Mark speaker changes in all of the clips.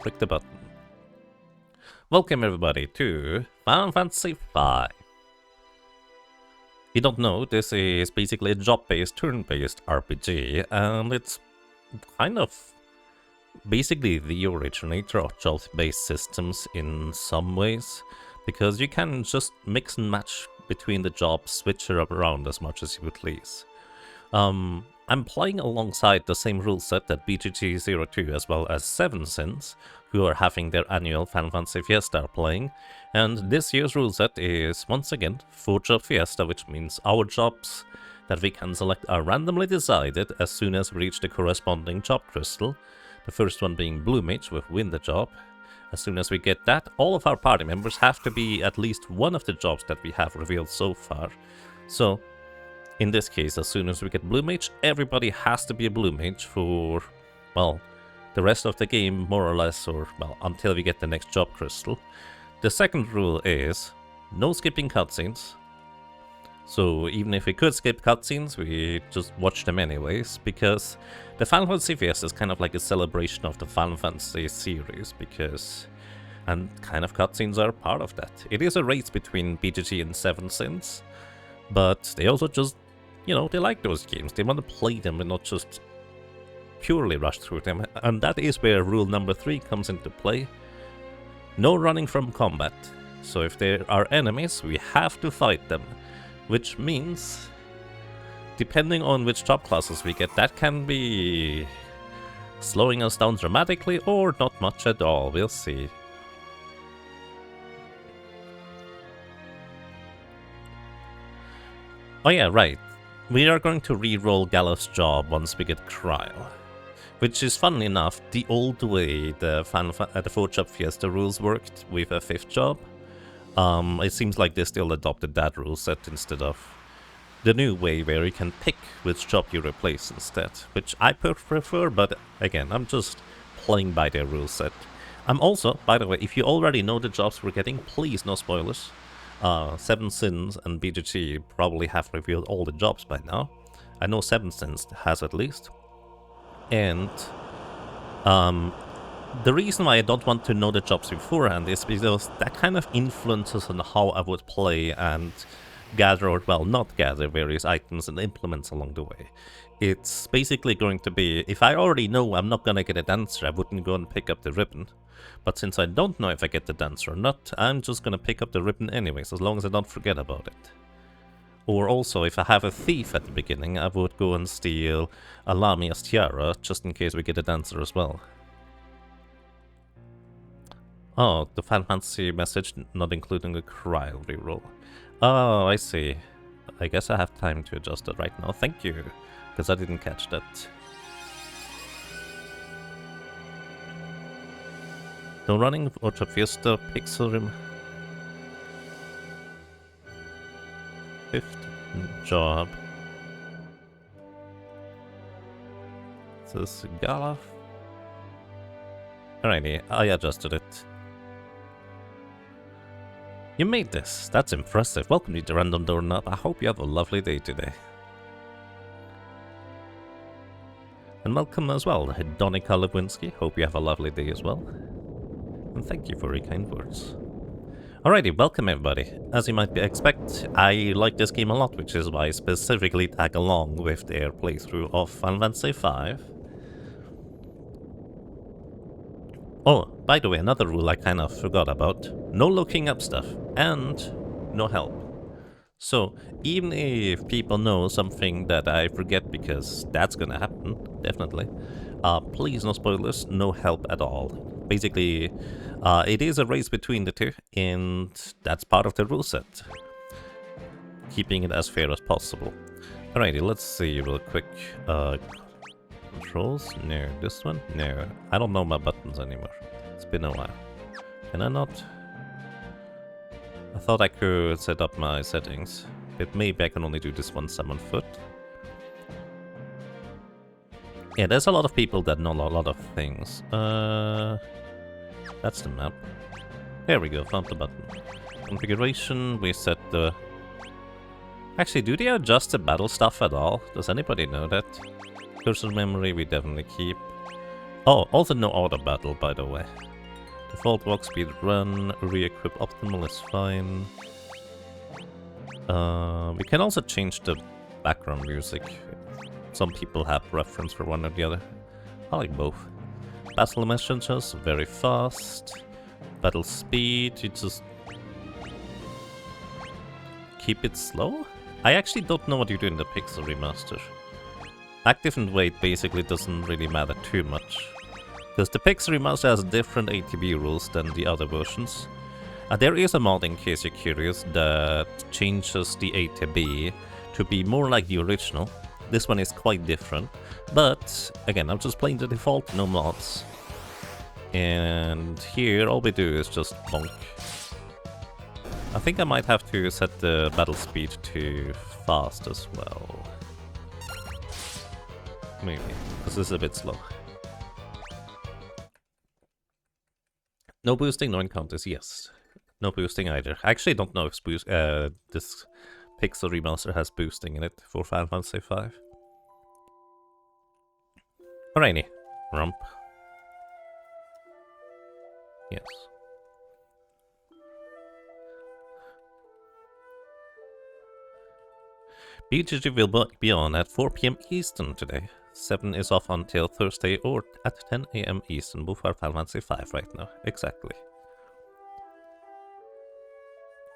Speaker 1: click the button. Welcome everybody to Final Fantasy Fiesta. You don't know, this is basically a job-based, turn-based RPG, and it's kind of basically the originator of job-based systems in some ways, because you can just mix and match between the jobs, switch it up around as much as you would please. I'm playing alongside the same rule set that BGG02 as well as SevenSins, who are having their annual Final Fantasy Fiesta, are playing, and this year's rule set is once again Four Job Fiesta, which means our jobs that we can select are randomly decided as soon as we reach the corresponding job crystal. The first one being Blue Mage with Win the Job. As soon as we get that, all of our party members have to be at least one of the jobs that we have revealed so far. So, in this case, as soon as we get Blue Mage, everybody has to be a Blue Mage for, well, the rest of the game, more or less, or, well, until we get the next job crystal. The second rule is no skipping cutscenes. So even if we could skip cutscenes, we just watch them anyways, because the Final Fantasy Fiesta is kind of like a celebration of the Final Fantasy series, and kind of cutscenes are part of that. It is a race between BGG and SevenSins, but they also just, you know, they like those games. They want to play them and not just purely rush through them. And that is where rule number 3 comes into play. No running from combat. So if there are enemies, we have to fight them. Which means, depending on which job classes we get, that can be slowing us down dramatically or not much at all. We'll see. Oh yeah, right. We are going to re-roll Gallo's job once we get Cryle. Which is, funnily enough, the old way the Four Job Fiesta rules worked with a 5th job. It seems like they still adopted that rule set instead of the new way where you can pick which job you replace instead. Which I prefer, but again, I'm just playing by their rule set. I'm also, by the way, if you already know the jobs we're getting, please no spoilers. SevenSins and BGG probably have revealed all the jobs by now. I know SevenSins has at least. And the reason why I don't want to know the jobs beforehand is because that kind of influences on how I would play and gather, or well, not gather, various items and implements along the way. It's basically going to be, if I already know I'm not gonna get a dancer, I wouldn't go and pick up the ribbon. But since I don't know if I get the dancer or not, I'm just gonna pick up the ribbon anyways, as long as I don't forget about it. Or also, if I have a thief at the beginning, I would go and steal a Lamia's tiara, just in case we get a dancer as well. Oh, the Final Fantasy message not including a Cryle reroll. Oh, I see. I guess I have time to adjust it right now. Thank you, because I didn't catch that. No running, Four Job Fiesta, Pixel Rim. 5th job. This is Gala. Alrighty, I adjusted it. You made this. That's impressive. Welcome to the Random Doorknob. I hope you have a lovely day today. And welcome as well, Donika Lewinsky. Hope you have a lovely day as well. And thank you for your kind words. Alrighty, welcome everybody. As you might expect, I like this game a lot, which is why I specifically tag along with their playthrough of Final Fantasy V. Oh, by the way, another rule I kind of forgot about. No looking up stuff, and no help. So, even if people know something that I forget, because that's gonna happen, definitely, please no spoilers, no help at all. Basically, it is a race between the two, and that's part of the rule set. Keeping it as fair as possible. Alrighty, let's see real quick. Controls? No. This one? No. I don't know my buttons anymore. It's been a while. Can I not? I thought I could set up my settings. But maybe I can only do this one summon foot. Yeah, there's a lot of people that know a lot of things. That's the map. There we go, found the button. Configuration, we set the... Actually, do they adjust the battle stuff at all? Does anybody know that? Cursor memory we definitely keep. Oh, also no auto battle, by the way. Default walk speed run, re-equip optimal is fine. We can also change the background music. Some people have preference for one or the other. I like both. Battle messages, very fast. Battle speed, you just keep it slow? I actually don't know what you do in the Pixel Remaster. Active and wait basically doesn't really matter too much. Because the Pixel Remaster has different ATB rules than the other versions. There is a mod, in case you're curious, that changes the ATB to be more like the original. This one is quite different, but again, I'm just playing the default, no mods. And here, all we do is just bonk. I think I might have to set the battle speed to fast as well. Maybe, because this is a bit slow. No boosting, no encounters, yes. No boosting either. I actually don't know if this Pixel Remaster has boosting in it for Final Fantasy V. Alrighty. Rump. Yes. BGG will be on at 4 PM Eastern today. 7 is off until Thursday or at 10 AM Eastern. Both are Final Fantasy V right now. Exactly.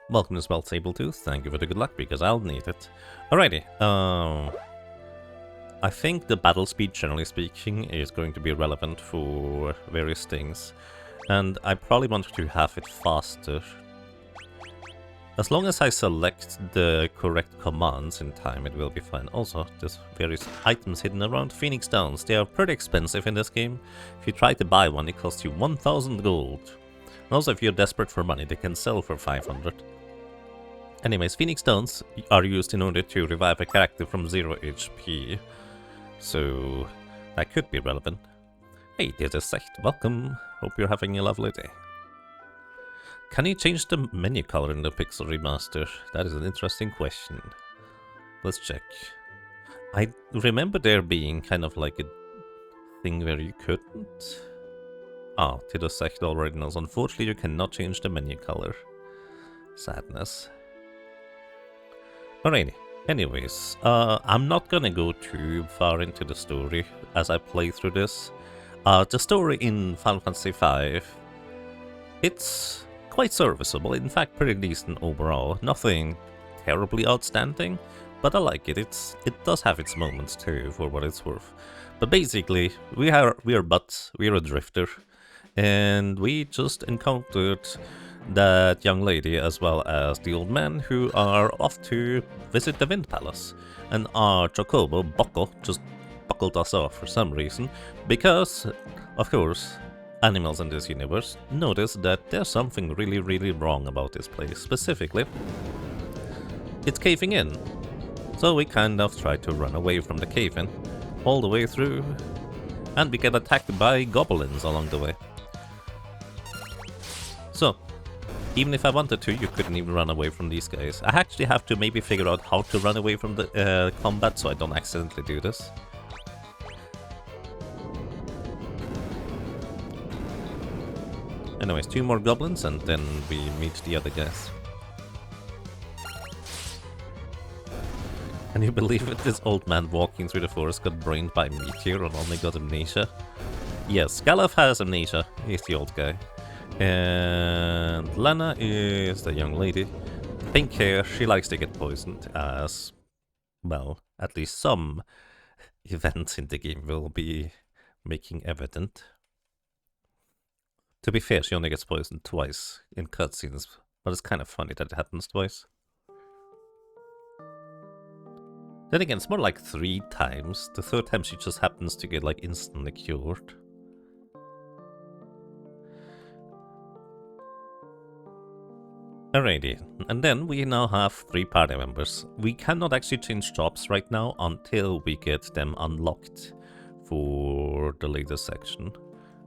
Speaker 1: Welcome as well, Sabletooth. Thank you for the good luck, because I'll need it. Alrighty. I think the battle speed, generally speaking, is going to be relevant for various things. And I probably want to have it faster. As long as I select the correct commands in time, it will be fine. Also, there's various items hidden around Phoenix Downs. They are pretty expensive in this game. If you try to buy one, it costs you 1000 gold. And also, if you're desperate for money, they can sell for 500. Anyways, Phoenix Stones are used in order to revive a character from 0 HP. So, that could be relevant. Hey, there's a sect. Welcome. Hope you're having a lovely day. Can you change the menu color in the Pixel Remaster? That is an interesting question. Let's check. I remember there being kind of like a thing where you couldn't. Ah, Tido Sect already knows. Unfortunately, you cannot change the menu color. Sadness. Alrighty. Anyways, I'm not gonna go too far into the story as I play through this. The story in Final Fantasy V, it's quite serviceable, in fact pretty decent overall. Nothing terribly outstanding, but I like it. It does have its moments too, for what it's worth. But basically, we are butts, we're a drifter, and we just encountered that young lady as well as the old man who are off to visit the Wind Palace. And our Chocobo, Boko, just buckled us off for some reason, because, of course, animals in this universe notice that there's something really, really wrong about this place. Specifically, it's caving in. So we kind of try to run away from the cave-in all the way through, and we get attacked by goblins along the way. So, even if I wanted to, you couldn't even run away from these guys. I actually have to maybe figure out how to run away from the combat so I don't accidentally do this. Anyways, 2 more goblins and then we meet the other guys. Can you believe it? This old man walking through the forest got brained by a meteor and only got amnesia? Yes, Galaf has amnesia. He's the old guy. And Lana is the young lady. Pink hair, she likes to get poisoned, as, well, at least some events in the game will be making evident. To be fair, she only gets poisoned twice in cutscenes, but it's kind of funny that it happens twice. Then again, it's more like 3 times. The 3rd time she just happens to get like instantly cured. Alrighty, and then we now have 3 party members. We cannot actually change jobs right now until we get them unlocked for the later section.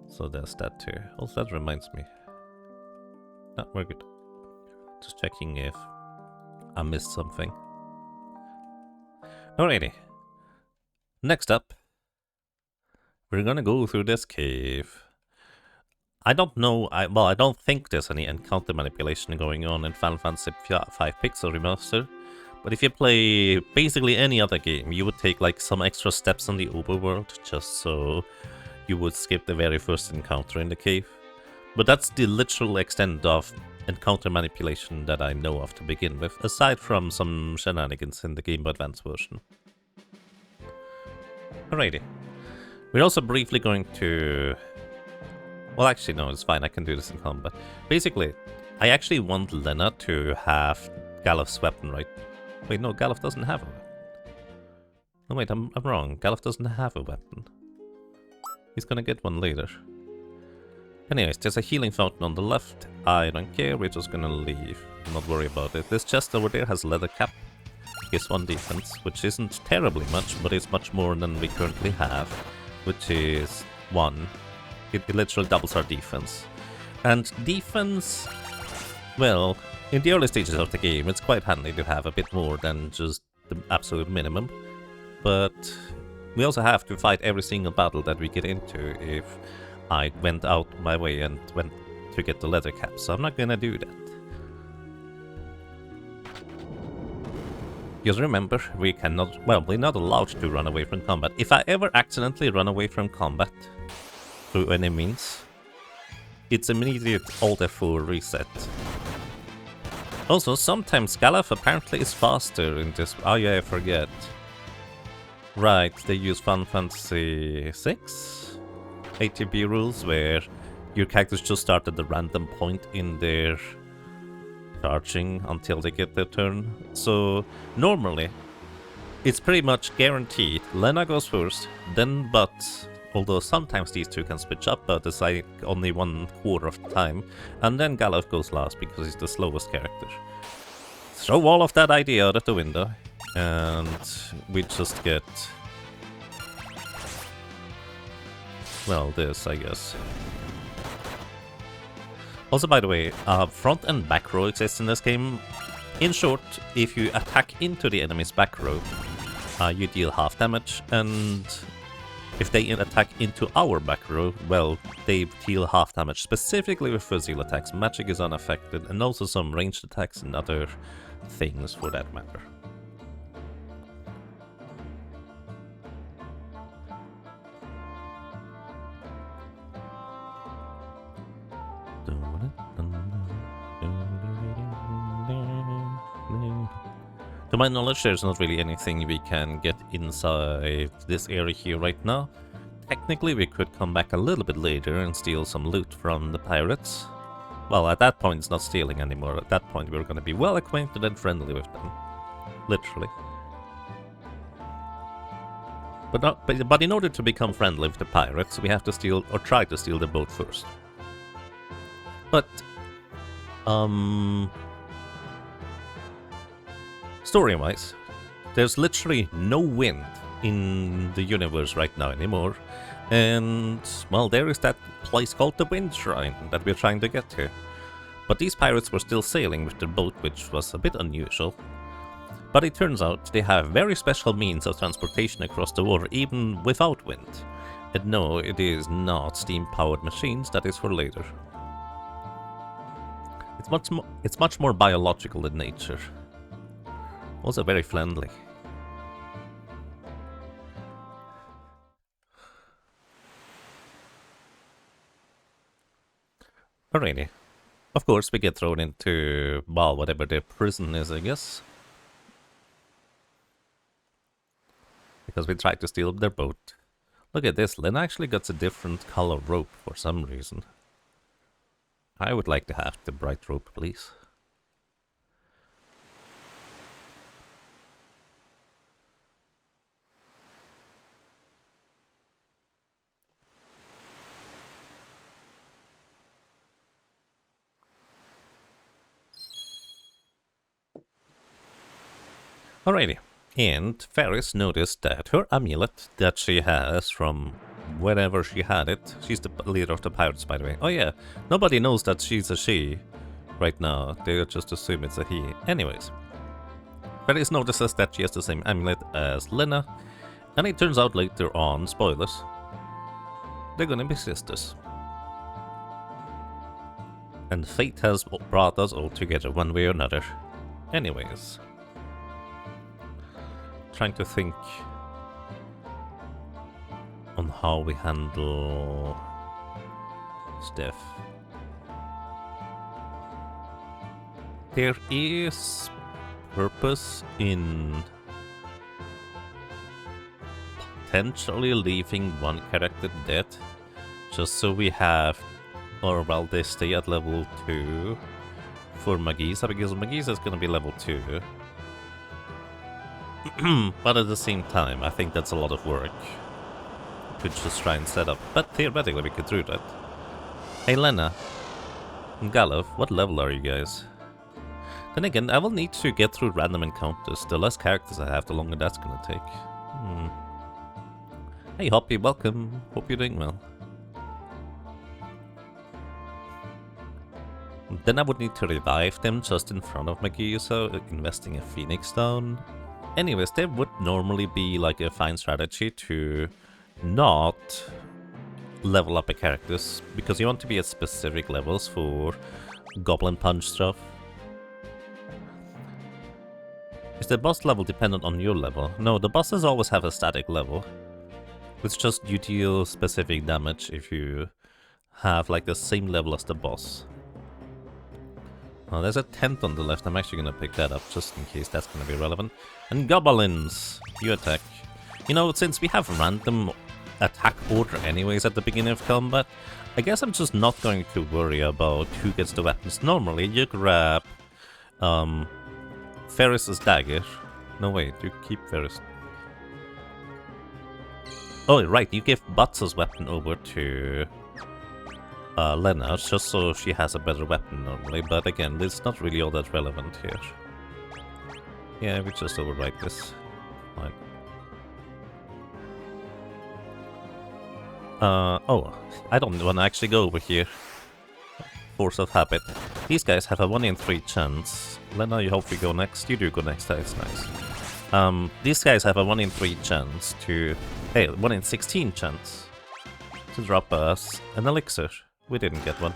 Speaker 1: So there's that too. Also, that reminds me. No, we're good. Just checking if I missed something. Alrighty. Next up, we're gonna go through this cave. I don't know, well, I don't think there's any encounter manipulation going on in Final Fantasy V Pixel Remaster. But if you play basically any other game, you would take like some extra steps on the overworld just so you would skip the very first encounter in the cave. But that's the literal extent of encounter manipulation that I know of to begin with, aside from some shenanigans in the Game Boy Advance version. Alrighty. We're also briefly going to... Well, actually, no, it's fine, I can do this in combat. Basically, I actually want Lena to have Galuf's weapon, right? Wait, no, Galuf doesn't have a weapon. No, wait, I'm wrong. Galuf doesn't have a weapon. He's gonna get one later. Anyways, there's a healing fountain on the left. I don't care, we're just gonna leave. Not worry about it. This chest over there has leather cap. Gives 1 defense, which isn't terribly much, but it's much more than we currently have, which is 1. It literally doubles our defense. And defense, well, in the early stages of the game, it's quite handy to have a bit more than just the absolute minimum. But we also have to fight every single battle that we get into if I went out my way and went to get the leather cap, so I'm not gonna do that. Just remember, we cannot, well, we're not allowed to run away from combat. If I ever accidentally run away from combat, through any means, it's immediate Alt F4 reset. Also, sometimes Galuf apparently is faster in this. Oh yeah, I forget. Right, they use Final Fantasy VI ATB rules where your characters just start at the random point in their charging until they get their turn. So normally, it's pretty much guaranteed. Lena goes first, then Butts. Although sometimes these two can switch up, but it's like only 1/4 of the time. And then Galuf goes last because he's the slowest character. Throw all of that idea out of the window, and we just get... well, this, I guess. Also, by the way, front and back row exists in this game. In short, if you attack into the enemy's back row, you deal half damage, and if they attack into our back row, well, they deal half damage, specifically with physical attacks. Magic is unaffected, and also some ranged attacks and other things for that matter. To my knowledge, there's not really anything we can get inside this area here right now. Technically, we could come back a little bit later and steal some loot from the pirates. Well, at that point, it's not stealing anymore. At that point, we're going to be well acquainted and friendly with them. Literally. But in order to become friendly with the pirates, we have to steal, or try to steal the boat first. But, story-wise, there's literally no wind in the universe right now anymore. And, well, there is that place called the Wind Shrine that we're trying to get to. But these pirates were still sailing with their boat, which was a bit unusual. But it turns out they have very special means of transportation across the water, even without wind. And no, it is not steam-powered machines, that is for later. It's much more biological in nature. Also very friendly. Alrighty. Of course, we get thrown into, well, whatever their prison is, I guess. Because we tried to steal their boat. Look at this, Lynn actually got a different color rope for some reason. I would like to have the bright rope, please. Alrighty, and Ferris noticed that her amulet that she has from wherever she had it, she's the leader of the pirates, by the way. Oh yeah, nobody knows that she's a she right now, they just assume it's a he. Anyways, Ferris notices that she has the same amulet as Lena, and it turns out later on, spoilers, they're gonna be sisters. And fate has brought us all together one way or another. Anyways. Trying to think on how we handle Steph. There is purpose in potentially leaving one character dead, just so we have, or well, they stay at level 2 for Magisa, because Magisa is gonna be level 2. But at the same time, I think that's a lot of work to just try and set up. But theoretically, we could do that. Hey, Lena. Galov, what level are you guys? Then again, I will need to get through random encounters. The less characters I have, the longer that's gonna take. Hey, Hoppy, welcome. Hope you're doing well. Then I would need to revive them just in front of Magisa, investing a Phoenix down. Anyways, there would normally be like a fine strategy to not level up the characters, because you want to be at specific levels for Goblin Punch stuff. Is the boss level dependent on your level? No, the bosses always have a static level. It's just you deal specific damage if you have like the same level as the boss. Oh, there's a tent on the left. I'm actually gonna pick that up just in case that's gonna be relevant. And goblins, you attack. You know, since we have random attack order anyways at the beginning of combat, I guess I'm just not going to worry about who gets the weapons. Normally, you grab Ferris's dagger. No, wait, you keep Ferris. Oh, right, you give Butts' weapon over to Lena, just so she has a better weapon normally, but again, it's not really all that relevant here. Yeah, we just overwrite this. Fine. Oh, I don't want to actually go over here. Force of habit. These guys have a 1 in 3 chance. Lena, you hope we go next? You do go next, that's nice. These guys have a 1 in 3 chance to... Hey, 1 in 16 chance to drop us an elixir. We didn't get one.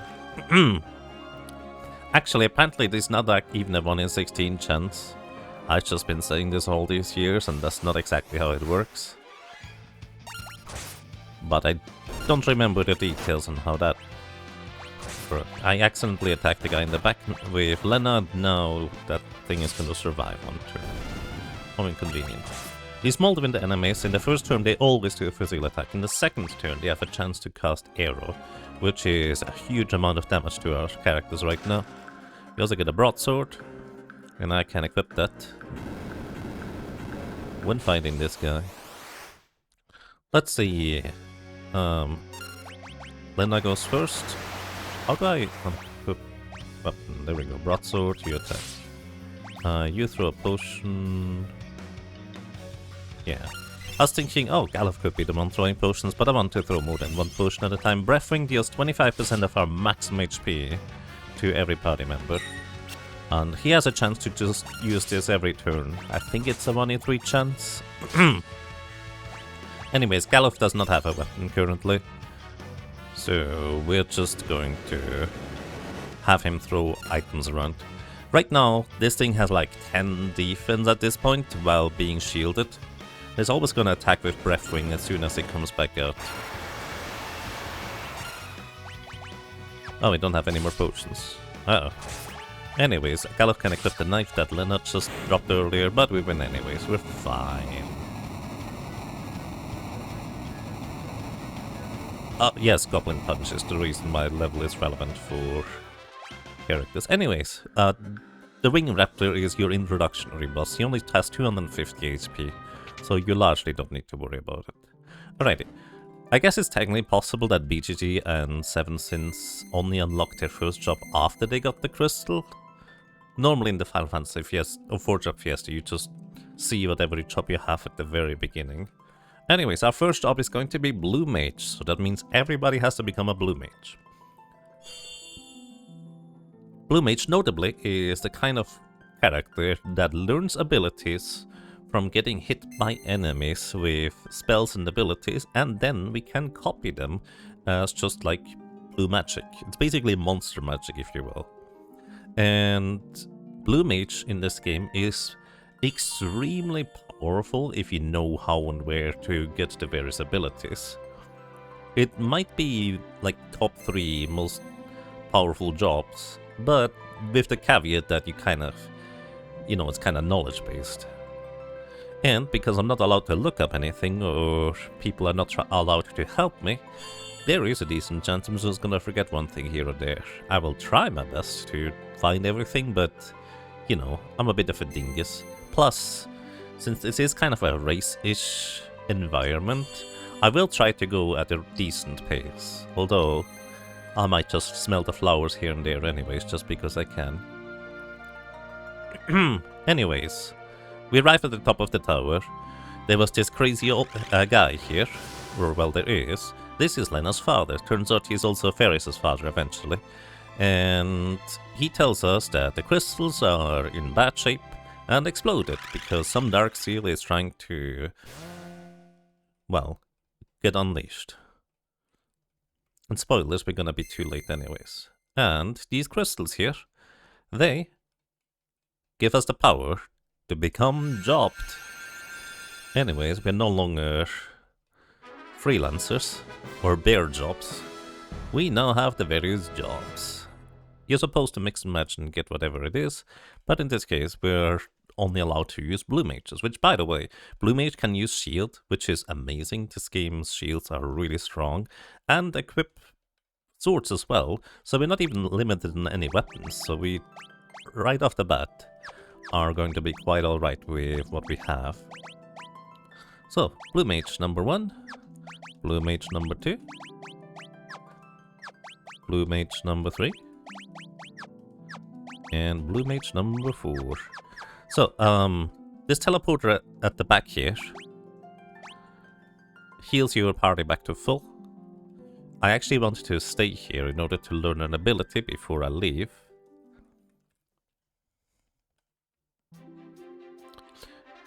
Speaker 1: Actually, apparently there's not like even a 1 in 16 chance. I've just been saying this all these years, and that's not exactly how it works. But I don't remember the details on how that worked. I accidentally attacked the guy in the back with Lena. Now that thing is going to survive one turn. How inconvenient. These mold the enemies. In the first turn, they always do a physical attack. In the second turn, they have a chance to cast Arrow, which is a huge amount of damage to our characters right now. We also get a broadsword, and I can equip that when fighting this guy. Let's see. Lena goes first. How do I equip weapon? There we go. Broadsword, you attack. You throw a potion. Yeah. I was thinking, oh, Galuf could be the one throwing potions, but I want to throw more than one potion at a time. Breathwing deals 25% of our maximum HP to every party member. And he has a chance to just use this every turn. I think it's a 1 in 3 chance. Anyways, Galuf does not have a weapon currently. So we're just going to have him throw items around. Right now, this thing has like 10 defense at this point while being shielded. It's always gonna attack with Breathwing as soon as it comes back out. Oh, we don't have any more potions. Uh-oh. Anyways, Galuf can equip the knife that Leonard just dropped earlier, but we win anyways, we're fine. Yes, Goblin Punch is the reason my level is relevant for characters. Anyways, the Wing Raptor is your introductory boss. He only has 250 HP. So you largely don't need to worry about it. Alrighty. I guess it's technically possible that BGG and SevenSins only unlocked their first job after they got the crystal. Normally in the Final Fantasy Fiesta or Four Job Fiesta, you just see whatever job you have at the very beginning. Anyways, our first job is going to be Blue Mage, so that means everybody has to become a Blue Mage. Blue Mage, notably, is the kind of character that learns abilities from getting hit by enemies with spells and abilities, and then we can copy them as just like blue magic. It's basically monster magic, if you will. And blue mage in this game is extremely powerful if you know how and where to get the various abilities. It might be like top 3 most powerful jobs, but with the caveat that you kind of, you know, it's kind of knowledge based. And because I'm not allowed to look up anything, or people are not allowed to help me, there is a decent chance I'm just gonna forget one thing here or there. I will try my best to find everything, but, you know, I'm a bit of a dingus. Plus, since this is kind of a race-ish environment, I will try to go at a decent pace. Although, I might just smell the flowers here and there anyways, just because I can. Anyways, we arrived at the top of the tower. There was this crazy old guy here, or well, there is. This is Lena's father. Turns out he's also Ferris's father eventually. And he tells us that the crystals are in bad shape and exploded because some dark seal is trying to, well, get unleashed. And spoilers, we're gonna be too late anyways. And these crystals here, they give us the power to become jobbed. Anyways, we're no longer freelancers or bare jobs. We now have the various jobs. You're supposed to mix and match and get whatever it is, but in this case we're only allowed to use blue mages, which, by the way, blue mage can use shield, which is amazing. This game's shields are really strong, and equip swords as well, so we're not even limited in any weapons, so we, right off the bat, are going to be quite alright with what we have. So, blue mage number 1, blue mage number 2, blue mage number 3, and blue mage number 4. So, this teleporter at the back here heals your party back to full. I actually wanted to stay here in order to learn an ability before I leave.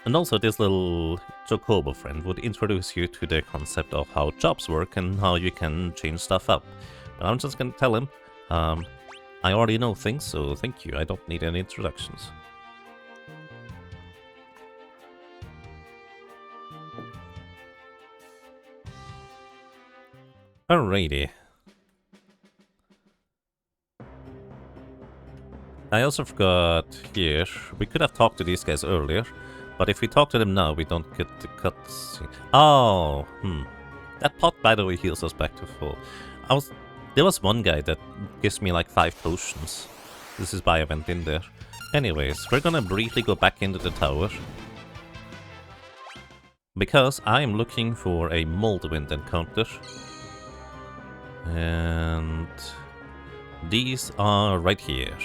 Speaker 1: And also this little Chocobo friend would introduce you to the concept of how jobs work and how you can change stuff up. But I'm just gonna tell him, I already know things, so thank you, I don't need any introductions. Alrighty. I also forgot here, we could have talked to these guys earlier, but if we talk to them now, we don't get the cutscene. Oh, That pot, by the way, heals us back to full. There was one guy that gives me like 5 potions. This is why I went in there. Anyways, we're gonna briefly go back into the tower, because I'm looking for a Moldwind encounter. And these are right here.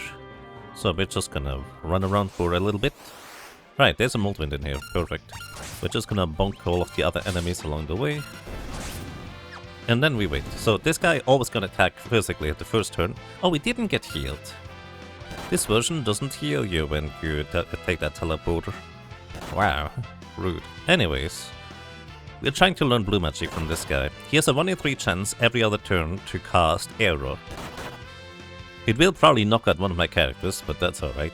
Speaker 1: So we're just gonna run around for a little bit. Right, there's a Moldwind in here, perfect. We're just gonna bonk all of the other enemies along the way. And then we wait. So this guy always gonna attack physically at the first turn. Oh, we didn't get healed. This version doesn't heal you when you take that teleporter. Wow, rude. Anyways, we're trying to learn blue magic from this guy. He has a 1 in 3 chance every other turn to cast Arrow. It will probably knock out one of my characters, but that's alright.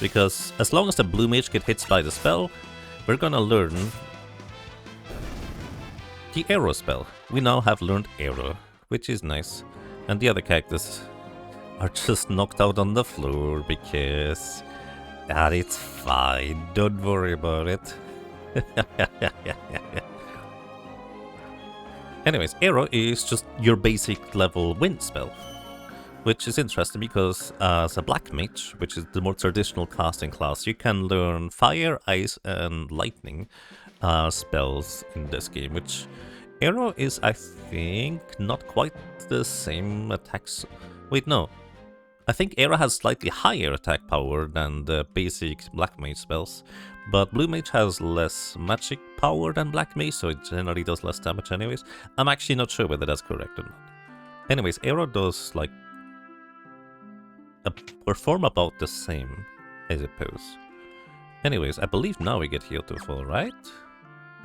Speaker 1: Because as long as the blue mage gets hit by the spell, we're gonna learn the Arrow spell. We now have learned Arrow, which is nice. And the other characters are just knocked out on the floor because... it's fine, don't worry about it. Anyways, Arrow is just your basic level wind spell, which is interesting because as a black mage, which is the more traditional casting class, you can learn fire, ice, and lightning spells in this game, which Arrow is, I think, not quite the same attacks. Wait, no. I think Arrow has slightly higher attack power than the basic Black Mage spells, but Blue Mage has less magic power than Black Mage, so it generally does less damage anyways. I'm actually not sure whether that's correct or not. Anyways, Arrow does, like, perform about the same, I suppose. Anyways, I believe now we get healed to full, right?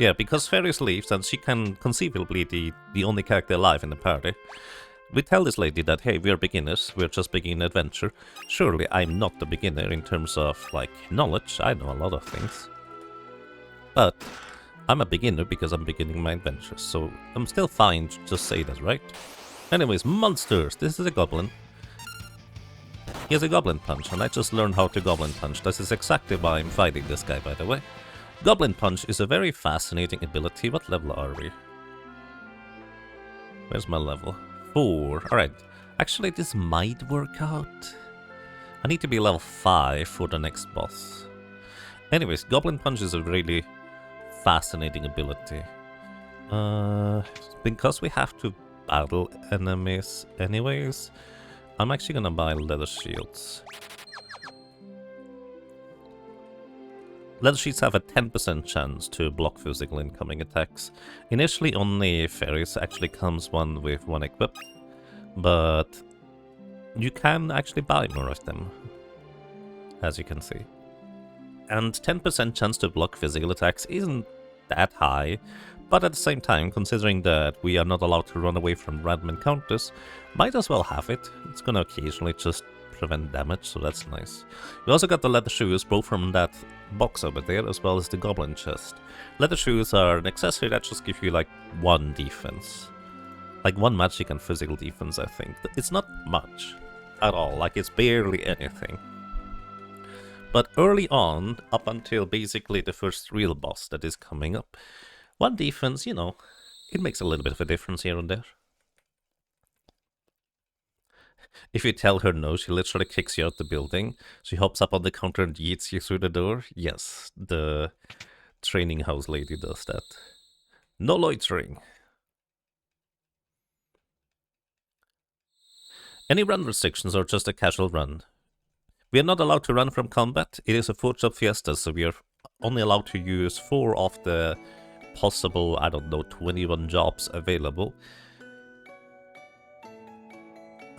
Speaker 1: Yeah, because Ferris leaves and she can conceivably be the only character alive in the party. We tell this lady that, hey, we're beginners, we're just beginning adventure. Surely I'm not a beginner in terms of, like, knowledge. I know a lot of things. But I'm a beginner because I'm beginning my adventure, so I'm still fine to just say that, right? Anyways, monsters! This is a goblin. He has a goblin punch, and I just learned how to goblin punch. This is exactly why I'm fighting this guy, by the way. Goblin punch is a very fascinating ability. What level are we? Where's my level? 4. Alright. Actually, this might work out. I need to be level 5 for the next boss. Anyways, Goblin Punch is a really fascinating ability. Because we have to battle enemies anyways, I'm actually gonna buy leather shields. Leather shields have a 10% chance to block physical incoming attacks. Initially only Ferris actually comes one with one equip, but you can actually buy more of them, as you can see. And 10% chance to block physical attacks isn't that high, but at the same time, considering that we are not allowed to run away from random encounters, might as well have it. It's gonna occasionally just prevent damage, so that's nice. We also got the leather shoes, both from that box over there, as well as the goblin chest. Leather shoes are an accessory that just give you like 1 defense. Like 1 magic and physical defense, I think. It's not much at all, like it's barely anything. But early on, up until basically the first real boss that is coming up, 1 defense, you know, it makes a little bit of a difference here and there. If you tell her no, she literally kicks you out the building. She hops up on the counter and yeets you through the door. Yes, the training house lady does that. No loitering. Any run restrictions or just a casual run? We are not allowed to run from combat. It is a Four Job Fiesta, so we are only allowed to use 4 of the possible, I don't know, 21 jobs available.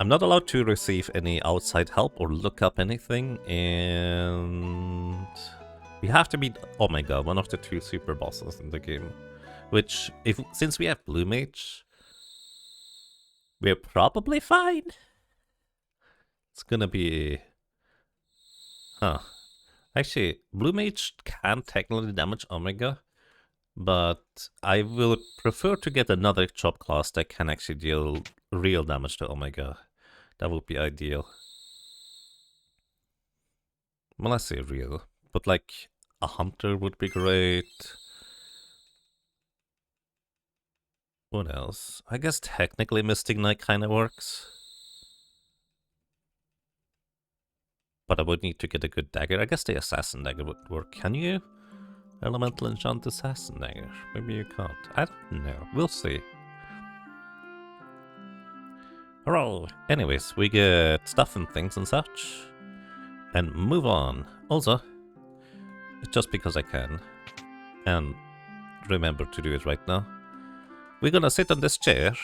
Speaker 1: I'm not allowed to receive any outside help or look up anything, and we have to beat, oh my god, one of the 2 super bosses in the game. Which, since we have Blue Mage, we're probably fine. It's gonna be... Huh. Actually, Blue Mage can technically damage Omega, but I would prefer to get another job class that can actually deal real damage to Omega. That would be ideal. Well, I say real, but like a hunter would be great. What else? I guess technically Mystic Knight kind of works. But I would need to get a good dagger. I guess the Assassin Dagger would work. Can you? Elemental Enchant Assassin Dagger. Maybe you can't. I don't know. We'll see. Alright. Anyways, we get stuff and things and such. And move on. Also, it's just because I can. And remember to do it right now. We're gonna sit on this chair.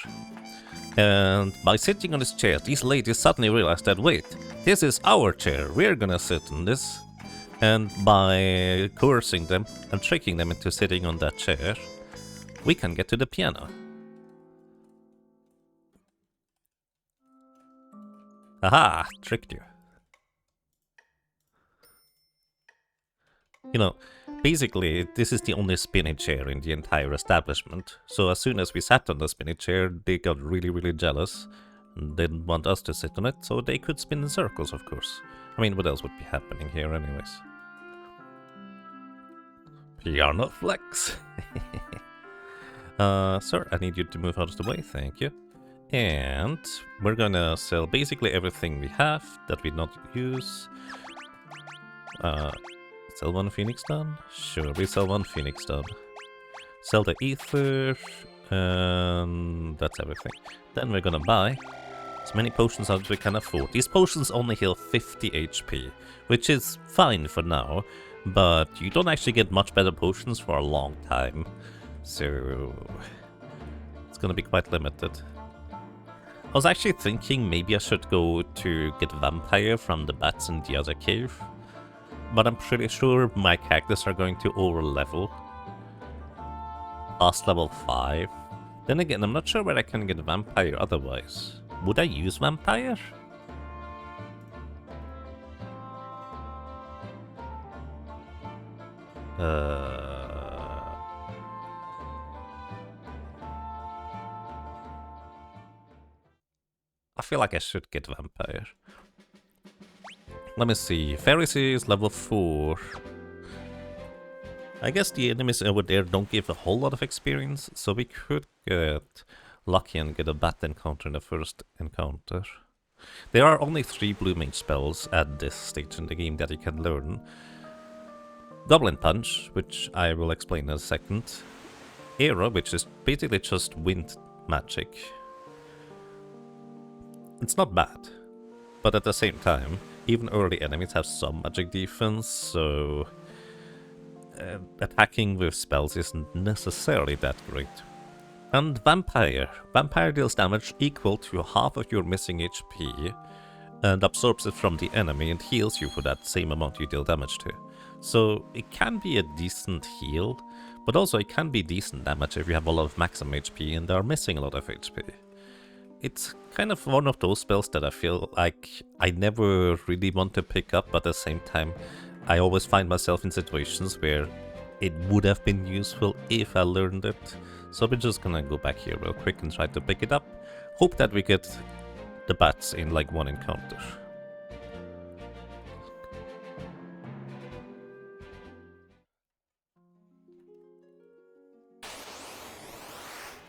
Speaker 1: And by sitting on this chair, these ladies suddenly realize that, wait, this is our chair, we're gonna sit on this. And by coercing them and tricking them into sitting on that chair, we can get to the piano. Aha! Tricked you. You know, basically, this is the only spinning chair in the entire establishment. So as soon as we sat on the spinning chair, they got really, really jealous. And didn't want us to sit on it, so they could spin in circles, of course. I mean, what else would be happening here anyways? Piano flex! Sir, I need you to move out of the way, thank you. And we're gonna sell basically everything we have that we not use. Sell 1 Phoenix Stone? Sure, we sell 1 Phoenix Stone. Sell the Ether, and that's everything. Then we're gonna buy as many potions as we can afford. These potions only heal 50 HP, which is fine for now, but you don't actually get much better potions for a long time. So it's gonna be quite limited. I was actually thinking maybe I should go to get Vampire from the bats in the other cave. But I'm pretty sure my characters are going to over-level. past level 5. Then again, I'm not sure where I can get Vampire otherwise. Would I use Vampire? I feel like I should get Vampire. Let me see. Pharisee is level 4. I guess the enemies over there don't give a whole lot of experience, so we could get lucky and get a bat encounter in the first encounter. There are only 3 blue mage spells at this stage in the game that you can learn. Goblin Punch, which I will explain in a second. Arrow, which is basically just wind magic. It's not bad, but at the same time, even early enemies have some magic defense, so attacking with spells isn't necessarily that great. And Vampire. Vampire deals damage equal to half of your missing HP and absorbs it from the enemy and heals you for that same amount you deal damage to. So it can be a decent heal, but also it can be decent damage if you have a lot of maximum HP and are missing a lot of HP. It's kind of one of those spells that I feel like I never really want to pick up, but at the same time I always find myself in situations where it would have been useful if I learned it. So we're just gonna go back here real quick and try to pick it up. Hope that we get the bats in like one encounter.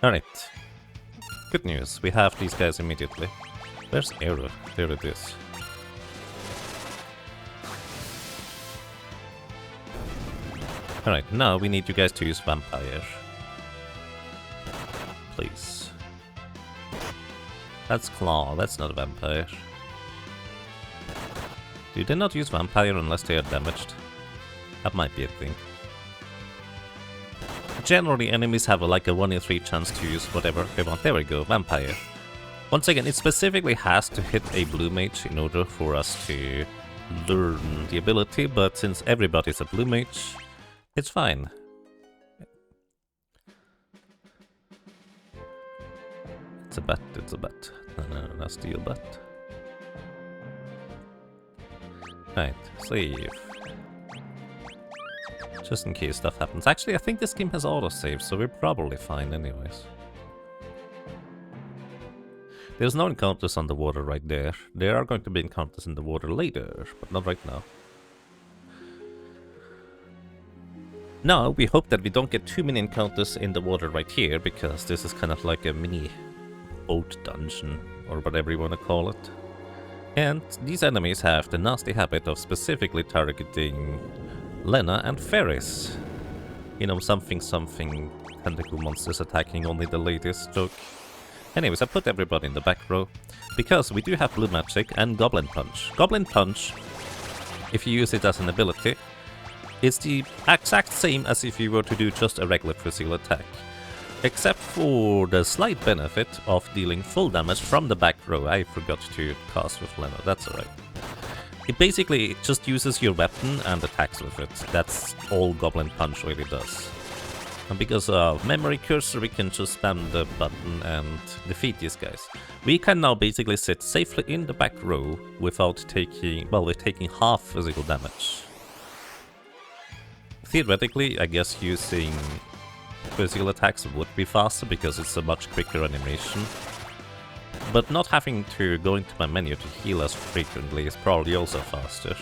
Speaker 1: Alright. Good news, we have these guys immediately. Where's Arrow? There it is. Alright, now we need you guys to use Vampire. Please. That's Claw, that's not a Vampire. Do they not use Vampire unless they are damaged? That might be a thing. Generally, enemies have like a 1 in 3 chance to use whatever they want. There we go, Vampire. Once again, it specifically has to hit a blue mage in order for us to learn the ability, but since everybody's a blue mage, it's fine. It's a bat, it's a bat. No, not steal bat. Right, save. Just in case stuff happens. Actually, I think this game has autosave, so we're probably fine anyways. There's no encounters on the water right there. There are going to be encounters in the water later, but not right now. Now, we hope that we don't get too many encounters in the water right here, because this is kind of like a mini boat dungeon, or whatever you want to call it. And these enemies have the nasty habit of specifically targeting Lena and Ferris. You know, something tentacle monsters attacking only the ladies joke. Anyways, I put everybody in the back row, because we do have blue magic and Goblin Punch. Goblin Punch, if you use it as an ability, is the exact same as if you were to do just a regular physical attack. Except for the slight benefit of dealing full damage from the back row. I forgot to cast with Lena, that's alright. It basically just uses your weapon and attacks with it. That's all Goblin Punch really does. And because of memory cursor, we can just spam the button and defeat these guys. We can now basically sit safely in the back row without taking, well, we're taking half physical damage. Theoretically, I guess using physical attacks would be faster because it's a much quicker animation. But not having to go into my menu to heal as frequently is probably also faster.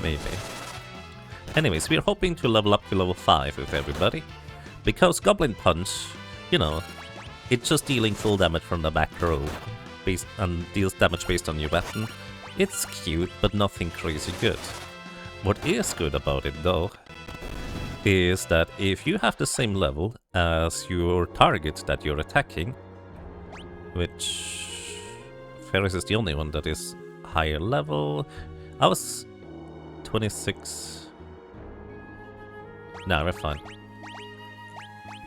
Speaker 1: Maybe. Anyways, we're hoping to level up to level 5 with everybody. Because Goblin Punch, you know, it's just dealing full damage from the back row and deals damage based on your weapon. It's cute, but nothing crazy good. What is good about it, though, is that if you have the same level as your target that you're attacking, which Ferris is the only one that is higher level. I was 26. Nah, we're fine.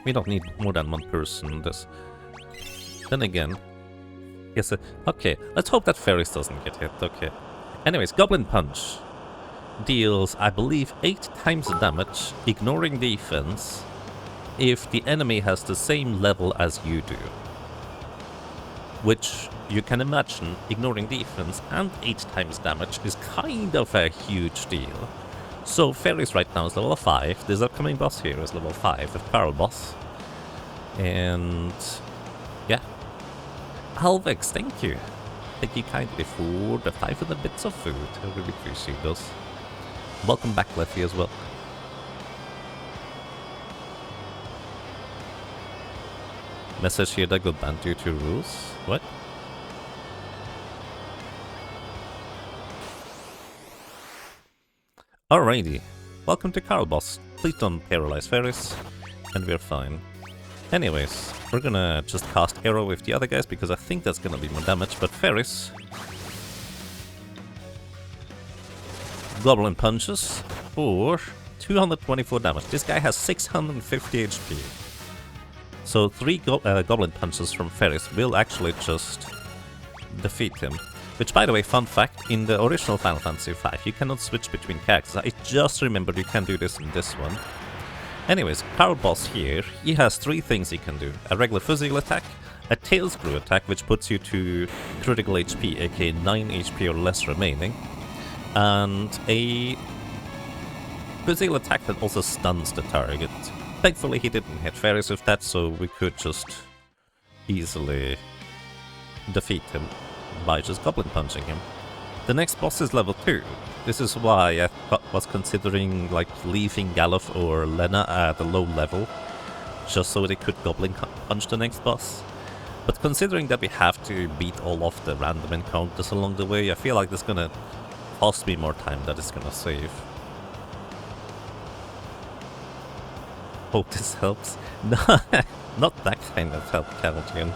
Speaker 1: We don't need more than one person in this. Then again, yes. Okay, let's hope that Ferris doesn't get hit. Okay. Anyways, Goblin Punch deals, I believe, 8 times the damage, ignoring defense, if the enemy has the same level as you do. Which you can imagine, ignoring defense and 8 times damage is kind of a huge deal. So Ferris right now is level 5, this upcoming boss here is level 5, the Carl boss. And yeah. Alvex, thank you. Thank you kindly for the 500 bits of food, I really appreciate those. Welcome back, Leffy, as well. Message here that got banned due to rules. What? Alrighty. Welcome to Carl Boss. Please don't paralyze Ferris, and we're fine. Anyways, we're gonna just cast Arrow with the other guys because I think that's gonna be more damage, but Ferris. Goblin punches for 224 damage. This guy has 650 HP. So 3 Goblin punches from Ferris will actually just defeat him. Which, by the way, fun fact, in the original Final Fantasy V, you cannot switch between characters. I just remembered you can do this in this one. Anyways, Carl Boss here, he has 3 things he can do. A regular physical attack, a tail screw attack, which puts you to critical HP, aka 9 HP or less remaining, and a physical attack that also stuns the target. Thankfully he didn't hit Ferris with that, so we could just easily defeat him by just Goblin punching him. The next boss is level 2. This is why I was considering like leaving Galuf or Lena at a low level, just so they could Goblin punch the next boss. But considering that we have to beat all of the random encounters along the way, I feel like this is gonna cost me more time than it's gonna save. Hope this helps. No, not that kind of help, Canadian.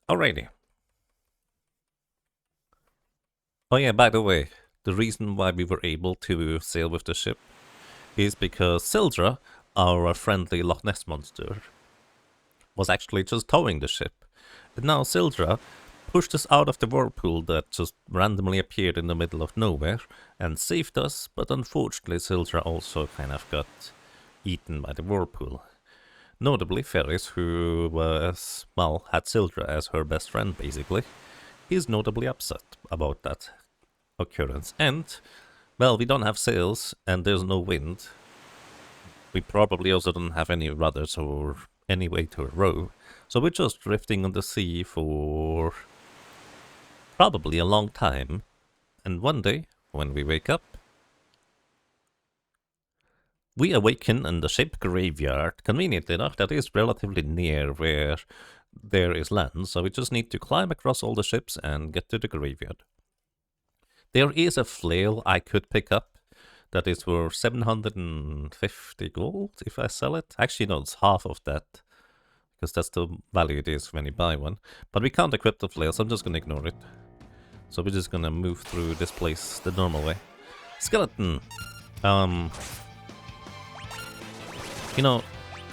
Speaker 1: Alrighty. Oh yeah, by the way, the reason why we were able to sail with the ship is because Sildra, our friendly Loch Ness monster, was actually just towing the ship. And now Sildra pushed us out of the whirlpool that just randomly appeared in the middle of nowhere and saved us, but unfortunately Sildra also kind of got eaten by the whirlpool. Notably Ferris, who was, well, had Sildra as her best friend basically, is notably upset about that occurrence. And, well, we don't have sails and there's no wind. We probably also don't have any rudders or any way to row, so we're just drifting on the sea for probably a long time. And one day, when we wake up, we awaken in the ship graveyard, conveniently enough, that is relatively near where there is land, so we just need to climb across all the ships and get to the graveyard. There is a flail I could pick up that is for 750 gold if I sell it. Actually, no, it's half of that, because that's the value it is when you buy one. But we can't equip the flail, so I'm just gonna ignore it. So we're just gonna move through this place the normal way. Skeleton! You know,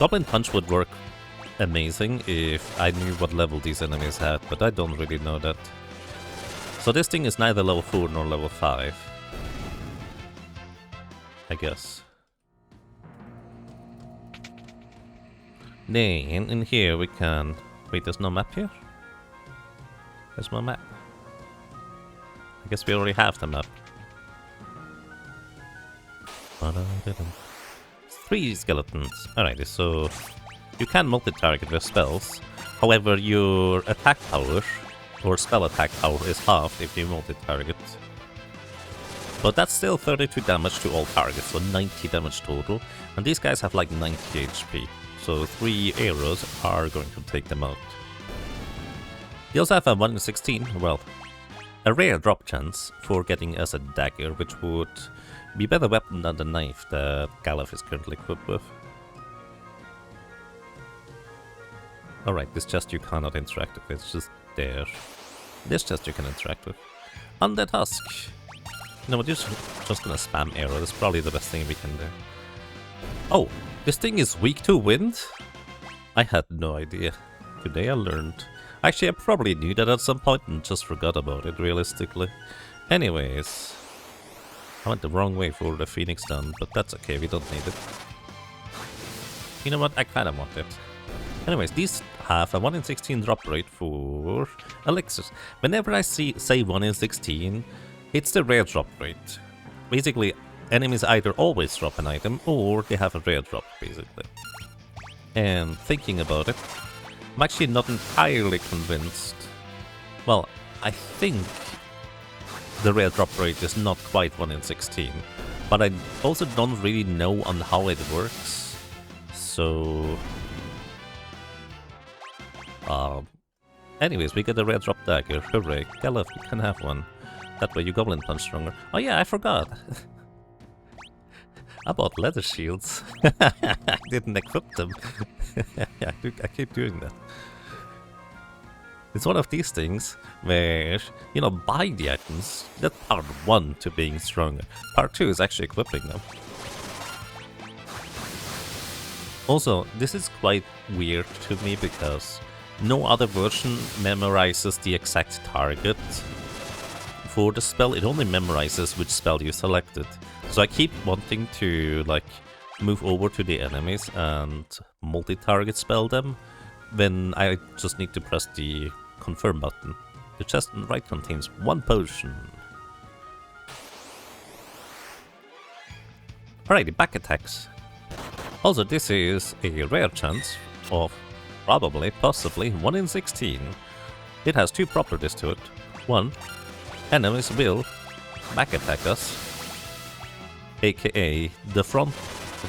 Speaker 1: Goblin Punch would work amazing if I knew what level these enemies had, but I don't really know that. So this thing is neither level 4 nor level 5. I guess. Then, in here we can... Wait, there's no map here? There's no map. I guess we already have the map. 3 skeletons. Alrighty, so you can multi-target with spells. However, your attack power, or spell attack power, is halved if you multi-target. But that's still 32 damage to all targets, so 90 damage total. And these guys have like 90 HP, so 3 arrows are going to take them out. They also have a 1 in 16, well, a rare drop chance for getting us a dagger, which would be a better weapon than the knife that Galuf is currently equipped with. Alright, this chest you cannot interact with, it's just there. This chest you can interact with. Undead Husk! No, we're just gonna spam arrow, that's probably the best thing we can do. Oh, this thing is weak to wind? I had no idea. Today I learned. Actually, I probably knew that at some point and just forgot about it, realistically. Anyways, I went the wrong way for the Phoenix Stun, but that's okay, we don't need it. You know what, I kinda want it. Anyways, these have a 1 in 16 drop rate for elixirs. Whenever I say 1 in 16, it's the rare drop rate. Basically, enemies either always drop an item, or they have a rare drop, basically. And thinking about it, I'm actually not entirely convinced. Well, I think the rare drop rate is not quite 1 in 16, but I also don't really know on how it works. So, anyways, we get a rare drop dagger. Hooray! Galuf, you can have one. That way you goblin punch stronger. Oh yeah, I forgot. I bought leather shields. I didn't equip them. I keep doing that. It's one of these things where, you know, buy the items. That's part 1 to being stronger. Part 2 is actually equipping them. Also, this is quite weird to me because no other version memorizes the exact target for the spell. It only memorizes which spell you selected. So I keep wanting to, like, move over to the enemies and multi-target spell them when I just need to press the confirm button. The chest on the right contains 1 potion. Alrighty, back attacks. Also, this is a rare chance of probably, possibly 1 in 16. It has 2 properties to it. 1, enemies will back attack us, aka the front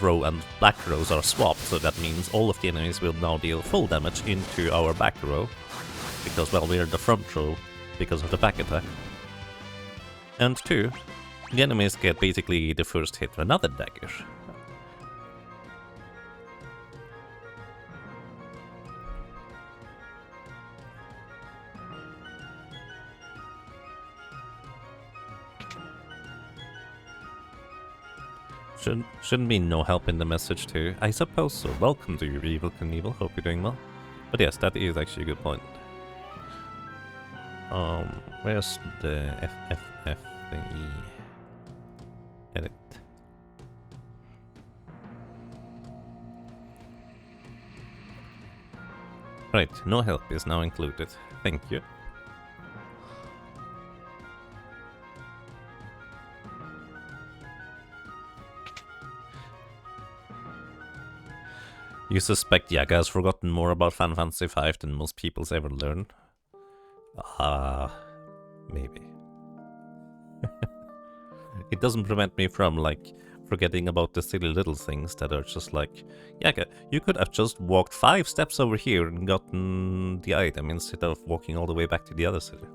Speaker 1: row and back rows are swapped, so that means all of the enemies will now deal full damage into our back row, because, well, we're the front row because of the back attack. And 2, the enemies get basically the first hit with another dagger. Shouldn't be no help in the message too. I suppose so. Welcome to your Evil Knievel. Hope you're doing well. But yes, that is actually a good point. Where's the FFF thingy? Edit. Right, no help is now included. Thank you. You suspect Yaga has forgotten more about Final Fantasy V than most people's ever learn? Maybe. It doesn't prevent me from, like, forgetting about the silly little things that are just like, Yaga, you could have just walked 5 steps over here and gotten the item instead of walking all the way back to the other city.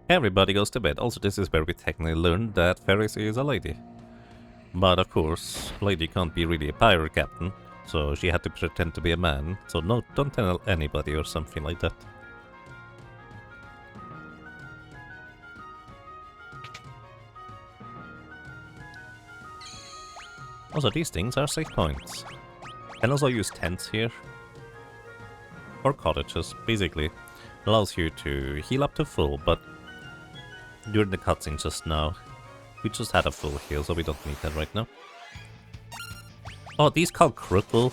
Speaker 1: Everybody goes to bed. Also, this is where we technically learned that Ferris is a lady. But of course, a lady can't be really a pirate captain, so she had to pretend to be a man. So no, don't tell anybody or something like that. Also, these things are save points. Can also use tents here. Or cottages, basically. Allows you to heal up to full, but during the cutscene just now, we just had a full heal, so we don't need that right now. Oh, these called Cruttle?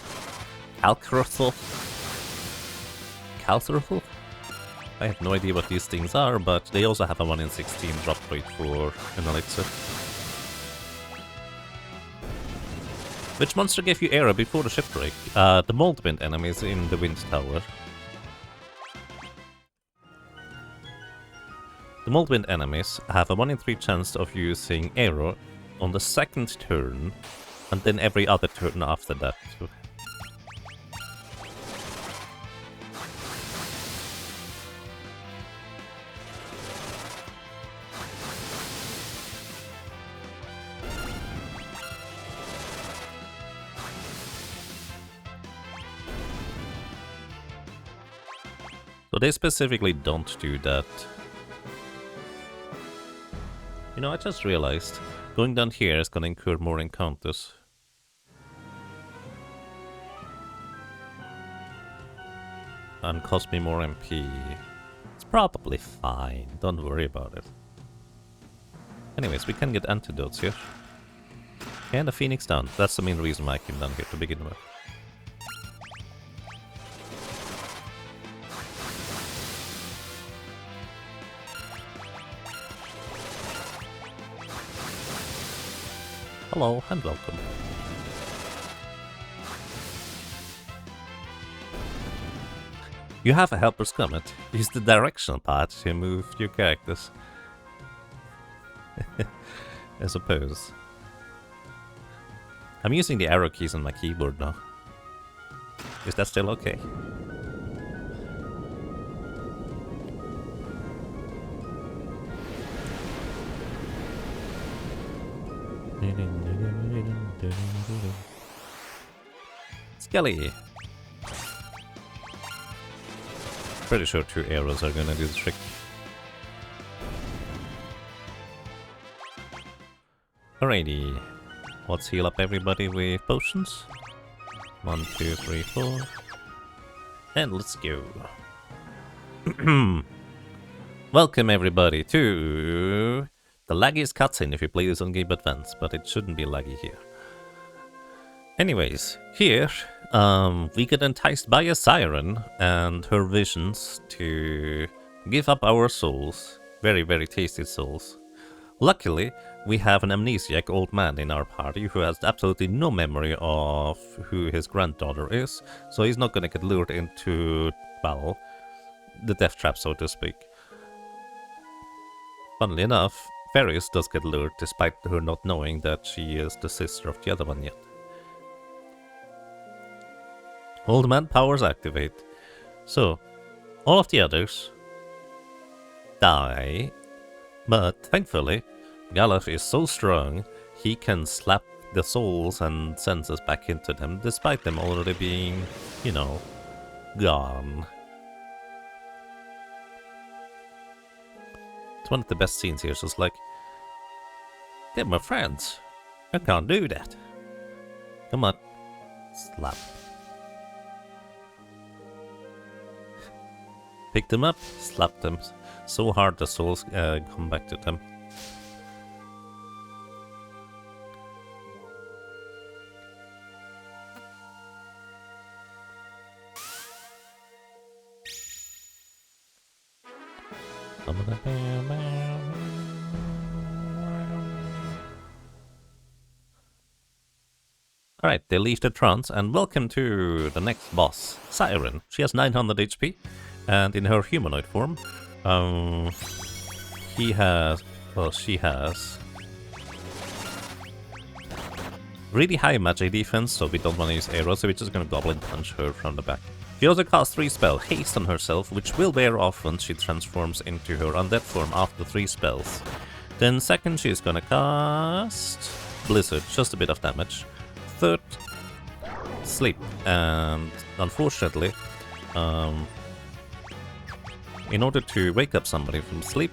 Speaker 1: Calcruttle? Calcruttle? I have no idea what these things are, but they also have a 1 in 16 drop rate for an elixir. Which monster gave you error before the shipwreck? The Moldwind enemies in the Wind Tower. The Moldwind enemies have a 1 in 3 chance of using arrow on the second turn, and then every other turn after that. So they specifically don't do that. You know, I just realized going down here is gonna incur more encounters. and cost me more MP. It's probably fine, don't worry about it. Anyways, we can get antidotes here. And a Phoenix down. That's the main reason why I came down here to begin with. Hello and welcome. You have a helper's comment. Use the directional pad to move your characters. I suppose. I'm using the arrow keys on my keyboard now. Is that still okay? Skelly! Pretty sure 2 arrows are gonna do the trick. Alrighty. Let's heal up everybody with potions. 1, 2, 3, 4. And let's go. Welcome everybody to the laggiest cutscene if you play this on Game Advance, but it shouldn't be laggy here. Anyways, here we get enticed by a siren and her visions to give up our souls. Very, very tasty souls. Luckily, we have an amnesiac old man in our party who has absolutely no memory of who his granddaughter is, so he's not gonna get lured into, well, the death trap, so to speak. Funnily enough, Ferris does get lured despite her not knowing that she is the sister of the other one yet. Old man powers activate. So, all of the others die, but thankfully, Galuf is so strong, he can slap the souls and senses back into them, despite them already being, you know, gone. It's one of the best scenes here, so it's like, they're my friends. I can't do that. Come on. Slap. Pick them up, slap them. So hard the souls come back to them. Alright, they leave the trance, and welcome to the next boss, Siren. She has 900 HP, and in her humanoid form, she has really high magic defense, so we don't want to use arrows, so we're just gonna Goblin Punch her from the back. She also casts 3 spells, Haste on herself, which will wear off once she transforms into her undead form after 3 spells. Then second, she's gonna cast Blizzard, just a bit of damage. Third, Sleep, and unfortunately, in order to wake up somebody from sleep,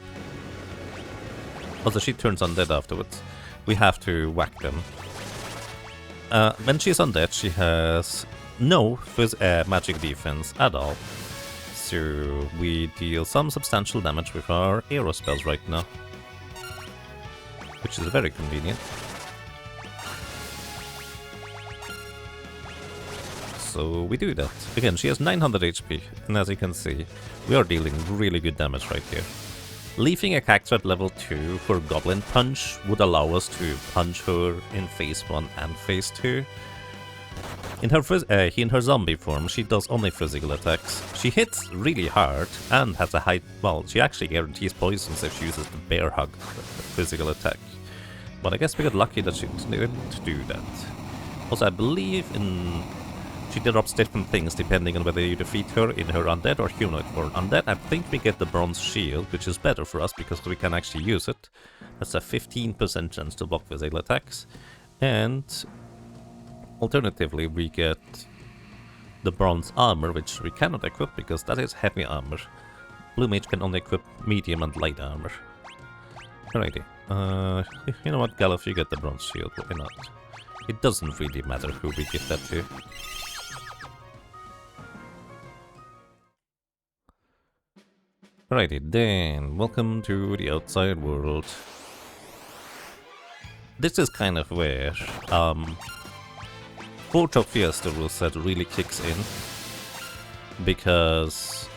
Speaker 1: although she turns undead afterwards, we have to whack them. When she's undead, she has no magic defense at all, so we deal some substantial damage with our arrow spells right now, which is very convenient. So we do that. Again, she has 900 HP, and as you can see, we are dealing really good damage right here. Leaving a character at level 2 for Goblin Punch would allow us to punch her in phase 1 and phase 2. In her zombie form, she does only physical attacks. She hits really hard and has a high... well, she actually guarantees poisons if she uses the Bear Hug physical attack. But I guess we got lucky that she didn't do that. Also, I believe in... she drops different things depending on whether you defeat her in her undead or humanoid form. Undead, I think we get the bronze shield, which is better for us because we can actually use it. That's a 15% chance to block physical attacks. And alternatively, we get the bronze armor, which we cannot equip because that is heavy armor. Blue Mage can only equip medium and light armor. Alrighty. You know what, Galuf, you get the bronze shield, why not? It doesn't really matter who we give that to. Alrighty then, welcome to the outside world. This is kind of where Four Job Fiesta rule set really kicks in, because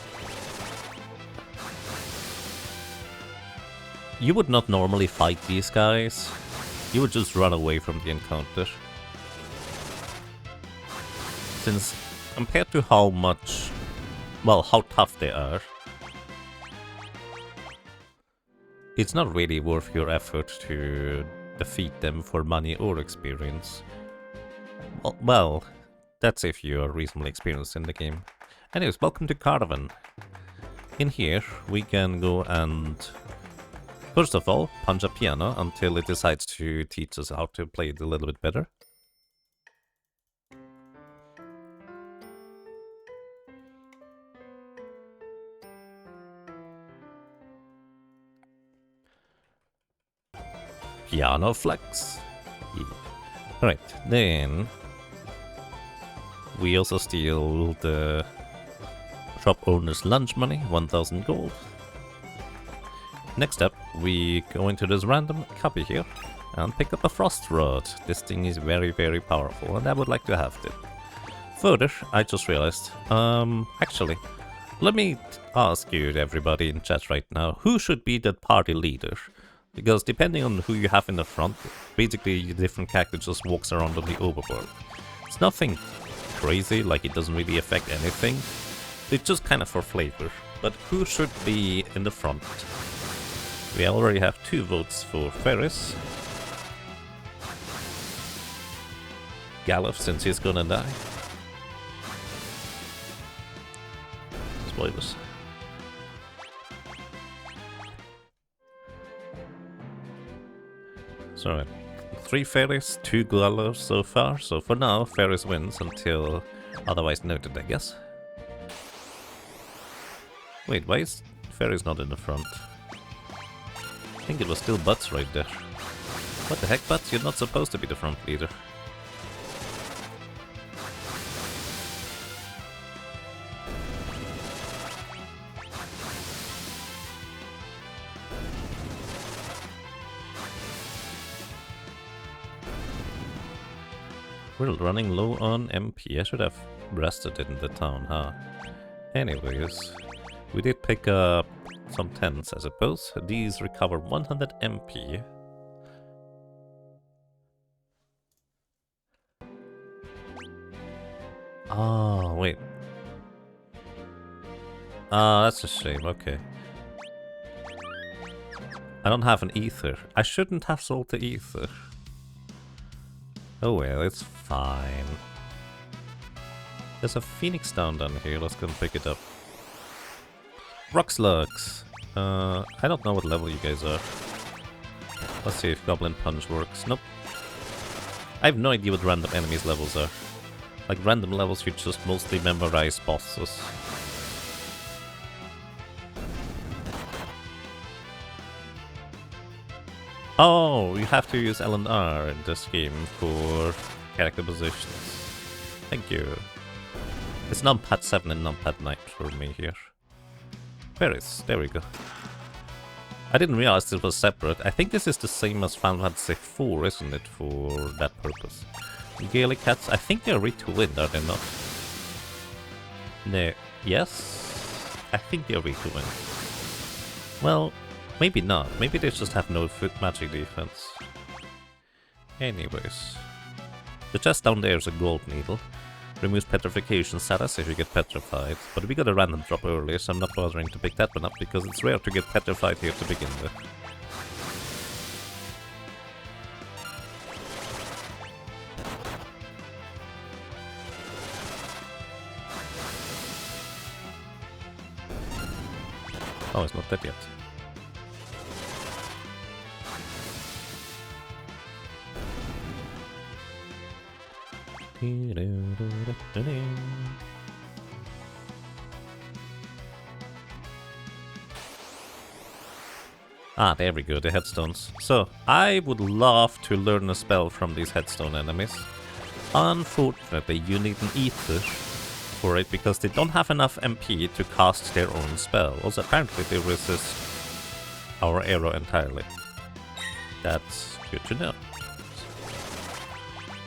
Speaker 1: you would not normally fight these guys, you would just run away from the encounter. Since compared to how tough they are, it's not really worth your effort to defeat them for money or experience. Well, that's if you're reasonably experienced in the game. Anyways, welcome to Caravan. In here, we can go and, first of all, punch a piano until it decides to teach us how to play it a little bit better. Piano flex. Yeah. Alright, then we also steal the shop owner's lunch money, 1000 gold. Next up, we go into this random copy here and pick up a frost rod. This thing is very, very powerful, and I would like to have it. Further, I just realized, actually, let me ask you, everybody in chat right now, who should be the party leader? Because depending on who you have in the front, basically your different character just walks around on the overworld. It's nothing crazy, like it doesn't really affect anything. It's just kind of for flavor. But who should be in the front? We already have 2 votes for Ferris. Galuf, since he's gonna die. Spoilers. So, 3 Ferris, 2 Galufs so far. So for now, Ferris wins until otherwise noted, I guess. Wait, why is Ferris not in the front? I think it was still Butts right there. What the heck, Butts? You're not supposed to be the front leader. We're running low on MP. I should have rested it in the town, huh? Anyways, we did pick up some tents, I suppose. These recover 100 MP. Oh, wait. Ah, that's a shame, okay. I don't have an ether. I shouldn't have sold the ether. Oh well, it's fine. There's a phoenix down here, let's go and pick it up. Rock slugs! I don't know what level you guys are. Let's see if Goblin Punch works. Nope. I have no idea what random enemies levels are. Like random levels, you just mostly memorize bosses. Oh, you have to use L and R in this game for character positions. Thank you. It's numpad 7 and numpad 9 for me here. Ferris, there we go. I didn't realize this was separate. I think this is the same as Final Fantasy 4, isn't it, for that purpose? Gaelic cats, I think they're retooled, are they not? No. Yes? I think they're retooled. Well, maybe not. Maybe they just have no magic defense. Anyways. The chest down there is a gold needle. Removes petrification status if you get petrified. But we got a random drop earlier, so I'm not bothering to pick that one up because it's rare to get petrified here to begin with. Oh, it's not dead yet. Ah, there we go, the headstones. So, I would love to learn a spell from these headstone enemies. Unfortunately, you need an ether for it because they don't have enough MP to cast their own spell. Also, apparently they resist our arrow entirely. That's good to know.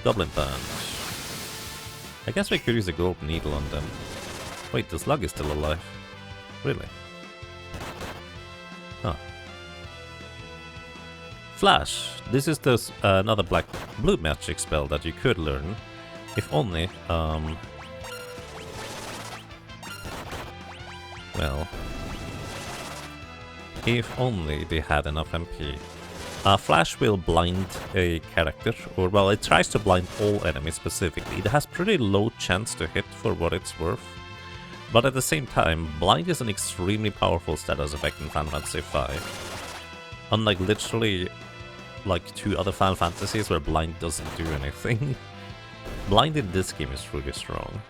Speaker 1: Goblin Punch. I guess we could use a gold needle on them. Wait, the slug is still alive. Really? Huh. Flash. This is the another blue magic spell that you could learn. If only, well, if only they had enough MP. Flash will blind a character, or well, it tries to blind all enemies specifically. It has pretty low chance to hit for what it's worth. But at the same time, blind is an extremely powerful status effect in Final Fantasy V. Unlike literally like 2 other Final Fantasies where blind doesn't do anything. Blind in this game is really strong.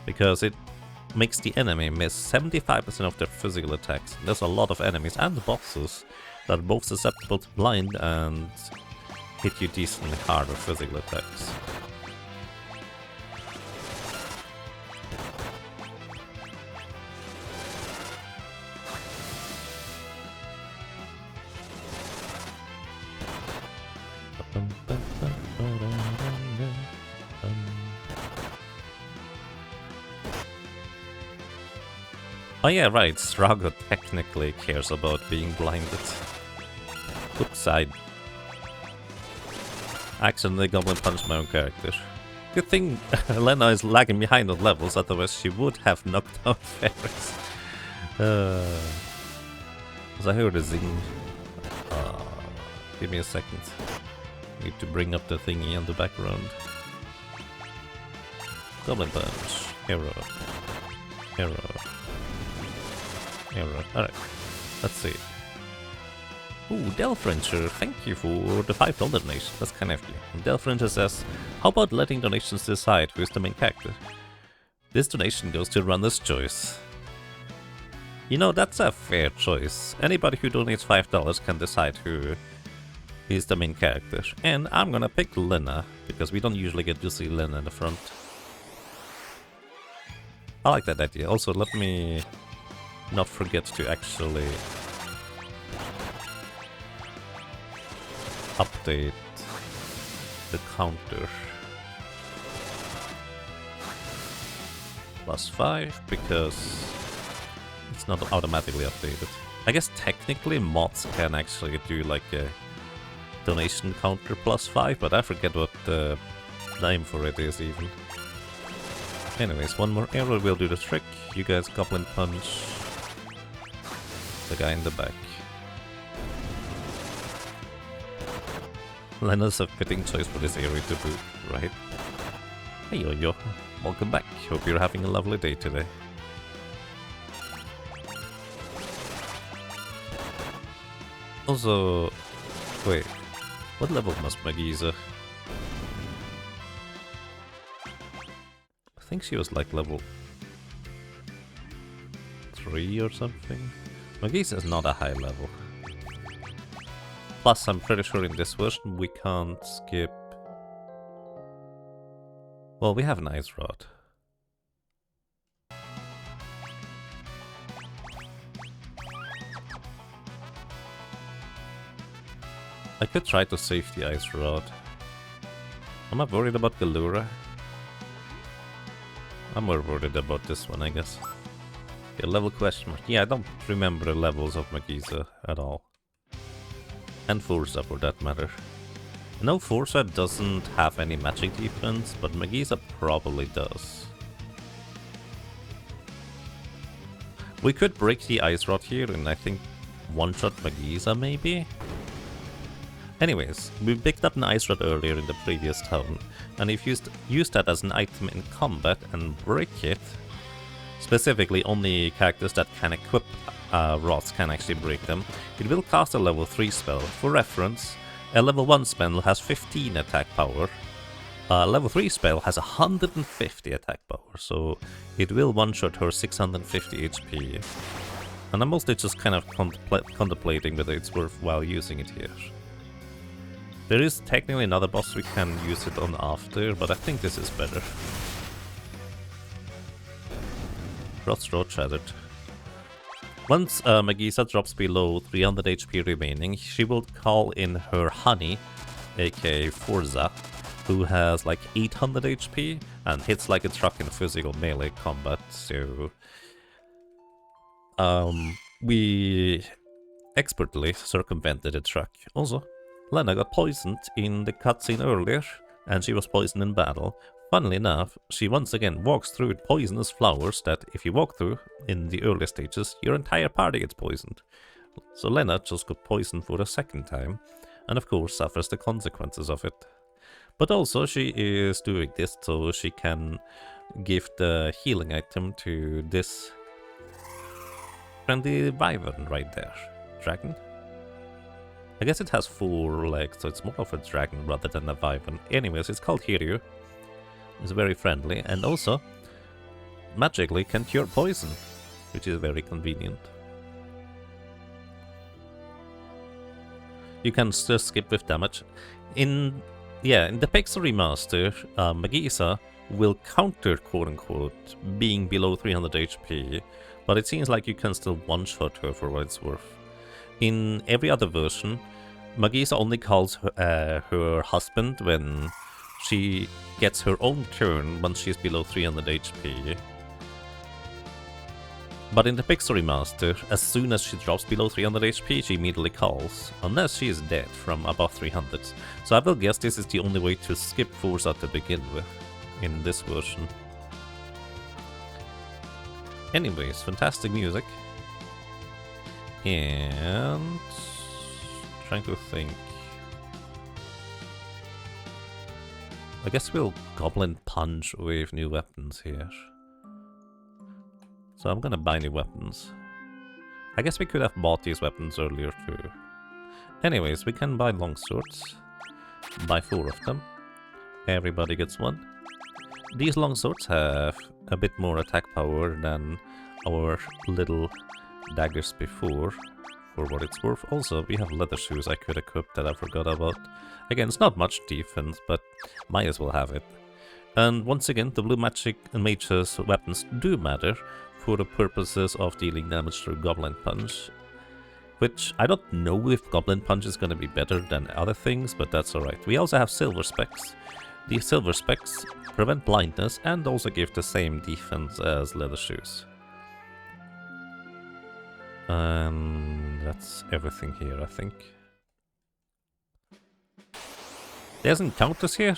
Speaker 1: Because it makes the enemy miss 75% of their physical attacks. There's a lot of enemies and bosses that are both susceptible to blind and hit you decently hard with physical attacks. Oh yeah, right, Strago technically cares about being blinded. Oops, I accidentally Goblin punched my own character. Good thing Lena is lagging behind on levels, otherwise she would have knocked out Ferris. As I heard a zing. Give me a second. Need to bring up the thingy on the background. Goblin punch. Arrow. Arrow. Arrow. Alright. Let's see. Ooh, Delfringer, thank you for the $5 donation. That's kind of you. And Delfringer says, how about letting donations decide who's the main character? This donation goes to Runner's Choice. You know, that's a fair choice. Anybody who donates $5 can decide who is the main character. And I'm gonna pick Lena, because we don't usually get to see Lena in the front. I like that idea. Also, let me not forget to actually update the counter. +5, because it's not automatically updated. I guess technically mods can actually do like a donation counter +5, but I forget what the name for it is even. Anyways, one more arrow will do the trick. You guys Goblin punch the guy in the back. Lena's a fitting choice for this area to boot, right? Hey yo, welcome back. Hope you're having a lovely day today. Also, wait, what level must Magiza? I think she was like level 3 or something. Magiza is not a high level. Plus, I'm pretty sure in this version we can't skip... Well, we have an Ice Rod. I could try to save the Ice Rod. I'm not worried about Garula. I'm more worried about this one, I guess. Yeah, level question mark. Yeah, I don't remember the levels of Magiza at all. And Forza for that matter. I know Forza doesn't have any magic defense, but Magiza probably does. We could break the Ice Rod here and I think one-shot Magiza maybe? Anyways, we picked up an Ice Rod earlier in the previous town, and if you use that as an item in combat and break it, specifically only characters that can equip rods can actually break them, it will cast a level 3 spell. For reference, a level 1 spell has 15 attack power, a level 3 spell has 150 attack power, so it will one-shot her 650 HP. And I'm mostly just kind of contemplating whether it's worthwhile using it here. There is technically another boss we can use it on after, but I think this is better. Crossroad Shattered. Once Magisa drops below 300 HP remaining, she will call in her honey, aka Forza, who has like 800 HP and hits like a truck in physical melee combat, so... we expertly circumvented the truck. Also, Lena got poisoned in the cutscene earlier, and she was poisoned in battle. Funnily enough, she once again walks through poisonous flowers that, if you walk through in the early stages, your entire party gets poisoned. So Lena just got poisoned for a second time, and of course suffers the consequences of it. But also she is doing this so she can give the healing item to this friendly wyvern right there. Dragon? I guess it has 4 legs, so it's more of a dragon rather than a wyvern. Anyways, it's called Hiryuu. It's very friendly, and also magically can cure poison, which is very convenient. You can just skip with damage. In the Pixel Remaster, Magisa will counter, quote-unquote, being below 300 HP, but it seems like you can still one-shot her for what it's worth. In every other version, Magisa only calls her husband when she gets her own turn once she's below 300 HP. But in the Pixel Remaster, as soon as she drops below 300 HP, she immediately calls, unless she is dead from above 300. So I will guess this is the only way to skip Forza to begin with, in this version. Anyways, fantastic music. And... trying to think... I guess we'll Goblin Punch with new weapons here. So I'm gonna buy new weapons. I guess we could have bought these weapons earlier too. Anyways, we can buy longswords. Buy 4 of them. Everybody gets one. These longswords have a bit more attack power than our little daggers before, for what it's worth. Also, we have leather shoes I could equip that I forgot about. Again, it's not much defense, but might as well have it. And once again, the blue magic and mage's weapons do matter for the purposes of dealing damage through Goblin Punch. Which, I don't know if Goblin Punch is gonna be better than other things, but that's alright. We also have Silver Specs. These Silver Specs prevent blindness and also give the same defense as leather shoes. And that's everything here, I think. There's encounters here?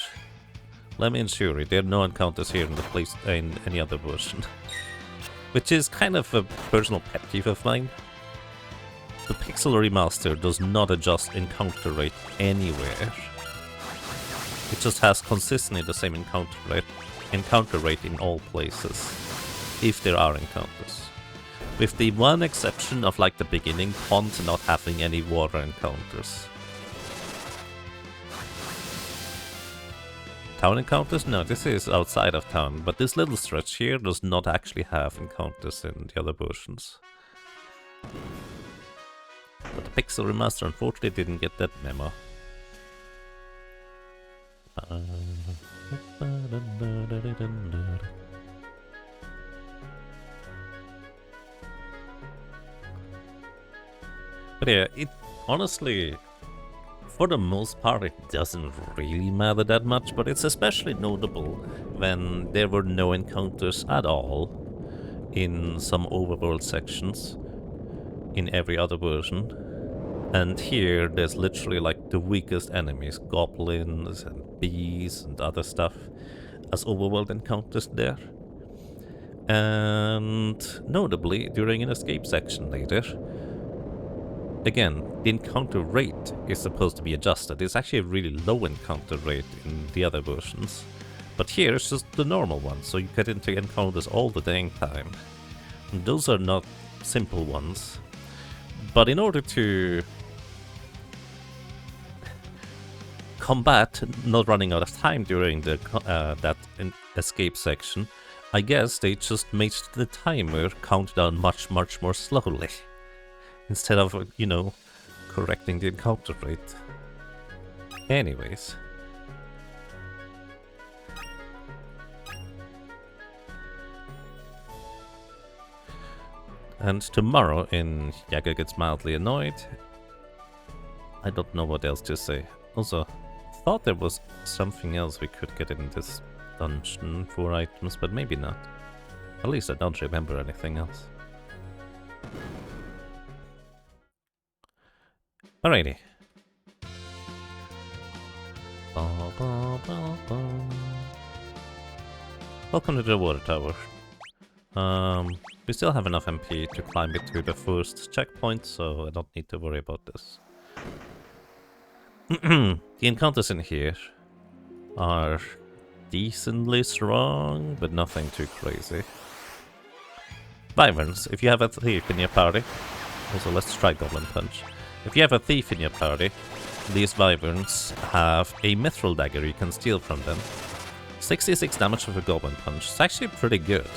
Speaker 1: Let me ensure it, there are no encounters here in any other version. Which is kind of a personal pet peeve of mine. The Pixel Remaster does not adjust encounter rate anywhere. It just has consistently the same encounter rate in all places, if there are encounters. With the one exception of like the beginning pond not having any water encounters. Town encounters? No, this is outside of town, but this little stretch here does not actually have encounters in the other versions. But the Pixel Remaster unfortunately didn't get that memo. But yeah, it honestly, for the most part, it doesn't really matter that much, but it's especially notable when there were no encounters at all in some overworld sections in every other version. And here, there's literally like the weakest enemies, goblins and bees and other stuff, as overworld encounters there. And notably, during an escape section later, again, the encounter rate is supposed to be adjusted. It's actually a really low encounter rate in the other versions. But here it's just the normal one, so you get into encounters all the dang time. And those are not simple ones. But in order to combat not running out of time during the that escape section, I guess they just made the timer count down much more slowly. Instead of, you know, correcting the encounter rate. Anyways. And tomorrow in Yaga Gets Mildly Annoyed. I don't know what else to say. Also, thought there was something else we could get in this dungeon for items, but maybe not. At least I don't remember anything else. Alrighty. Welcome to the water tower. We still have enough MP to climb it to the first checkpoint, so I don't need to worry about this. The encounters in here are decently strong, but nothing too crazy. Wyverns, if you have a thief in your party. Also, let's try Goblin Punch. If you have a thief in your party, these Wyverns have a Mithril Dagger you can steal from them. 66 damage with a Goblin Punch. It's actually pretty good.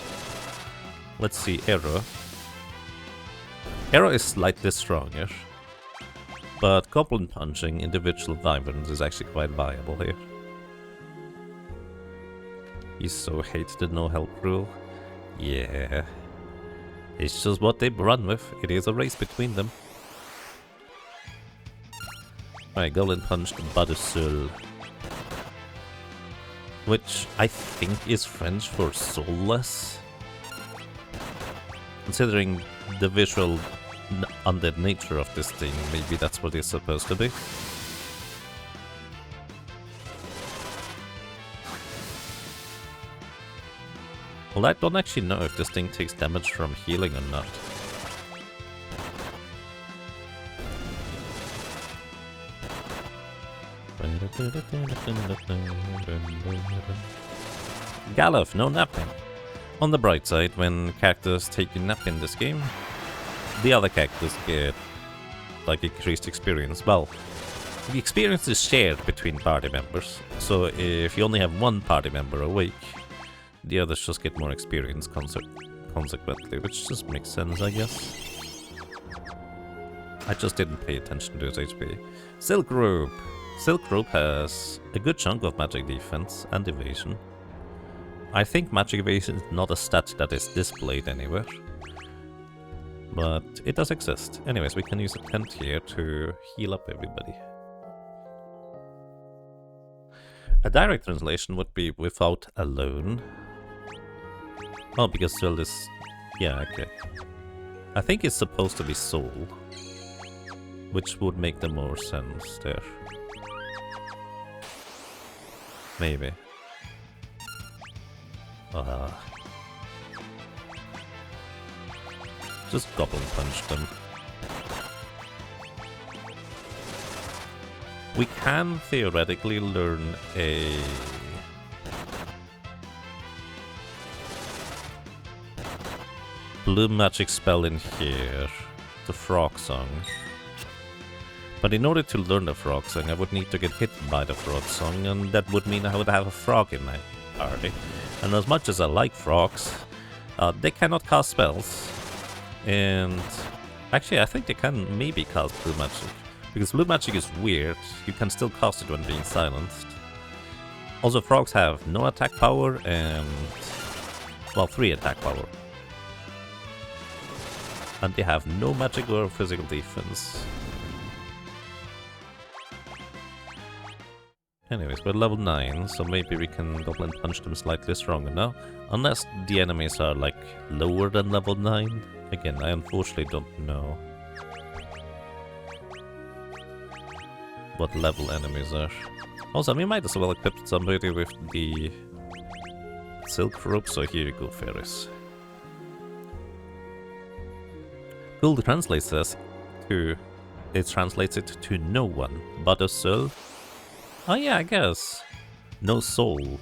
Speaker 1: Let's see, Arrow. Arrow is slightly stronger, but Goblin Punching individual Wyverns is actually quite viable here. You so hate the no help rule. Yeah. It's just what they run with. It is a race between them. Alright, Goblin Punch the Badussul. Which I think is French for soulless. Considering the visual undead nature of this thing, maybe that's what it's supposed to be. Well, I don't actually know if this thing takes damage from healing or not. Galuf, no napping. On the bright side, when characters take a nap in this game, the other characters get like increased experience. Well, the experience is shared between party members, so if you only have one party member awake, the others just get more experience consequently, which just makes sense, I guess. I just didn't pay attention to his HP. Silk Rope. Silk Rope has a good chunk of magic defense and evasion. I think magic evasion is not a stat that is displayed anywhere, but it does exist. Anyways, we can use a tent here to heal up everybody. A direct translation would be without alone. Oh, because Soul is... yeah, okay. I think it's supposed to be Soul, which would make the more sense there. Maybe. Just Goblin Punch them. We can theoretically learn a... blue magic spell in here, the Frog Song. But in order to learn the Frog Song, I would need to get hit by the Frog Song, and that would mean I would have a frog in my party. And as much as I like frogs, they cannot cast spells. And actually, I think they can maybe cast blue magic. Because blue magic is weird, you can still cast it when being silenced. Also, frogs have no attack power and... well, 3 attack power. And they have no magic or physical defense. Anyways, we're level 9, so maybe we can Goblin Punch them slightly stronger now. Unless the enemies are, like, lower than level 9. Again, I unfortunately don't know what level enemies are. Also, we might as well equip somebody with the Silk Rope, so here you go, Ferris. Google translates this to... it translates it to no one but a soul. Oh yeah, I guess. No soul.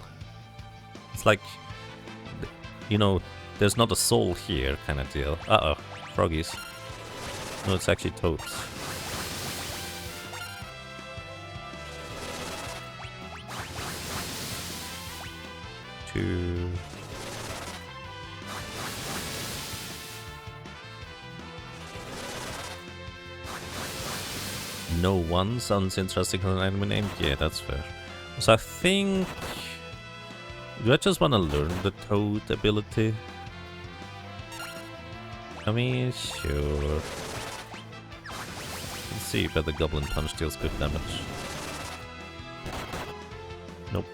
Speaker 1: It's like, you know, there's not a soul here kind of deal. Uh-oh, froggies. No, it's actually toads. Two... No one sounds interesting on an anime name. Yeah, that's fair. So I think... Do I just want to learn the Toad ability? I mean, sure. Let's see if the Goblin Punch deals good damage. Nope.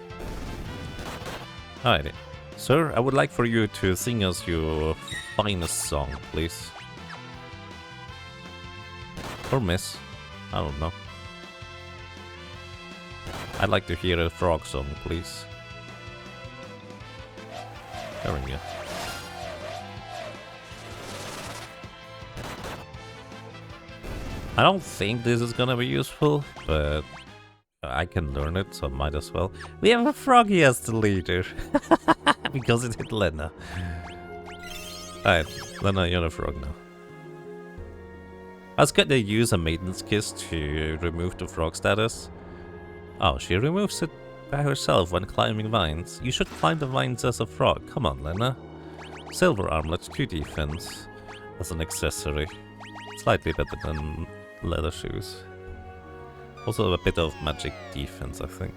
Speaker 1: Alrighty. Sir, I would like for you to sing us your finest song, please. Or miss. I don't know. I'd like to hear a frog song, please. There we go. I don't think this is gonna be useful, but I can learn it, so might as well. We have a froggy as the leader. Because it hit Lena. Alright, Lena, you're a frog now. I was gonna use a Maiden's Kiss to remove the frog status. Oh, she removes it by herself when climbing vines. You should climb the vines as a frog. Come on, Lena. Silver armlets, 2 defense as an accessory. Slightly better than leather shoes. Also a bit of magic defense, I think.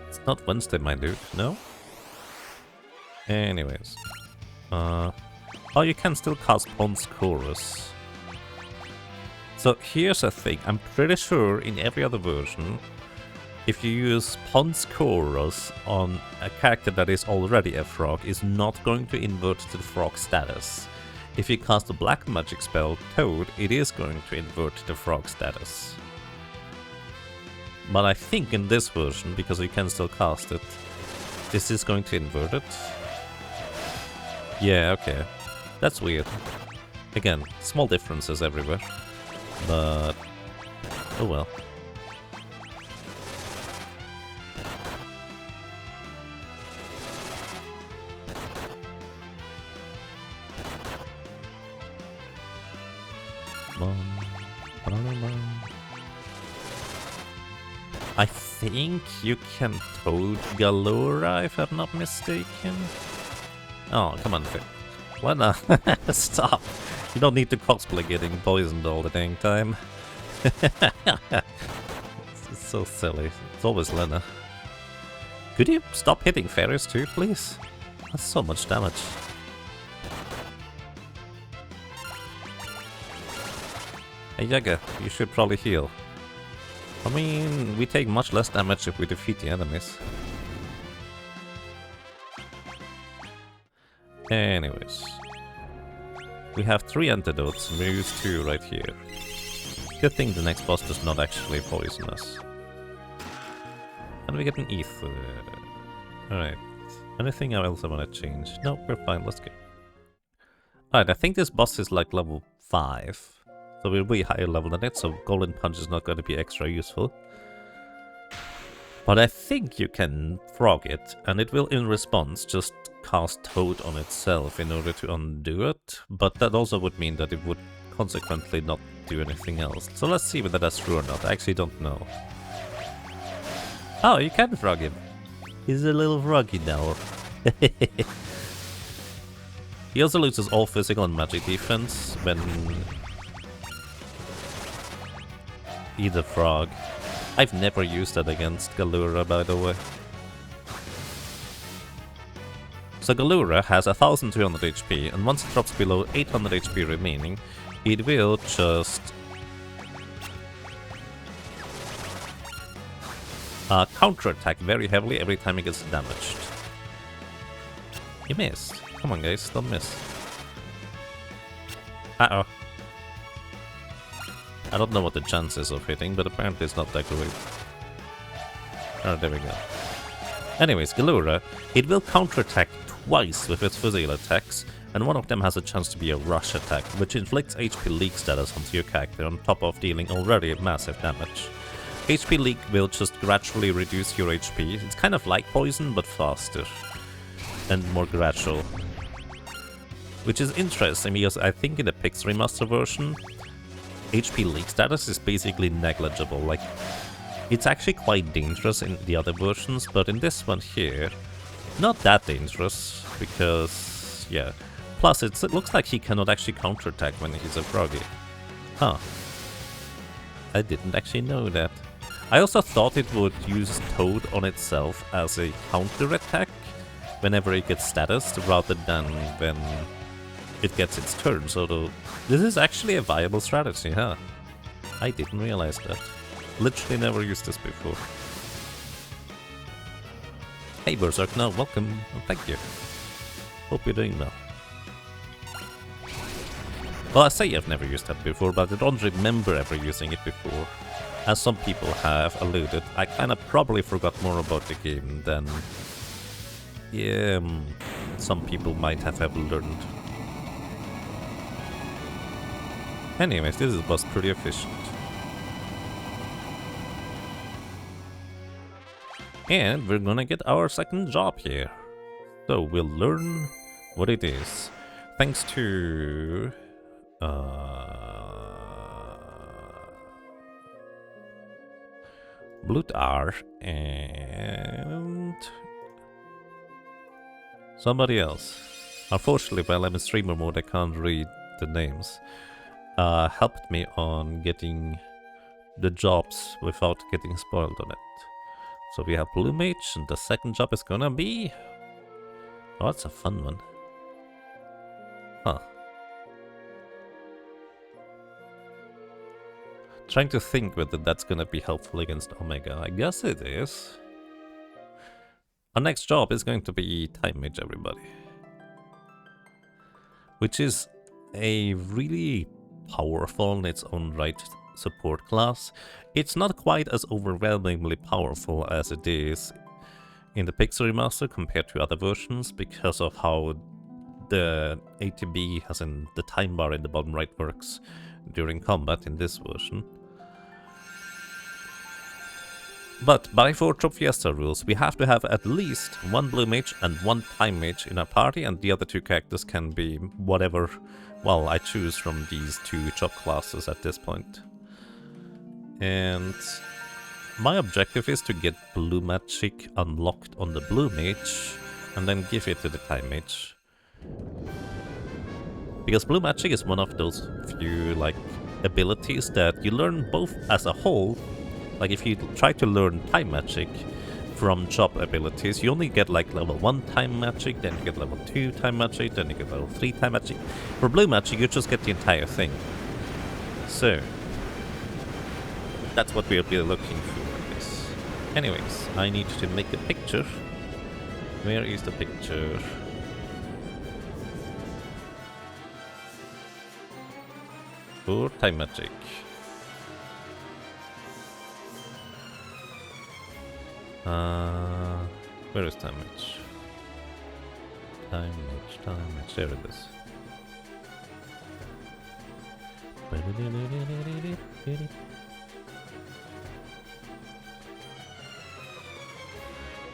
Speaker 1: It's not Wednesday, my dude, no? Anyways. Oh, you can still cast Pond's Chorus. So here's the thing, I'm pretty sure in every other version, if you use Pond's Chorus on a character that is already a frog, is not going to invert to the frog status. If you cast a black magic spell, Toad, it is going to invert the frog status. But I think in this version, because you can still cast it, this is going to invert it. Yeah, okay. That's weird. Again, small differences everywhere. But... oh well. I think you can Toad Garula, if I'm not mistaken. Oh, come on, Lena, stop. You don't need to cosplay getting poisoned all the dang time. It's so silly. It's always Lena. Could you stop hitting fairies too, please? That's so much damage. Hey Yaga, you should probably heal. I mean, we take much less damage if we defeat the enemies. Anyways. We have 3 antidotes and we use 2 right here. Good thing the next boss does not actually poison us. And we get an ether. Alright. Anything else I want to change? No, we're fine, let's go. Alright, I think this boss is like level 5. So we're way higher level than it, so Golden Punch is not going to be extra useful. But I think you can frog it, and it will in response just cast Toad on itself in order to undo it. But that also would mean that it would consequently not do anything else. So let's see whether that's true or not. I actually don't know. Oh, you can frog him. He's a little froggy now. He also loses all physical and magic defense when... either frog. I've never used that against Garula, by the way. So Garula has 1200 HP, and once it drops below 800 HP remaining, it will just... counterattack very heavily every time it gets damaged. You missed. Come on guys, don't miss. Uh-oh. I don't know what the chance is of hitting, but apparently it's not that great. Oh, there we go. Anyways, Garula, it will counterattack twice with its physical attacks, and one of them has a chance to be a rush attack, which inflicts HP leak status onto your character on top of dealing already massive damage. HP leak will just gradually reduce your HP. It's kind of like poison, but faster. And more gradual. Which is interesting, because I think in the Pix Remaster version, HP leak status is basically negligible. Like, it's actually quite dangerous in the other versions, but in this one here, not that dangerous, because, yeah, Plus, it looks like he cannot actually counterattack when he's a froggy. Huh. I didn't actually know that. I also thought it would use Toad on itself as a counterattack whenever it gets status, rather than when it gets its turn. So this is actually a viable strategy, huh? I didn't realize that. Literally never used this before. Hey Berserk, no, welcome, thank you. Hope you're doing well. Well, I say I've never used that before, but I don't remember ever using it before. As some people have alluded, I kinda probably forgot more about the game than... yeah, some people might have ever learned. Anyways, this was pretty efficient. And we're gonna get our second job here. So we'll learn what it is. Thanks to... Blutar and... somebody else. Unfortunately, while I'm in streamer mode, I can't read the names. Helped me on getting the jobs without getting spoiled on it. So we have Blue Mage, and the second job is gonna be... oh, that's a fun one. Huh. Trying to think whether that's gonna be helpful against Omega. I guess it is. Our next job is going to be Time Mage, everybody. Which is a really powerful in its own right support class. It's not quite as overwhelmingly powerful as it is in the Pixel Remaster compared to other versions because of how the ATB, as in the time bar in the bottom right, works during combat in this version. But by Four Job Fiesta rules, we have to have at least one Blue Mage and one Time Mage in our party, and the other two characters can be whatever, well, I choose from these two job classes at this point. And my objective is to get Blue Magic unlocked on the Blue Mage, and then give it to the Time Mage. Because Blue Magic is one of those few, like, abilities that you learn both as a whole. Like, if you try to learn Time Magic from job abilities, you only get, like, level 1 Time Magic, then you get level 2 Time Magic, then you get level 3 Time Magic. For Blue Magic, you just get the entire thing. So, that's what we'll be looking for, I guess. Anyways, I need to make a picture. Where is the picture? For Time Magic. Where is Time Mage? Time Mage, there it is.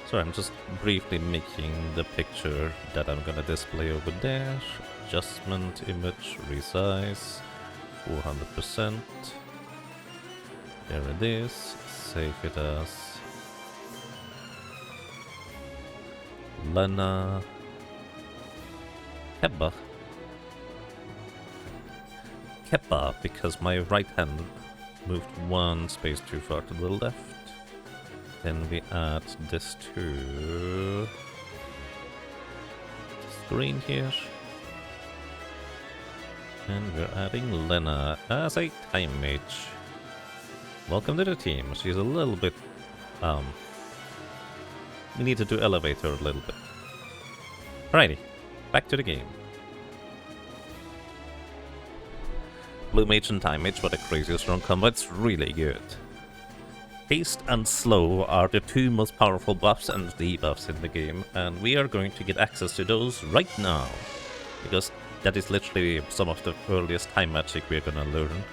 Speaker 1: Sorry, I'm just briefly making the picture that I'm gonna display over there. Adjustment, image, resize, 400%. There it is. Save it as Lena Keba. Keba, because my right hand moved one space too far to the left. Then we add this to the screen here. And we're adding Lena as a Time Mage. Welcome to the team. She's a little bit, we needed to elevate her a little bit. Alrighty, back to the game. Blue Mage and Time Mage, what a crazy strong combo. It's really good. Haste and Slow are the two most powerful buffs and debuffs in the game, and we are going to get access to those right now. Because that is literally some of the earliest Time Magic we're gonna learn.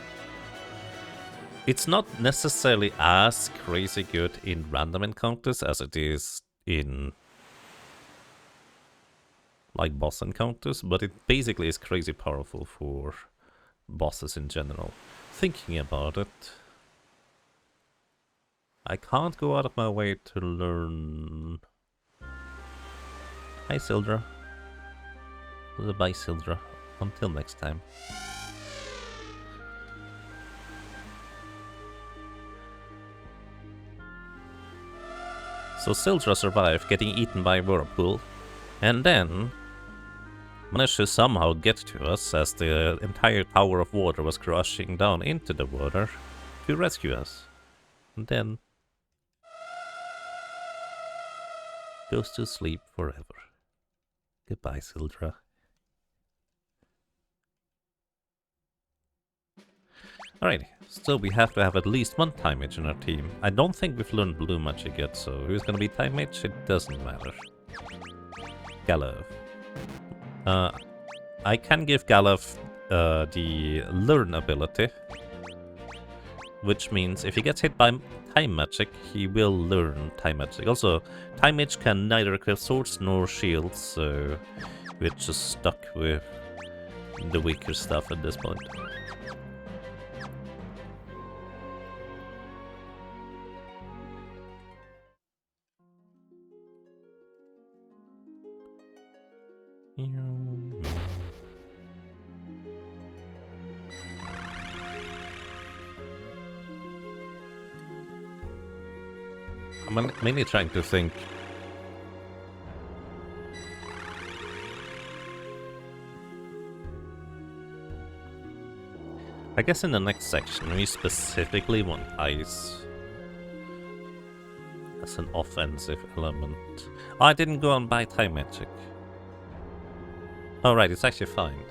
Speaker 1: It's not necessarily as crazy good in random encounters as it is in like boss encounters, but it basically is crazy powerful for bosses in general. Thinking about it, I can't go out of my way to learn... Hi Sildra. Goodbye, Sildra. Until next time. So Sildra survived getting eaten by a whirlpool, and then managed to somehow get to us as the entire tower of water was crushing down into the water to rescue us. And then goes to sleep forever. Goodbye, Sildra. Alrighty, so we have to have at least one Time Mage in our team. I don't think we've learned Blue Magic yet, so who's gonna be Time Mage? It doesn't matter. Galov. I can give Galov the Learn ability, which means if he gets hit by Time Magic, he will learn Time Magic. Also, Time Mage can neither equip swords nor shields, so we're just stuck with the weaker stuff at this point. I'm mainly trying to think. I guess in the next section we specifically want ice as an offensive element. Oh, I didn't go and buy Time Magic. Oh right, it's actually fine.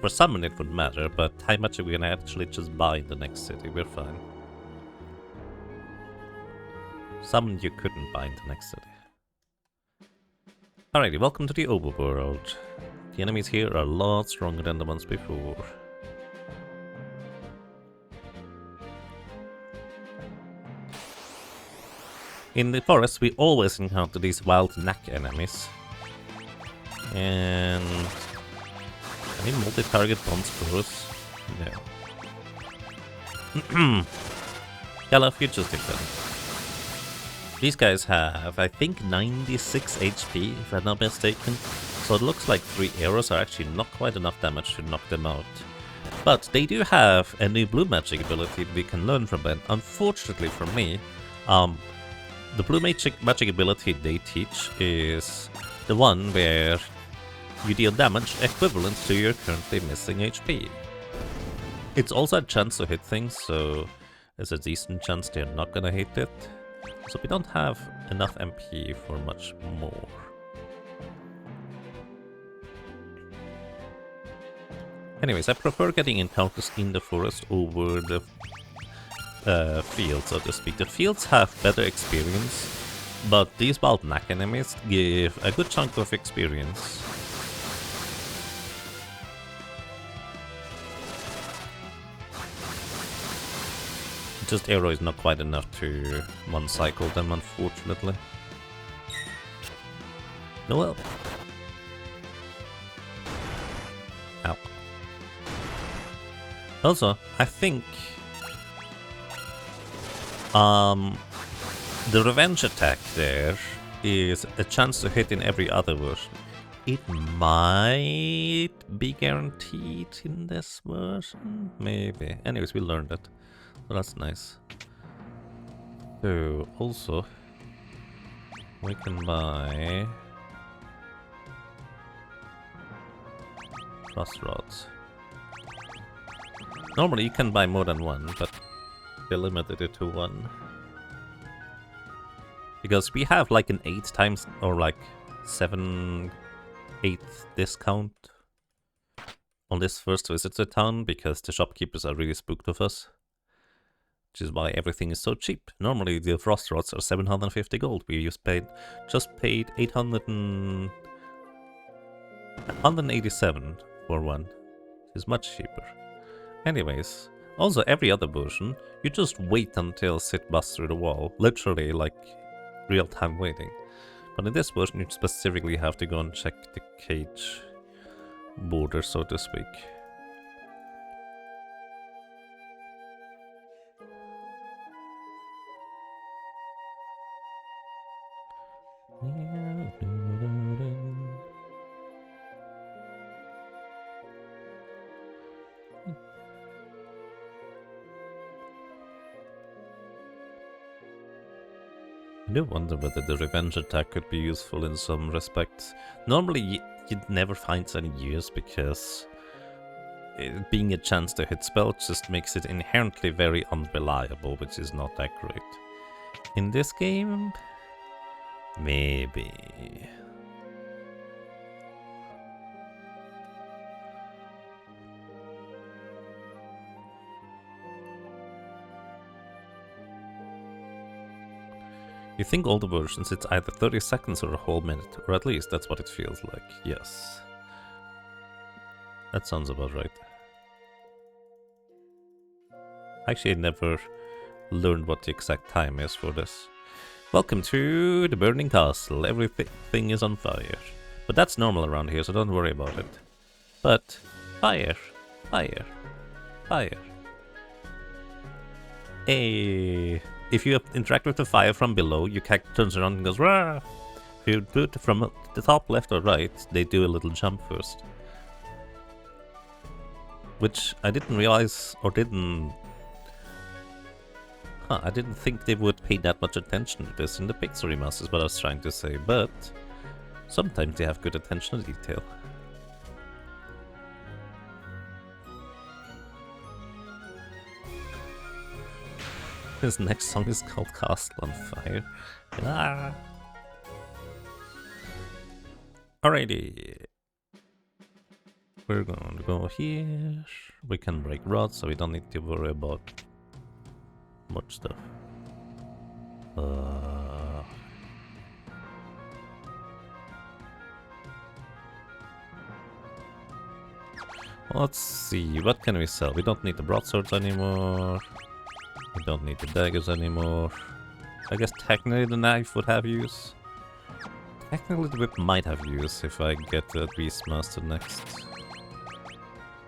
Speaker 1: For summon it would matter, but Time Magic we can actually just buy in the next city, we're fine. Summon you couldn't buy in the next city. Alrighty, welcome to the overworld. The enemies here are a lot stronger than the ones before. In the forest we always encounter these wild knack enemies. And any multi-target bombs for us? No. Galuf, you just defend. These guys have, I think, 96 HP, if I'm not mistaken. So it looks like 3 arrows are actually not quite enough damage to knock them out. But they do have a new blue magic ability we can learn from them. Unfortunately for me, the blue magic ability they teach is the one where you deal damage equivalent to your currently missing HP. It's also a chance to hit things, so there's a decent chance they're not gonna hit it. So we don't have enough MP for much more. Anyways, I prefer getting encounters in the forest over the fields, so to speak. The fields have better experience, but these wild knack enemies give a good chunk of experience. Just arrow is not quite enough to one-cycle them, unfortunately. No, well. Ow. Also, I think the revenge attack there is a chance to hit in every other version. It might be guaranteed in this version, maybe. Anyways, we learned it. So that's nice. So, also, we can buy crossroads. Normally you can buy more than one, but they limited it to one. Because we have like an 8 times or like 7/8 discount on this first visit to town because the shopkeepers are really spooked of us. Which is why everything is so cheap. Normally the frost rods are 750 gold. We just paid 187 for one. It's much cheaper. Anyways, also every other version, you just wait until Sid busts through the wall. Literally like real-time waiting. But in this version you specifically have to go and check the cage border, so to speak. I do wonder whether the revenge attack could be useful in some respects. Normally, you'd never find any use because it being a chance to hit spell just makes it inherently very unreliable, which is not that great. In this game, maybe. You think older versions it's either 30 seconds or a whole minute, or at least that's what it feels like, yes. That sounds about right. Actually, I never learned what the exact time is for this. Welcome to the burning castle, everything is on fire. But that's normal around here, so don't worry about it. But, fire, fire, fire. Hey. If you interact with the fire from below, your character turns around and goes, "Rah!" If you do it from the top left or right, they do a little jump first. Which I didn't realize, or didn't... I didn't think they would pay that much attention to this in the Pixel Remaster, is what I was trying to say, but sometimes they have good attention to detail. His next song is called Castle on Fire. Ah. Alrighty. We're going to go here. We can break rods, so we don't need to worry about much stuff. Let's see, what can we sell? We don't need the broadswords anymore. We don't need the daggers anymore. I guess technically the knife would have use. Technically the whip might have use if I get the Beastmaster next.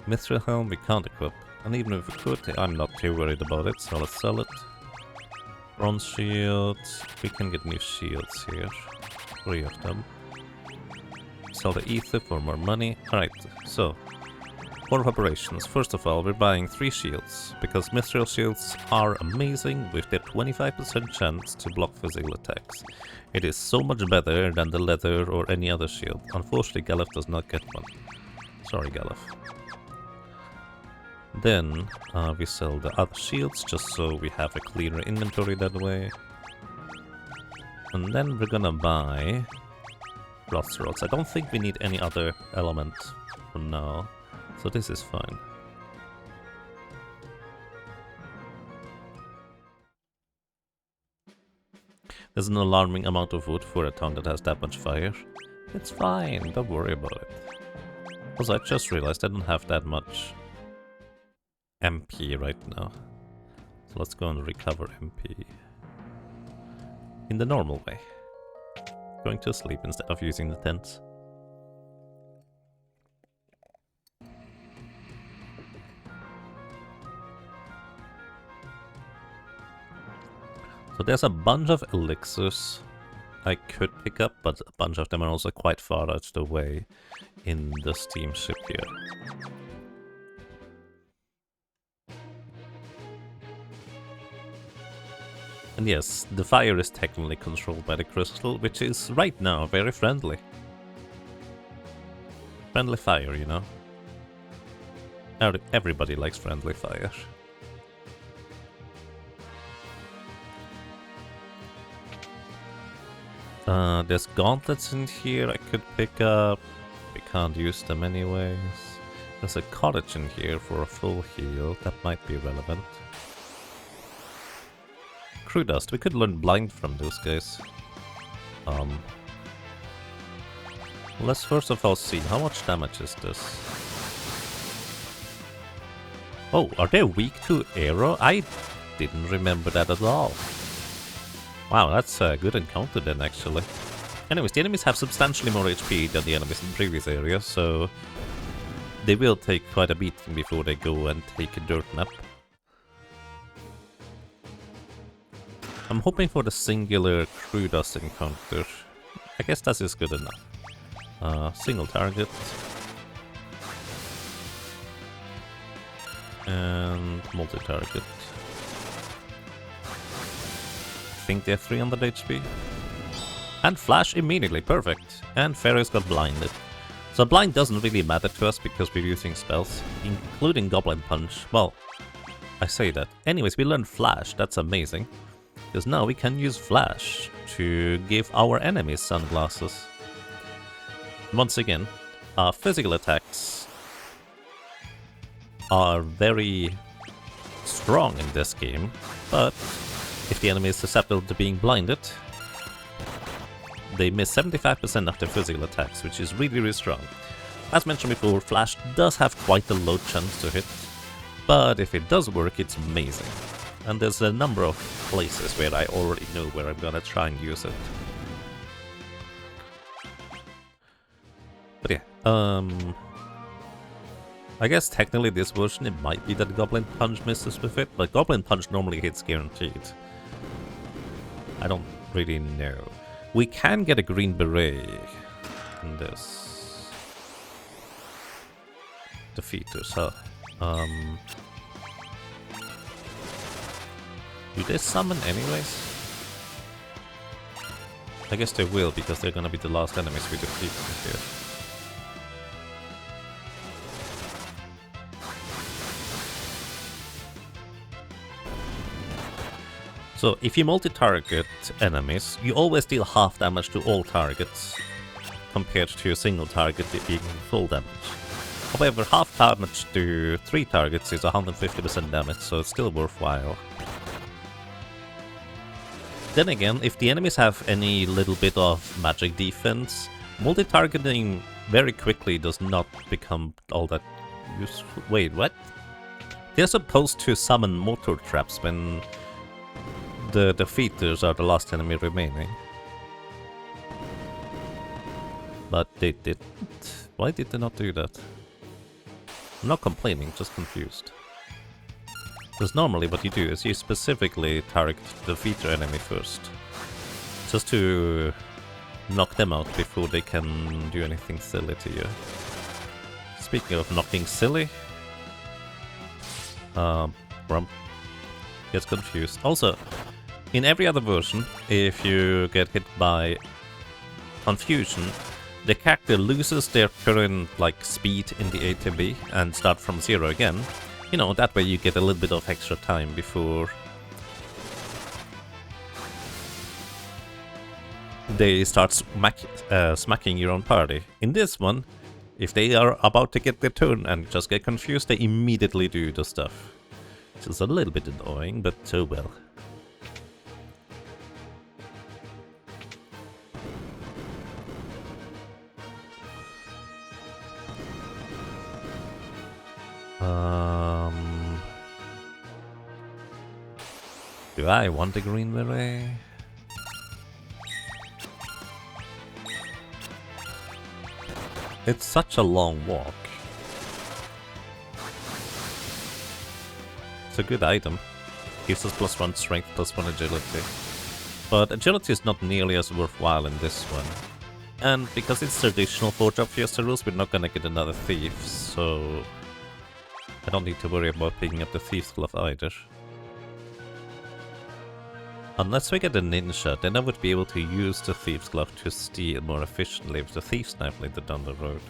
Speaker 1: Mithril Helm we can't equip. And even if we could, I'm not too worried about it, so let's sell it. Bronze shields. We can get new shields here. 3 of them. Sell the ether for more money. Alright, so... Order of operations. First of all, we're buying 3 shields, because mithril shields are amazing with their 25% chance to block physical attacks. It is so much better than the leather or any other shield. Unfortunately, Galef does not get one. Sorry, Galef. Then we sell the other shields, just so we have a cleaner inventory that way. And then we're gonna buy broadswords. I don't think we need any other element for now. So this is fine. There's an alarming amount of wood for a town that has that much fire. It's fine, don't worry about it. Also, I just realized I don't have that much MP right now. So let's go and recover MP. In the normal way. Going to sleep instead of using the tents. So there's a bunch of elixirs I could pick up, but a bunch of them are also quite far out of the way in the steamship here. And yes, the fire is technically controlled by the crystal, which is right now very friendly. Friendly fire, you know. Everybody likes friendly fire. There's gauntlets in here I could pick up. We can't use them anyways. There's a cottage in here for a full heal. That might be relevant. Crew dust. We could learn blind from those guys. Let's first of all see how much damage is this. Oh, are they weak to arrow? I didn't remember that at all. Wow, that's a good encounter then, actually. Anyways, the enemies have substantially more HP than the enemies in the previous area, so they will take quite a beating before they go and take a dirt nap. I'm hoping for the singular crew dust encounter. I guess that is good enough. Single target. And multi-target. I think they're 300 HP. And flash immediately, perfect. And Fairies got blinded. So blind doesn't really matter to us because we're using spells, including Goblin Punch. Well, I say that. Anyways, we learned flash, that's amazing. Because now we can use flash to give our enemies sunglasses. Once again, our physical attacks are very strong in this game, but if the enemy is susceptible to being blinded, they miss 75% of their physical attacks, which is really, really strong. As mentioned before, flash does have quite a low chance to hit, but if it does work, it's amazing. And there's a number of places where I already know where I'm gonna try and use it. But yeah, I guess technically this version it might be that Goblin Punch misses with it, but Goblin Punch normally hits guaranteed. I don't really know. We can get a green beret in this. Defeaters, huh? Do they summon anyways? I guess they will, because they're gonna be the last enemies we defeat here. So, if you multi-target enemies, you always deal half damage to all targets, compared to a single target being full damage. However, half damage to 3 targets is 150% damage, so it's still worthwhile. Then again, if the enemies have any little bit of magic defense, multi-targeting very quickly does not become all that useful. Wait, what? They're supposed to summon mortar traps when the defeaters are the last enemy remaining. But they didn't. Why did they not do that? I'm not complaining, just confused. Because normally what you do is you specifically target the defeater enemy first. Just to knock them out before they can do anything silly to you. Speaking of knocking silly, Grump gets confused. Also, in every other version, if you get hit by confusion, the character loses their current speed in the ATB and start from 0 again. You know, that way you get a little bit of extra time before they start smacking your own party. In this one, if they are about to get their turn and just get confused, they immediately do the stuff. Which is a little bit annoying, but oh well. Do I want a green beret? It's such a long walk. It's a good item. Gives us +1 strength, +1 agility. But agility is not nearly as worthwhile in this one. And because it's traditional Four Job Fiesta rules, we're not gonna get another thief, so I don't need to worry about picking up the Thief's Glove either. Unless we get a ninja, then I would be able to use the Thief's Glove to steal more efficiently with the Thief's Knife later down the road.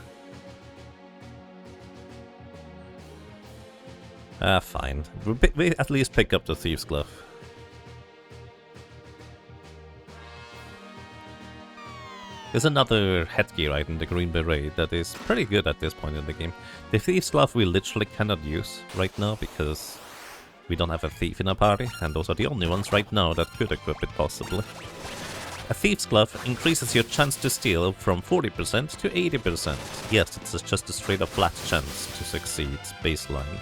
Speaker 1: Ah, fine. We at least pick up the Thief's Glove. There's another headgear item, the Green Beret, that is pretty good at this point in the game. The Thief's Glove we literally cannot use right now because we don't have a thief in our party, and those are the only ones right now that could equip it possibly. A Thief's Glove increases your chance to steal from 40% to 80%. Yes, it's just a straight up flat chance to succeed, baseline.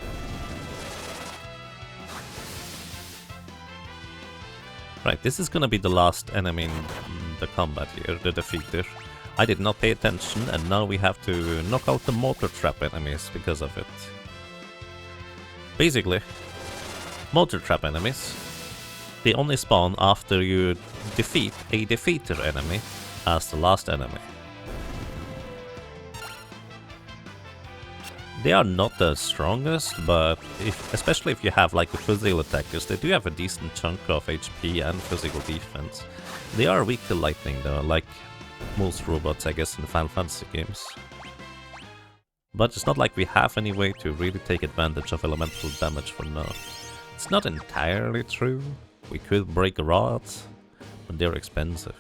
Speaker 1: Right, this is gonna be the last enemy in the combat here, the defeater. I did not pay attention, and now we have to knock out the mortar trap enemies because of it. Basically, mortar trap enemies, they only spawn after you defeat a defeater enemy as the last enemy. They are not the strongest, but especially if you have like the physical attackers, they do have a decent chunk of HP and physical defense. They are weak to lightning though, like most robots I guess in Final Fantasy games. But it's not like we have any way to really take advantage of elemental damage for now. It's not entirely true. We could break rods, but they're expensive.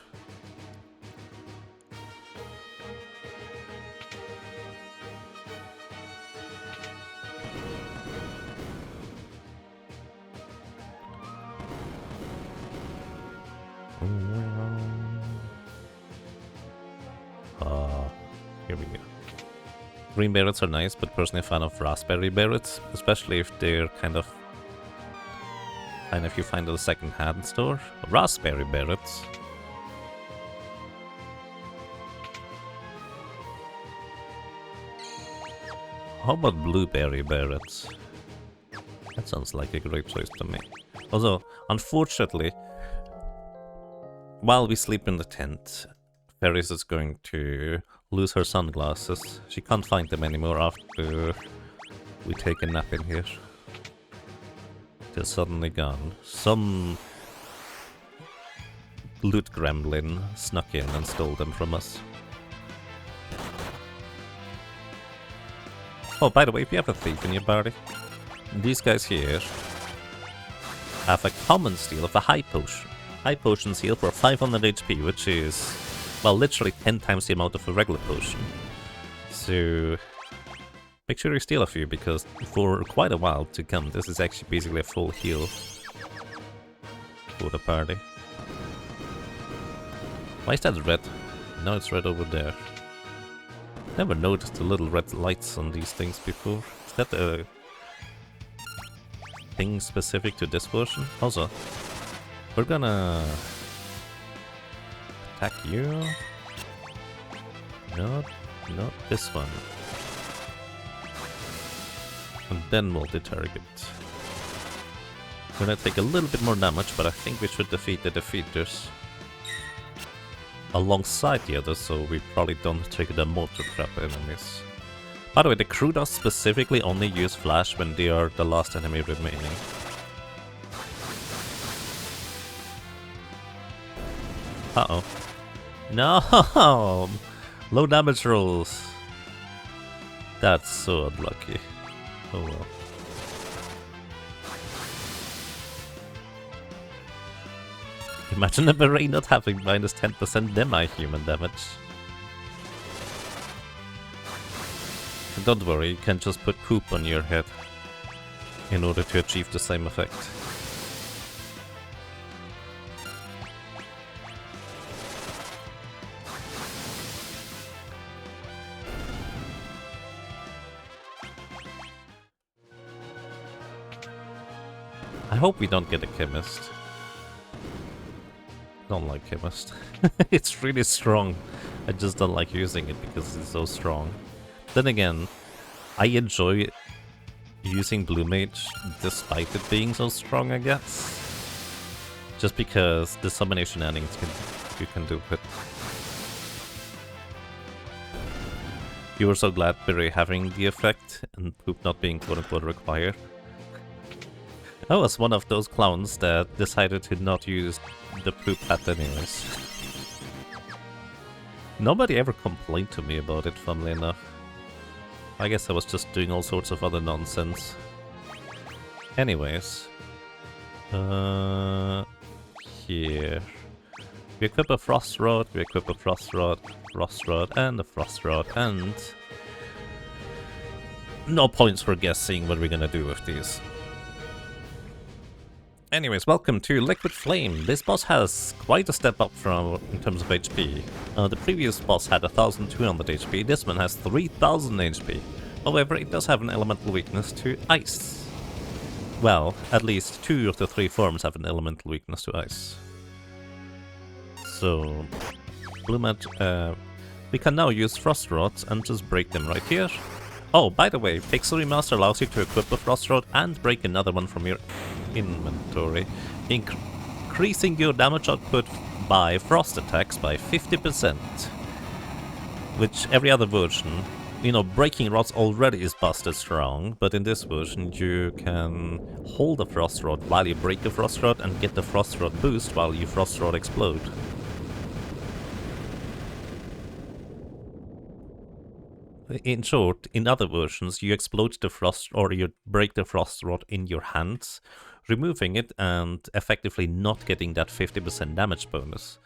Speaker 1: Here we go. Green berets are nice, but personally a fan of raspberry berets, especially if they're kind of if you find a second-hand store. Raspberry berets. How about blueberry berets? That sounds like a great choice to me. Although, unfortunately, while we sleep in the tent, Ferris is going to lose her sunglasses. She can't find them anymore after we take a nap in here. They're suddenly gone. Some loot gremlin snuck in and stole them from us. Oh, by the way, if you have a thief in your party, these guys here have a common steal of a high potion. High potion steal for 500 HP, which is, well, literally 10 times the amount of a regular potion. So make sure you steal a few, because for quite a while to come, this is actually basically a full heal for the party. Why is that red? Now it's red over there. Never noticed the little red lights on these things before. Is that a thing specific to this version? Also, we're gonna attack you. Not this one. And then multi-target. We're gonna take a little bit more damage, but I think we should defeat the defeaters alongside the others, so we probably don't trigger the mortar trap enemies. By the way, the crew does specifically only use flash when they are the last enemy remaining. Uh-oh. No! Low damage rolls. That's so unlucky. Oh well. Imagine a beret not having minus 10% demi-human damage. Don't worry, you can just put poop on your head in order to achieve the same effect. I hope we don't get a chemist. Don't like chemist. It's really strong. I just don't like using it because it's so strong. Then again, I enjoy using Blue Mage despite it being so strong, I guess. Just because there's so many shenanigans you can do with it. You were so glad Beret having the effect and poop not being quote-unquote required. I was one of those clowns that decided to not use the poop hat anyways. Nobody ever complained to me about it, funnily enough. I guess I was just doing all sorts of other nonsense. Anyways. Here. We equip a frost rod, we equip a frost rod, and a frost rod, and... no points for guessing what we're gonna do with these. Anyways, welcome to Liquid Flame. This boss has quite a step up from in terms of HP. The previous boss had 1200 HP, this one has 3000 HP. However, it does have an elemental weakness to ice. Well, at least 2 of the 3 forms have an elemental weakness to ice. So, Blue Mage, we can now use Frost Rods and just break them right here. Oh, by the way, Pixel Remaster allows you to equip a Frost Rod and break another one from your inventory, increasing your damage output by frost attacks by 50%, which every other version you know, breaking rods already is busted strong, but in this version you can hold the frost rod while you break the frost rod and get the frost rod boost while you frost rod explode. In short, in other versions you explode the frost or you break the frost rod in your hands, removing it and effectively not getting that 50% damage bonus.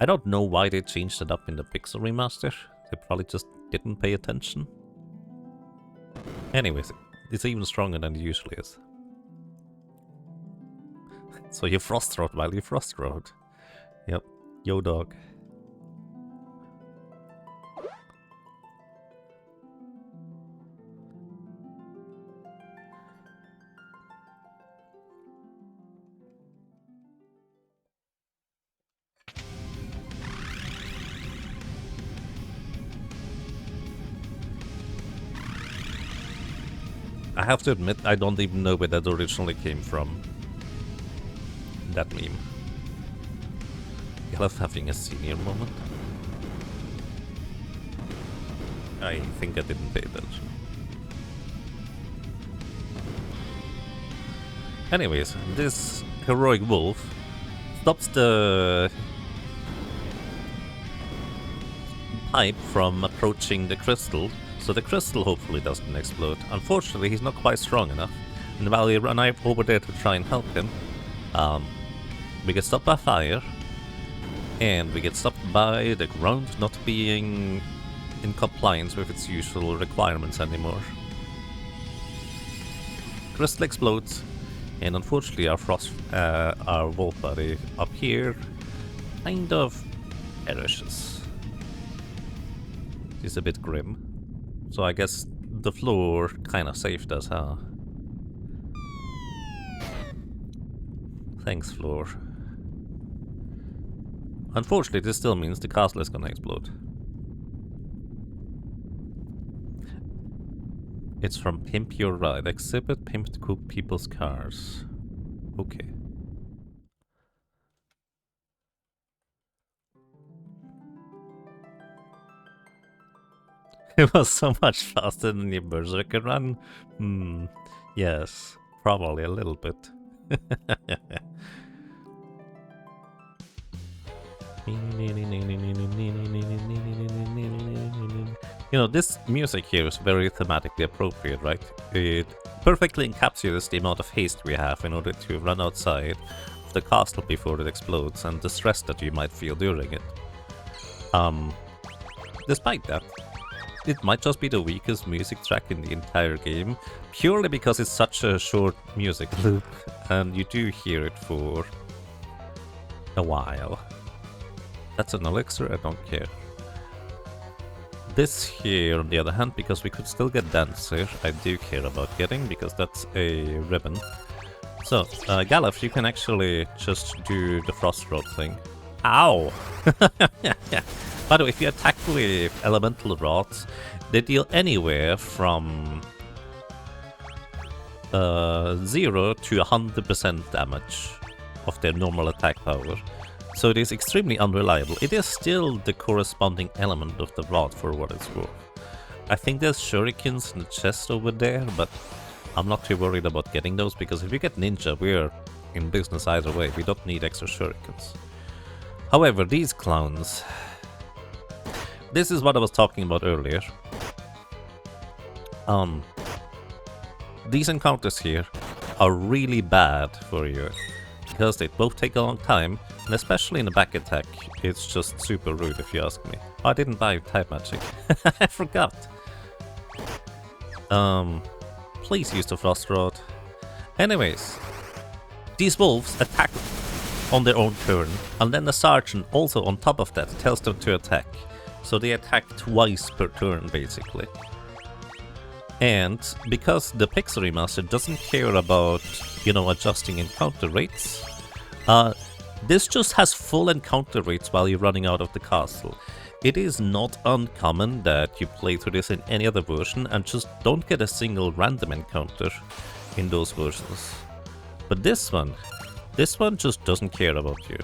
Speaker 1: I don't know why they changed it up in the Pixel remaster. They probably just didn't pay attention. Anyways, it's even stronger than it usually is. So you frost rod while you frost rod. Yep, yo dog. I have to admit, I don't even know where that originally came from. That meme. Galuf having a senior moment. I think I didn't pay attention. Anyways, this heroic wolf stops the pipe from approaching the crystal. So the crystal hopefully doesn't explode. Unfortunately, he's not quite strong enough. And while we run over there to try and help him, we get stopped by fire. And we get stopped by the ground not being in compliance with its usual requirements anymore. Crystal explodes. And unfortunately our wolf buddy up here kind of perishes. He's a bit grim. So I guess the floor kind of saved us, huh? Thanks, floor. Unfortunately, this still means the castle is gonna explode. It's from Pimp Your Ride. Exhibit Pimp to cook people's cars. Okay. It was so much faster than your Berserker run? Yes, probably a little bit. You know, this music here is very thematically appropriate, right? It perfectly encapsulates the amount of haste we have in order to run outside of the castle before it explodes and the stress that you might feel during it. Despite that, it might just be the weakest music track in the entire game, purely because it's such a short music loop, and you do hear it for a while. That's an elixir, I don't care. This here, on the other hand, because we could still get Dancer, I do care about getting, because that's a ribbon. So, Galuf, you can actually just do the Frost Rod thing. Ow! By the way, if you attack with elemental rods, they deal anywhere from 0 to 100% damage of their normal attack power. So it is extremely unreliable. It is still the corresponding element of the rod for what it's worth. I think there's shurikens in the chest over there, but I'm not too worried about getting those, because if we get ninja, we're in business either way. We don't need extra shurikens. However, these clowns... This is what I was talking about earlier. These encounters here are really bad for you, because they both take a long time, and especially in the back attack, it's just super rude if you ask me. Oh, I didn't buy type magic. I forgot. Please use the Frost Rod. Anyways, these wolves attack on their own turn, and then the sergeant also on top of that tells them to attack. So they attack twice per turn, basically. And because the Pixel Remaster doesn't care about, you know, adjusting encounter rates, this just has full encounter rates while you're running out of the castle. It is not uncommon that you play through this in any other version and just don't get a single random encounter in those versions. But this one just doesn't care about you.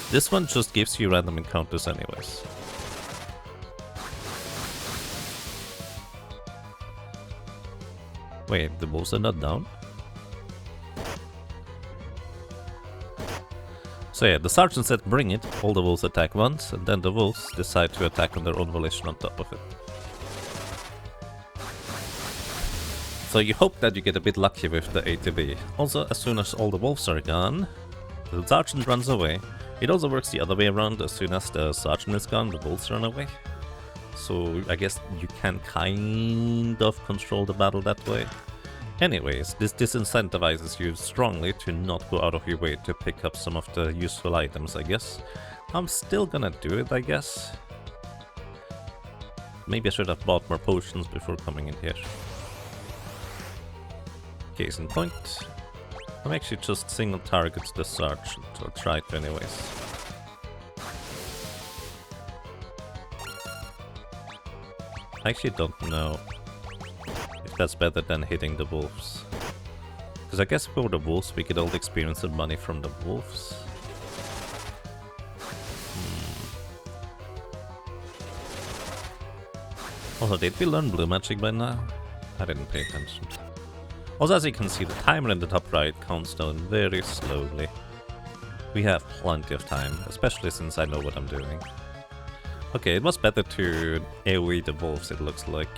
Speaker 1: This one just gives you random encounters anyways. Wait, the wolves are not down? So yeah, the sergeant said bring it, all the wolves attack once, and then the wolves decide to attack on their own volition on top of it. So you hope that you get a bit lucky with the ATB. Also, as soon as all the wolves are gone, the sergeant runs away. It also works the other way around. As soon as the sergeant is gone, the wolves run away. So I guess you can kind of control the battle that way. Anyways, this disincentivizes you strongly to not go out of your way to pick up some of the useful items, I guess. I'm still gonna do it, I guess. Maybe I should have bought more potions before coming in here. Case in point. I'm actually just single targets the sergeant. I'll try it anyways. I actually don't know if that's better than hitting the wolves. Because I guess for the wolves we get all the experience and money from the wolves. Also, did we learn blue magic by now? I didn't pay attention. Also, as you can see, the timer in the top right counts down very slowly. We have plenty of time, especially since I know what I'm doing. Okay, it was better to AoE the wolves, it looks like.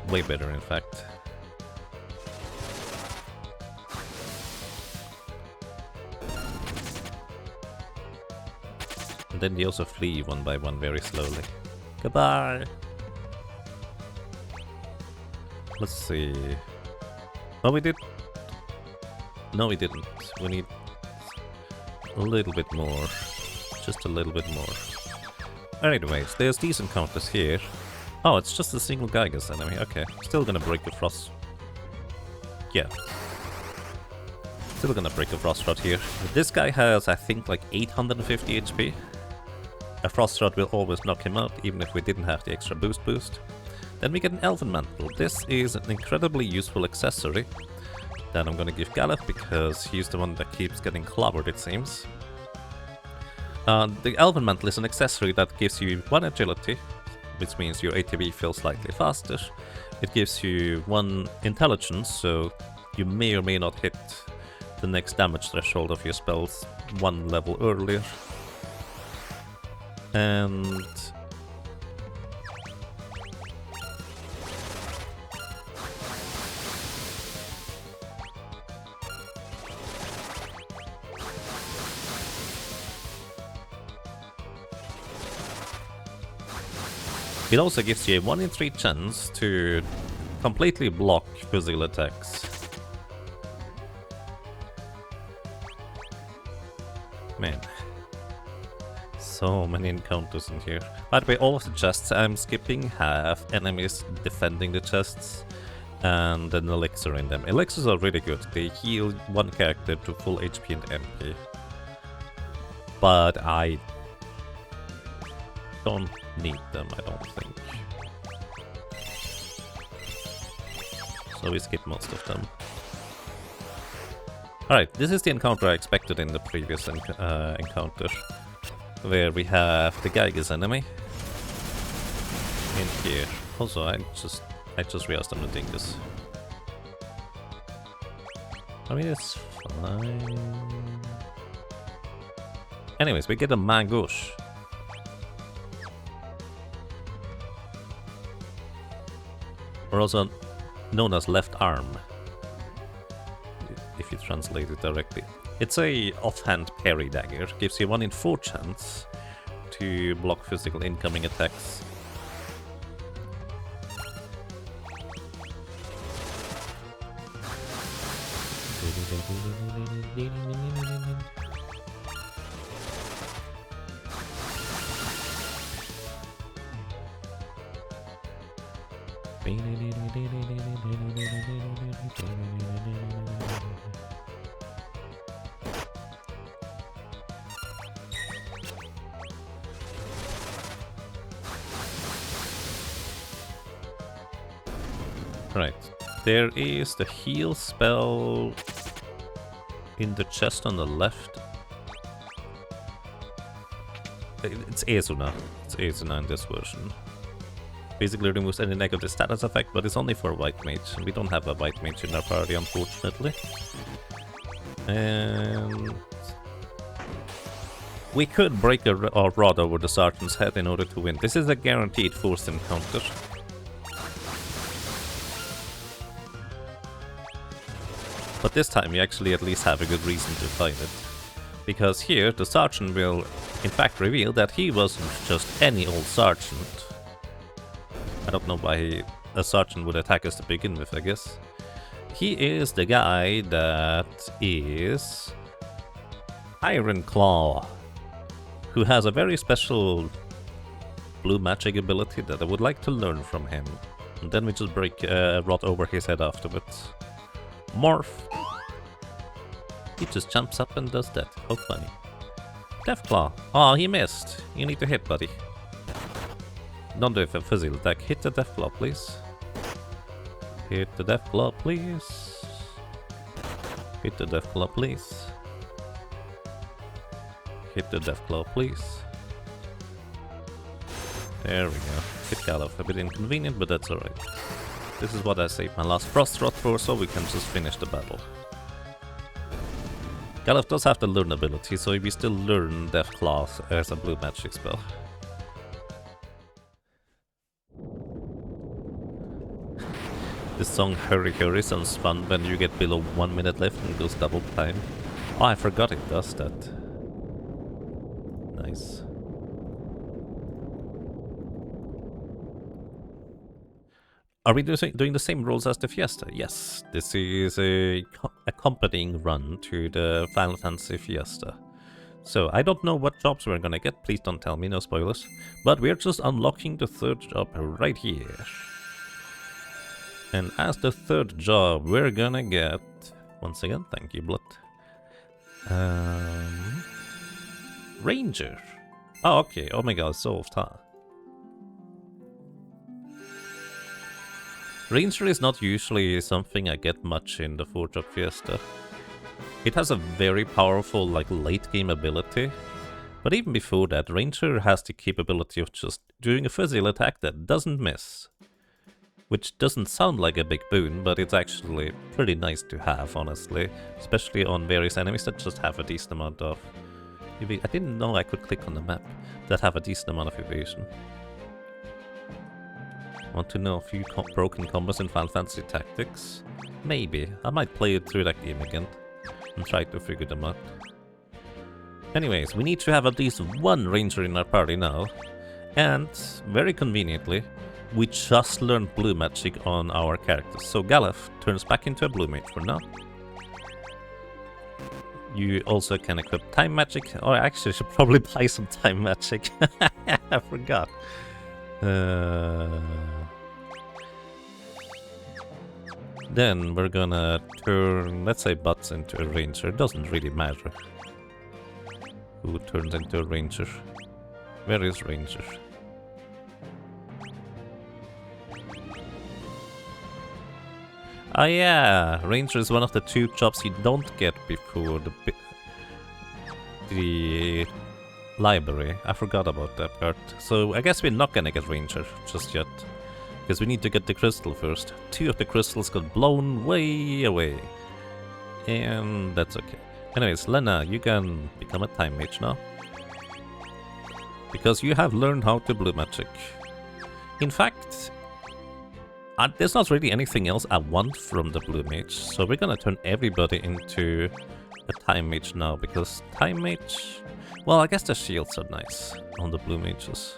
Speaker 1: Way better, in fact. And then they also flee one by one very slowly. Goodbye! Let's see. Oh, we did. No, we didn't. We need a little bit more. Just a little bit more. Anyways, there's these encounters here. Oh, it's just a single Gygas enemy. Okay, still gonna break the frost. Yeah. Still gonna break the frost rod here. This guy has, I think, like 850 HP. A frost rod will always knock him out, even if we didn't have the extra boost. Then we get an Elven Mantle. This is an incredibly useful accessory that I'm gonna give Galeth because he's the one that keeps getting clobbered, it seems. The Elven Mantle is an accessory that gives you 1 agility, which means your ATB feels slightly faster. It gives you 1 intelligence, so you may or may not hit the next damage threshold of your spells 1 level earlier. And it also gives you a 1 in 3 chance to completely block physical attacks. Man. So many encounters in here. By the way, all of the chests I'm skipping have enemies defending the chests and an elixir in them. Elixirs are really good. They heal one character to full HP and MP. But I don't need them, I don't think. So we skip most of them. Alright, this is the encounter I expected in the previous encounter. Where we have the Gygas enemy in here. Also, I just realized I'm not doing this. I mean, it's fine. Anyways, we get a Magouche. Or also known as left arm, if you translate it directly. It's a offhand parry dagger, gives you 1 in 4 chance to block physical incoming attacks. Right, there is the heal spell in the chest on the left. It's Esuna. It's Esuna in this version. Basically removes any negative status effect, but it's only for white mage. We don't have a white mage in our party, unfortunately. And we could break a rod over the sergeant's head in order to win. This is a guaranteed forced encounter. But this time we actually at least have a good reason to fight it. Because here the sergeant will in fact reveal that he wasn't just any old sergeant. I don't know why a sergeant would attack us to begin with, I guess. He is the guy that is Iron Claw, who has a very special blue magic ability that I would like to learn from him. And then we just break a rod over his head afterwards. Morph! He just jumps up and does that. How funny. Deathclaw. Oh, he missed. You need to hit, buddy. Don't do a physical attack. Hit the Deathclaw, please. Hit the Deathclaw, please. Hit the Deathclaw, please. Hit the Deathclaw, please. There we go. Hit Galuf. A bit inconvenient, but that's alright. This is what I saved my last Frost Rod for, so we can just finish the battle. Galuf does have the learn ability, so we still learn Deathclaw as a blue magic spell. This song Hiryuu sounds fun when you get below 1 minute left and goes double time. Oh, I forgot it does that. Nice. Are we doing the same rules as the Fiesta? Yes, this is a accompanying run to the Final Fantasy Fiesta. So, I don't know what jobs we're gonna get, please don't tell me, no spoilers. But we're just unlocking the third job right here. And as the third job, we're gonna get... Once again, thank you, Blood. Ranger. Oh, okay, oh my god, solved, huh? Ranger is not usually something I get much in the Four Job Fiesta. It has a very powerful, like, late game ability. But even before that, Ranger has the capability of just doing a physical attack that doesn't miss. Which doesn't sound like a big boon, but it's actually pretty nice to have, honestly. Especially on various enemies that just have a decent amount of... I didn't know I could click on the map that have a decent amount of evasion. Want to know a few broken combos in Final Fantasy Tactics? Maybe. I might play it through that game again and try to figure them out. Anyways, we need to have at least one ranger in our party now. And, very conveniently, we just learned blue magic on our characters. So Galuf turns back into a blue mage for now. You also can equip time magic. Or actually, I should probably buy some time magic. I forgot. Then we're gonna turn, let's say, Butts into a ranger. It doesn't really matter who turns into a ranger. Where is ranger? Oh yeah, ranger is one of the two jobs you don't get before the library. I forgot about that part. So I guess we're not gonna get ranger just yet. Because we need to get the crystal first. 2 of the crystals got blown way away. And that's okay. Anyways, Lena, you can become a time mage now. Because you have learned how to blue magic. In fact, there's not really anything else I want from the blue mage. So we're gonna turn everybody into a time mage now. Because time mage... Well, I guess the shields are nice on the blue mages.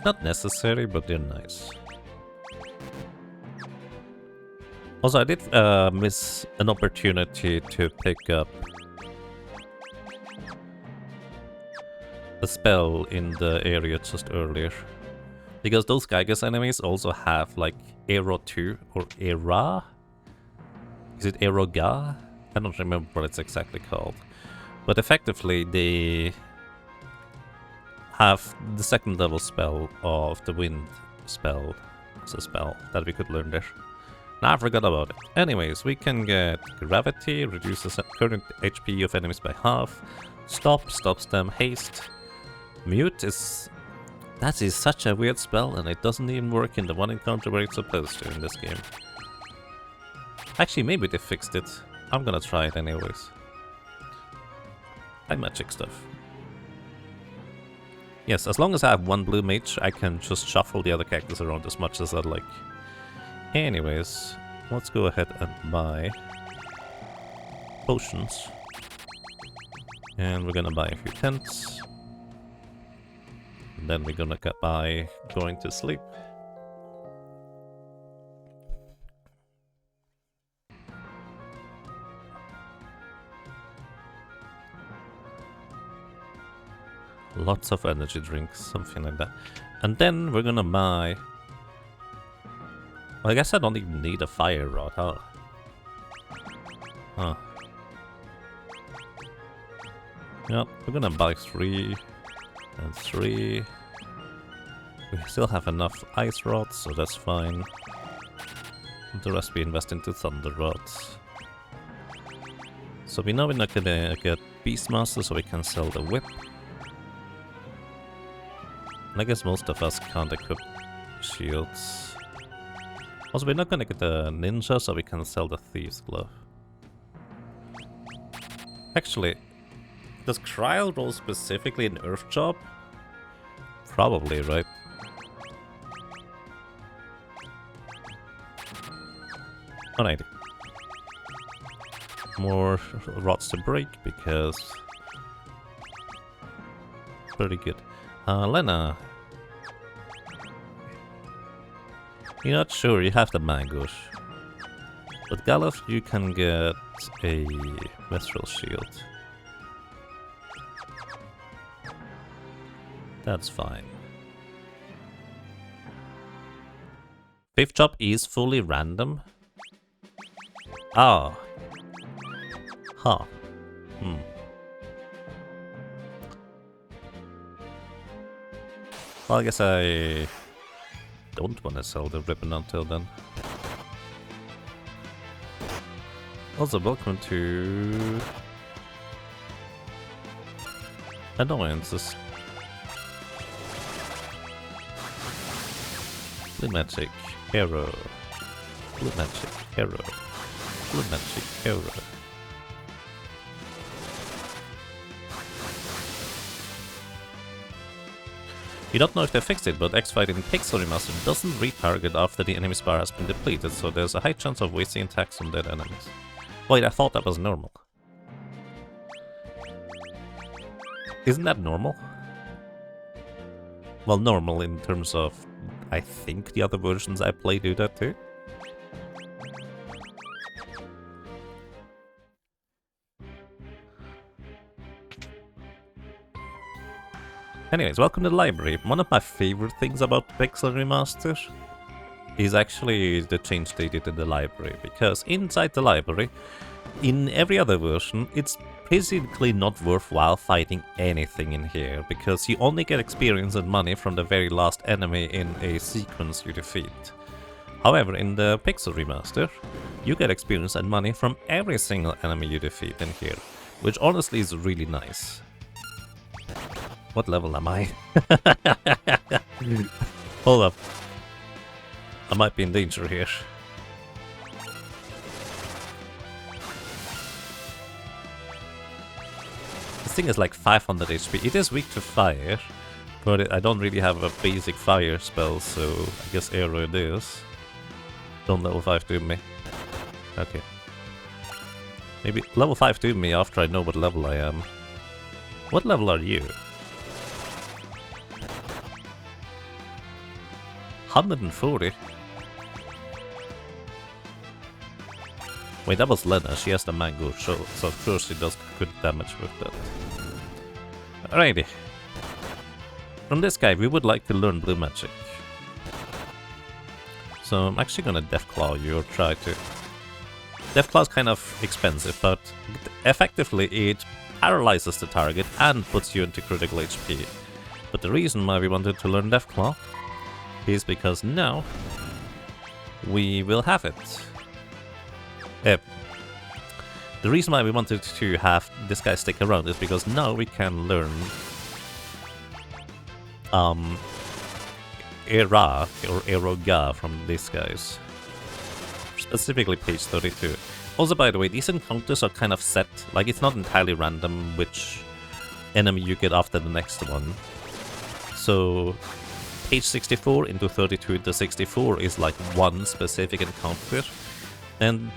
Speaker 1: Not necessary, but they're nice. Also, I did miss an opportunity to pick up a spell in the area just earlier. Because those Gygas enemies also have like Aero 2 or Era? Is it Eroga? I don't remember what it's exactly called. But effectively, they have the second level spell of the wind spell. It's a spell that we could learn there. Now I forgot about it. Anyways, we can get gravity, reduces current HP of enemies by half, stop, stops them, haste, Mute is... That is such a weird spell, and it doesn't even work in the one encounter where it's supposed to in this game. Actually, maybe they fixed it. I'm gonna try it anyways. I magic stuff. Yes, as long as I have one blue mage, I can just shuffle the other characters around as much as I'd like. Anyways, let's go ahead and buy potions. And we're gonna buy a few tents. And then we're gonna buy going to sleep. Lots of energy drinks, something like that. And then we're gonna buy... Well, I guess I don't even need a fire rod, huh? Huh. Yep, we're gonna buy 3 and 3. We still have enough ice rods, so that's fine. The rest we invest into thunder rods. So we know we're not gonna get Beastmaster, so we can sell the whip. And I guess most of us can't equip shields. Also, we're not gonna get the ninja, so we can sell the Thieves' Glove. Actually, does Kryl roll specifically an Earth job? Probably, right? Alrighty. More rods to break, because... Pretty good. Lena. You're not sure, you have the Mangosh. But Galuf, you can get a Mithril Shield. That's fine. 5th job is fully random. Ah. Huh. Hmm. Well, I guess I don't want to sell the ribbon until then. Also, welcome to Annoyances. Blue magic, hero. Blue magic, hero. Blue magic, hero. You don't know if they fixed it, but X-Fight in Pixel Remaster doesn't retarget after the enemy bar has been depleted, so there's a high chance of wasting attacks on dead enemies. Wait, I thought that was normal. Isn't that normal? Well, normal in terms of... I think the other versions I play do that too. Anyways, welcome to the library. One of my favorite things about Pixel Remaster is actually the change they did in the library, because inside the library, in every other version, it's basically not worthwhile fighting anything in here, because you only get experience and money from the very last enemy in a sequence you defeat. However, in the Pixel Remaster, you get experience and money from every single enemy you defeat in here, which honestly is really nice. What level am I? Hold up. I might be in danger here. This thing is like 500 HP. It is weak to fire, but I don't really have a basic fire spell, so I guess arrow it is. Don't level 5 to me. Okay. Maybe level 5 to me after I know what level I am. What level are you? 140? Wait, that was Lena. She has the mango, so of course she does good damage with that. Alrighty. From this guy, we would like to learn blue magic. So I'm actually gonna Deathclaw you, or try to. Deathclaw is kind of expensive, but effectively it paralyzes the target and puts you into critical HP. But the reason why we wanted to learn Deathclaw is because now we will have it. The reason why we wanted to have this guy stick around is because now we can learn Era or Eroga from these guys. Specifically page 32. Also, by the way, these encounters are kind of set, like it's not entirely random which enemy you get after the next one. So, page 64 into 32 into 64 is like one specific encounter, and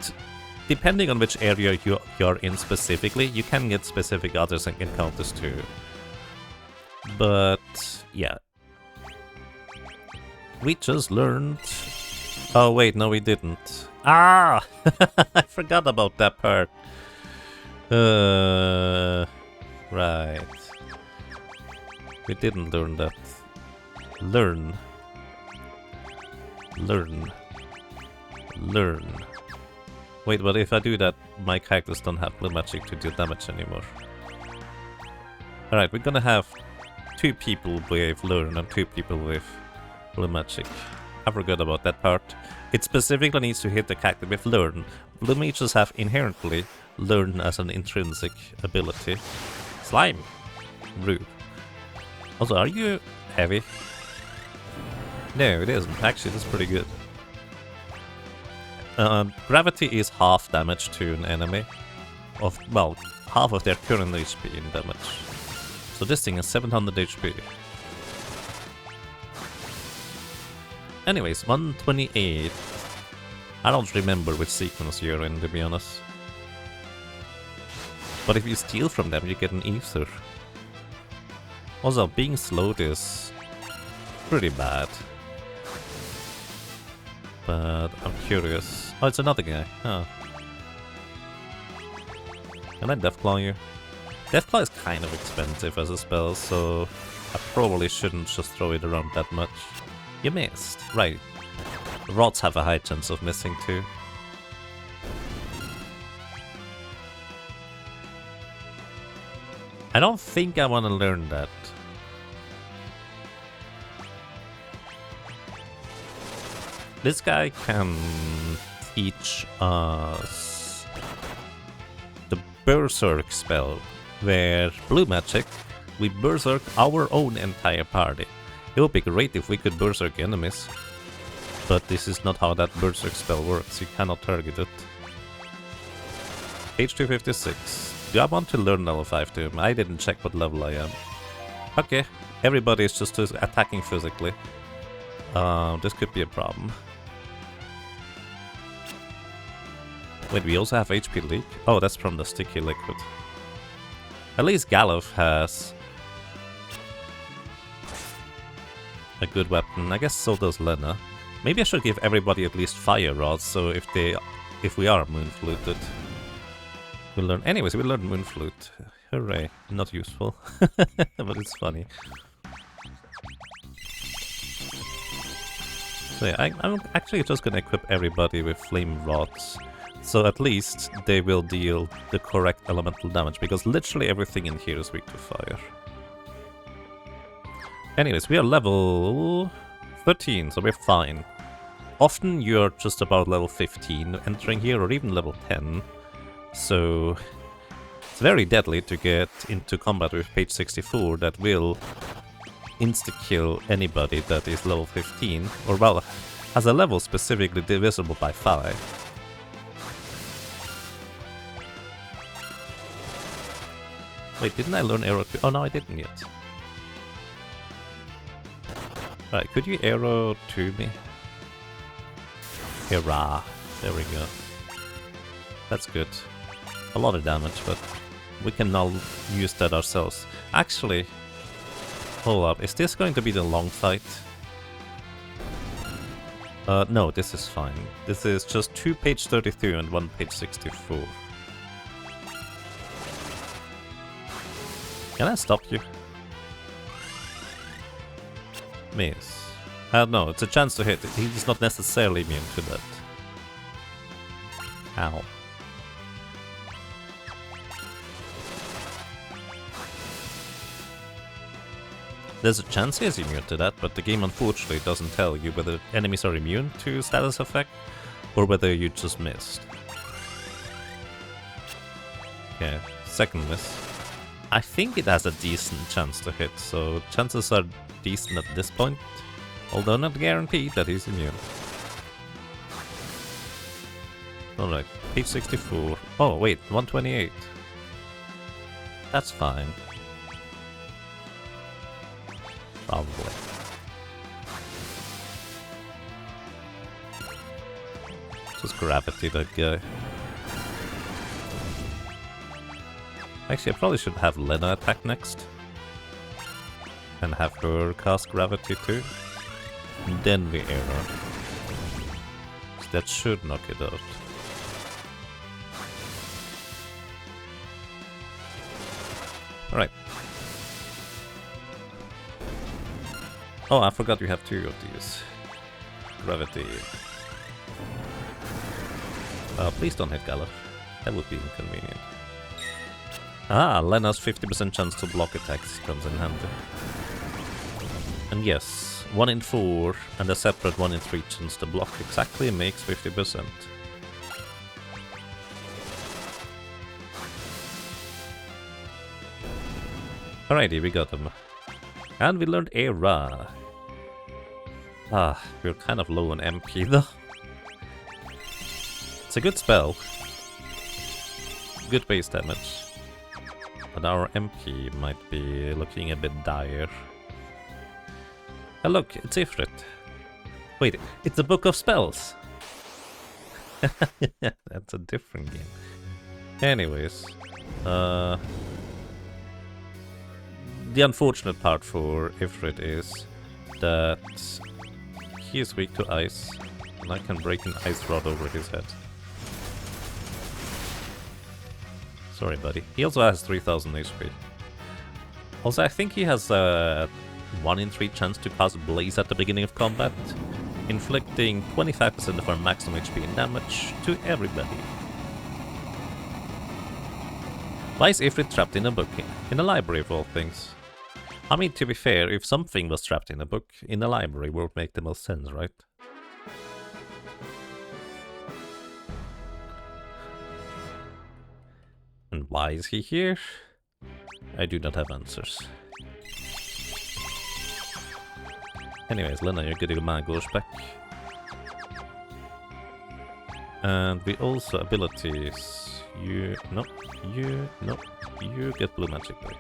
Speaker 1: depending on which area you're in specifically, you can get specific other encounters too. But, yeah. We just learned... Oh wait, no we didn't. Ah! I forgot about that part. Right. We didn't learn that. Learn. Wait, but if I do that, my characters don't have blue magic to do damage anymore. Alright, we're gonna have 2 people with learn and 2 people with blue magic. I forgot about that part. It specifically needs to hit the character with learn. Blue mages have inherently learn as an intrinsic ability. Slime! Rude. Also, are you heavy? No, it isn't. Actually, that's pretty good. Gravity is half damage to an enemy. Well, half of their current HP in damage. So this thing is 700 HP. Anyways, 128. I don't remember which sequence you're in, to be honest. But if you steal from them, you get an ether. Also, being slowed is pretty bad. But I'm curious. Oh, it's another guy. Oh. Can I Deathclaw you? Deathclaw is kind of expensive as a spell, so I probably shouldn't just throw it around that much. You missed. Right. Rods have a high chance of missing too. I don't think I want to learn that. This guy can teach us the Berserk spell, where blue magic, we berserk our own entire party. It would be great if we could berserk enemies, but this is not how that berserk spell works. You cannot target it. Page 256. Do I want to learn level 5 to him? I didn't check what level I am. Okay, everybody is just attacking physically. This could be a problem. Wait, we also have HP leak? Oh, that's from the sticky liquid. At least Galuf has a good weapon. I guess so does Lena. Maybe I should give everybody at least fire rods, so if we are moonfluted, we'll learn. Anyways, we learned moonflute. Hooray! Not useful, but it's funny. So yeah, I'm actually just gonna equip everybody with flame rods, so at least they will deal the correct elemental damage, because literally everything in here is weak to fire. Anyways, we are level 13, so we're fine. Often you're just about level 15 entering here, or even level 10. So it's very deadly to get into combat with page 64 that will insta-kill anybody that is level 15, or well, has a level specifically divisible by 5. Wait, didn't I learn arrow? Oh no, I didn't yet. Right, could you arrow to me? Hurrah! There we go. That's good. A lot of damage, but we can now use that ourselves. Actually, hold up, is this going to be the long fight? No, this is fine. This is just 2 page 32 and 1 page 64. Can I stop you? Miss. No, it's a chance to hit. He's not necessarily immune to that. Ow. There's a chance he's immune to that, but the game unfortunately doesn't tell you whether enemies are immune to status effect or whether you just missed. Okay, second miss. I think it has a decent chance to hit, so chances are decent at this point. Although not guaranteed that he's immune. Alright, page 64. Oh wait, 128. That's fine. Probably. Just gravity that guy. Actually, I probably should have Lena attack next. And have her cast gravity too. And then we arrow. So that should knock it out. Alright. Oh, I forgot we have two of these. Gravity. Please don't hit Galuf. That would be inconvenient. Ah, Lena's 50% chance to block attacks comes in handy. And yes, 1 in 4 and a separate 1 in 3 chance to block exactly makes 50%. Alrighty, we got them. And we learned Era. Ah, we're kind of low on MP though. It's a good spell. Good base damage. But our MP might be looking a bit dire. Oh look, it's Ifrit. Wait, it's a book of spells! That's a different game. Anyways. The unfortunate part for Ifrit is that he is weak to ice, and I can break an ice rod over his head. Sorry, buddy. He also has 3000 HP. Also, I think he has a 1 in 3 chance to cast Blaze at the beginning of combat, inflicting 25% of our maximum HP and damage to everybody. Why is Ifrit trapped in a book? In a library of all things. I mean, to be fair, if something was trapped in a book, in a library would make the most sense, right? And why is he here? I do not have answers. Anyways, Lena, you're getting my Gosh back. And we also abilities. You get blue magic back.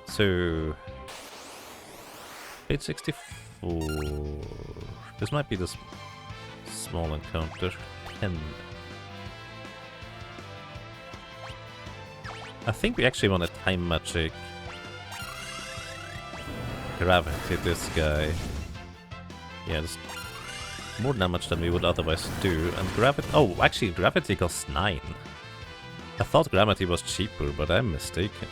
Speaker 1: So, page 64. This might be the small encounter. 10. I think we actually want a time magic gravity this guy. Yeah, just more damage than we would otherwise do. And gravity. Oh, actually, gravity costs 9. I thought gravity was cheaper, but I'm mistaken.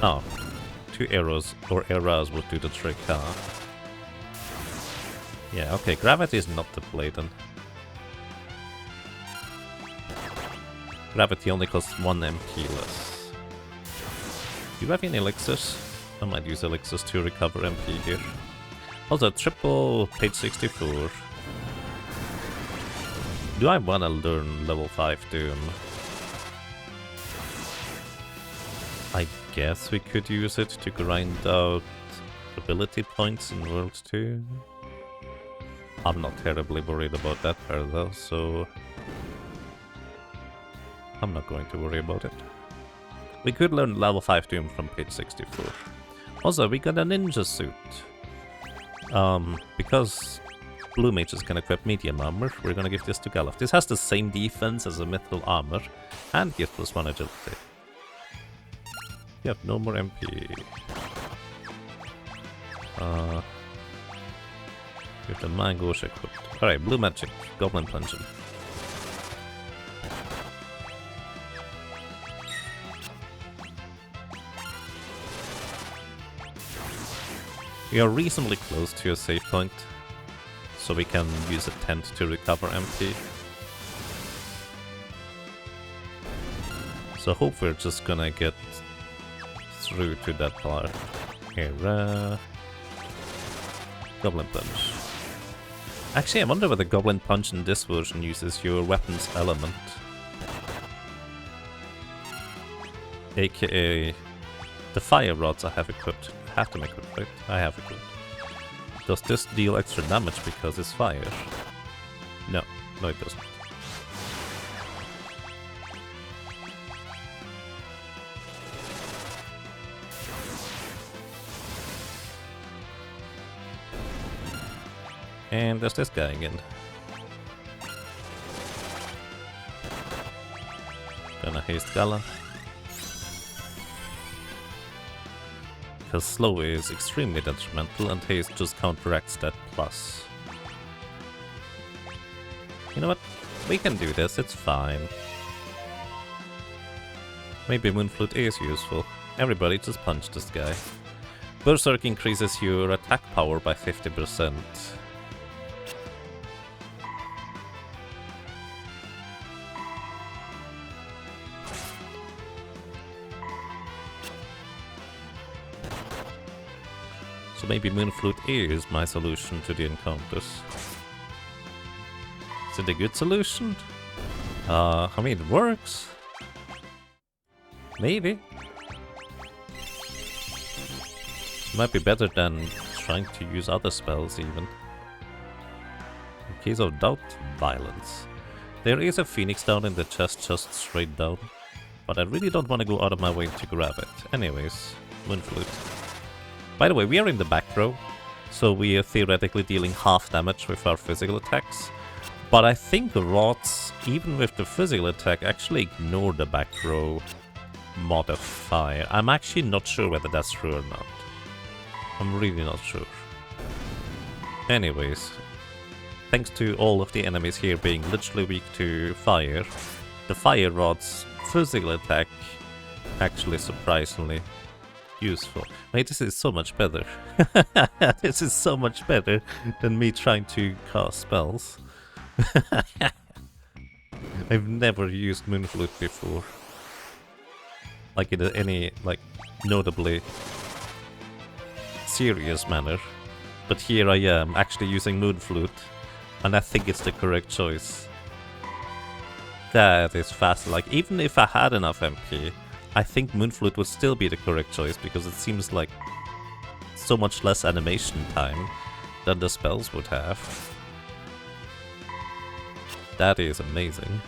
Speaker 1: Oh, 2 arrows or eras would do the trick, huh? Yeah, okay, gravity is not the play then. Gravity only costs 1 MP less. Do you have any elixirs? I might use elixirs to recover MP here. Also, triple page 64. Do I wanna learn level 5 Doom? I guess we could use it to grind out ability points in World 2. I'm not terribly worried about that part though, so I'm not going to worry about it. We could learn level 5 Doom from page 64. Also, we got a ninja suit. Because Blue Mages can equip medium armor, we're gonna give this to Galuf. This has the same defense as a mithril armor, and gives +1 agility. You have no more MP. You have the Mangosh equipped. Alright, Blue Magic, Goblin Dungeon. We are reasonably close to a save point, so we can use a tent to recover MP. So I hope we're just gonna get through to that part. Here, Goblin Punch. Actually, I wonder whether Goblin Punch in this version uses your weapon's element. AKA the fire rods I have equipped. Have them equipped, right? I have equipped. Does this deal extra damage because it's fire? No, no it doesn't. And there's this guy again. Gonna haste Gala. Because slow is extremely detrimental and haste just counteracts that plus. You know what? We can do this, it's fine. Maybe Moonflute is useful. Everybody just punch this guy. Berserk increases your attack power by 50%. So maybe Moonflute is my solution to the encounters. Is it a good solution? I mean, it works. Maybe. Might be better than trying to use other spells even. In case of doubt, violence. There is a phoenix down in the chest just straight down. But I really don't want to go out of my way to grab it. Anyways, Moonflute. By the way, we are in the back row, so we are theoretically dealing half damage with our physical attacks. But I think the rods, even with the physical attack, actually ignore the back row modifier. I'm actually not sure whether that's true or not. I'm really not sure. Anyways, thanks to all of the enemies here being literally weak to fire, the fire rod's physical attack actually surprisingly useful. Wait, this is so much better. This is so much better than me trying to cast spells. I've never used Moonflute before. Like in any, like, notably serious manner. But here I am, actually using Moonflute, and I think it's the correct choice. That is fast. Like, even if I had enough MP, I think Moonflute would still be the correct choice, because it seems like so much less animation time than the spells would have. That is amazing.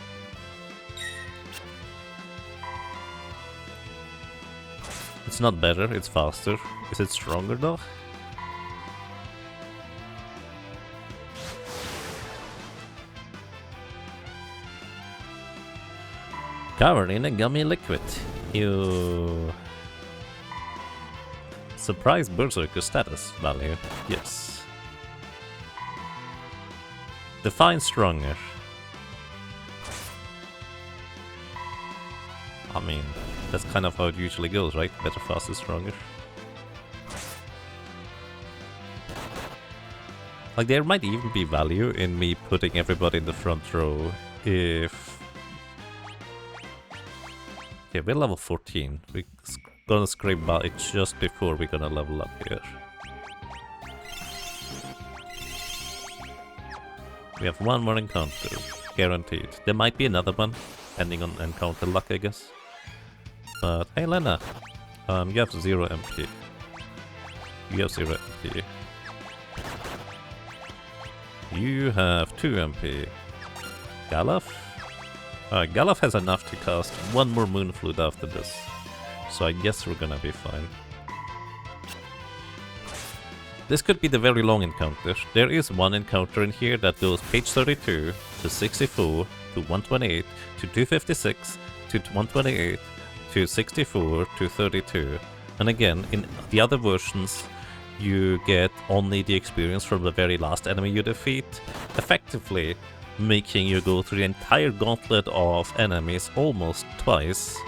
Speaker 1: It's not better, it's faster. Is it stronger though? Covered in a gummy liquid. You surprise Berserker status value. Yes. Define stronger. I mean, that's kind of how it usually goes, right? Better, faster, stronger. Like, there might even be value in me putting everybody in the front row if... Okay, we're level 14. We're gonna scrape by just before we're gonna level up here. We have one more encounter, guaranteed. There might be another one, depending on encounter luck, I guess. But hey, Lena, you have 0 MP. You have 0 MP. You have 2 MP. Galaf? Galaf has enough to cast one more Moonflute after this, so I guess we're gonna be fine. This could be the very long encounter. There is one encounter in here that goes page 32 to 64 to 128 to 256 to 128 to 64 to 32. And again, in the other versions, you get only the experience from the very last enemy you defeat, effectively making you go through the entire gauntlet of enemies almost twice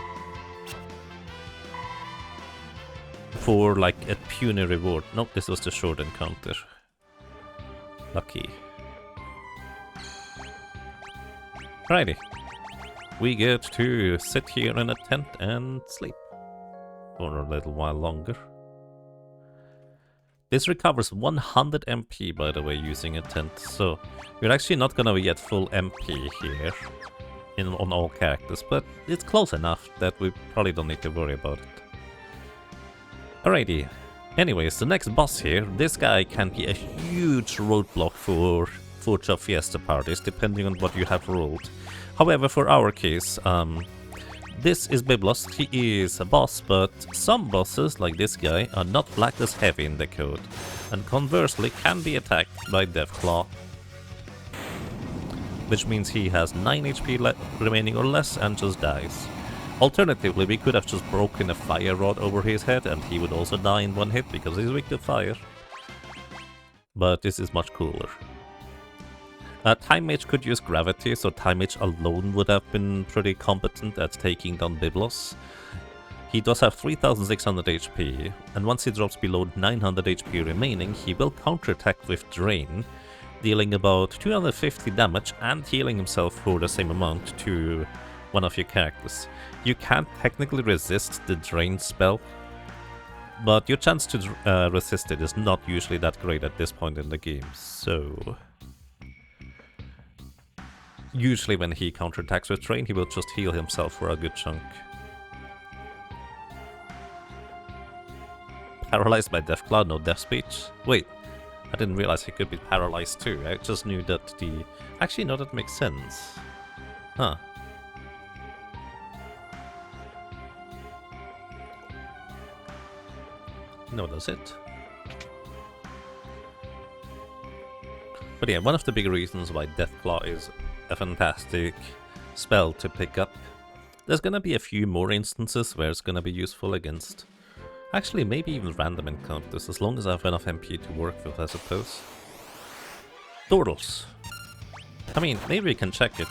Speaker 1: for like a puny reward. Nope, this was the short encounter. Lucky. Righty. We get to sit here in a tent and sleep. for a little while longer. This recovers 100 MP, by the way, using a tent, so you're actually not gonna be at full MP here on all characters, but it's close enough that we probably don't need to worry about it. Alrighty. Anyways, the next boss here, this guy can be a huge roadblock for Four Job Fiesta parties, depending on what you have rolled. However, for our case, this is Biblos. He is a boss, but some bosses, like this guy, are not flagged as heavy in the code, and conversely can be attacked by Deathclaw. Which means he has 9 HP remaining or less and just dies. Alternatively, we could have just broken a fire rod over his head and he would also die in one hit because he's weak to fire. But this is much cooler. Time Mage could use gravity, so Time Mage alone would have been pretty competent at taking down Biblos. He does have 3600 HP, and once he drops below 900 HP remaining, he will counterattack with Drain, dealing about 250 damage and healing himself for the same amount to one of your characters. You can't technically resist the Drain spell, but your chance to resist it is not usually that great at this point in the game, so... Usually when he counterattacks with Drain, he will just heal himself for a good chunk. Paralyzed by Deathclaw, no death speech? Wait, I didn't realize he could be paralyzed too. I just knew that the... Actually, no, that makes sense. Huh. No, does it? But yeah, one of the big reasons why Deathclaw is a fantastic spell to pick up. There's gonna be a few more instances where it's gonna be useful against... Actually, maybe even random encounters, as long as I have enough MP to work with, I suppose. Turtles. I mean, maybe we can check it.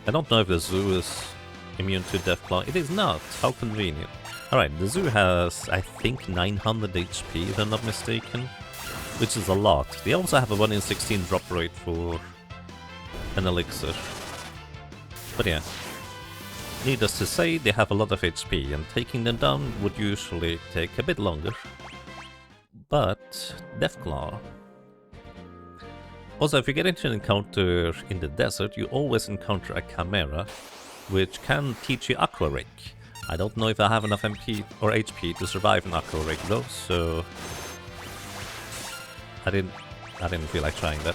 Speaker 1: I don't know if the zoo is immune to Deathclaw. It is not. How convenient. Alright, the zoo has, I think, 900 HP, if I'm not mistaken. Which is a lot. They also have a 1 in 16 drop rate for an elixir. But yeah. Needless to say, they have a lot of HP, and taking them down would usually take a bit longer. But Deathclaw. Also, if you get into an encounter in the desert, you always encounter a Chimera, which can teach you Aqua Rake. I don't know if I have enough MP or HP to survive an Aqua Rake though, so I didn't feel like trying that.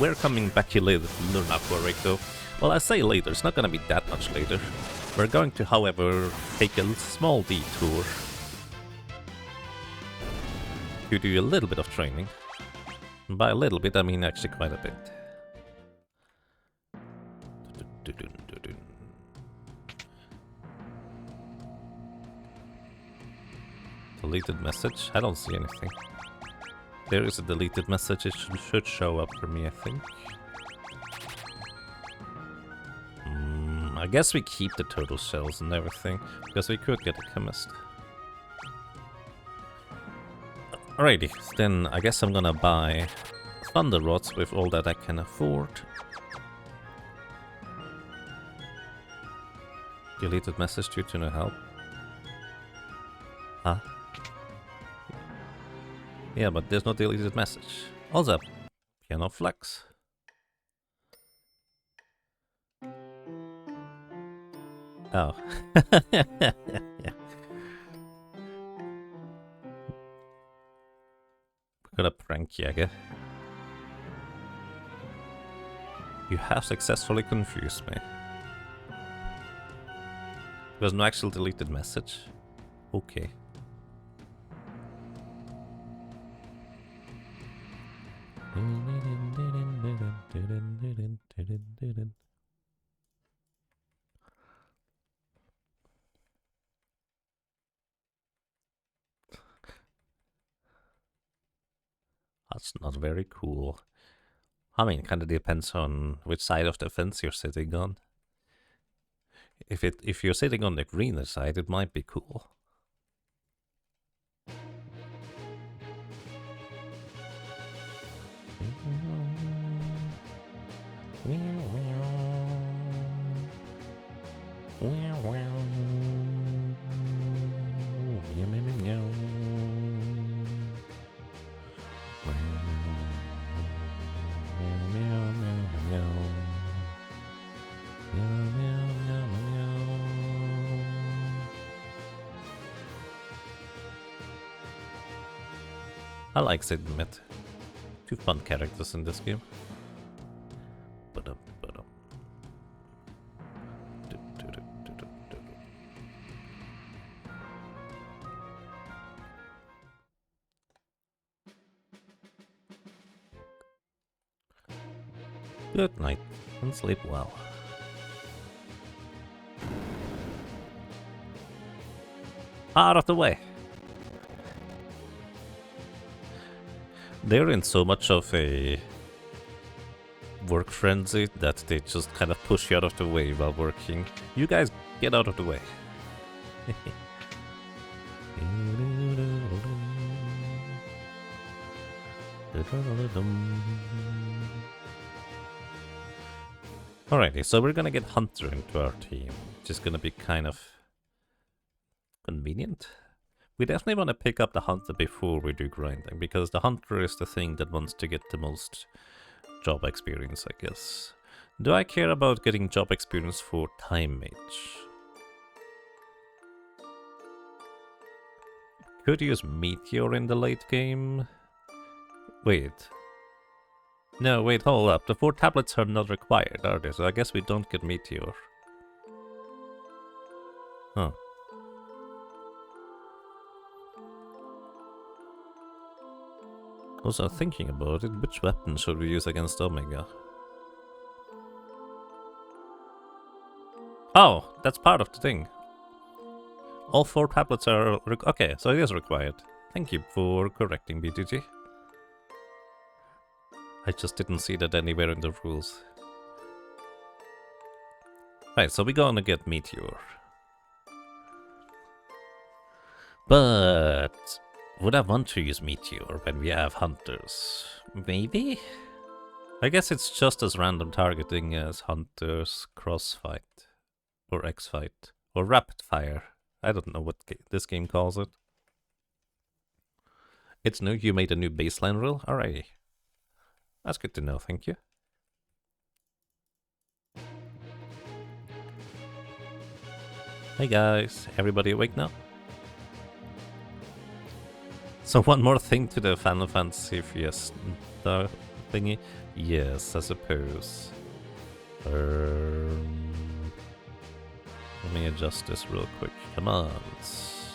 Speaker 1: We're coming back here later to learn Aqua Rake though. Well, I say later, it's not gonna be that much later. We're going to, however, take a small detour to do a little bit of training. And by a little bit, I mean actually quite a bit. Deleted message? I don't see anything. There is a deleted message, it should show up for me, I think. I guess we keep the turtle shells and everything, because we could get a chemist. Alrighty, then I guess I'm gonna buy thunder rods with all that I can afford. Deleted message due to no help. Huh? Yeah, but there's no deleted message. Also, piano flex. Oh. Got a prank Jäger. You have successfully confused me. There's no actual deleted message. Okay. That's not very cool. I mean, it kind of depends on which side of the fence you're sitting on. If you're sitting on the greener side, it might be cool. I like Sid and Met. Two fun characters in this game. Good night, and sleep well. Out of the way! They're in so much of a work frenzy that they just kind of push you out of the way while working. You guys get out of the way. Alrighty, so we're gonna get Hunter into our team, which is gonna be kind of convenient. We definitely want to pick up the Hunter before we do grinding, because the Hunter is the thing that wants to get the most job experience, I guess. Do I care about getting job experience for Time Mage? Could use Meteor in the late game. Wait. No, wait, hold up. The 4 tablets are not required, are they? So I guess we don't get Meteor. Huh. Also thinking about it, which weapon should we use against Omega? Oh, that's part of the thing. All 4 tablets are... okay, so it is required. Thank you for correcting BGG. I just didn't see that anywhere in the rules. Right, so we're gonna get Meteor. But... would I want to use Meteor when we have Hunters? Maybe? I guess it's just as random targeting as Hunters, Crossfight, or X-Fight, or Rapid Fire. I don't know what this game calls it. It's new, you made a new baseline rule? Alrighty. That's good to know, thank you. Hey guys, everybody awake now? So one more thing to the Final Fantasy Fiesta thingy? Yes, I suppose. Let me adjust this real quick. Commands.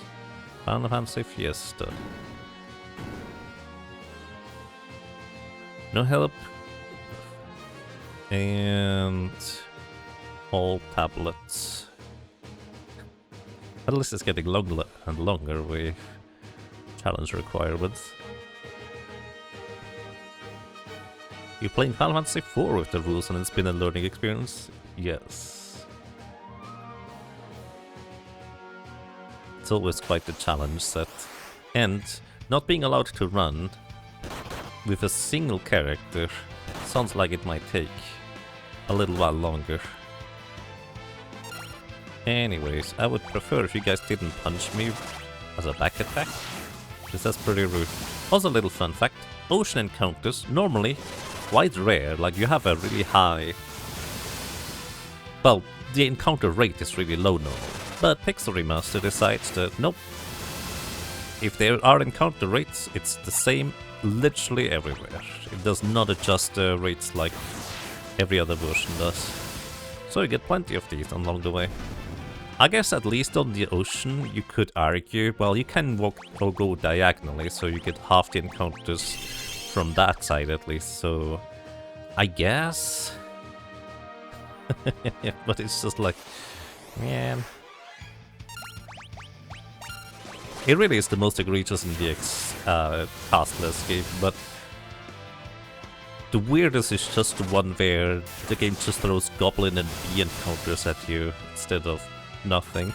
Speaker 1: Final Fantasy Fiesta. No help. And all tablets. At least it's getting longer and longer with challenge requirements. You're playing Final Fantasy 4 with the rules and it's been a learning experience? Yes. It's always quite the challenge set. And not being allowed to run with a single character sounds like it might take a little while longer. Anyways, I would prefer if you guys didn't punch me as a back attack, because that's pretty rude. Also a little fun fact, ocean encounters normally quite rare, like you have a really high... well, the encounter rate is really low now, but Pixel Remaster decides that nope. If there are encounter rates, it's the same literally everywhere. It does not adjust the rates like every other version does. So you get plenty of these along the way. I guess at least on the ocean you could argue, well, you can walk or go diagonally, so you get half the encounters from that side at least, so I guess. But it's just like, man. It really is the most egregious in the castless game, but the weirdest is just the one where the game just throws goblin and bee encounters at you instead of nothing.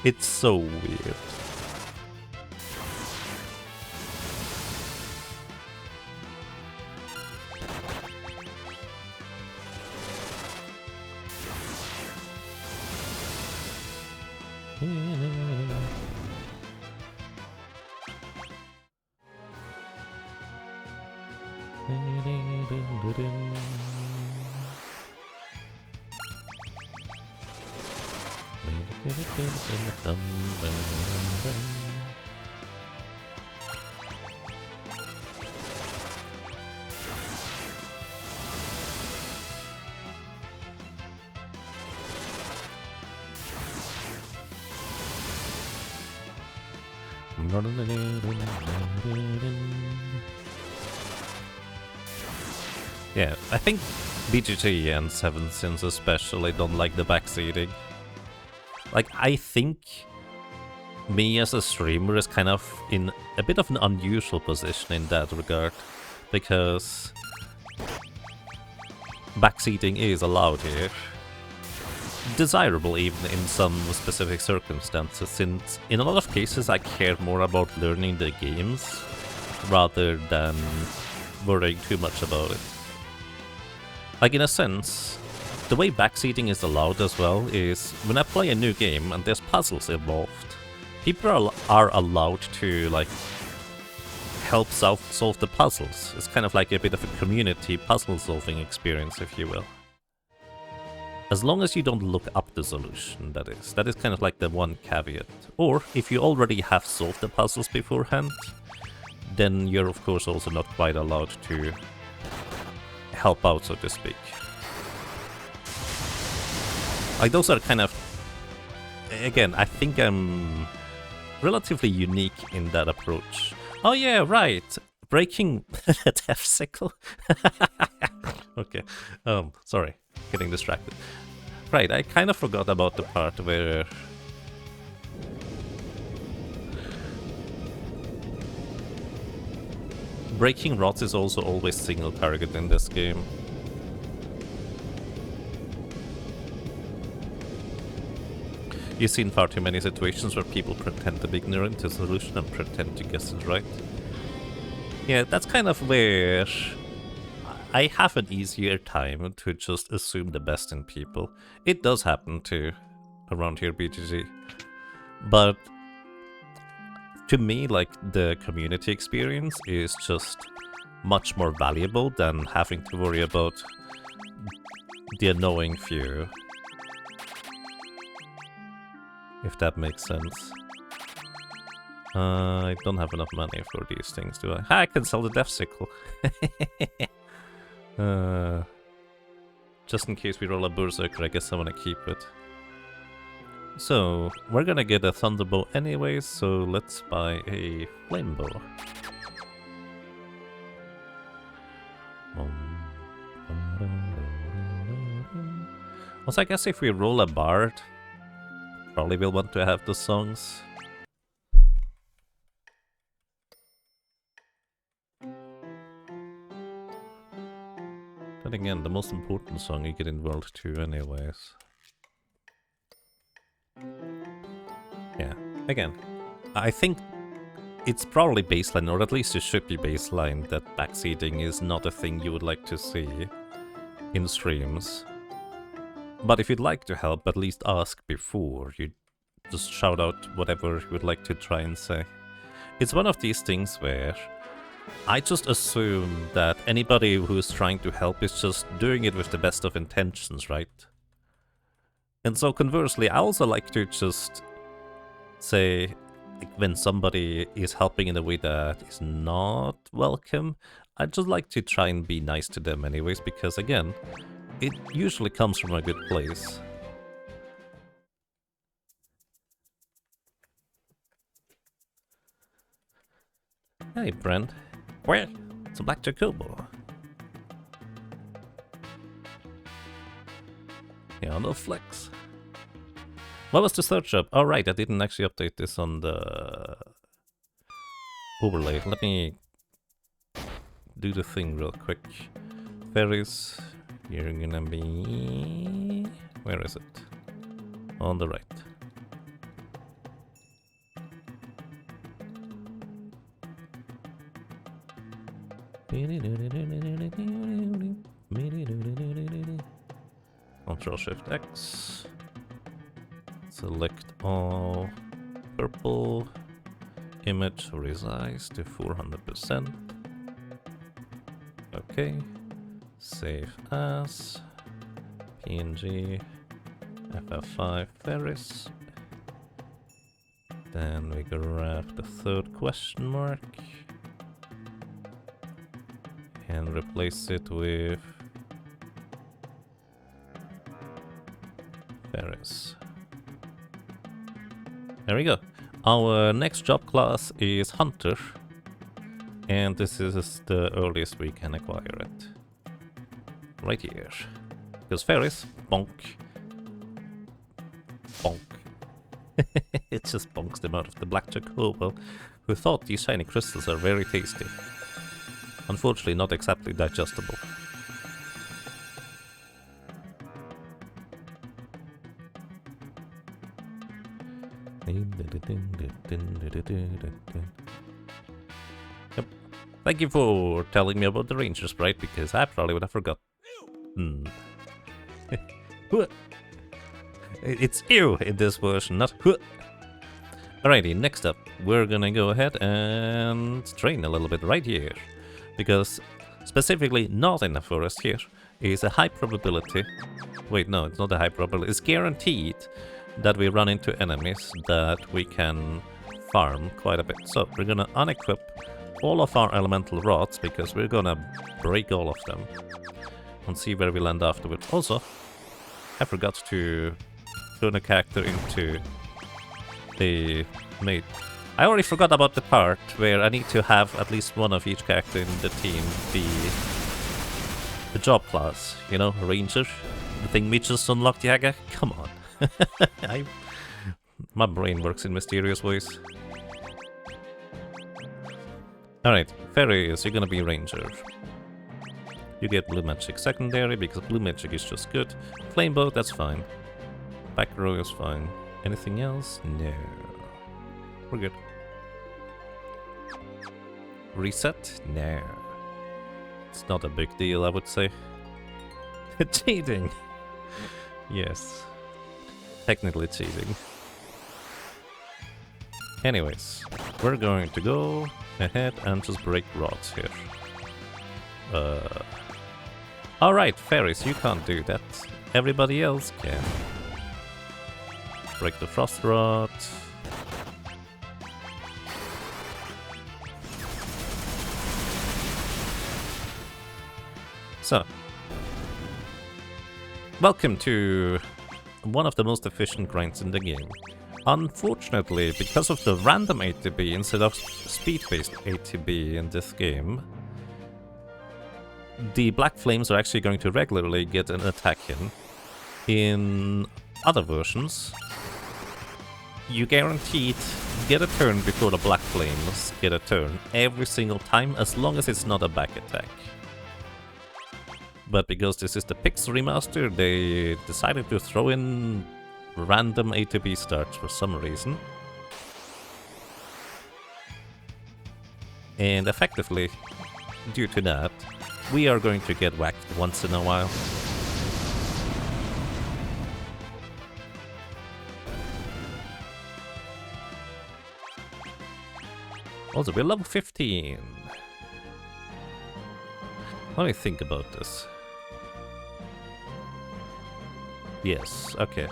Speaker 1: It's so weird. Yeah, I think BGG and SevenSins especially don't like the backseating. Like, I think me as a streamer is kind of in a bit of an unusual position in that regard, because backseating is allowed here. Desirable even in some specific circumstances, since in a lot of cases I care more about learning the games rather than worrying too much about it. Like, in a sense, the way backseating is allowed as well is when I play a new game and there's puzzles involved, people are allowed to, like, help solve the puzzles. It's kind of like a bit of a community puzzle-solving experience, if you will. As long as you don't look up the solution, that is. That is kind of like the one caveat. Or, if you already have solved the puzzles beforehand, then you're of course also not quite allowed to help out, so to speak. Like, those are kind of... Again, I think I'm relatively unique in that approach. Oh yeah, right! Breaking the death sickle? Okay, sorry, getting distracted. Right, I kind of forgot about the part where... Breaking rods is also always single target in this game. You've seen far too many situations where people pretend to be ignorant to the solution and pretend to guess it right. Yeah, that's kind of where I have an easier time to just assume the best in people. It does happen too, around here BGG. But to me, like, the community experience is just much more valuable than having to worry about the annoying few. If that makes sense. I don't have enough money for these things, do I? I can sell the death sickle. Just in case we roll a berserker, I guess I want to keep it. So, we're gonna get a thunderbow anyways, so let's buy a flame bow. Also, I guess if we roll a bard, probably will want to have the songs. Then again, the most important song you get in World 2 anyways. Yeah, again, I think it's probably baseline, or at least it should be baseline, that backseating is not a thing you would like to see in streams. But if you'd like to help, at least ask before you just shout out whatever you would like to try and say. It's one of these things where I just assume that anybody who is trying to help is just doing it with the best of intentions, right? And so conversely, I also like to just say, like, when somebody is helping in a way that is not welcome, I just like to try and be nice to them anyways, because again, it usually comes from a good place. Hey, Brent. Well, it's a black Jacobo. Yeah, no flex. What was the third job? Oh, right, I didn't actually update this on the overlay. Let me do the thing real quick. Ferries, you're gonna be... Where is it? On the right. Ctrl-Shift-X. Select all. Purple. Image resize to 400%. Okay. Save as. PNG. FF5 Ferris. Then we grab the third question mark. And replace it with Ferris. There we go. Our next job class is Hunter, and this is the earliest we can acquire it. Right here. Because Ferris, bonk. Bonk. It just bonks them out of the blackjack hobo, who thought these shiny crystals are very tasty. Unfortunately, not exactly digestible. Yep. Thank you for telling me about the ranger sprite, because I probably would have forgot. It's ew in this version, not huh. Alrighty, next up, we're gonna go ahead and train a little bit right here. Because specifically not in the forest here is a high probability. Wait, no, it's not a high probability. It's guaranteed that we run into enemies that we can farm quite a bit. So we're gonna unequip all of our elemental rods because we're gonna break all of them and see where we land afterwards. Also, I forgot to turn a character into a mate. I already forgot about the part where I need to have at least one of each character in the team be the job class, you know, ranger. The thing we just unlocked, Yaga. Come on. My brain works in mysterious ways. Alright, Fairies, you're gonna be ranger. You get blue magic secondary because blue magic is just good. Flame boat, that's fine. Back row is fine. Anything else? No. We're good. Reset? No. It's not a big deal, I would say. Cheating! Yes. Technically cheating. Anyways, we're going to go ahead and just break rods here. Alright, fairies, you can't do that. Everybody else can. Break the frost rod. So, welcome to one of the most efficient grinds in the game. Unfortunately, because of the random ATB instead of speed-based ATB in this game, the black flames are actually going to regularly get an attack in. In other versions, you guaranteed get a turn before the black flames get a turn every single time, as long as it's not a back attack. But because this is the Pixel remaster, they decided to throw in random ATB starts for some reason. And effectively, due to that, we are going to get whacked once in a while. Also, we're level 15. Let me think about this. Yes, okay.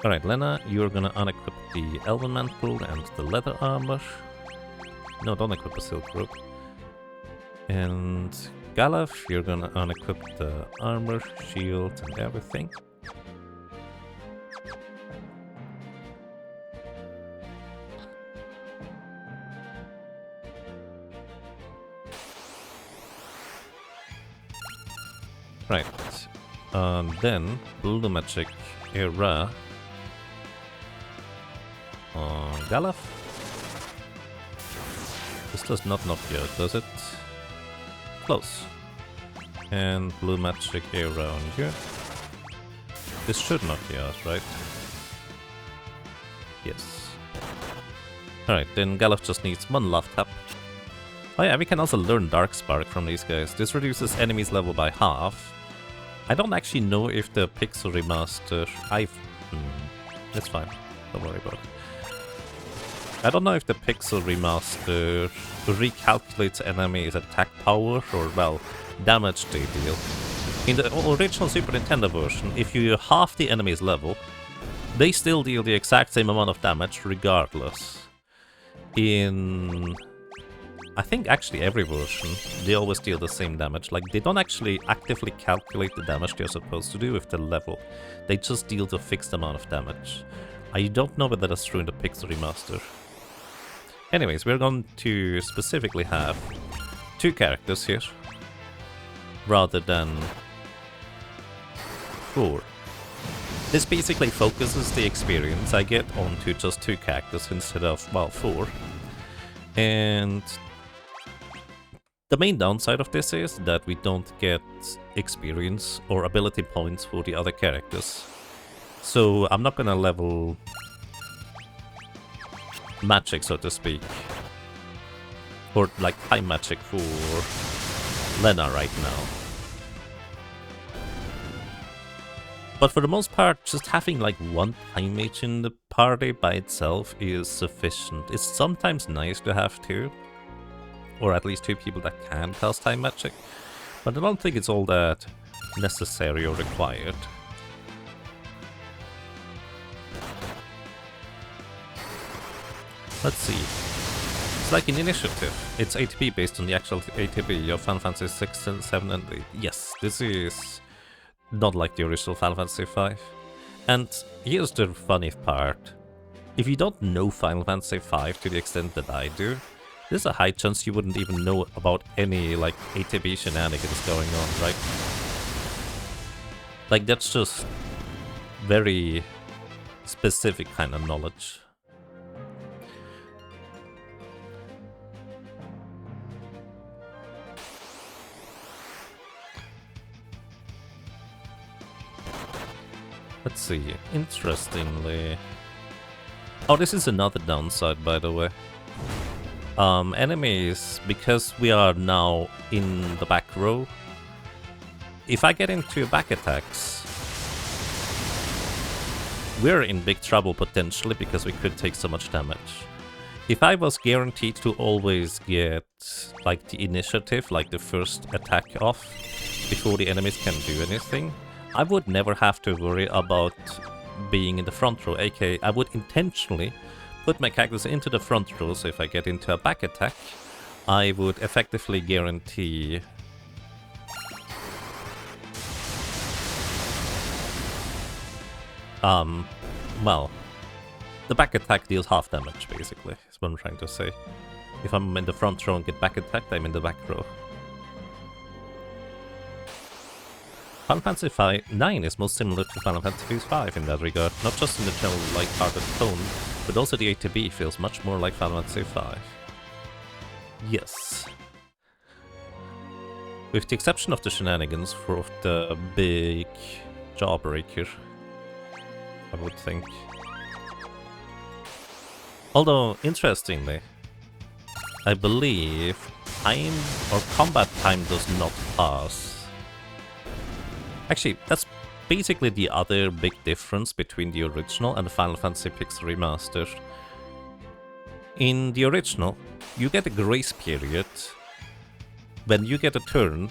Speaker 1: Alright, Lena, you're gonna unequip the Elven Mantle and the Leather Armor. No, don't equip the Silk Robe. And Galaf, you're gonna unequip the Armor, Shield, and everything. Right, then Blue Magic Era on Galaf. This does not knock you out, does it? Close. And Blue Magic Era on you. This should knock you out, right? Yes. Alright, then Galaf just needs one love tap. Oh yeah, we can also learn Dark Spark from these guys. This reduces enemies' level by half. I don't actually know if the Pixel remaster... It's fine. Don't worry about it. I don't know if the Pixel remaster recalculates enemies' attack power or, well, damage they deal. In the original Super Nintendo version, if you half the enemy's level, they still deal the exact same amount of damage regardless. In I think actually every version, they always deal the same damage. Like, they don't actually actively calculate the damage they're supposed to do with the level. They just deal the fixed amount of damage. I don't know whether that's true in the Pixel Remaster. Anyways, we're going to specifically have 2 characters here, rather than 4. This basically focuses the experience I get onto just 2 characters instead of, well, 4. And the main downside of this is that we don't get experience or ability points for the other characters. So I'm not gonna level magic, so to speak, or like time magic for Lena right now. But for the most part, just having like 1 time mage in the party by itself is sufficient. It's sometimes nice to have 2, or at least 2 people that can cast time magic, but I don't think it's all that necessary or required. Let's see. It's like an initiative. It's ATB based on the actual ATB of Final Fantasy 6 and 7 and 8. Yes, this is not like the original Final Fantasy 5. And here's the funny part. If you don't know Final Fantasy 5 to the extent that I do, there's a high chance you wouldn't even know about any like ATB shenanigans going on, right? Like, that's just very specific kind of knowledge. Let's see, interestingly... Oh, this is another downside, by the way. Enemies, because we are now in the back row, if I get into back attacks, we're in big trouble potentially because we could take so much damage. If I was guaranteed to always get like the initiative, like the first attack off, before the enemies can do anything, I would never have to worry about being in the front row, aka I would intentionally put my characters into the front row, so if I get into a back attack, I would effectively guarantee well, the back attack deals half damage, basically, is what I'm trying to say. If I'm in the front row and get back attacked, I'm in the back row. Final Fantasy 9 is most similar to Final Fantasy 5 in that regard, not just in the general light-hearted tone, but also the ATB feels much more like Final Fantasy 5. Yes. With the exception of the shenanigans for the big jawbreaker, I would think. Although, interestingly, I believe time or combat time does not pass. Actually, that's basically the other big difference between the original and the Final Fantasy Pixel Remaster. In the original, you get a grace period when you get a turn.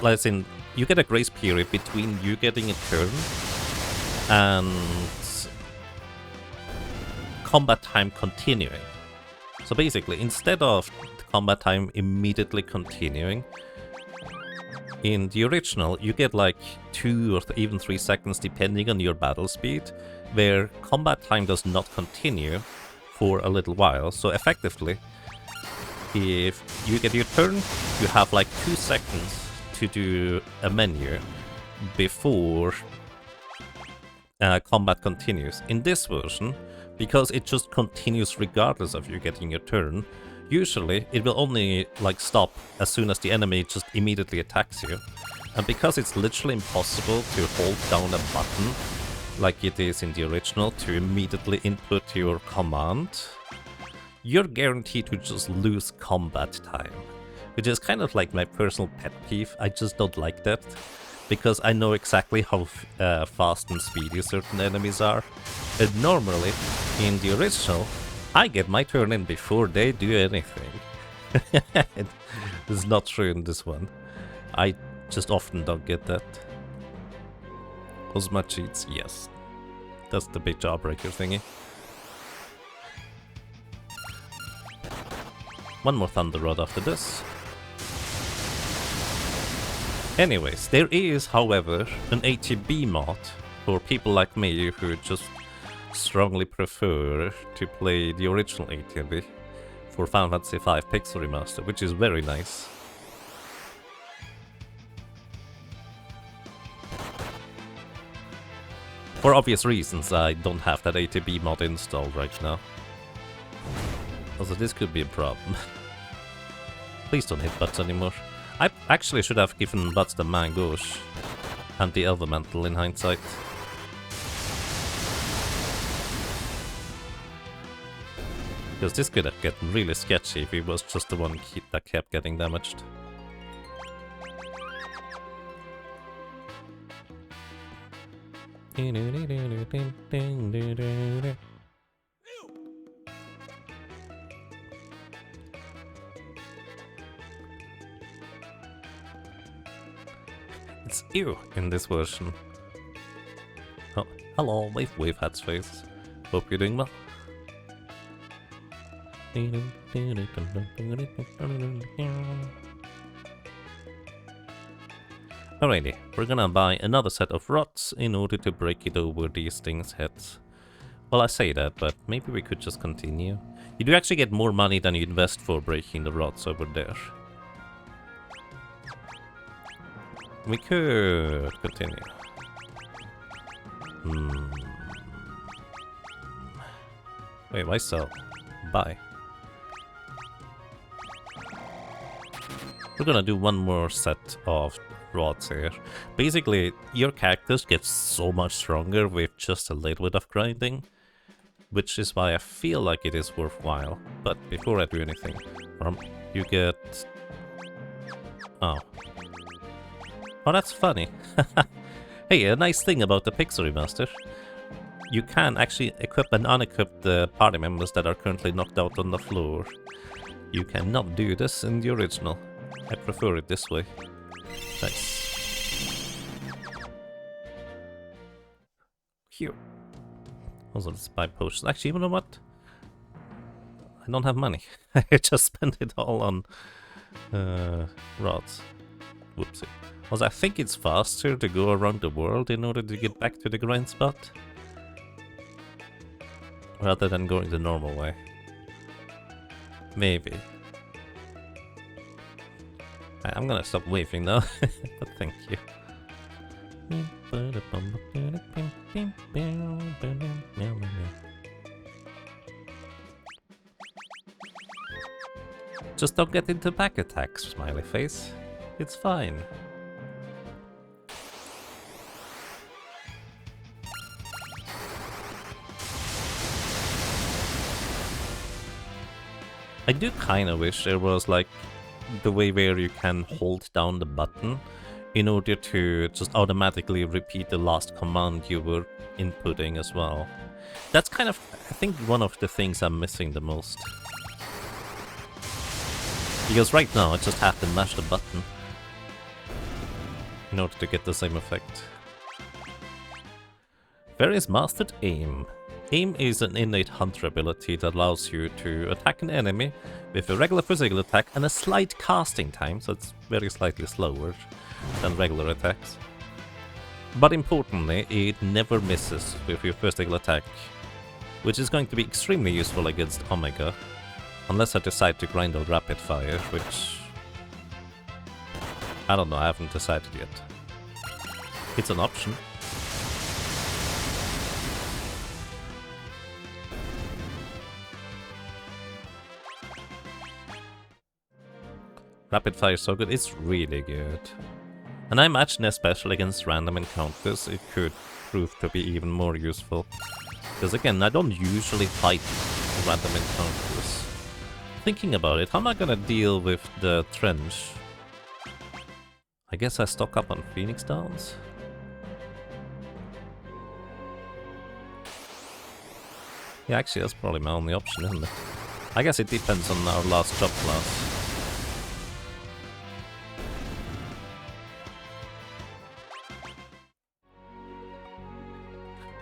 Speaker 1: As in, you get a grace period between you getting a turn and combat time continuing. So basically, instead of combat time immediately continuing, in the original, you get like 2 or even 3 seconds depending on your battle speed, where combat time does not continue for a little while. So effectively, if you get your turn, you have like 2 seconds to do a menu before combat continues. In this version, because it just continues regardless of you getting your turn, usually it will only like stop as soon as the enemy just immediately attacks you. And because it's literally impossible to hold down a button like it is in the original to immediately input your command, you're guaranteed to just lose combat time. Which is kind of like my personal pet peeve. I just don't like that, because I know exactly how fast and speedy certain enemies are. And normally, in the original, I get my turn in before they do anything. It's not true in this one. I just often don't get that. Cosma cheats, yes. That's the big jawbreaker thingy. one more Thunder Rod after this. Anyways, there is, however, an ATB mod for people like me who just strongly prefer to play the original ATB for Final Fantasy V Pixel Remaster, which is very nice. For obvious reasons, I don't have that ATB mod installed right now. Also, this could be a problem. Please don't hit Butts anymore. I actually should have given Butts the Mangouche and the Elemental in hindsight. Because this could have gotten really sketchy if he was just the one that kept getting damaged. It's you in this version. Oh, hello, wave hat's face. Hope you're doing well. Alrighty, we're gonna buy another set of rods in order to break it over these things' heads. Well, I say that, but maybe we could just continue. You do actually get more money than you invest for breaking the rods over there. We could continue. Wait, why sell? Buy. We're gonna do one more set of rods here. Basically, your characters get so much stronger with just a little bit of grinding, which is why I feel like it is worthwhile. But before I do anything, you get... Oh. Oh, that's funny. Hey, a nice thing about the Pixel Remaster. You can actually equip and unequip the party members that are currently knocked out on the floor. You cannot do this in the original. I prefer it this way. Nice. Here. Also, let's buy potions. Actually, you know what? I don't have money. I just spent it all on rods. Whoopsie. Also, I think it's faster to go around the world in order to get back to the grind spot, rather than going the normal way. Maybe. I'm gonna stop waving now, but thank you. Just don't get into back attacks, smiley face. It's fine. I do kinda wish there was like the way where you can hold down the button in order to just automatically repeat the last command you were inputting as well. That's kind of, I think, one of the things I'm missing the most. Because right now I just have to mash the button in order to get the same effect. Where is Mastered Aim? Aim is an innate hunter ability that allows you to attack an enemy with a regular physical attack and a slight casting time, so it's very slightly slower than regular attacks. But importantly, it never misses with your physical attack, which is going to be extremely useful against Omega, unless I decide to grind out Rapid Fire, which... I don't know, I haven't decided yet. It's an option. Rapid Fire is so good, it's really good. And I imagine especially against random encounters it could prove to be even more useful. Because again, I don't usually fight random encounters. Thinking about it, how am I gonna deal with the trench? I guess I stock up on Phoenix Downs? Yeah, actually that's probably my only option, isn't it? I guess it depends on our last job class.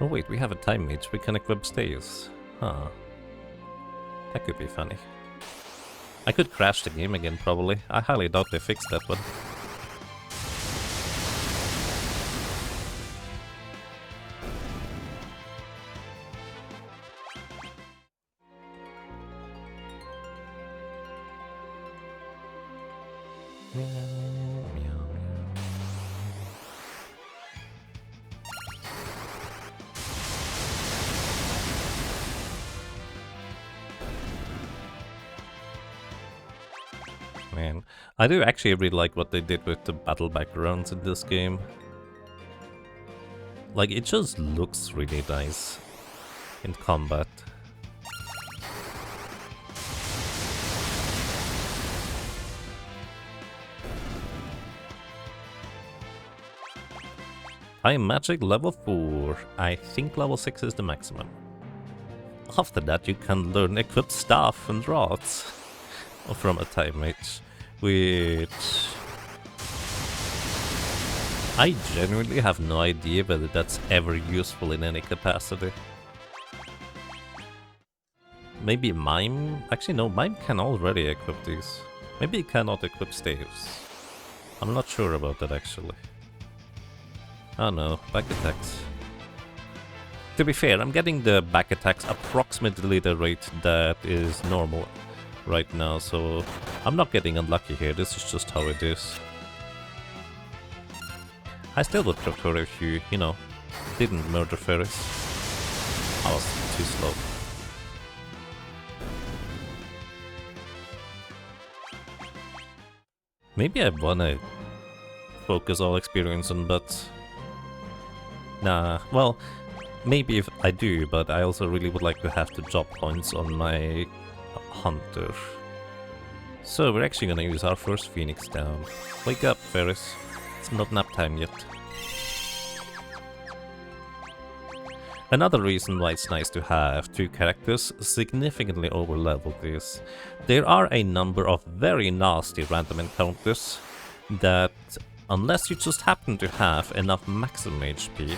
Speaker 1: Oh wait, we have a time mage, we can equip stays. Huh. That could be funny. I could crash the game again, probably. I highly doubt they fixed that one. Man, I do actually really like what they did with the battle backgrounds in this game. Like, it just looks really nice in combat. Time magic level 4. I think level 6 is the maximum. After that you can learn equip staff and rods from a time mage, which I genuinely have no idea whether that's ever useful in any capacity. Maybe Mime? Actually no, Mime can already equip these. Maybe it cannot equip staves. I'm not sure about that actually. Oh no, back attacks. To be fair, I'm getting the back attacks approximately the rate that is normal right now, so I'm not getting unlucky here, this is just how it is. I still would prefer if you know, didn't murder Ferris. I was too slow. Maybe I wanna focus all experience on but nah, well, maybe if I do, but I also really would like to have the job points on my hunter. So we're actually gonna use our first Phoenix down. Wake up, Ferris. It's not nap time yet. Another reason why it's nice to have two characters significantly over-leveled is there are a number of very nasty random encounters that, unless you just happen to have enough maximum HP,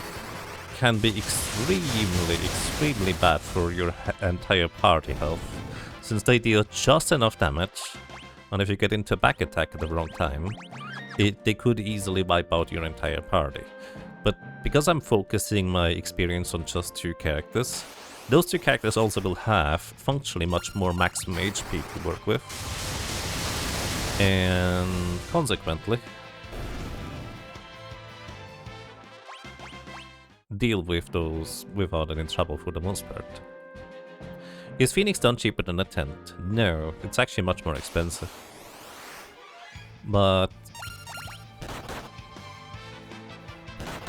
Speaker 1: can be extremely bad for your entire party health, since they deal just enough damage, and if you get into back attack at the wrong time, they could easily wipe out your entire party. But because I'm focusing my experience on just two characters, those two characters also will have functionally much more maximum HP to work with, and consequently deal with those without any trouble for the most part. Is Phoenix done cheaper than a tent? No, it's actually much more expensive. But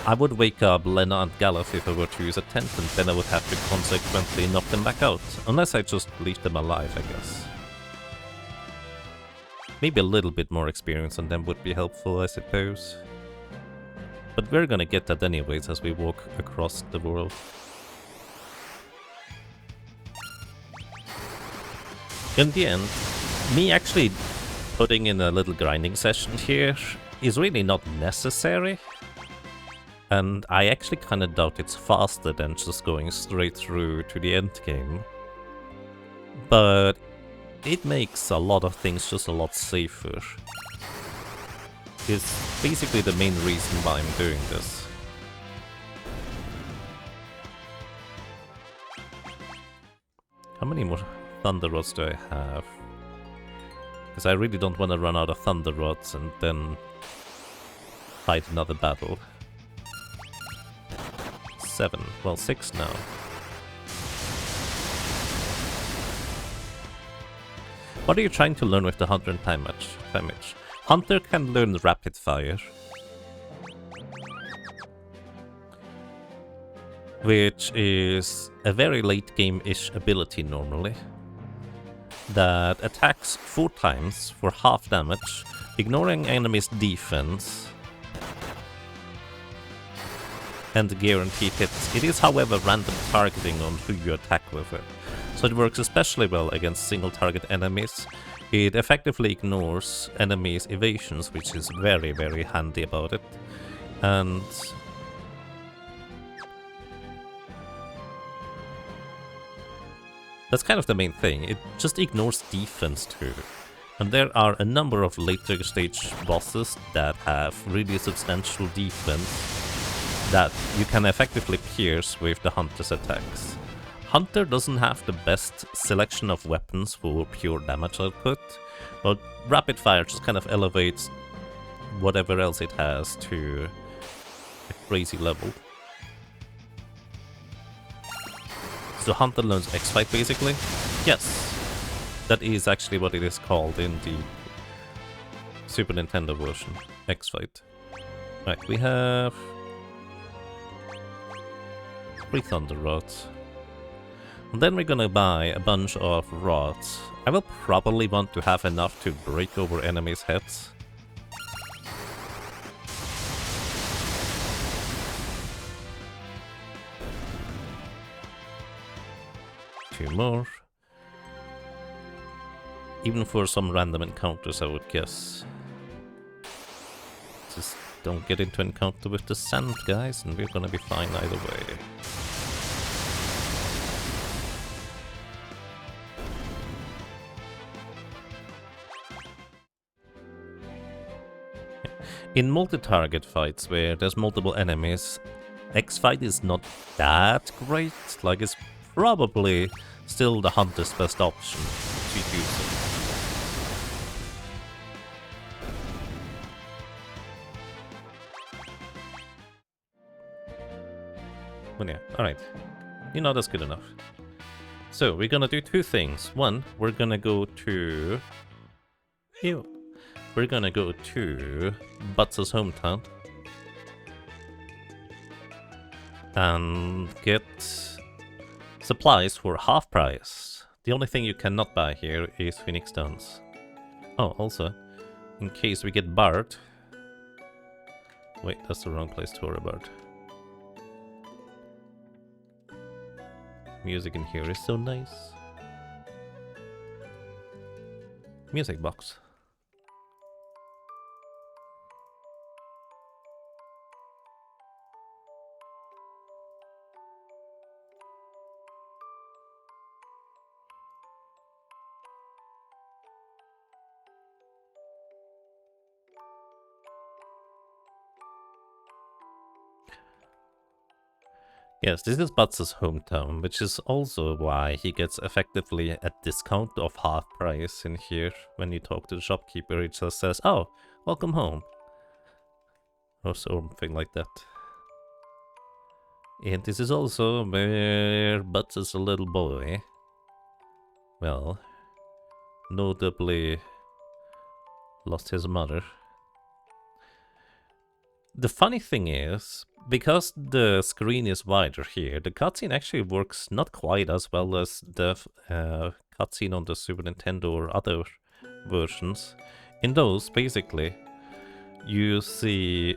Speaker 1: I would wake up Lena and Galuf if I were to use a tent, and then I would have to consequently knock them back out. Unless I just leave them alive, I guess. Maybe a little bit more experience on them would be helpful, I suppose. But we're gonna get that anyways as we walk across the world. In the end, me actually putting in a little grinding session here is really not necessary. And I actually kinda doubt it's faster than just going straight through to the end game. But it makes a lot of things just a lot safer. It's basically the main reason why I'm doing this. How many more Thunder Rods do I have? Because I really don't want to run out of Thunder Rods and then fight another battle. 7, well 6 now. What are you trying to learn with the Hunter and Time Mage? Hunter can learn Rapid Fire, which is a very late game-ish ability normally, that attacks 4 times for half damage, ignoring enemies' defense, and guaranteed hits. It is, however, random targeting on who you attack with it, so it works especially well against single-target enemies. It effectively ignores enemies' evasions, which is very, very handy about it. And that's kind of the main thing. It just ignores defense too. And there are a number of later stage bosses that have really substantial defense that you can effectively pierce with the Hunter's attacks. Hunter doesn't have the best selection of weapons for pure damage output, but Rapid Fire just kind of elevates whatever else it has to a crazy level. So Hunter learns X-Fight basically? Yes. That is actually what it is called in the Super Nintendo version, X-Fight. Right, we have 3 Thunder Rods. And then we're gonna buy a bunch of rods. I will probably want to have enough to break over enemies' heads. Two more. Even for some random encounters, I would guess. Just don't get into encounter with the sand, guys, and we're gonna be fine either way. In multi-target fights where there's multiple enemies, X-Fight is not that great. Like, it's probably still the Hunter's best option to use it. Well, yeah, alright. You know, that's good enough. So, we're gonna do 2 things. One, we're gonna go to... Ew. We're gonna go to Butts' hometown. And get supplies for half price. The only thing you cannot buy here is Phoenix Stones. Oh, also, in case we get barred... Wait, that's the wrong place to worry about. Music in here is so nice. Music box. Yes, this is Butts' hometown, which is also why he gets effectively a discount of half price in here. When you talk to the shopkeeper, he just says, "Oh, welcome home." Or something like that. And this is also where Butts is a little boy. Well, notably lost his mother. The funny thing is, because the screen is wider here, the cutscene actually works not quite as well as the cutscene on the Super Nintendo or other versions. In those, basically, you see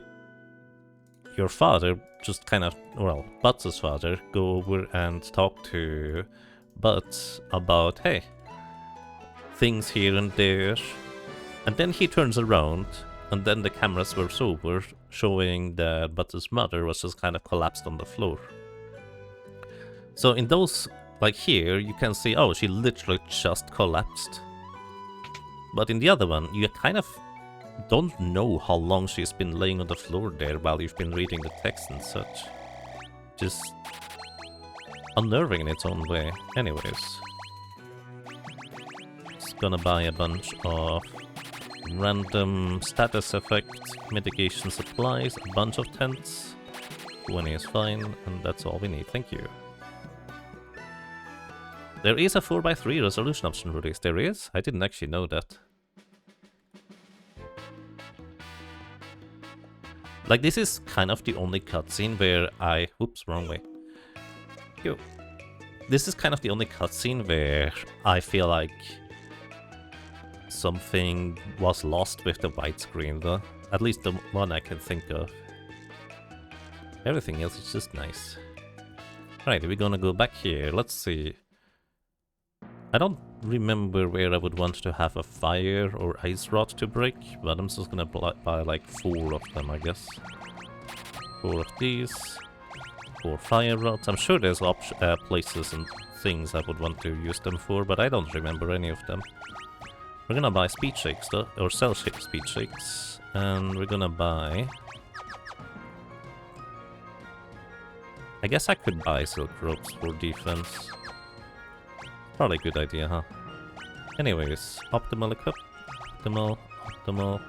Speaker 1: your father just kind of, well, Butts' father, go over and talk to Butts about, hey, things here and there. And then he turns around, and then the camera swerves over, showing that Butts' mother was just kind of collapsed on the floor. So in those, like here, you can see, oh, she literally just collapsed. But in the other one, you kind of don't know how long she's been laying on the floor there while you've been reading the text and such. Just unnerving in its own way. Anyways. Just gonna buy a bunch of random status effect mitigation supplies, a bunch of tents. 20 is fine, and that's all we need, thank you. There is a 4x3 resolution option released. There is? I didn't actually know that. Like, this is kind of the only cutscene where I... Oops, wrong way. Yo. This is kind of the only cutscene where I feel like something was lost with the widescreen, though. At least the one I can think of. Everything else is just nice. Alright, we're gonna go back here. Let's see. I don't remember where I would want to have a fire or ice rod to break, but I'm just gonna buy like 4 of them, I guess. 4 of these. 4 fire rods. I'm sure there's places and things I would want to use them for, but I don't remember any of them. We're gonna buy speed shakes though, or cell shake speed shakes, and we're gonna buy... I guess I could buy silk ropes for defense. Probably a good idea, huh? Anyways, optimal equip, optimal, optimal,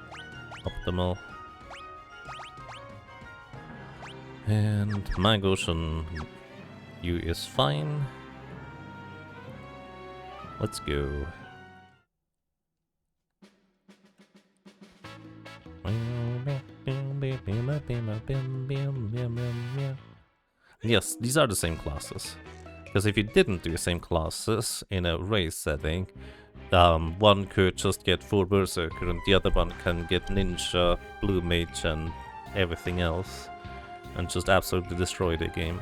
Speaker 1: optimal. And my Goshen U is fine. Let's go. Yes, these are the same classes. Because if you didn't do the same classes in a race setting, one could just get 4 Berserker and the other one can get Ninja, Blue Mage and everything else. And just absolutely destroy the game.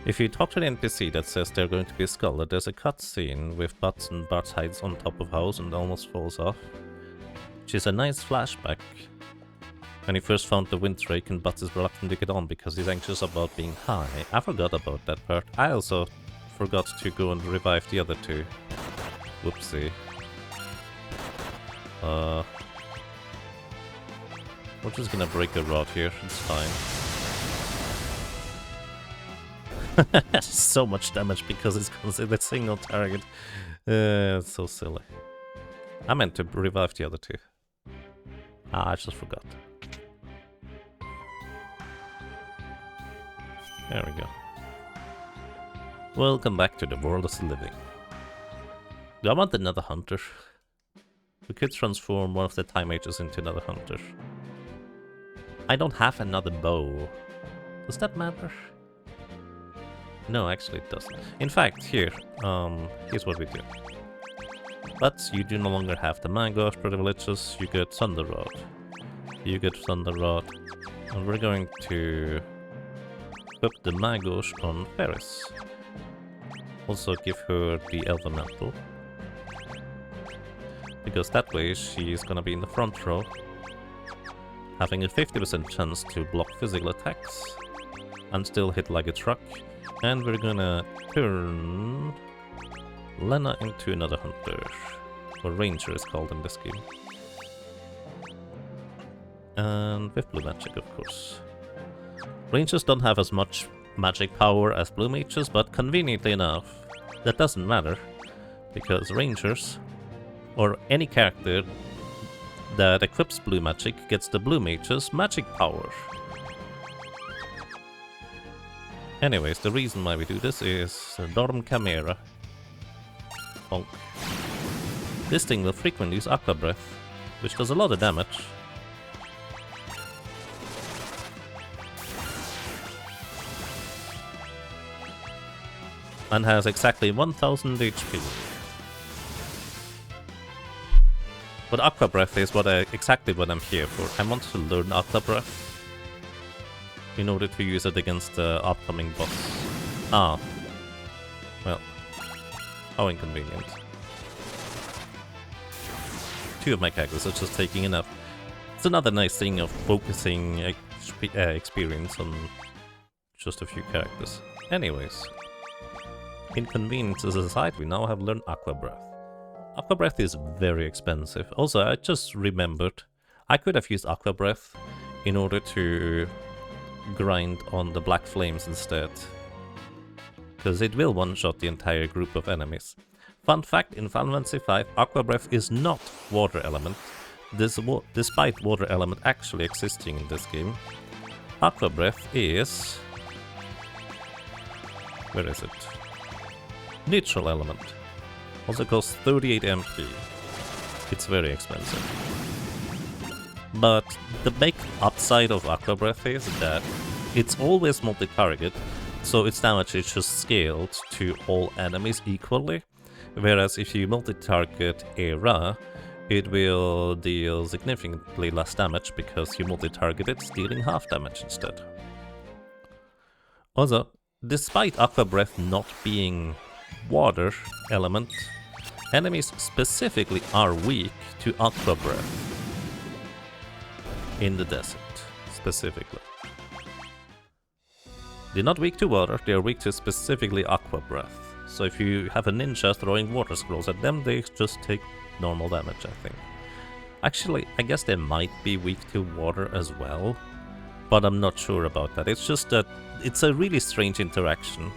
Speaker 1: If you talk to the NPC that says they're going to be skulled, there's a cutscene with Butts and Butts hides on top of house and almost falls off. Which is a nice flashback. When he first found the wind rake and Butts is reluctant to get on because he's anxious about being high. I forgot about that part. I also forgot to go and revive the other 2. Whoopsie. We're just gonna break a rod here, it's fine. So much damage because it's considered single target. It's so silly. I meant to revive the other 2. Ah, I just forgot. There we go. Welcome back to the world of the living. Do I want another hunter? We could transform one of the time mages into another hunter. I don't have another bow. Does that matter? No, actually it doesn't. In fact, here's what we do. But you do no longer have the Magos privileges, you get Thunder Rod. You get Thunder Rod. And we're going to put the Magos on Ferris. Also give her the Elemental. Because that way she's gonna be in the front row. Having a 50% chance to block physical attacks. And still hit like a truck. And we're gonna turn Lena into another hunter. Or ranger is called in this game. And with blue magic, of course. Rangers don't have as much magic power as blue mages, but conveniently enough, that doesn't matter. Because rangers, or any character that equips blue magic, gets the blue mage's magic power. Anyways, the reason why we do this is Dorm Chimera. Bonk. This thing will frequently use Aqua Breath, which does a lot of damage. And has exactly 1000 HP. But Aqua Breath is exactly what I'm here for. I want to learn Aqua Breath in order to use it against the upcoming boss. Ah. Well. How inconvenient. 2 of my characters are just taking enough. It's another nice thing of focusing experience on just a few characters. Anyways. Inconveniences aside, we now have learned Aqua Breath. Aqua Breath is very expensive. Also, I just remembered, I could have used Aqua Breath in order to grind on the Black Flames instead. Because it will one-shot the entire group of enemies. Fun fact, in Final Fantasy V, Aqua Breath is not Water Element. Despite Water Element actually existing in this game. Aqua Breath is... where is it? Neutral Element. Also costs 38 MP. It's very expensive. But the big upside of Aqua Breath is that it's always multi-target, so its damage is just scaled to all enemies equally. Whereas if you multi-target Era, it will deal significantly less damage because you multi-target it, dealing half damage instead. Also, despite Aqua Breath not being water element, enemies specifically are weak to Aqua Breath. In the desert, specifically. They're not weak to water, they're weak to specifically Aqua Breath. So if you have a ninja throwing water scrolls at them, they just take normal damage, I think. Actually, I guess they might be weak to water as well, but I'm not sure about that. It's just that it's a really strange interaction,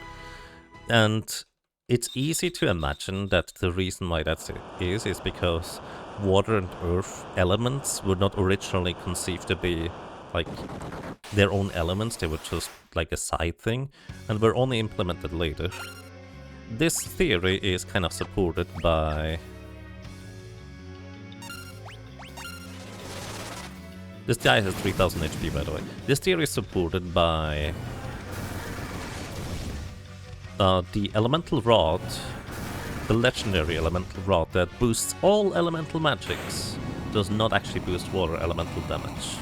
Speaker 1: and it's easy to imagine that the reason why that is because water and earth elements were not originally conceived to be like their own elements, they were just like a side thing, and were only implemented later. This theory is kind of supported by... This guy has 3000 HP, by the way. This theory is supported by the elemental rod, the legendary elemental rod that boosts all elemental magics, does not actually boost water elemental damage.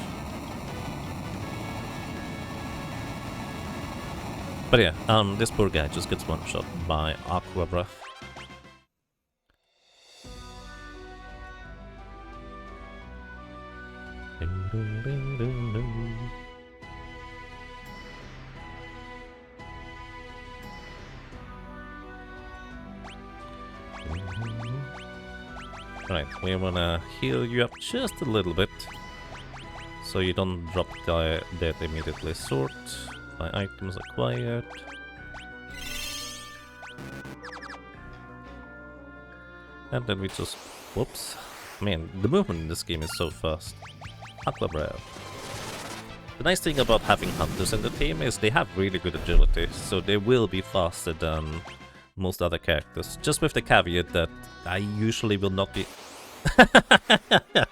Speaker 1: But yeah, this poor guy just gets one shot by Aqua Breath. Right, we wanna heal you up just a little bit, so you don't drop dead immediately. Sort. My items acquired. And then we just... Whoops. Man, the movement in this game is so fast. Aqua Breath. The nice thing about having hunters in the team is they have really good agility, so they will be faster than most other characters. Just with the caveat that I usually will not be...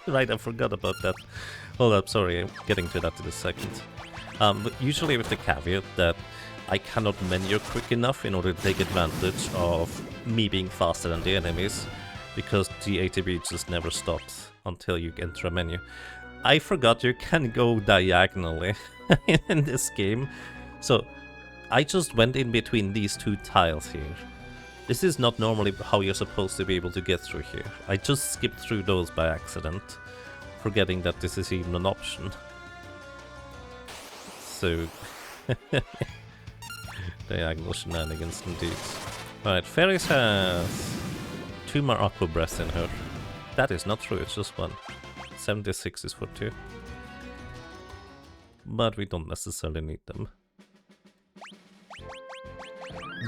Speaker 1: Right, I forgot about that. Hold up, sorry, I'm getting to that in a second. But usually with the caveat that I cannot menu quick enough in order to take advantage of me being faster than the enemies, because the ATB just never stops until you enter a menu. I forgot you can go diagonally in this game, so I just went in between these two tiles here. This is not normally how you're supposed to be able to get through here. I just skipped through those by accident, forgetting that this is even an option. So, diagonal shenanigans indeed. Alright, Fairies has 2 more Aqua Breaths in her. That is not true, it's just 1. 76 is for 2. But we don't necessarily need them.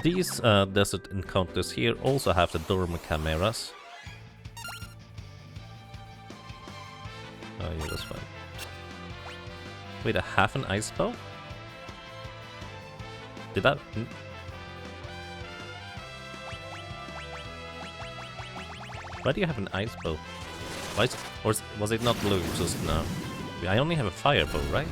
Speaker 1: These desert encounters here also have the Dorm Chimeras. Oh yeah, that's fine. Wait, I have an ice bow? Did that... Why do you have an ice bow? Why is it, or was it not blue just now? I only have a fire bow, right?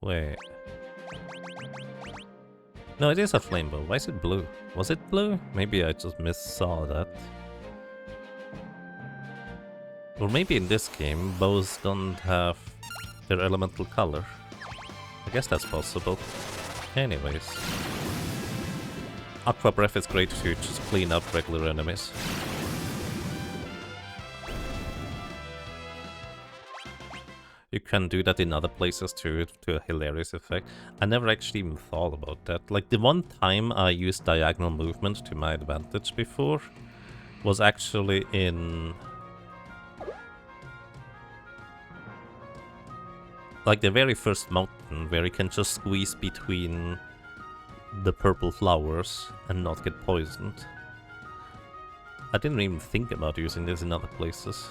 Speaker 1: Wait. No, it is a flame bow. Why is it blue? Was it blue? Maybe I just missaw that. Or maybe in this game, bows don't have their elemental color. I guess that's possible. Anyways. Aqua Breath is great to just clean up regular enemies. You can do that in other places too, to a hilarious effect. I never actually even thought about that. Like, the one time I used diagonal movement to my advantage before was actually in... like the very first mountain, where you can just squeeze between the purple flowers and not get poisoned. I didn't even think about using this in other places.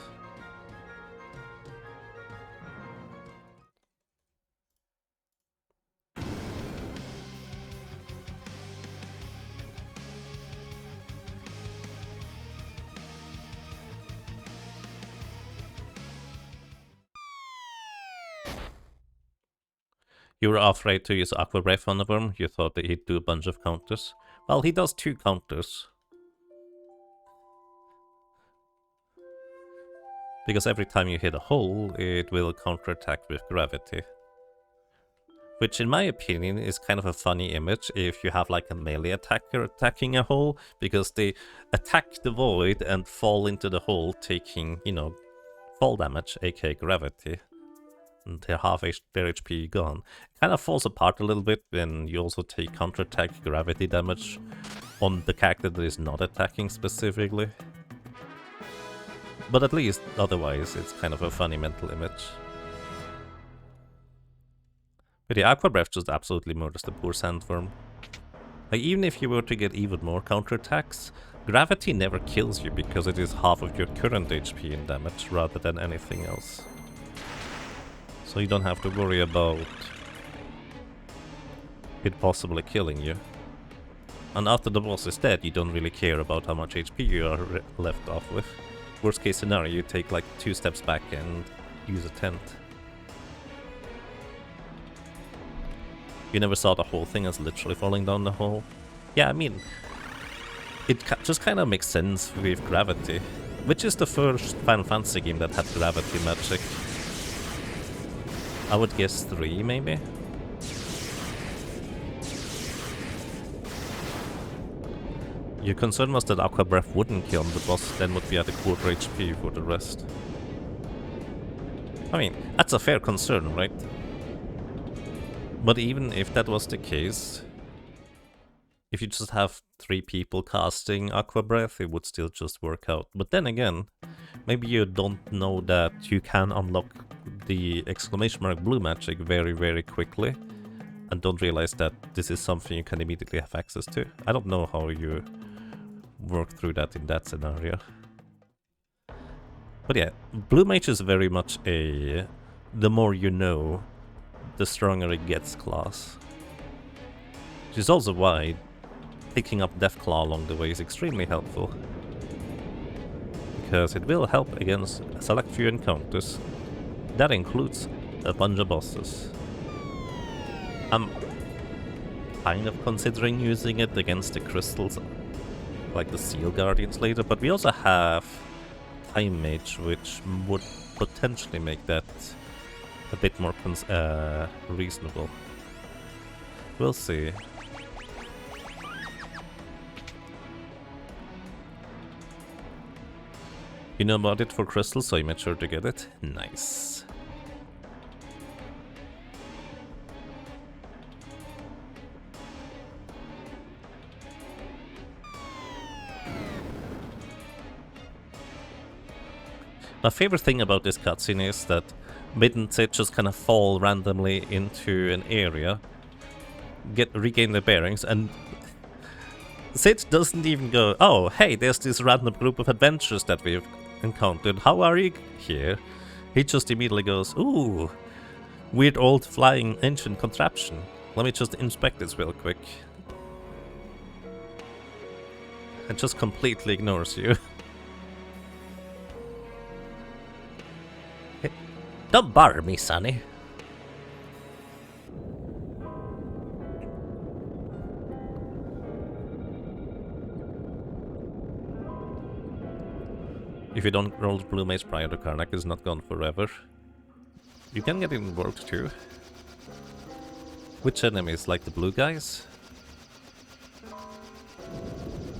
Speaker 1: You were afraid to use Aqua Breath on the worm? You thought that he'd do a bunch of counters? Well, he does 2 counters. Because every time you hit a hole, it will counterattack with gravity. Which in my opinion is kind of a funny image if you have like a melee attacker attacking a hole, because they attack the void and fall into the hole, taking, you know, fall damage, aka gravity. And they're half their HP gone. It kind of falls apart a little bit when you also take counterattack gravity damage on the character that is not attacking specifically. But at least otherwise it's kind of a funny mental image. But the Aqua Breath just absolutely murders the poor Sandworm. Like, even if you were to get even more counterattacks, gravity never kills you because it is half of your current HP in damage rather than anything else. So you don't have to worry about it possibly killing you. And after the boss is dead, you don't really care about how much HP you are left off with. Worst case scenario, you take like 2 steps back and use a tent. You never saw the whole thing as literally falling down the hole? Yeah, I mean, it just kind of makes sense with gravity, which is the first Final Fantasy game that had gravity magic. I would guess 3, maybe? Your concern was that Aqua Breath wouldn't kill him, the boss then would be at a quarter HP for the rest. I mean, that's a fair concern, right? But even if that was the case, if you just have 3 people casting Aqua Breath, it would still just work out. But then again, maybe you don't know that you can unlock the exclamation mark blue magic very, very quickly, and don't realize that this is something you can immediately have access to. I don't know how you work through that in that scenario. But yeah, blue mage is very much a the more you know, the stronger it gets class. Which is also why picking up Deathclaw along the way is extremely helpful. Because it will help against a select few encounters. That includes a bunch of bosses. I'm kind of considering using it against the crystals, like the Seal Guardians later, but we also have Time Mage, which would potentially make that a bit more reasonable. We'll see. You know about it for crystals, so you made sure to get it? Nice. My favorite thing about this cutscene is that Mid and Sid just kind of fall randomly into an area, regain their bearings, and Sid doesn't even go, oh, hey, there's this random group of adventurers that we've encountered, how are you here? He just immediately goes, ooh, weird old flying ancient contraption. Let me just inspect this real quick. And just completely ignores you. Don't bother me, Sonny. If you don't roll blue mace prior to Karnak, it's not gone forever. You can get it in World too. Which enemies? Like the blue guys?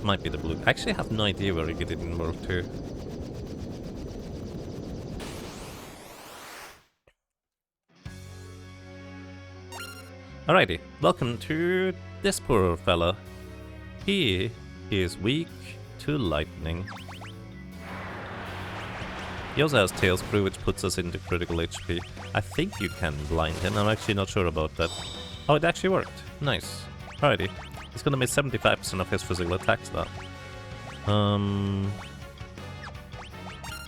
Speaker 1: Might be the blue. I actually have no idea where you get it in World 2. Alrighty, welcome to this poor fella. He is weak to lightning. He also has Tail Screw, which puts us into critical HP. I think you can blind him, I'm actually not sure about that. Oh, it actually worked. Nice. Alrighty. He's gonna miss 75% of his physical attacks now.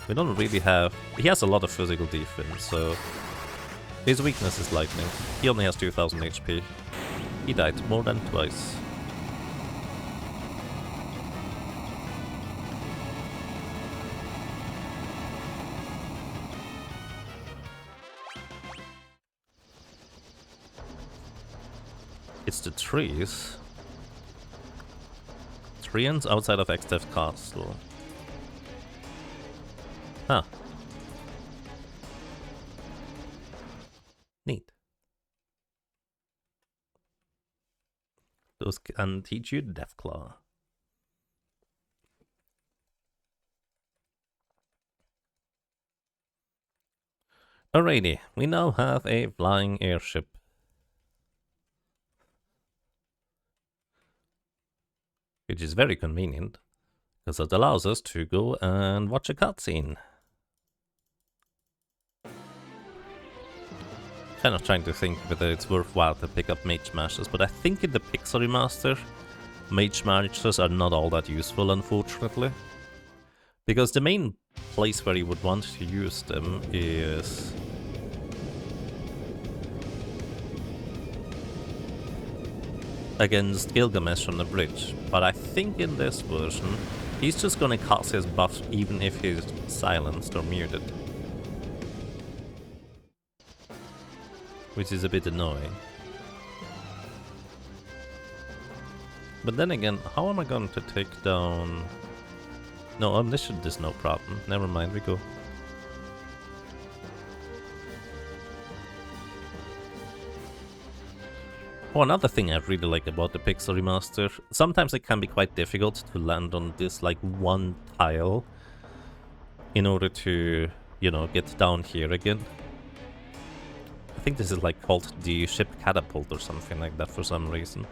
Speaker 1: We don't really have... He has a lot of physical defense, so... His weakness is lightning. He only has 2000 HP. He died more than twice. It's the trees. Treants outside of Exdeath Castle. Huh. Neat. those and teach you Deathclaw. Alrighty, we now have a flying airship. Which is very convenient, because it allows us to go and watch a cutscene. Kind of trying to think whether it's worthwhile to pick up Mage Masters, but I think in the Pixel Remaster, Mage Masters are not all that useful, unfortunately. Because the main place where you would want to use them is... against Gilgamesh on the bridge, but I think in this version, he's just gonna cast his buff even if he's silenced or muted. Which is a bit annoying. But then again, how am I going to take down... No, Omniscient is no problem. Never mind, we go. Oh, another thing I really like about the Pixel Remaster, sometimes it can be quite difficult to land on this, like, one tile in order to, you know, get down here again. I think this is, like, called the ship catapult or something like that for some reason.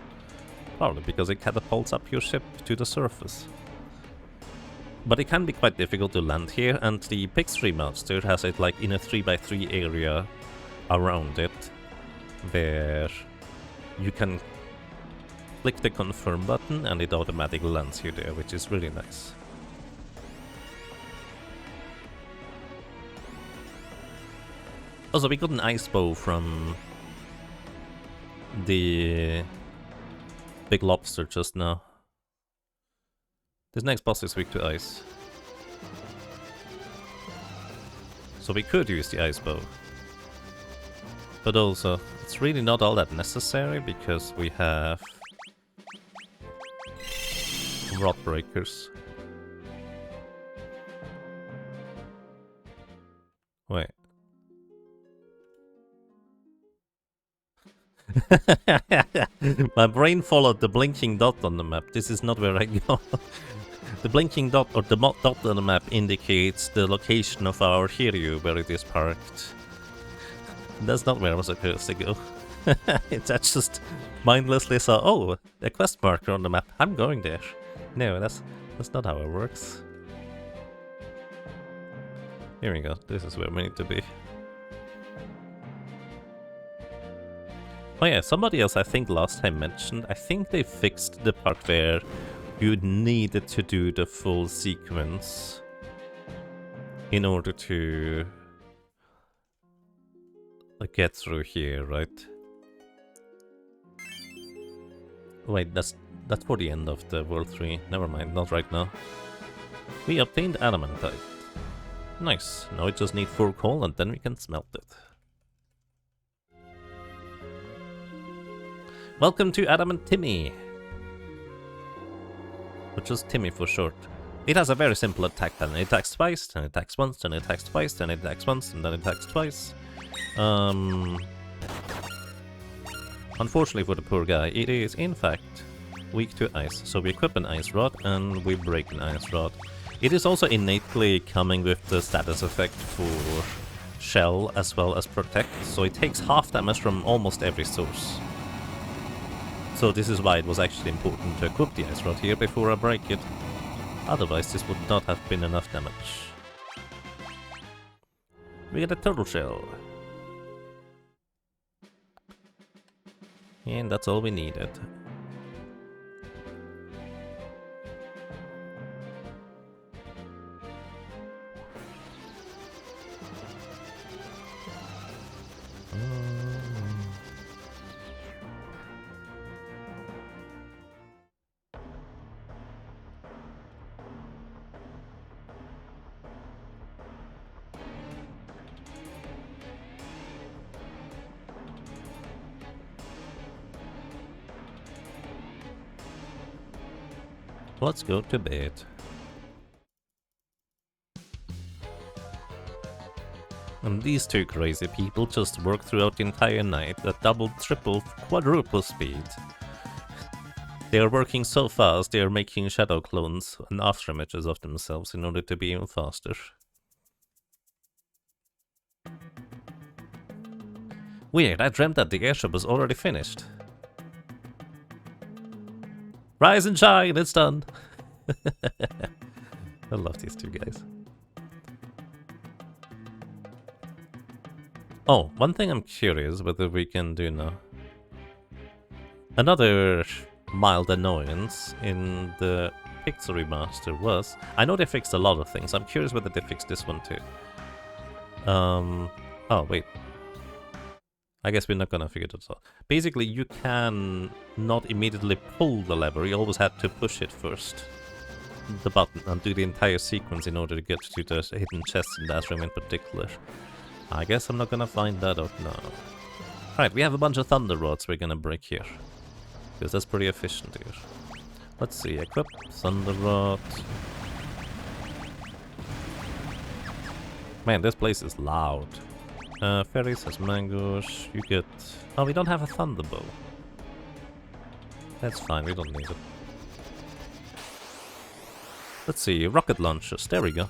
Speaker 1: Probably because it catapults up your ship to the surface. But it can be quite difficult to land here, and the Pixel Remaster has it, like, in a 3x3 area around it, where... you can click the confirm button and it automatically lands you there, which is really nice. Also, we got an ice bow from the big lobster just now. This next boss is weak to ice. So we could use the ice bow. But also, it's really not all that necessary because we have rod breakers. Wait. My brain followed the blinking dot on the map. This is not where I go. The blinking dot or the dot on the map indicates the location of our Hiryuu, where it is parked. That's not where I was supposed to go. I just mindlessly saw, oh, a quest marker on the map, I'm going there. No, that's not how it works. Here we go, this is where we need to be. Oh yeah, somebody else I think last time mentioned, I think they fixed the part where you needed to do the full sequence in order to get through here, right? Wait, that's for the end of the World 3. Never mind, not right now. We obtained Adamantite. Nice. Now we just need 4 coal and then we can smelt it. Welcome to Adamant Timmy. Or just Timmy for short. It has a very simple attack pattern. It attacks twice, then it attacks once, then it attacks twice, then it attacks once, and then it attacks twice. Unfortunately for the poor guy, it is in fact weak to ice. So we equip an ice rod and we break an ice rod. It is also innately coming with the status effect for shell as well as protect. So it takes half damage from almost every source. So this is why it was actually important to equip the ice rod here before I break it. Otherwise this would not have been enough damage. We get a turtle shell. And that's all we needed. Let's go to bed. And these two crazy people just work throughout the entire night at double, triple, quadruple speed. They are working so fast, they are making shadow clones and after images of themselves in order to be even faster. Weird, I dreamt that the airship was already finished. Rise and shine, it's done! I love these two guys. Oh, one thing I'm curious whether we can do now. Another mild annoyance in the Pixel remaster was... I know they fixed a lot of things, I'm curious whether they fixed this one too. Oh, wait. I guess we're not gonna figure this out. Basically, you can not immediately pull the lever, you always had to push it first. The button, and do the entire sequence in order to get to the hidden chest in that room in particular. I guess I'm not gonna find that out now. Right, we have a bunch of thunder rods we're gonna break here. Because that's pretty efficient here. Let's see, equip, thunder rod. Man, this place is loud. Fairies has mangoes, you get... Oh, we don't have a thunderbow. That's fine, we don't need it. Let's see, rocket launchers, there we go.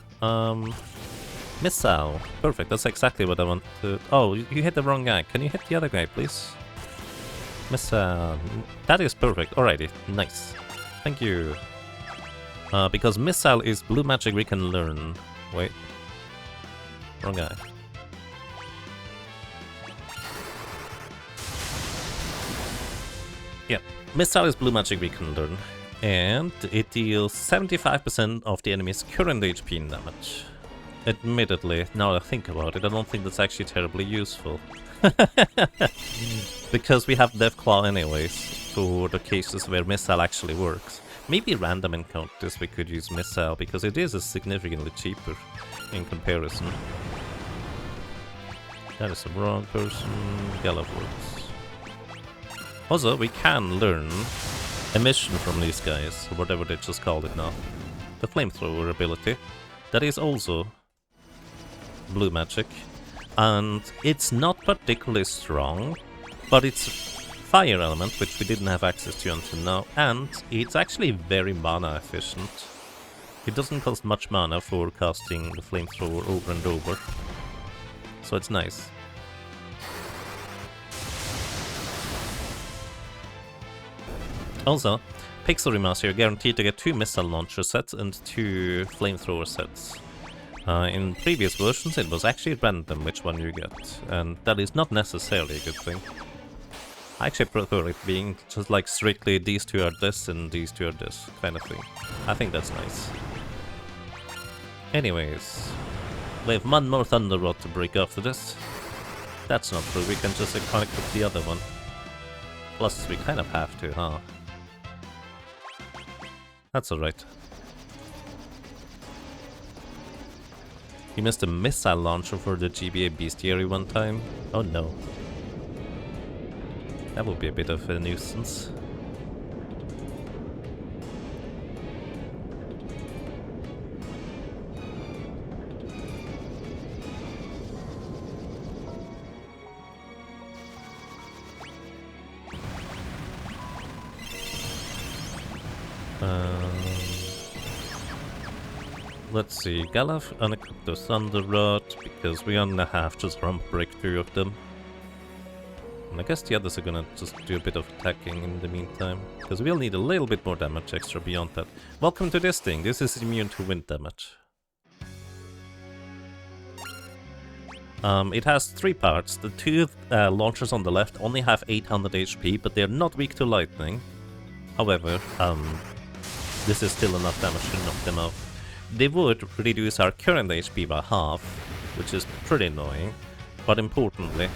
Speaker 1: Missile, perfect, that's exactly what I want to... Oh, you hit the wrong guy, can you hit the other guy, please? Missile, that is perfect, alrighty, nice. Thank you. Because missile is blue magic we can learn. Wait. Wrong guy. Yeah, missile is blue magic we can learn. And it deals 75% of the enemy's current HP in damage. Admittedly, now that I think about it, I don't think that's actually terribly useful. Because we have Death Claw anyways, for the cases where missile actually works. Maybe random encounters we could use missile, because it is significantly cheaper in comparison. That is the wrong person. Gallowworks. Also, we can learn emission from these guys, or whatever they just called it now. The flamethrower ability. That is also blue magic. And it's not particularly strong, but it's fire element, which we didn't have access to until now, and it's actually very mana efficient. It doesn't cost much mana for casting the flamethrower over and over, so it's nice. Also, Pixel Remaster, you're guaranteed to get 2 missile launcher sets and 2 flamethrower sets. In previous versions it was actually random which one you get, and that is not necessarily a good thing. I actually prefer it being just like strictly these 2 are this and these 2 are this kind of thing. I think that's nice. Anyways, we have one more thunder rod to break after this. That's not true, we can just connect with the other one. Plus we kind of have to, huh? That's alright. You missed a missile launcher for the GBA bestiary one time? Oh no. That would be a bit of a nuisance. Let's see, Galaf unequip the Thunder Rod, because we only have just run breakthrough of them. And I guess the others are gonna just do a bit of attacking in the meantime, because we'll need a little bit more damage extra beyond that. Welcome to this thing, this is immune to wind damage. It has 3 parts. The 2 launchers on the left only have 800 HP, but they're not weak to lightning. However, this is still enough damage to knock them out. They would reduce our current HP by half, which is pretty annoying, but importantly,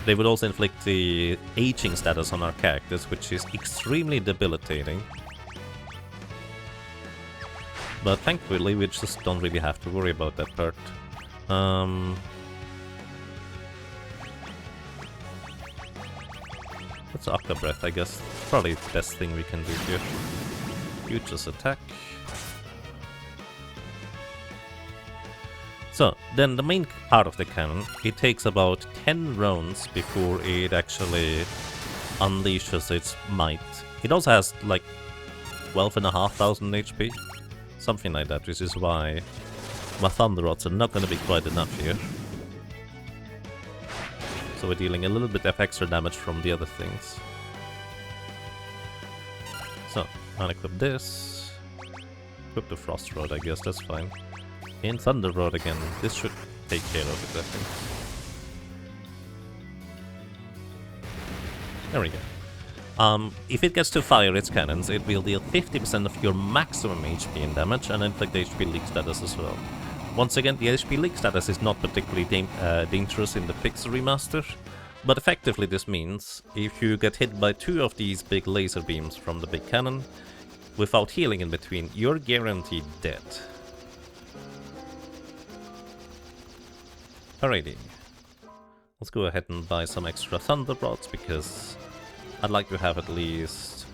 Speaker 1: they would also inflict the aging status on our characters, which is extremely debilitating. But thankfully, we just don't really have to worry about that part. That's Aqua Breath, I guess. Probably the best thing we can do here. You just attack. So, then the main part of the cannon, it takes about 10 rounds before it actually unleashes its might It also has like 12,500 HP, something like that, which is why my Thunder Rods are not going to be quite enough here. So we're dealing a little bit of extra damage from the other things. So, unequip this. Equip the Frost Rod, I guess, that's fine. And Thunder Rod again, this should take care of it, I think. There we go. If it gets to fire its cannons, it will deal 50% of your maximum HP in damage and inflict HP leak status as well. Once again, the HP leak status is not particularly dangerous in the Pixel Remaster, but effectively this means if you get hit by 2 of these big laser beams from the big cannon, without healing in between, you're guaranteed dead. Alrighty. Let's go ahead and buy some extra Thunder Rods, because I'd like to have at least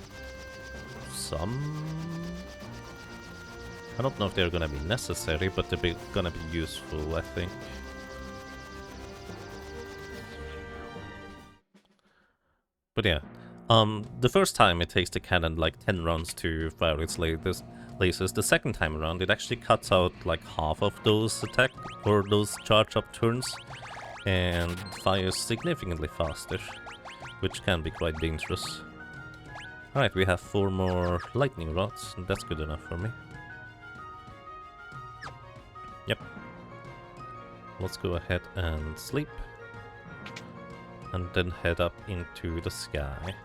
Speaker 1: some... I don't know if they're gonna be necessary, but they're gonna be useful, I think. But yeah, the first time it takes the cannon like 10 rounds to fire its lasers. The second time around, it actually cuts out like half of those attack or those charge up turns and fires significantly faster, which can be quite dangerous. Alright, we have 4 more lightning rods, and that's good enough for me. Yep. Let's go ahead and sleep. And then head up into the sky.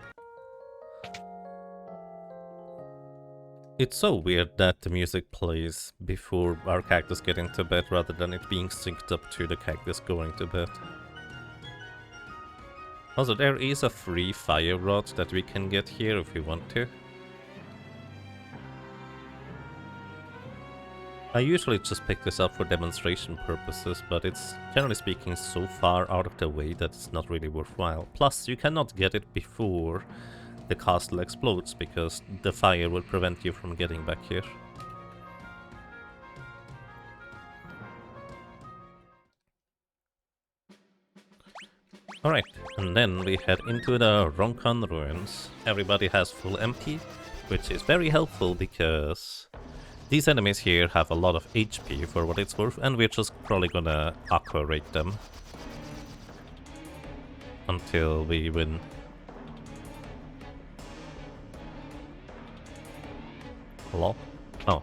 Speaker 1: It's so weird that the music plays before our characters get into bed rather than it being synced up to the characters going to bed. Also, there is a free fire rod that we can get here if we want to. I usually just pick this up for demonstration purposes, but it's, generally speaking, so far out of the way that it's not really worthwhile. Plus, you cannot get it before the castle explodes, because the fire will prevent you from getting back here. Alright, and then we head into the Ronkan ruins. Everybody has full MP, which is very helpful because these enemies here have a lot of HP for what it's worth, and we're just probably gonna aqua rake them until we win. Hello? Oh.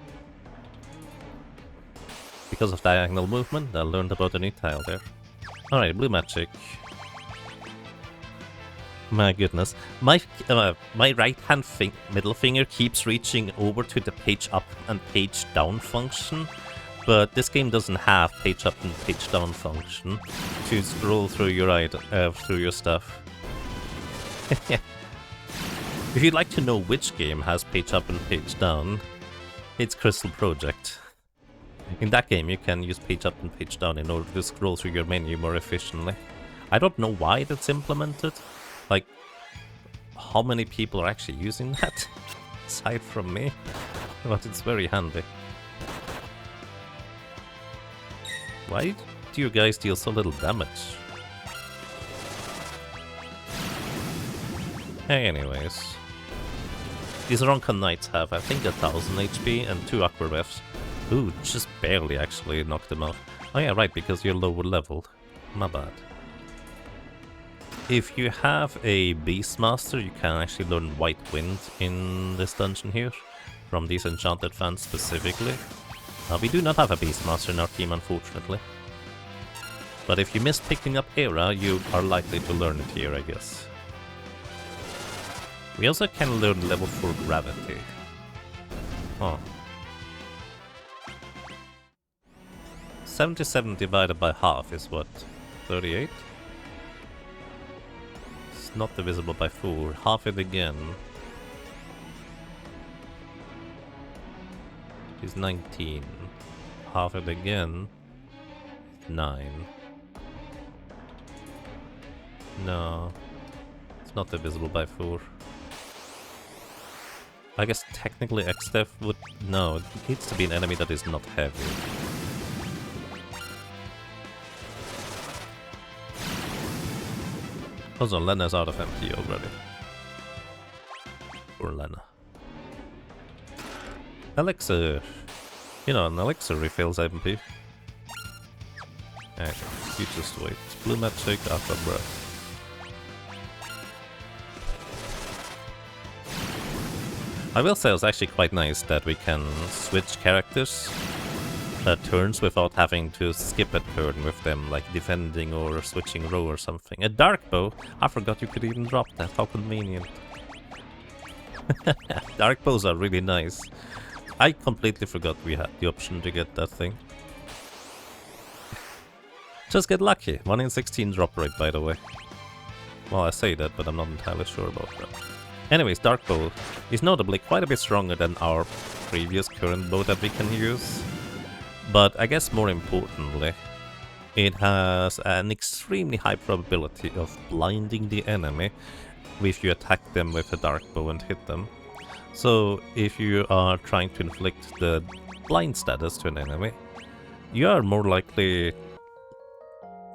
Speaker 1: Because of diagonal movement, I learned about a new tile there. Alright, blue magic. My goodness. My right hand middle finger keeps reaching over to the page up and page down function, but this game doesn't have page up and page down function to scroll through your stuff. If you'd like to know which game has page up and page down, it's Crystal Project. In that game you can use page up and page down in order to scroll through your menu more efficiently. I don't know why that's implemented. Like, how many people are actually using that? Aside from me. But it's very handy. Why do you guys deal so little damage? Anyways. These Ronkan Knights have, I think, 1000 HP and 2 Aquarefs. Ooh, just barely actually knocked them out. Oh yeah, right, because you're lower leveled. My bad. If you have a Beastmaster, you can actually learn White Wind in this dungeon here, from these enchanted fans specifically. We do not have a Beastmaster in our team, unfortunately. But if you missed picking up Era, you are likely to learn it here, I guess. We also can learn level 4 Gravity. Oh. 77 divided by half is what? 38? Not divisible by 4. Half it again is 19. Half it again is 9. No, it's not divisible by 4. I guess technically Xdef would... No, it needs to be an enemy that is not heavy. Also, Lena's out of MP already. for Lena. Elixir. You know, an elixir refills MP. Okay, you just wait. Blue magic, Aqua Breath. I will say it's actually quite nice that we can switch characters turns without having to skip a turn with them, like defending or switching row or something. A dark bow? I forgot you could even drop that, how convenient. Dark bows are really nice. I completely forgot we had the option to get that thing. Just get lucky. 1 in 16 drop rate, by the way. Well, I say that, but I'm not entirely sure about that. Anyways, Dark Bow is notably quite a bit stronger than our previous current bow that we can use. But I guess more importantly, it has an extremely high probability of blinding the enemy if you attack them with a Dark Bow and hit them. So if you are trying to inflict the blind status to an enemy, you are more likely...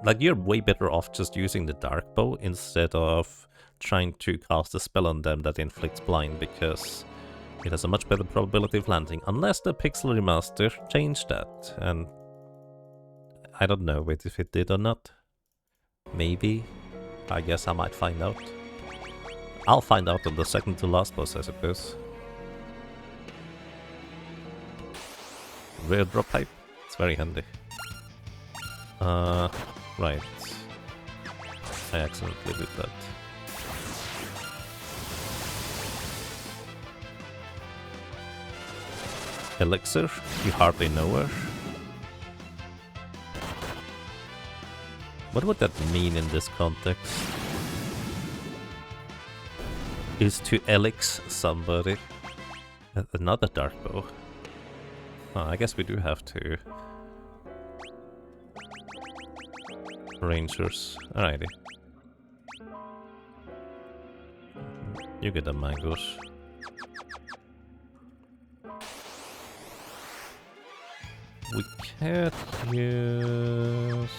Speaker 1: like, you're way better off just using the Dark Bow instead of trying to cast a spell on them that inflicts blind, because it has a much better probability of landing, unless the Pixel Remaster changed that, and I don't know if it did or not. Maybe. I guess I might find out. I'll find out on the second to last boss, I suppose. Rare drop pipe. It's very handy. Right. I accidentally did that. Elixir? You hardly know her. What would that mean in this context? Is to elix somebody. Another dark bow. Oh, I guess we do have to. Rangers. Alrighty. You get the mangoes. We can't use...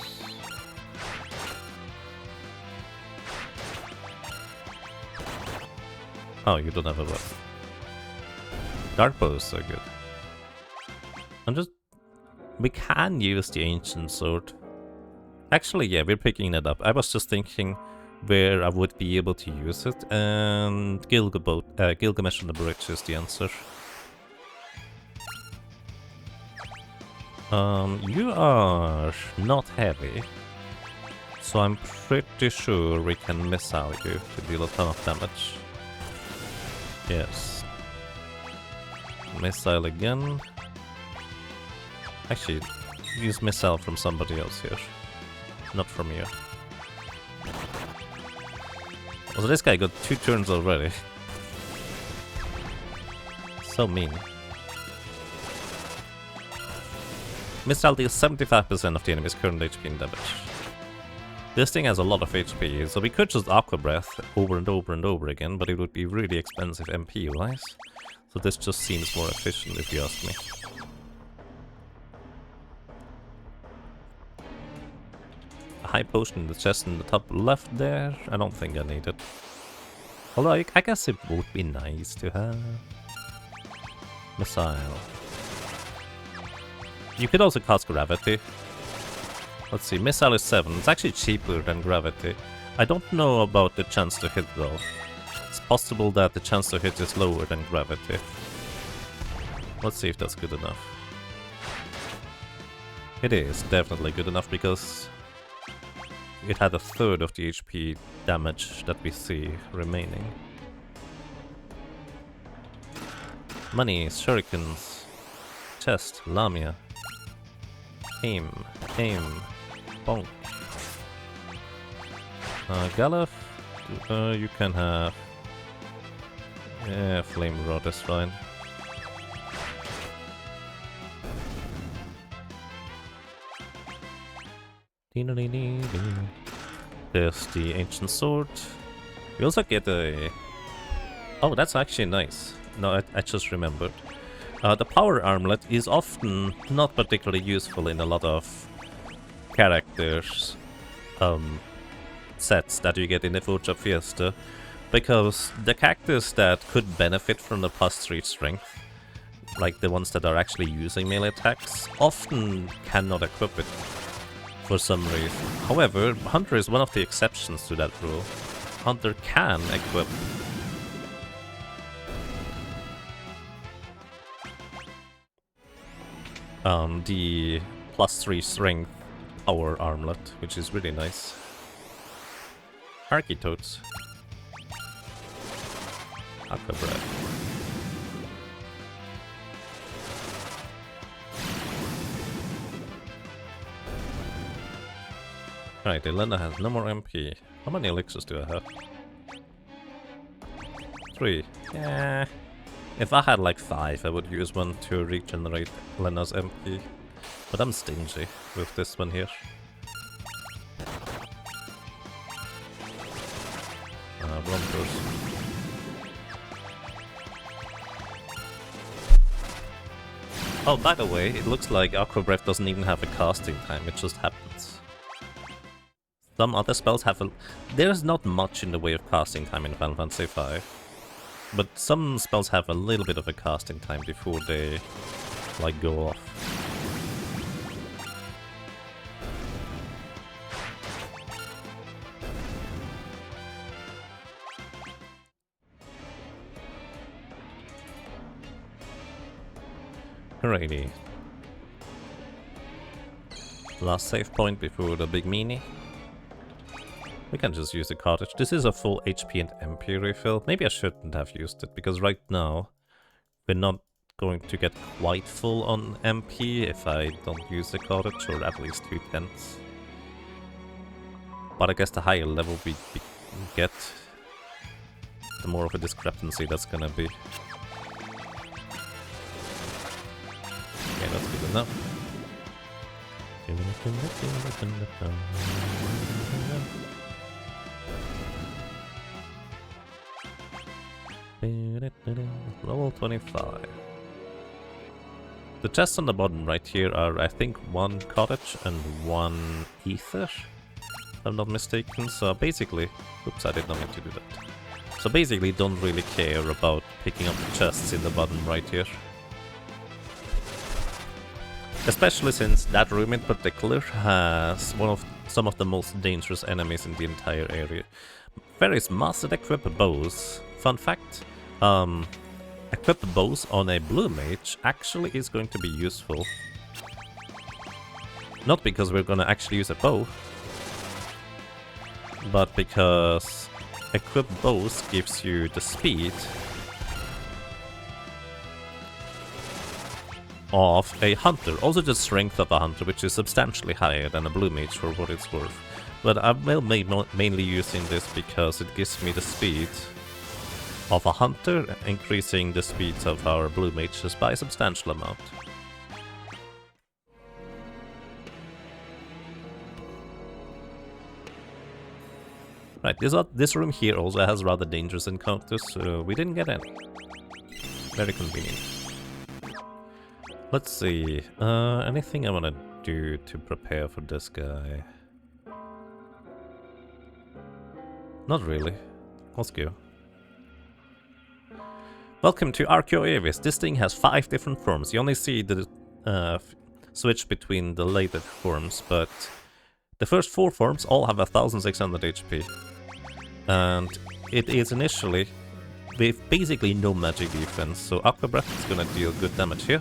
Speaker 1: Oh, you don't have a weapon. Dark bow is so good. We can use the ancient sword. Actually, yeah, we're picking it up. I was just thinking where I would be able to use it, and Gilgamesh on the Bridge is the answer. You are not heavy, so I'm pretty sure we can missile you to deal a ton of damage. Yes. Missile again. Actually, use missile from somebody else here. Not from you. Also, this guy got 2 turns already. So mean. Missile deals 75% of the enemy's current HP and damage. This thing has a lot of HP, so we could just Aqua Breath over and over and over again, but it would be really expensive MP-wise. So this just seems more efficient if you ask me. A high potion in the chest in the top left there? I don't think I need it. Although I guess it would be nice to have. Missile. You could also cast Gravity. Let's see, Missile is 7. It's actually cheaper than Gravity. I don't know about the chance to hit though. It's possible that the chance to hit is lower than Gravity. Let's see if that's good enough. It is definitely good enough because it had a third of the HP damage that we see remaining. Money, shurikens, chest, Lamia. Aim, bonk. Galef, you can have... Yeah, Flame Rod is fine. There's the Ancient Sword. We also get a... Oh, that's actually nice. No, I just remembered. The Power Armlet is often not particularly useful in a lot of characters sets that you get in the Four Job Fiesta, Because the characters that could benefit from the +3 strength, like the ones that are actually using melee attacks, often cannot equip it for some reason. However, Hunter is one of the exceptions to that rule. Hunter can equip the +3 strength power armlet, which is really nice. Archeoaveis. Aquabreath. Right, Elena has no more MP. How many elixirs do I have? 3. Yeah. If I had like 5, I would use one to regenerate Elena's MP. But I'm stingy with this one here. Rompers. Oh, by the way, it looks like Aquabreath doesn't even have a casting time, it just happens. Some other spells have a... There's not much in the way of casting time in Final Fantasy V. But some spells have a little bit of a casting time before they, like, go off. Alrighty. Last save point before the big meanie. We can just use the cottage. This is a full HP and MP refill. Maybe I shouldn't have used it, because right now we're not going to get quite full on MP if I don't use the cottage, or at least 2/10. But I guess the higher level we get, the more of a discrepancy that's gonna be. Okay, that's good enough. Level 25. The chests on the bottom right here are, I think, 1 cottage and 1 ether, if I'm not mistaken. So basically, oops, I did not mean to do that. So basically, don't really care about picking up the chests in the bottom right here. Especially since that room in particular has some of the most dangerous enemies in the entire area. Various mastered equip bows. Fun fact, equip bows on a blue mage actually is going to be useful. Not because we're gonna actually use a bow, but because equip bows gives you the speed of a hunter, also the strength of a hunter, which is substantially higher than a blue mage for what it's worth. But I'm mainly using this because it gives me the speed of a hunter, increasing the speeds of our blue mages by a substantial amount. Right, this room here also has rather dangerous encounters, so we didn't get any. Very convenient. Let's see, anything I want to do to prepare for this guy? Not really. Let's go. Welcome to Archeoaveis. This thing has 5 different forms. You only see the switch between the later forms, but the first 4 forms all have 1600 HP. And it is initially with basically no magic defense, so Aquabreath is gonna deal good damage here.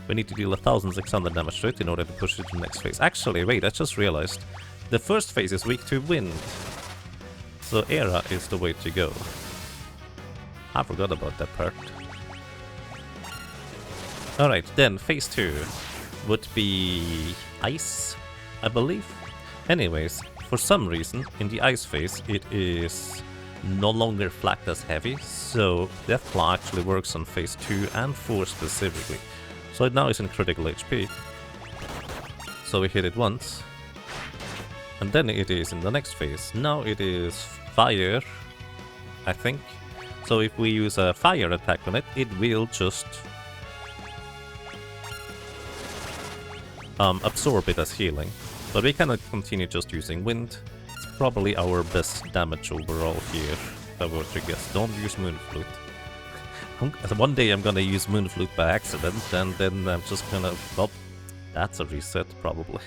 Speaker 1: We need to deal 1600 damage to it in order to push it to the next phase. Actually, wait, I just realized. The first phase is weak to wind. So Era is the way to go. I forgot about that part. Alright, then phase 2 would be ice, I believe. Anyways, for some reason, in the ice phase, it is no longer flagged as heavy, so Deathclaw actually works on phase 2 and 4 specifically. So it now is in critical HP. So we hit it once. And then it is in the next phase. Now it is fire, I think. So if we use a fire attack on it, it will just absorb it as healing. But we cannot continue just using wind. It's probably our best damage overall here. our triggers. Don't use Moonflute. One day I'm gonna use Moonflute by accident, and then I'm just gonna... Well, that's a reset, probably.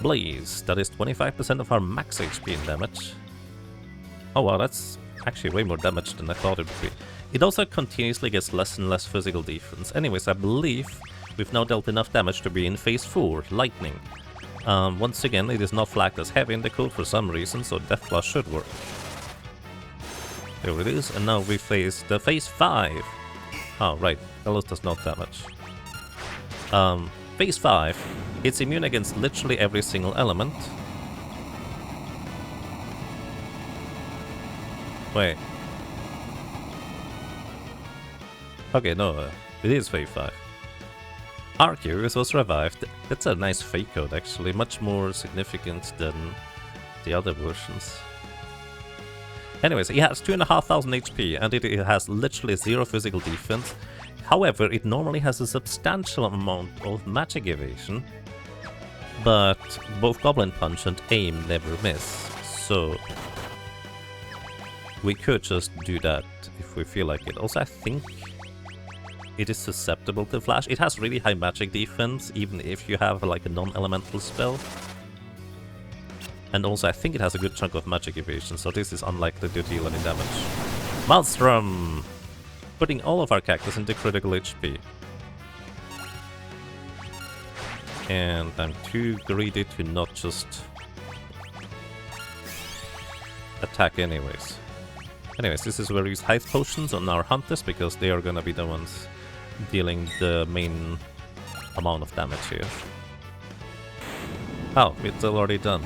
Speaker 1: Blaze. That is 25% of our max HP in damage. Oh wow, that's actually way more damage than I thought it would be. It also continuously gets less and less physical defense. Anyways, I believe we've now dealt enough damage to be in phase 4, Lightning. Once again, it is not flagged as heavy in the code for some reason, so Death Blast should work. There it is, and now we face the phase 5. Oh, right, Galus does not damage. Phase 5, it's immune against literally every single element. Wait. Okay, no, it is phase 5. Archeoaveis was revived. That's a nice fake code, actually, much more significant than the other versions. Anyways, he has 2,500 HP, and it has literally 0 physical defense. However, it normally has a substantial amount of magic evasion, but both Goblin Punch and Aim never miss, so we could just do that if we feel like it. Also, I think it is susceptible to Flash. It has really high magic defense, even if you have like a non-elemental spell. And also, I think it has a good chunk of magic evasion, so this is unlikely to deal any damage. Maelstrom! Putting all of our characters into critical HP. And I'm too greedy to not just attack anyways. Anyways, this is where we use Hive Potions on our Hunters, because they are gonna be the ones dealing the main amount of damage here. Oh, it's already done.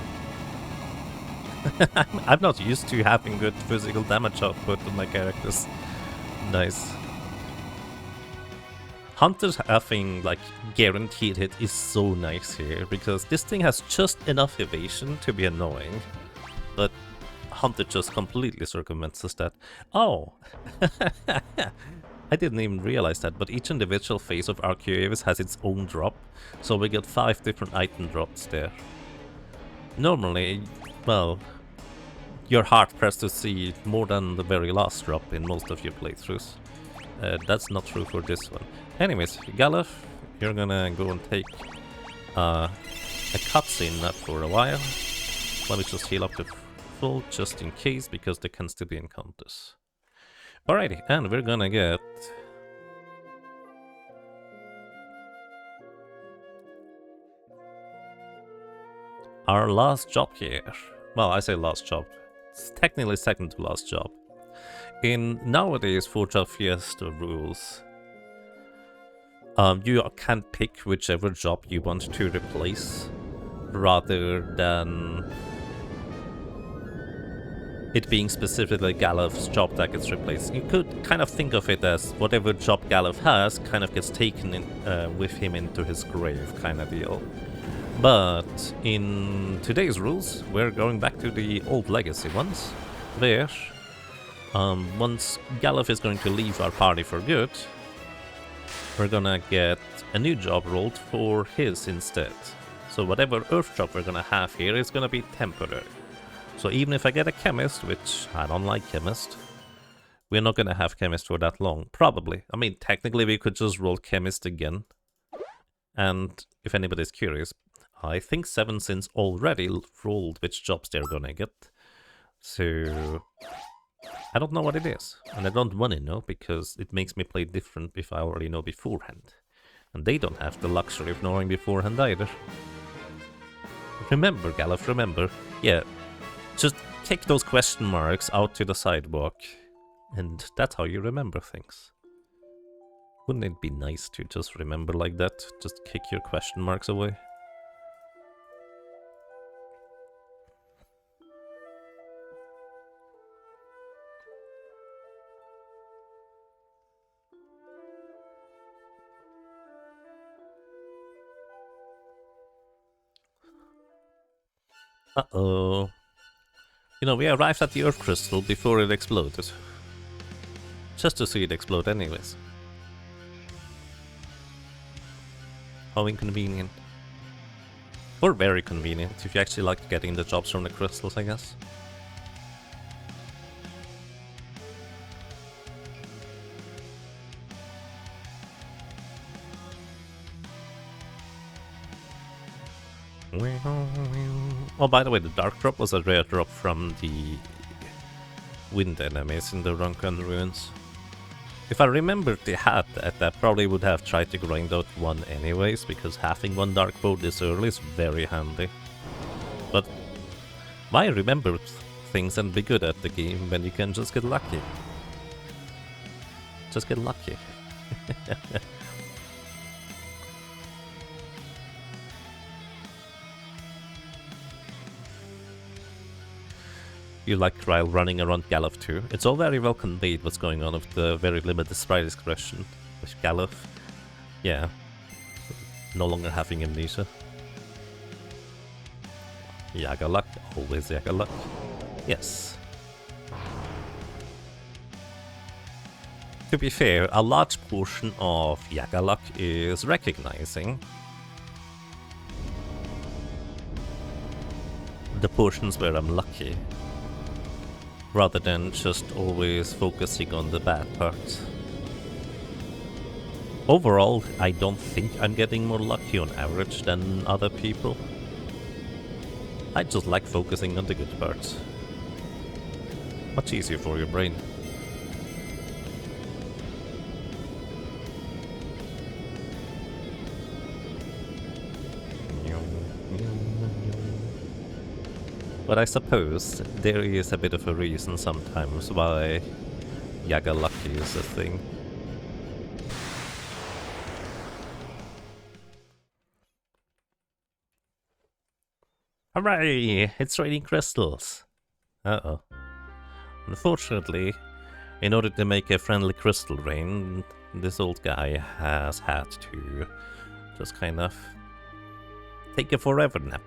Speaker 1: I'm not used to having good physical damage output on my characters. Nice. Hunters having like guaranteed hit is so nice here, because this thing has just enough evasion to be annoying, but Hunter just completely circumvents that. Oh! I didn't even realize that, but each individual phase of Archeoaveis has its own drop, so we get 5 different item drops there. Normally, well, you're hard-pressed to see more than the very last drop in most of your playthroughs. That's not true for this one. Anyways, Galuf, you're gonna go and take a cutscene up for a while. Let me just heal up to full, just in case, because there can still be encounters. Alrighty, and we're gonna get... our last job here. Well, I say last job. It's technically second to last job. In nowadays Four Job Fiesta rules, you can pick whichever job you want to replace, rather than it being specifically Galuf's job that gets replaced. You could kind of think of it as whatever job Galuf has kind of gets taken in, with him into his grave kind of deal. But in today's rules, we're going back to the old legacy ones, where once Galuf is going to leave our party for good, we're gonna get a new job rolled for his instead. So whatever Earth job we're gonna have here is gonna be temporary. So even if I get a Chemist, which I don't like Chemist, we're not gonna have Chemist for that long, probably. I mean, technically we could just roll Chemist again. And if anybody's curious, I think SevenSins already rolled which jobs they're gonna get. So I don't know what it is, and I don't want to know, because it makes me play different if I already know beforehand. And they don't have the luxury of knowing beforehand either. Remember, Galuf, remember. Yeah, just kick those question marks out to the sidewalk, and that's how you remember things. Wouldn't it be nice to just remember like that? Just kick your question marks away? Uh-oh. You know, we arrived at the Earth Crystal before it exploded. Just to see it explode anyways. How inconvenient. Or very convenient, if you actually like getting the jobs from the crystals, I guess. Oh, by the way, the dark drop was a rare drop from the wind enemies in the Runkan ruins. If I remembered the hat, I probably would have tried to grind out one anyways, because having one dark bow this early is very handy. But why remember things and be good at the game when you can just get lucky? Just get lucky. You like while running around Galuf too. It's all very well conveyed what's going on with the very limited sprite discretion with Galuf. Yeah. No longer having amnesia. Yagaluk, always Yagaluk. Yes. To be fair, a large portion of Yagaluk is recognizing the portions where I'm lucky, rather than just always focusing on the bad parts. Overall, I don't think I'm getting more lucky on average than other people. I just like focusing on the good parts. Much easier for your brain. But I suppose there is a bit of a reason sometimes why Yagalaki is a thing. Hooray! It's raining crystals! Uh-oh. Unfortunately, in order to make a friendly crystal rain, this old guy has had to just kind of take a forever nap.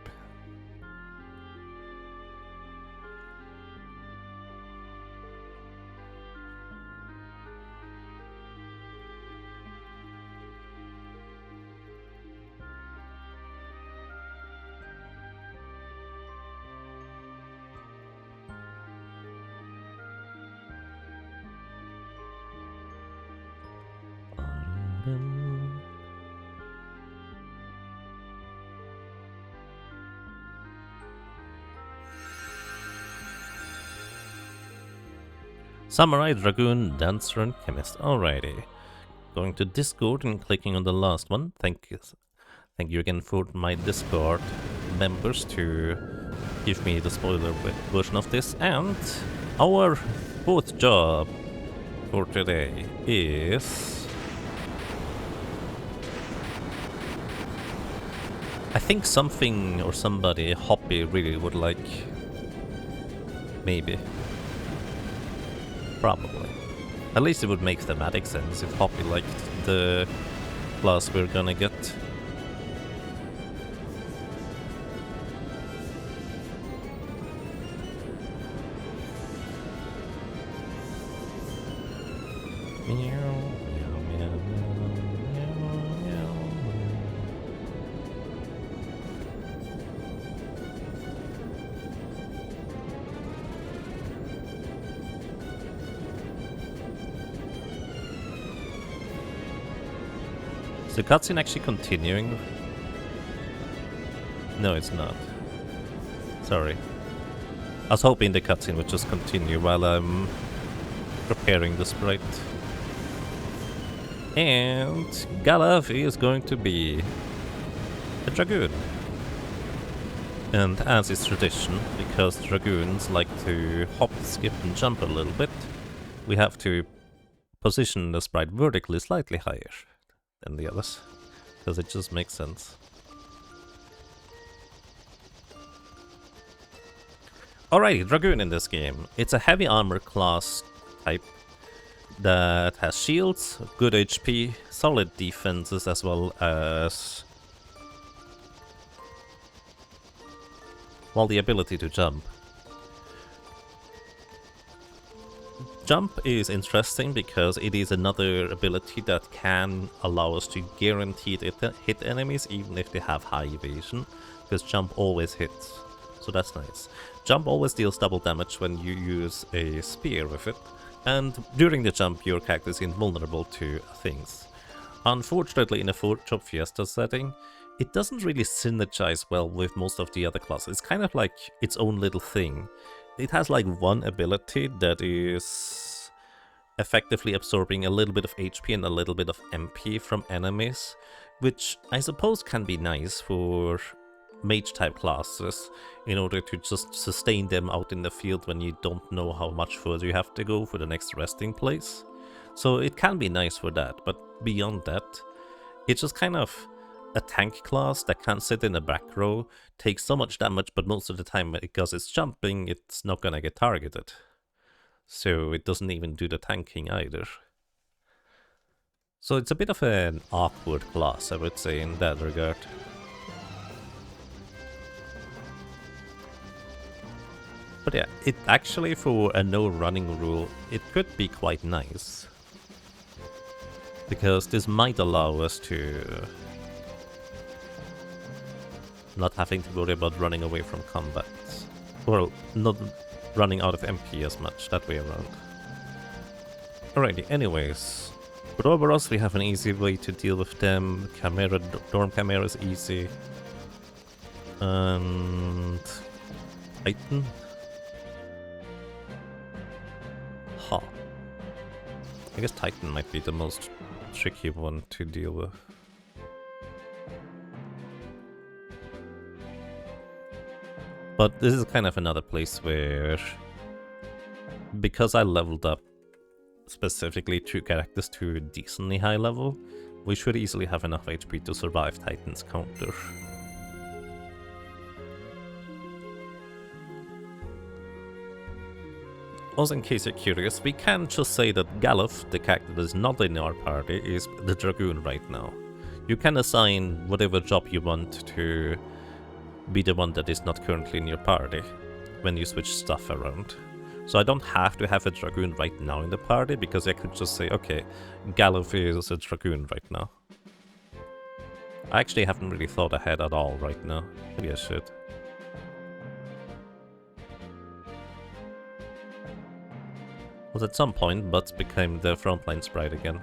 Speaker 1: Samurai, Dragoon, Dancer, and Chemist. Alrighty. Going to Discord and clicking on the last one. Thank you again for my Discord members to give me the spoiler version of this. And our fourth job for today is... I think something or somebody Hoppy really would like. Maybe. Probably. At least it would make thematic sense if Hoppy liked the class we're gonna get. Is the cutscene actually continuing? No, it's not. Sorry. I was hoping the cutscene would just continue while I'm preparing the sprite. And Galuf is going to be a Dragoon. And as is tradition, because Dragoons like to hop, skip and jump a little bit, we have to position the sprite vertically slightly higher than the others, because it just makes sense. Alrighty, Dragoon in this game. It's a heavy armor class type that has shields, good HP, solid defenses, as well as the ability to jump. Jump is interesting because it is another ability that can allow us to guaranteed hit enemies even if they have high evasion. because jump always hits. So that's nice. Jump always deals double damage when you use a spear with it, and during the jump your character is invulnerable to things. Unfortunately, in a Four Job Fiesta setting, it doesn't really synergize well with most of the other classes. It's kind of like its own little thing. It has like one ability that is effectively absorbing a little bit of HP and a little bit of MP from enemies, which I suppose can be nice for mage type classes in order to just sustain them out in the field when you don't know how much further you have to go for the next resting place. So it can be nice for that, but beyond that, it's just kind of a tank class that can sit in the back row, takes so much damage, but most of the time because it's jumping, it's not gonna get targeted. So it doesn't even do the tanking either. So it's a bit of an awkward class, I would say, in that regard. But yeah, it actually, for a no running rule, it could be quite nice. Because this might allow us to not having to worry about running away from combat. Or not running out of MP as much, that way around. Alrighty, anyways. Roboros, we have an easy way to deal with them. Chimera, Dorm Chimera is easy. And Titan. Huh. I guess Titan might be the most tricky one to deal with. But this is kind of another place where, because I leveled up specifically 2 characters to a decently high level, we should easily have enough HP to survive Titan's counter. Also, in case you're curious, we can just say that Galuf, the character that is not in our party, is the Dragoon right now. You can assign whatever job you want to be the one that is not currently in your party when you switch stuff around. So I don't have to have a Dragoon right now in the party, because I could just say, okay, Galuf is a Dragoon right now. I actually haven't really thought ahead at all right now. Maybe I should. But at some point, Butts became the frontline sprite again.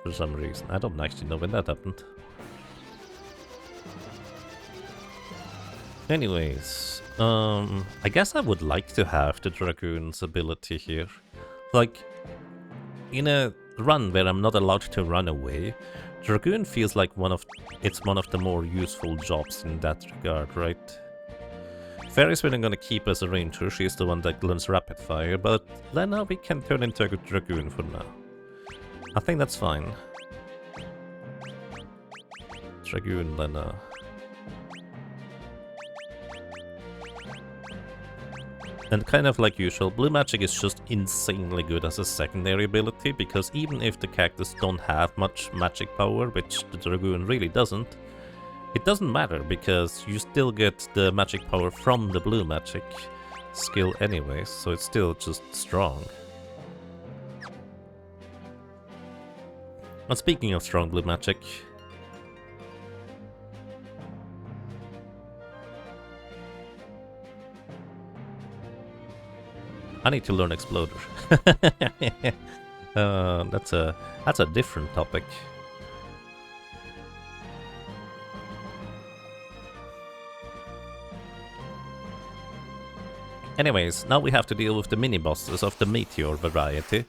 Speaker 1: For some reason. I don't actually know when that happened. Anyways, I guess I would like to have the Dragoon's ability here. Like, in a run where I'm not allowed to run away, Dragoon feels like one of the more useful jobs in that regard, right? Fairy's really gonna keep as a ranger, she's the one that learns rapid fire, but Lena we can turn into a good Dragoon for now. I think that's fine. Dragoon Lena. And kind of like usual, Blue Magic is just insanely good as a secondary ability, because even if the characters don't have much magic power, which the Dragoon really doesn't, it doesn't matter, because you still get the magic power from the Blue Magic skill anyways, so it's still just strong. And speaking of strong Blue Magic, I need to learn Exploder. That's a different topic. Anyways, now we have to deal with the mini-bosses of the Meteor variety.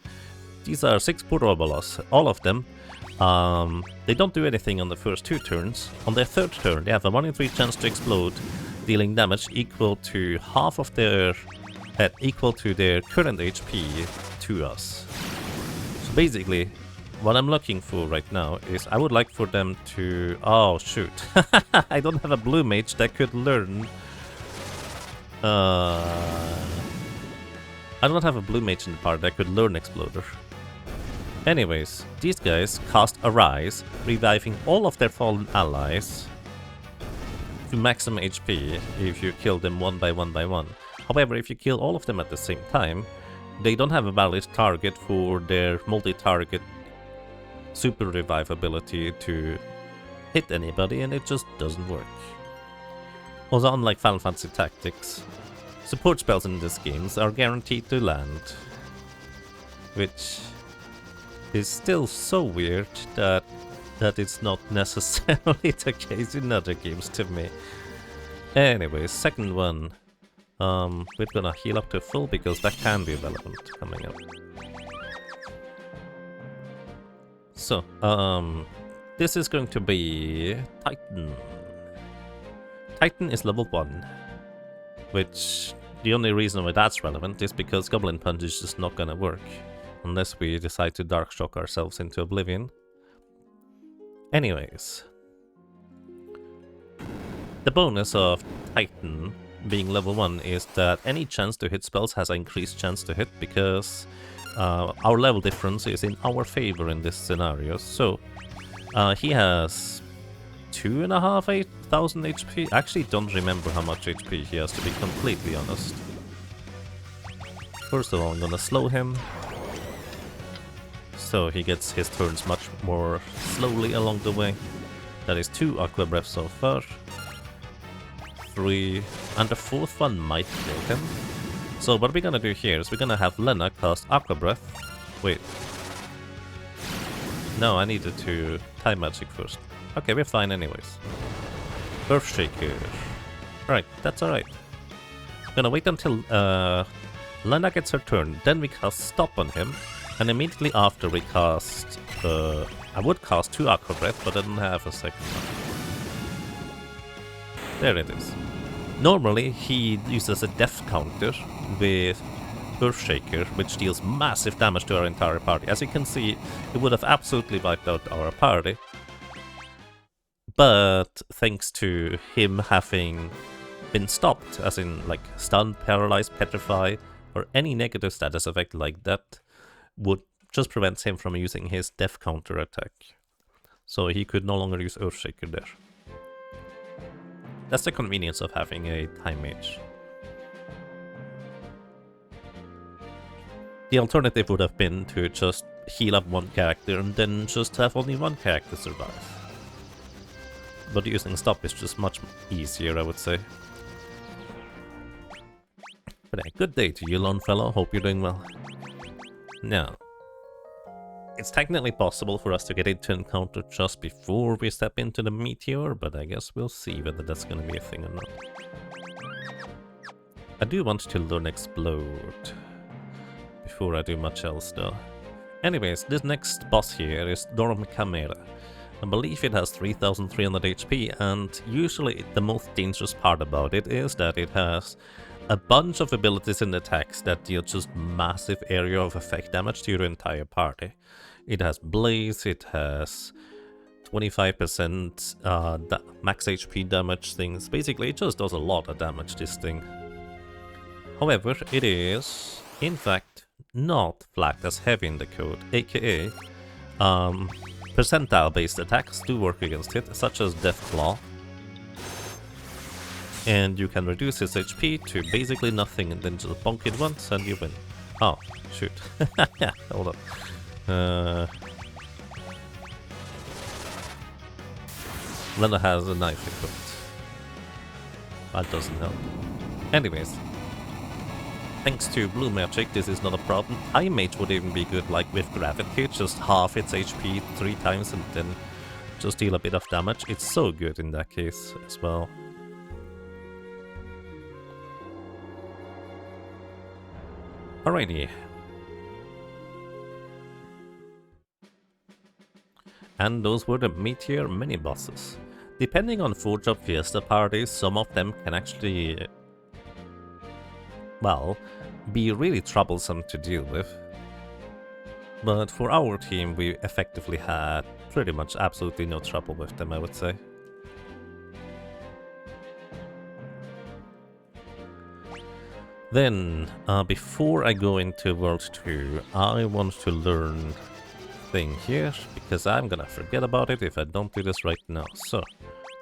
Speaker 1: These are 6 Purobolos, all of them. They don't do anything on the first 2 turns. On their 3rd turn, they have a 1 in 3 chance to explode, dealing damage equal to half of their equal to their current HP to us. So basically, what I'm looking for right now is I would like for them to... Oh, shoot. I don't have a blue mage that could learn... I don't have a blue mage in the party that could learn Exploder. Anyways, these guys cast Arise, reviving all of their fallen allies to maximum HP if you kill them one by one. However, if you kill all of them at the same time, they don't have a valid target for their multi-target super revive ability to hit anybody and it just doesn't work. Also, unlike Final Fantasy Tactics, support spells in these games are guaranteed to land, which is still so weird that it's not necessarily the case in other games to me. Anyway, second one. We're gonna heal up to full because that can be relevant coming up. So, this is going to be Titan. Titan is level 1, which the only reason why that's relevant is because Goblin Punch is just not gonna work unless we decide to Dark Shock ourselves into oblivion. Anyways, the bonus of Titan being level 1 is that any chance to hit spells has an increased chance to hit because our level difference is in our favor in this scenario. So he has 2,500 HP. I actually don't remember how much HP he has, to be completely honest. First of all, I'm gonna slow him, so he gets his turns much more slowly along the way. That is 2 Aqua Breaths so far. 3, and the 4th one might kill him. So what we're gonna do here is we're gonna have Lena cast Aqua Breath. Wait. No, I needed to time magic first. Okay, we're fine anyways. Earthshaker. Alright, that's alright. Gonna wait until Lena gets her turn, then we cast Stop on him, and immediately after we cast... I would cast 2 Aqua Breath, but I didn't have a second one. There it is. Normally, he uses a death counter with Earthshaker, which deals massive damage to our entire party. As you can see, it would have absolutely wiped out our party. But thanks to him having been stopped, as in like stun, paralyze, petrify, or any negative status effect like that, would just prevent him from using his death counter attack. So he could no longer use Earthshaker there. That's the convenience of having a time mage. The alternative would have been to just heal up one character and then just have only one character survive. But using Stop is just much easier, I would say. But a good day to you, lone fellow. Hope you're doing well. Now, it's technically possible for us to get into encounter just before we step into the meteor, but I guess we'll see whether that's gonna be a thing or not. I do want to learn Explode before I do much else though. Anyways, this next boss here is Dorm Chimera. I believe it has 3300 HP, and usually the most dangerous part about it is that it has a bunch of abilities and attacks that deal just massive area of effect damage to your entire party. It has Blaze, it has 25% max HP damage things. Basically, it just does a lot of damage, this thing. However, it is, in fact, not flagged as heavy in the code, aka percentile-based attacks do work against it, such as Death Claw. And you can reduce his HP to basically nothing and then just bonk it once and you win. Oh, shoot. Hold on. Lena has a knife equipped. That doesn't help. Anyways. Thanks to blue magic, this is not a problem. Time Mage would even be good, like with Gravity, just half its HP 3 times and then just deal a bit of damage. It's so good in that case as well. Alrighty. And those were the Meteor mini-bosses. Depending on Four Job Fiesta parties, some of them can actually, well, be really troublesome to deal with. But for our team, we effectively had pretty much absolutely no trouble with them, I would say. Then, before I go into World 2, I want to learn thing here, because I'm gonna forget about it if I don't do this right now. So,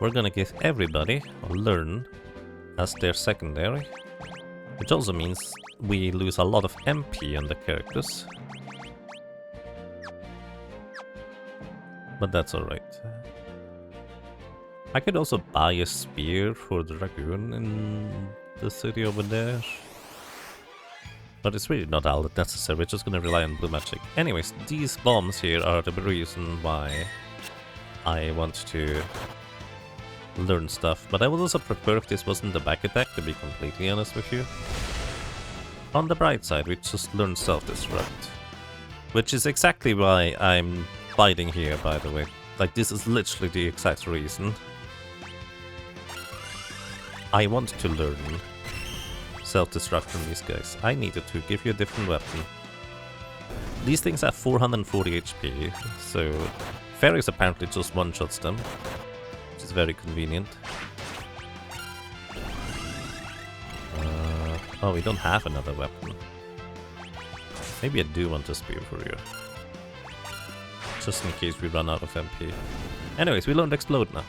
Speaker 1: we're gonna give everybody a learn as their secondary, which also means we lose a lot of MP on the characters. But that's alright. I could also buy a spear for the Dragoon in the city over there. But it's really not all that necessary, we're just gonna rely on blue magic. Anyways, these bombs here are the reason why I want to learn stuff. But I would also prefer if this wasn't the back attack, to be completely honest with you. On the bright side, we just learn self-destruct. Which is exactly why I'm fighting here, by the way. Like, this is literally the exact reason. I want to learn self-destruct from these guys. I needed to give you a different weapon. These things have 440 HP, so Fairies apparently just one-shots them, which is very convenient. Oh, we don't have another weapon. Maybe I do want a spear for you. Just in case we run out of MP. Anyways, we learned Explode now.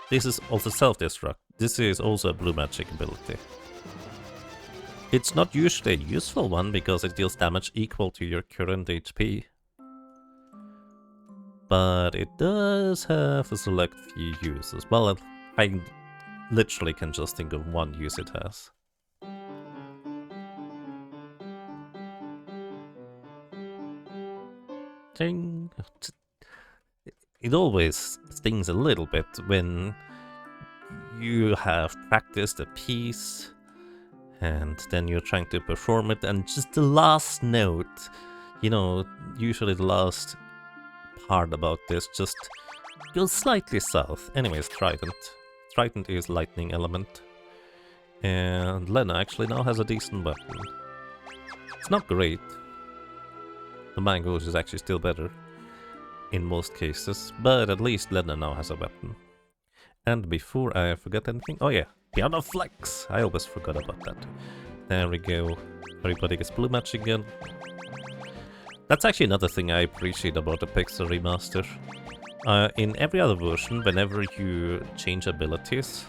Speaker 1: This is also self-destruct. This is also a blue magic ability. It's not usually a useful one because it deals damage equal to your current HP. But it does have a select few uses. Well, I literally can just think of one use it has. Ding. It always stings a little bit when you have practiced a piece and then you're trying to perform it and just the last note, you know, usually the last part about this just goes slightly south. Anyways, Trident. Trident is lightning element. And Lena actually now has a decent weapon. It's not great. The Mangoes is actually still better in most cases, but at least Lena now has a weapon. And before I forget anything, oh yeah, Piano Flex! I always forgot about that. There we go. Everybody gets blue match again. That's actually another thing I appreciate about the Pixel Remaster. In every other version, whenever you change abilities,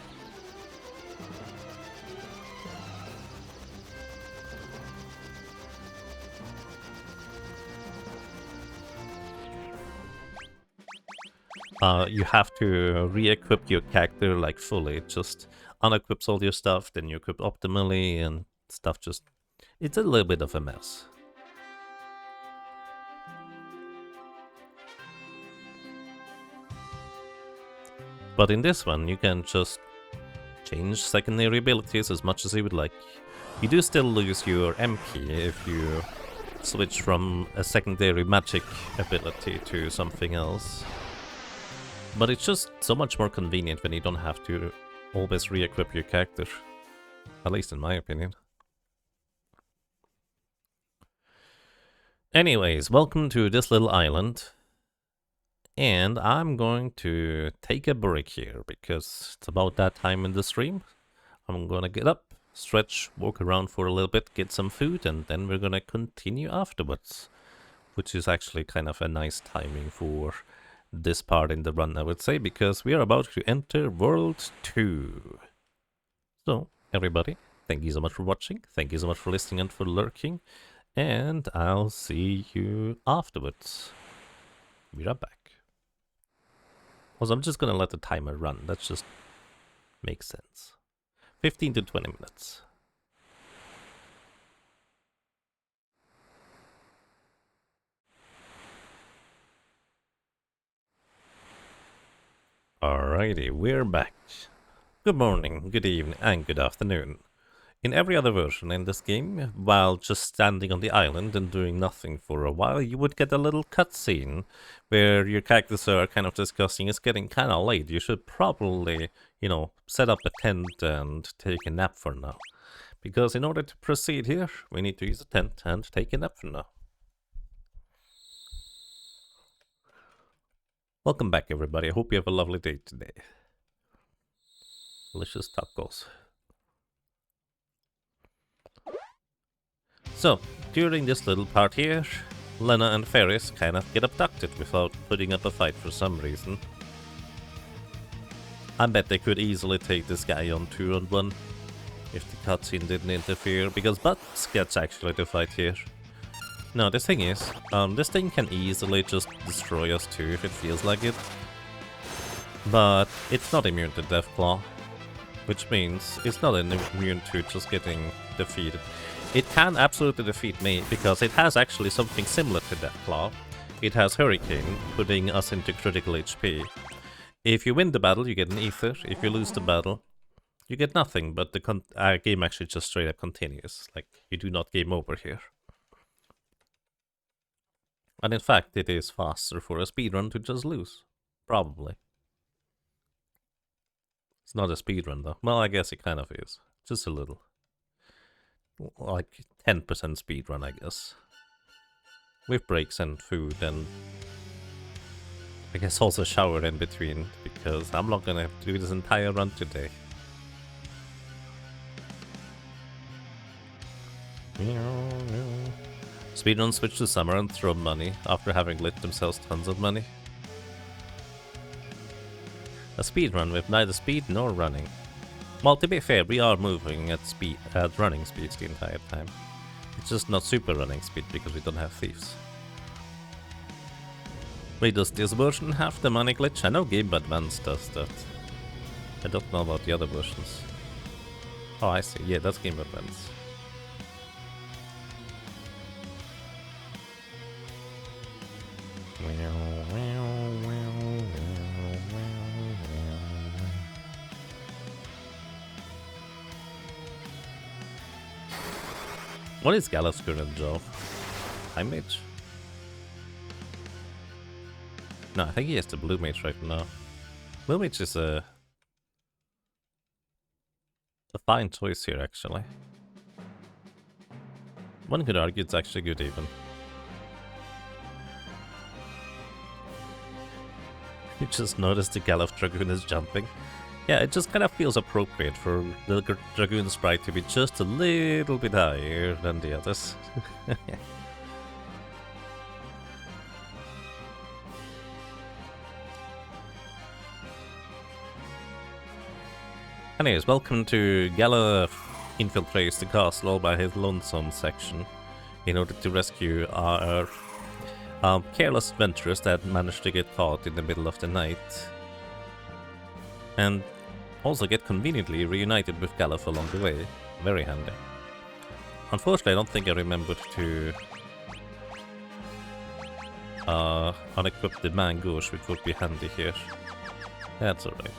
Speaker 1: you have to re-equip your character like fully. It just unequips all your stuff, then you equip optimally, and stuff just... It's a little bit of a mess. But in this one, you can just change secondary abilities as much as you would like. You do still lose your MP if you switch from a secondary magic ability to something else. But it's just so much more convenient when you don't have to always re-equip your character. At least in my opinion. Anyways, welcome to this little island. And I'm going to take a break here, because it's about that time in the stream. I'm gonna get up, stretch, walk around for a little bit, get some food, and then we're gonna continue afterwards. Which is actually kind of a nice timing for this part in the run, I would say, because we are about to enter World 2. So, everybody, thank you so much for watching, thank you so much for listening and for lurking, and I'll see you afterwards. Be right back. Also, I'm just gonna let the timer run, that just makes sense. 15 to 20 minutes. Alrighty, we're back. Good morning, good evening, and good afternoon. In every other version in this game, while just standing on the island and doing nothing for a while, you would get a little cutscene where your characters are kind of discussing, it's getting kind of late, you should probably, you know, set up a tent and take a nap for now. Because in order to proceed here, we need to use a tent and take a nap for now. Welcome back, everybody. I hope you have a lovely day today. Delicious tacos. So, during this little part here, Lena and Ferris kind of get abducted without putting up a fight for some reason. I bet they could easily take this guy on 2-on-1 if the cutscene didn't interfere, because Butts gets actually the fight here. No, the thing is, this thing can easily just destroy us too if it feels like it. But it's not immune to Deathclaw, which means it's not immune to just getting defeated. It can absolutely defeat me, because it has actually something similar to Deathclaw. It has Hurricane, putting us into critical HP. If you win the battle, you get an Ether. If you lose the battle, you get nothing, but the game actually just straight up continues. Like, you do not game over here. And in fact, it is faster for a speedrun to just lose. Probably. It's not a speedrun though. Well, I guess it kind of is. Just a little. Like 10% speedrun, I guess. With breaks and food, and I guess also shower in between, because I'm not gonna do this entire run today. Speedrun switch to summer and throw money after having lit themselves tons of money. A speedrun with neither speed nor running. Well, to be fair, we are moving at running speeds the entire time. It's just not super running speed because we don't have thieves. Wait, does this version have the money glitch? I know Game Advance does that. I don't know about the other versions. Oh, I see. Yeah, that's Game Advance. What is Gallo's current job? High mage? No, I think he has the blue mage right now. Blue mage is a fine choice here, actually. One could argue it's actually good even. You just noticed the Gallof Dragoon is jumping. Yeah, it just kind of feels appropriate for the Dragoon sprite to be just a little bit higher than the others. Anyways, welcome to Gallo infiltrates the castle all by his lonesome section in order to rescue our careless adventurers that managed to get caught in the middle of the night. And also get conveniently reunited with Gallof along the way. Very handy. Unfortunately, I don't think I remembered to unequip the Mangouche, which would be handy here. That's alright.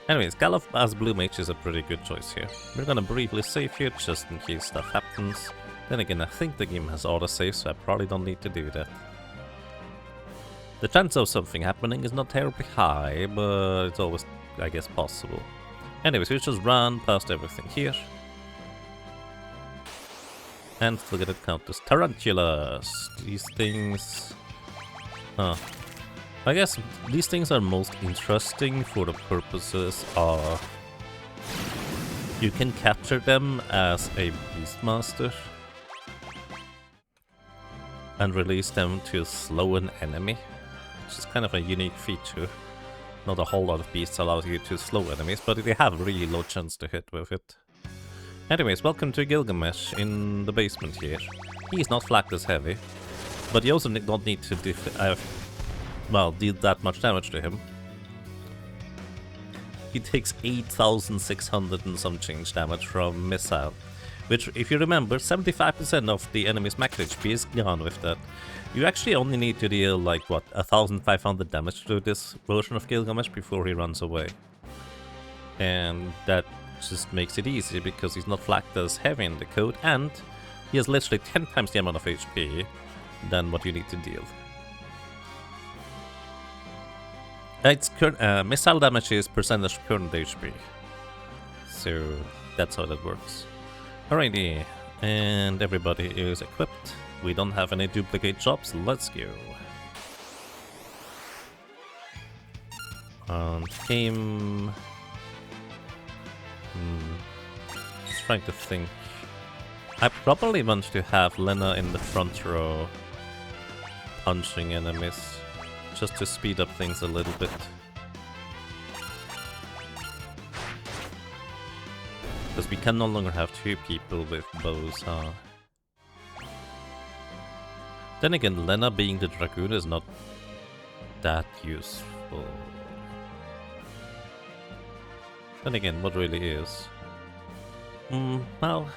Speaker 1: Anyways, Gallof as Blue Mage is a pretty good choice here. We're gonna briefly save here, just in case stuff happens. Then again, I think the game has autosave, so I probably don't need to do that. The chance of something happening is not terribly high, but it's always, I guess, possible. Anyways, we just run past everything here. And look at it count as tarantulas. These things... I guess these things are most interesting for the purposes of... You can capture them as a Beastmaster and release them to slow an enemy, which is kind of a unique feature. Not a whole lot of beasts allow you to slow enemies, but they have really low chance to hit with it. Anyways, welcome to Gilgamesh in the basement here. He's not flagged as heavy, but you also don't need to deal that much damage to him. He takes 8,600 and some change damage from Missile, which, if you remember, 75% of the enemy's max HP is gone with that. You actually only need to deal, like, what, 1,500 damage to this version of Gilgamesh before he runs away. And that just makes it easy, because he's not flagged as heavy in the code, and he has literally 10 times the amount of HP than what you need to deal. Its missile damage is percentage current HP, so that's how that works. Alrighty, and everybody is equipped. We don't have any duplicate jobs, let's go. Game... Just trying to think. I probably want to have Lena in the front row punching enemies, just to speed up things a little bit. Because we can no longer have two people with bows, huh? Then again, Lena being the Dragoon is not that useful. Then again, what really is? Well,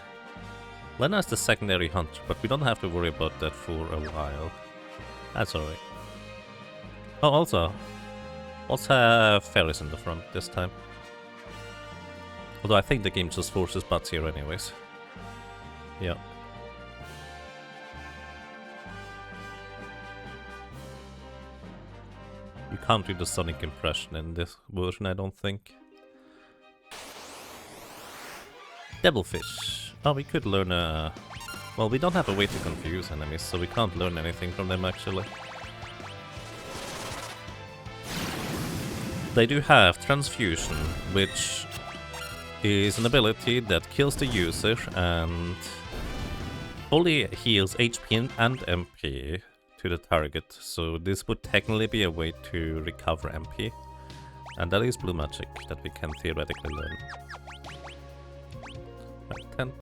Speaker 1: Lena's the secondary hunter, but we don't have to worry about that for a while. That's alright. Oh, also, let's have Ferris in the front this time. Although I think the game just forces butts here anyways. Yeah. You can't do the Sonic impression in this version, I don't think. Devilfish. Oh, we could learn a... Well, we don't have a way to confuse enemies, so we can't learn anything from them actually. They do have Transfusion, which is an ability that kills the user and fully heals HP and MP to the target, so this would technically be a way to recover MP. And that is blue magic that we can theoretically learn. Right, tent.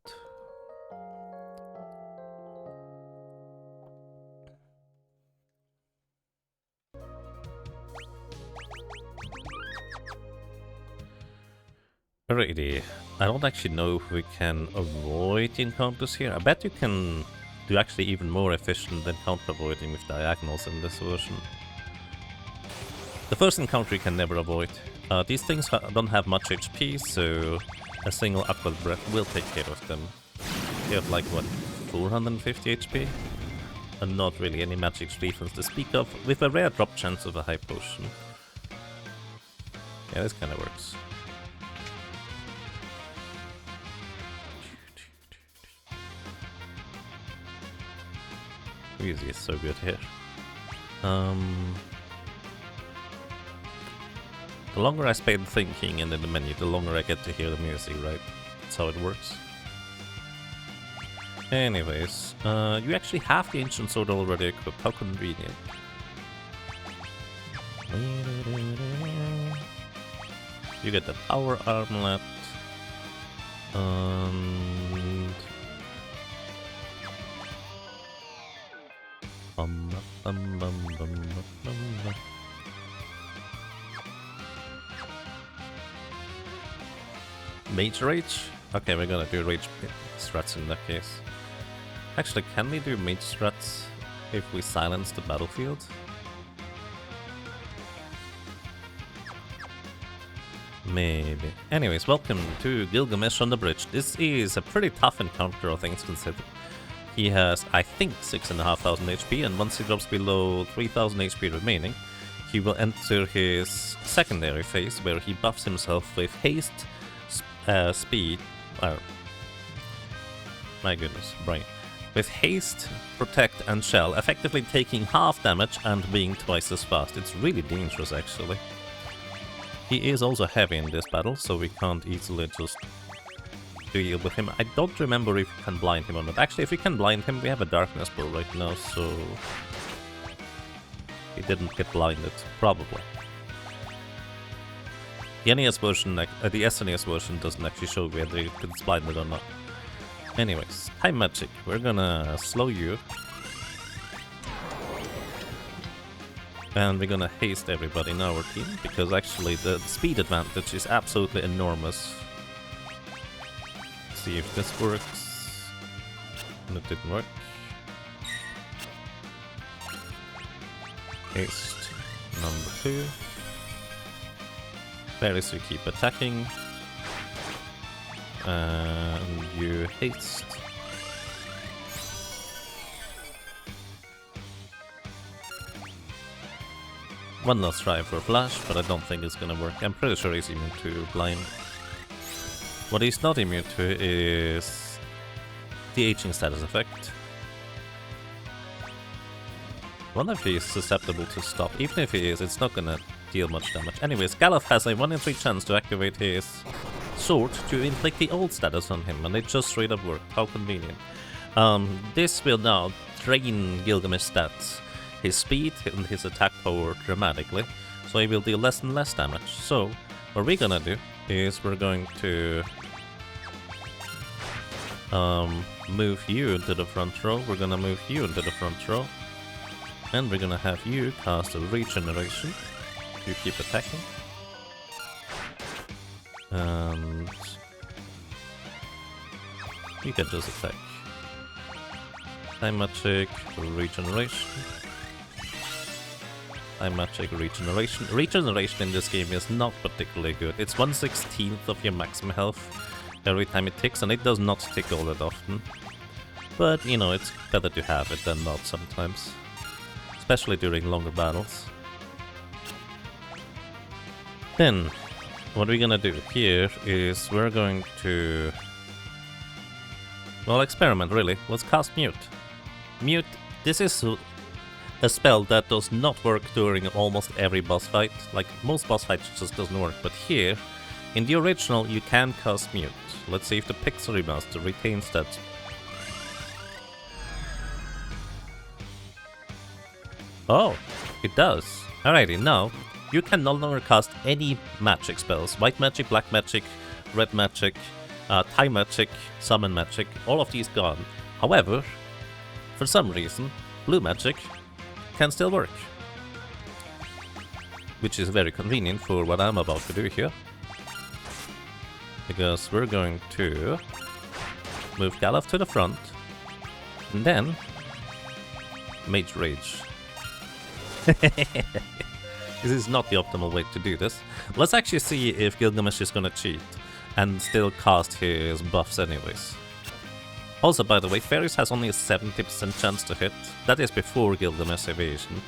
Speaker 1: Alrighty, I don't actually know if we can avoid the encounters here. I bet you can do actually even more efficient than counter avoiding with diagonals in this version. The first encounter you can never avoid. These things don't have much HP, so a single Aqua Breath will take care of them. They have like, what, 450 HP? And not really any magic defense to speak of, with a rare drop chance of a high potion. Yeah, this kinda works. Easy is so good here. The longer I spend thinking and in the menu, the longer I get to hear the music, right? That's how it works. Anyways, you actually have the Ancient Sword already equipped. How convenient. You get the Power Armlet. And... Mage Rage? Okay, we're gonna do Rage strats in that case. Actually, can we do Mage strats if we silence the battlefield? Maybe. Anyways, welcome to Gilgamesh on the Bridge. This is a pretty tough encounter, all things considered. He has, I think, 6,500 HP, and once he drops below 3,000 HP remaining, he will enter his secondary phase, where he buffs himself with haste, speed, my goodness, brain. With haste, protect, and shell, effectively taking half damage and being twice as fast. It's really dangerous, actually. He is also heavy in this battle, so we can't easily just deal with him. I don't remember if we can blind him or not. Actually, if we can blind him, we have a darkness bow right now, so he didn't get blinded, probably. The NES version, the SNES version doesn't actually show whether it's blinded or not. Anyways, Time Magic. We're gonna slow you. And we're gonna haste everybody in our team, because actually the speed advantage is absolutely enormous. Let's see if this works. And it didn't work. Haste number 2. Varys, you keep attacking. And you haste. One last try for Flash, but I don't think it's gonna work. I'm pretty sure he's immune to Blind. What he's not immune to is the aging status effect. I wonder if he's susceptible to stop. Even if he is, it's not gonna deal much damage. Anyways, Galuf has a 1 in 3 chance to activate his sword to inflict the old status on him, and it just straight up worked. How convenient. This will now drain Gilgamesh stats, his speed and his attack power dramatically, so he will deal less and less damage. So, what we're gonna do is we're going to move you into the front row, we're gonna move you into the front row, and we're gonna have you cast a regeneration. You keep attacking. And you can just attack. Time magic, regeneration. Time magic, regeneration. Regeneration in this game is not particularly good. It's 1/16 of your maximum health every time it ticks, and it does not tick all that often. But, you know, it's better to have it than not sometimes. Especially during longer battles. Then, what we're gonna do here is we're going to... well, experiment, really. Let's cast Mute. Mute, this is a spell that does not work during almost every boss fight. Like, most boss fights just doesn't work, but here, in the original, you can cast Mute. Let's see if the Pixel Remaster retains that. Oh, it does. Alrighty, now, you can no longer cast any magic spells. White magic, black magic, red magic, time magic, summon magic, all of these gone. However, for some reason, blue magic can still work. Which is very convenient for what I'm about to do here. Because we're going to move Galaf to the front, and then Mage Rage. This is not the optimal way to do this. Let's actually see if Gilgamesh is gonna cheat and still cast his buffs anyways. Also, by the way, Fairies has only a 70% chance to hit. That is before Gilgamesh evasion.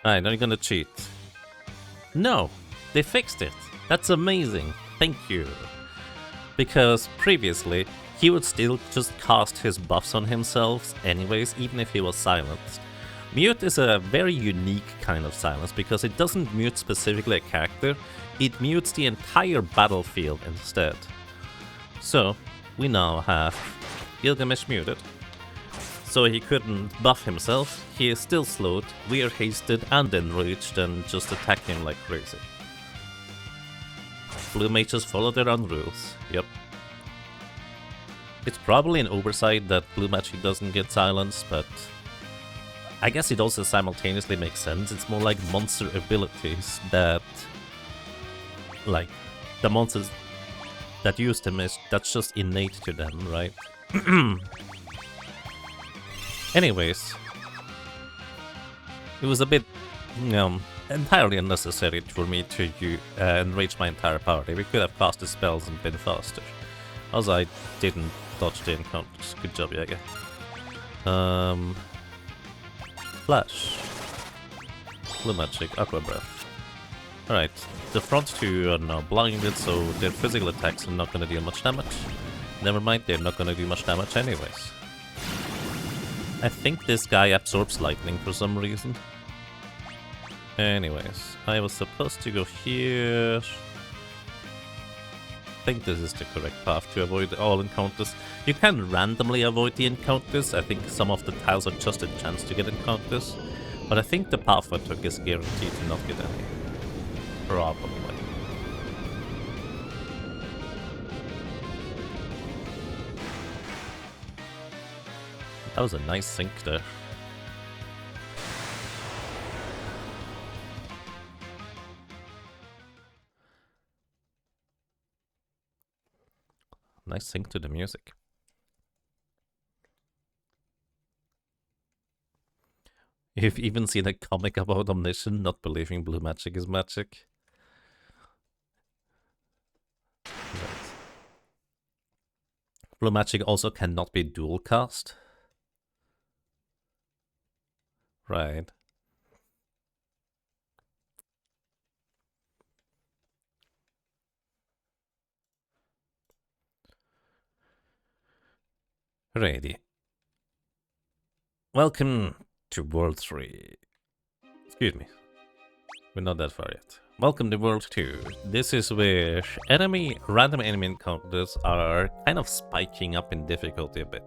Speaker 1: Alright, now you're gonna cheat. No! They fixed it! That's amazing! Thank you! Because previously, he would still just cast his buffs on himself anyways, even if he was silenced. Mute is a very unique kind of silence, because it doesn't mute specifically a character, it mutes the entire battlefield instead. So, we now have Gilgamesh muted. So he couldn't buff himself, he is still slowed, we are hasted and enraged and just attack him like crazy. Blue mages follow their own rules, yep. It's probably an oversight that blue magic doesn't get silenced, but I guess it also simultaneously makes sense. It's more like monster abilities that, like, the monsters that use them that's just innate to them, right? Anyways, it was a bit, entirely unnecessary for me to enrage my entire party. We could have cast the spells and been faster. Also, I didn't dodge the encounters. Good job, Jaeger. Flash. Blue magic, aqua breath. Alright, the front two are now blinded, so their physical attacks are not gonna deal much damage. Never mind, they're not gonna do much damage anyways. I think this guy absorbs lightning for some reason. Anyways, I was supposed to go here. I think this is the correct path to avoid all encounters. You can randomly avoid the encounters. I think some of the tiles are just a chance to get encounters. But I think the path I took is guaranteed to not get any. Probably. That was a nice sync there. Nice sync to the music. You've even seen a comic about Omniscient not believing blue magic is magic. Right. Blue magic also cannot be dual cast. Right. Ready. Welcome to World 3. Excuse me. We're not that far yet. Welcome to World 2. This is where random enemy encounters are kind of spiking up in difficulty a bit.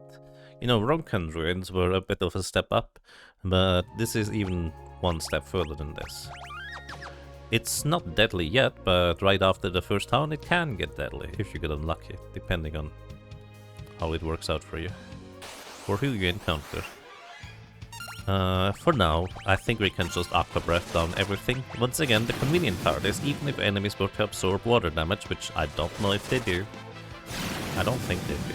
Speaker 1: You know, Ronkan Ruins were a bit of a step up, but this is even one step further than this. It's not deadly yet, but right after the first town it can get deadly, if you get unlucky, depending on how it works out for you, or who you encounter. For now, I think we can just Aqua Breath down everything. Once again, the convenient part is even if enemies were to absorb water damage, which I don't know if they do. I don't think they do.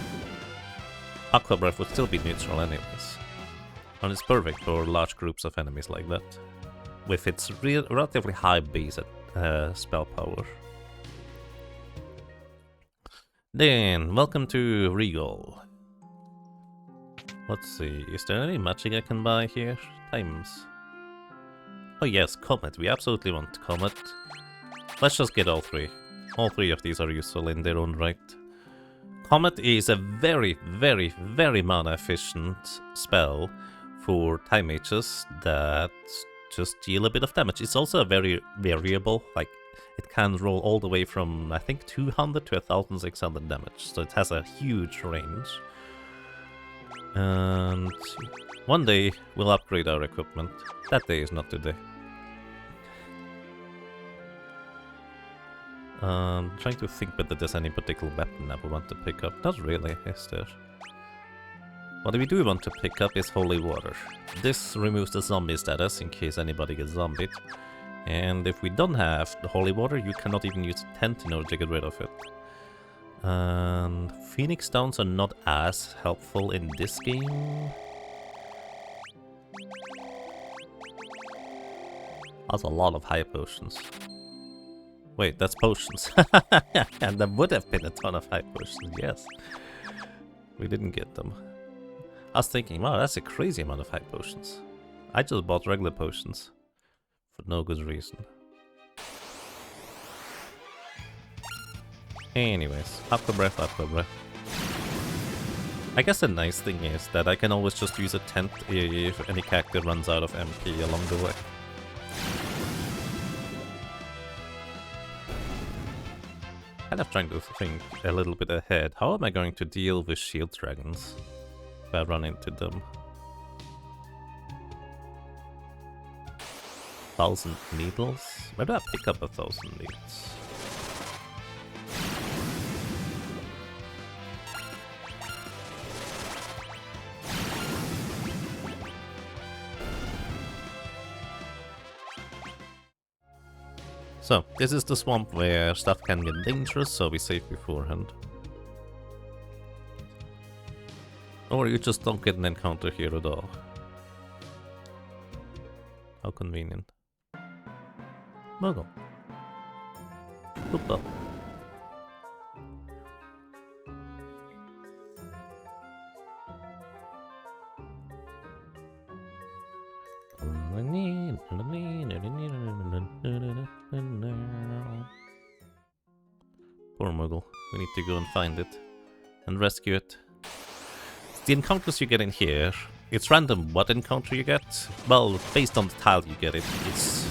Speaker 1: Aqua Breath would still be neutral anyways. And it's perfect for large groups of enemies like that. With its relatively high base spell power. Then, welcome to Regal. Let's see, is there any magic I can buy here? Times. Oh yes, Comet. We absolutely want Comet. Let's just get all three. All three of these are useful in their own right. Comet is a very, very, very mana efficient spell for time mages that just deal a bit of damage. It's also a very variable, like it can roll all the way from I think 200 to 1600 damage, so it has a huge range. And one day we'll upgrade our equipment. That day is not today. Trying to think whether there's any particular weapon I would want to pick up. Not really, is there? What we do want to pick up is Holy Water. This removes the zombie status in case anybody gets zombied. And if we don't have the Holy Water, you cannot even use a tent in order to get rid of it. And Phoenix Stones are not as helpful in this game. That's a lot of high potions. Wait, that's potions. And there would have been a ton of high potions, yes. We didn't get them. I was thinking, wow, that's a crazy amount of high potions. I just bought regular potions. For no good reason. Anyways, Aqua Breath, Aqua Breath. I guess the nice thing is that I can always just use a tent if any character runs out of MP along the way. Kind of trying to think a little bit ahead. How am I going to deal with shield dragons if I run into them? 1,000 needles? Where do I pick up 1,000 needles? So, this is the swamp where stuff can get dangerous, so be safe beforehand. Or you just don't get an encounter here at all. How convenient. Muggle. Hoopa. Poor Muggle. We need to go and find it and rescue it. The encounters you get in here, it's random what encounter you get. Well, based on the tile you get it, it's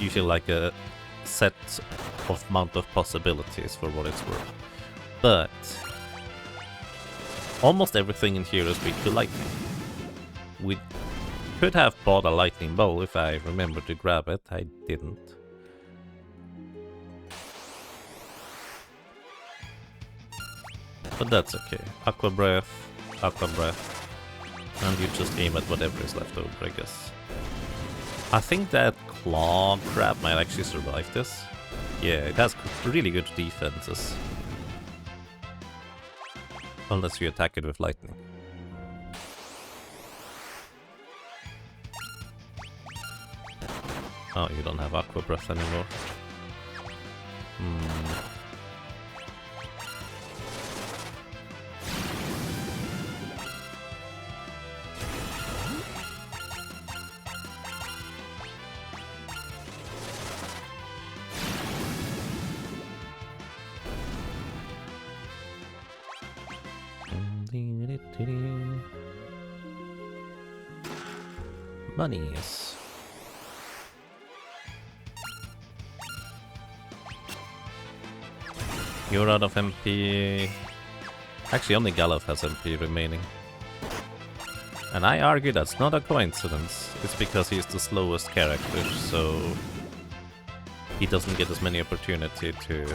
Speaker 1: usually like a set of amount of possibilities for what it's worth. But almost everything in here is weak to lightning. We could have bought a lightning bowl if I remembered to grab it. I didn't. But that's okay. Aqua Breath, and you just aim at whatever is left over, I guess. I think that Claw Crab might actually survive this. Yeah, it has really good defenses. Unless you attack it with lightning. Oh, you don't have Aqua Breath anymore. Monies. You're out of MP. Actually, only Galuf has MP remaining. And I argue that's not a coincidence. It's because he's the slowest character, so he doesn't get as many opportunity to,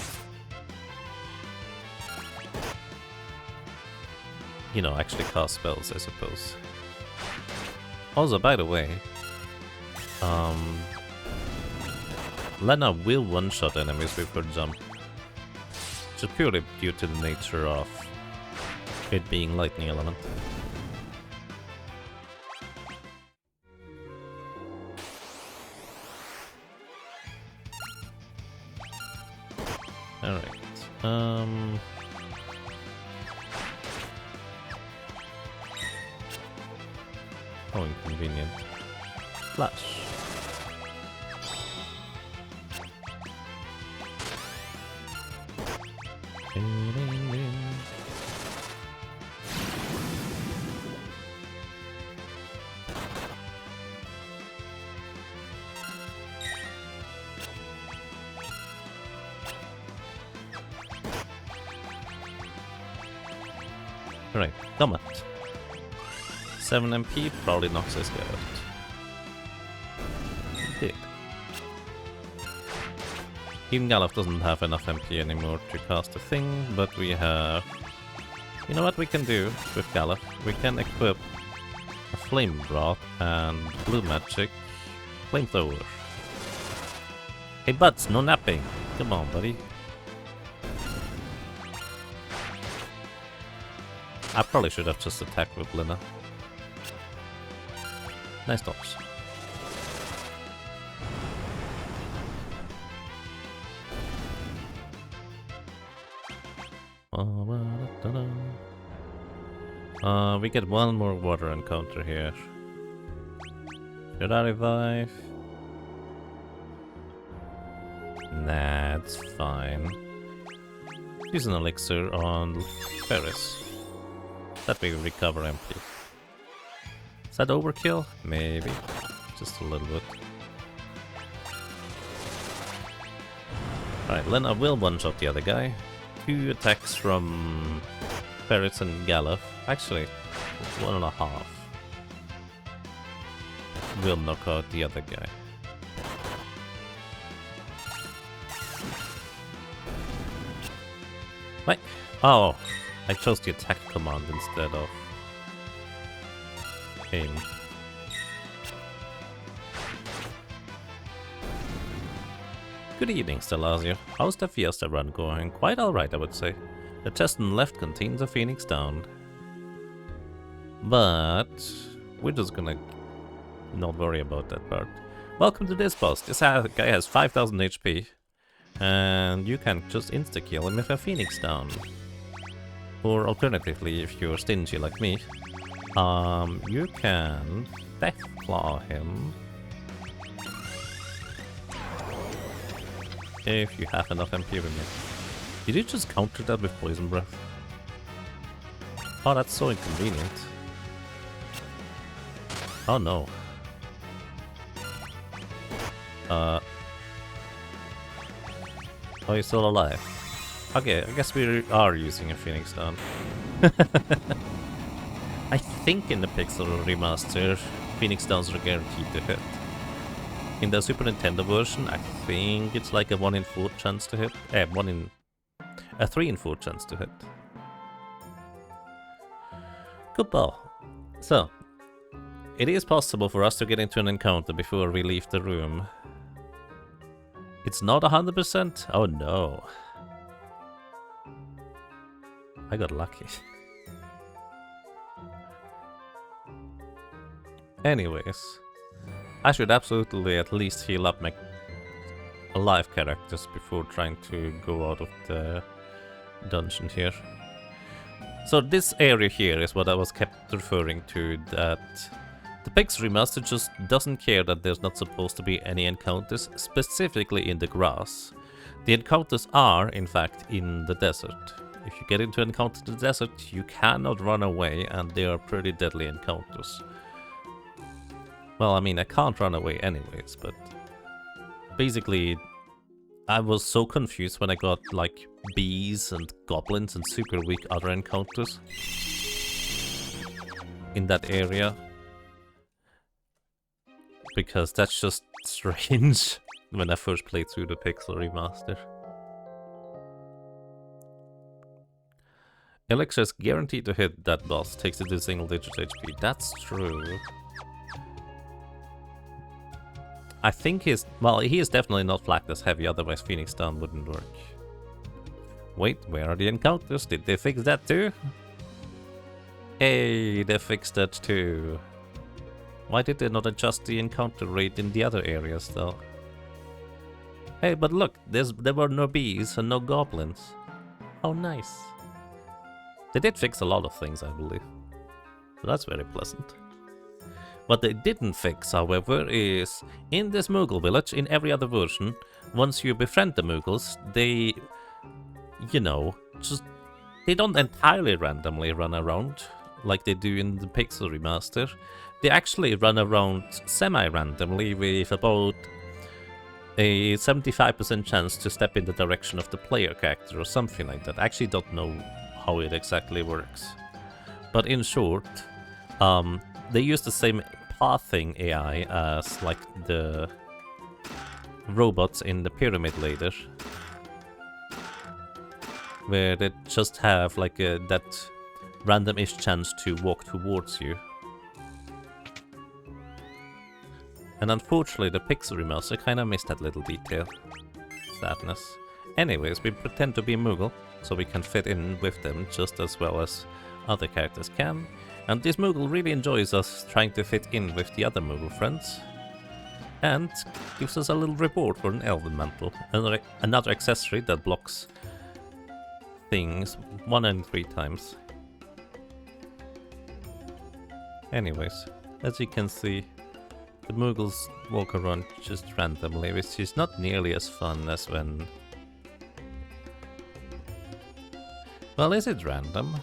Speaker 1: you know, actually cast spells, I suppose. Also, by the way, Lena will one-shot enemies with her jump. Just purely due to the nature of it being lightning element. Alright. Oh, inconvenient. Flash. Right, come on. 7 MP probably knocks this guy out. Did. Even Galuf doesn't have enough MP anymore to cast a thing, but we have... You know what we can do with Galuf? We can equip a Flame Rod and Blue Magic Flamethrower. Hey Buds, no napping! Come on, buddy. I probably should have just attacked with Lena. Nice dodge. We get one more water encounter here. Should I revive? Nah, it's fine. Use an elixir on Ferris. That we recover MP. Is that overkill? Maybe. Just a little bit. Alright, Lena will one-shot the other guy. 2 attacks from Ferrets and Galuf. Actually, 1.5. Will knock out the other guy. Wait. Oh, I chose the attack command instead of aim. Good evening, Stelazio. How's the Fiesta run going? Quite alright, I would say. The chest on the left contains a Phoenix down. But we're just gonna not worry about that part. Welcome to this boss. This guy has 5000 HP. And you can just insta-kill him with a Phoenix down. Or alternatively, if you're stingy like me, you can Deathclaw him. If you have enough MP remaining. Did you just counter that with Poison Breath? Oh, that's so inconvenient. Oh no. Oh, he's still alive. Okay, I guess we are using a Phoenix down. I think in the Pixel remaster, Phoenix downs are guaranteed to hit. In the Super Nintendo version, I think it's like a 1 in 4 chance to hit. A 3 in 4 chance to hit. Good ball. So, it is possible for us to get into an encounter before we leave the room. It's not 100%? Oh no. I got lucky. Anyways, I should absolutely at least heal up my alive characters before trying to go out of the dungeon here. So this area here is what I was kept referring to, that the Pixel remaster just doesn't care that there's not supposed to be any encounters, specifically in the grass. The encounters are, in fact, in the desert. If you get into an encounter in the desert, you cannot run away, and they are pretty deadly encounters. Well, I mean, I can't run away anyways, but basically, I was so confused when I got, like, bees and goblins and super weak other encounters in that area. Because that's just strange when I first played through the Pixel remaster. Elixir is guaranteed to hit that boss, takes it to single digit HP. That's true. I think he's... Well, he is definitely not flagged as heavy, otherwise Phoenix Down wouldn't work. Wait, where are the encounters? Did they fix that too? Hey, they fixed that too. Why did they not adjust the encounter rate in the other areas though? Hey, but look, there were no bees and no goblins. How nice. They did fix a lot of things, I believe. So that's very pleasant. What they didn't fix, however, is in this Moogle village, in every other version, once you befriend the Moogles, they, you know, they don't entirely randomly run around like they do in the Pixel Remaster. They actually run around semi-randomly with about a 75% chance to step in the direction of the player character or something like that. I actually don't know how it exactly works. But in short, they use the same pathing AI as like the robots in the Pyramid Layer, where they just have like that random-ish chance to walk towards you. And unfortunately, the Pixel Remaster kind of missed that little detail. Sadness. Anyways, we pretend to be Moogle, so we can fit in with them just as well as other characters can. And this Moogle really enjoys us trying to fit in with the other Moogle friends. And gives us a little reward for an Elven Mantle. Another accessory that blocks things 1 in 3 times. Anyways, as you can see, the Moogles walk around just randomly, which is not nearly as fun as when... Well, is it random?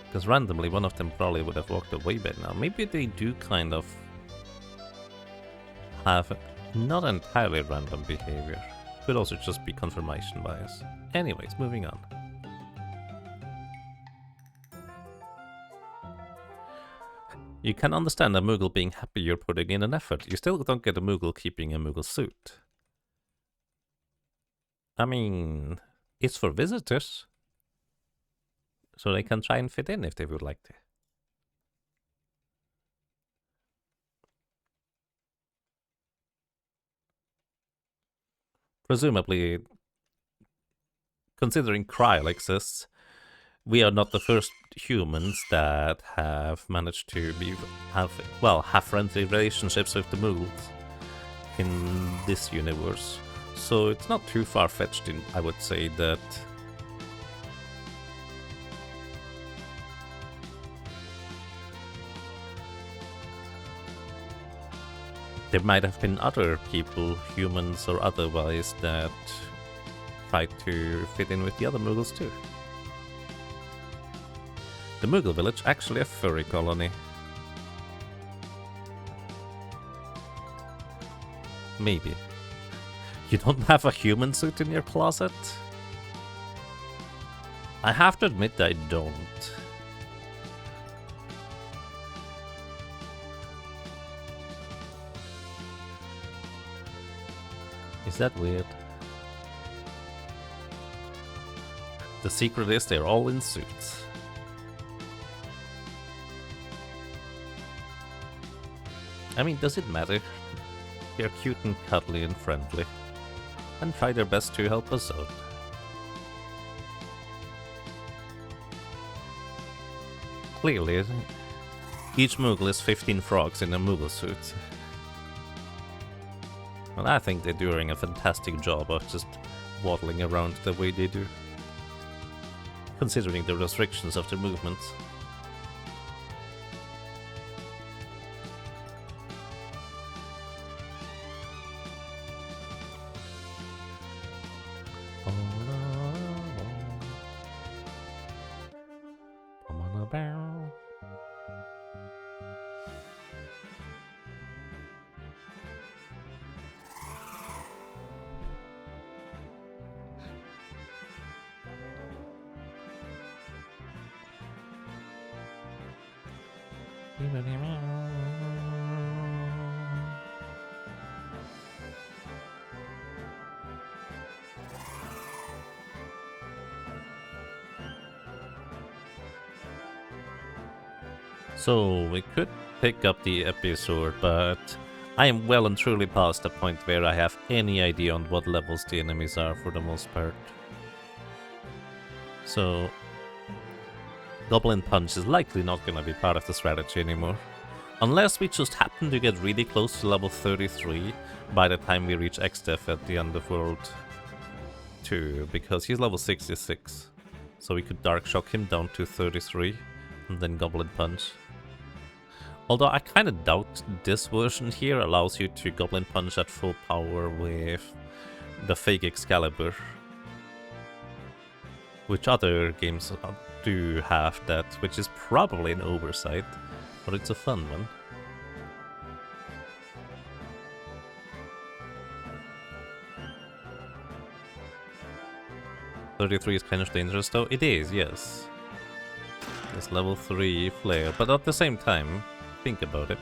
Speaker 1: Because randomly one of them probably would have walked away by now. Maybe they do kind of have not entirely random behavior. Could also just be confirmation bias. Anyways, moving on. You can understand a Moogle being happy you're putting in an effort. You still don't get a Moogle keeping a Moogle suit. I mean, it's for visitors. So they can try and fit in if they would like to. Presumably, considering Kryl exists, we are not the first humans that have managed to have friendly relationships with the Moogles in this universe. So it's not too far-fetched, I would say, that there might have been other people, humans or otherwise, that tried to fit in with the other Moogles too. The Moogle village, actually a furry colony. Maybe. You don't have a human suit in your closet? I have to admit I don't. Is that weird? The secret is they're all in suits. I mean, does it matter? They're cute and cuddly and friendly, and try their best to help us out. Clearly, each Moogle is 15 frogs in a Moogle suit. Well, I think they're doing a fantastic job of just waddling around the way they do, considering the restrictions of their movements. So we could pick up the episode, but I am well and truly past the point where I have any idea on what levels the enemies are for the most part. So, Goblin Punch is likely not gonna be part of the strategy anymore. Unless we just happen to get really close to level 33 by the time we reach X-Death at the end of World 2, because he's level 66. So we could Dark Shock him down to 33, and then Goblin Punch. Although I kinda doubt this version here allows you to Goblin Punch at full power with the fake Excalibur. Which other games do have that, which is probably an oversight. But it's a fun one. .33 is kind of dangerous though. It is, yes. It's level 3 flare, but at the same time, think about it.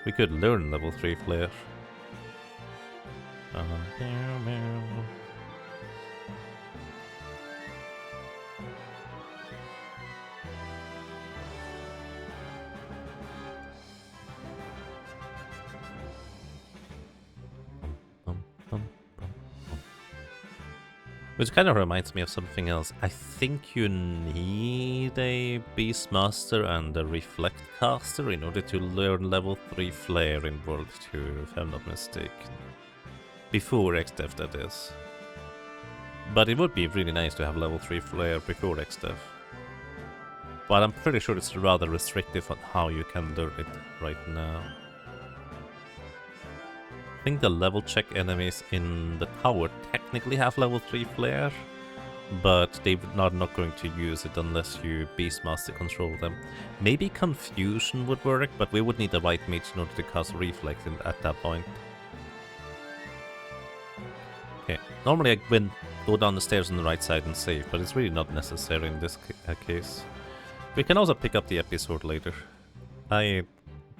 Speaker 1: We could learn level 3 flare. Which kind of reminds me of something else. I think you need a Beastmaster and a Reflect Caster in order to learn level 3 Flare in World 2, if I'm not mistaken. Before X-Death, that is. But it would be really nice to have level 3 Flare before X-Death. But I'm pretty sure it's rather restrictive on how you can learn it right now. I think the level check enemies in the tower technically have level 3 flare, but they're not going to use it unless you Beastmaster control them. Maybe Confusion would work, but we would need a White Mage in order to cast Reflect at that point. Okay, normally I go down the stairs on the right side and save, but it's really not necessary in this case. We can also pick up the episode later. I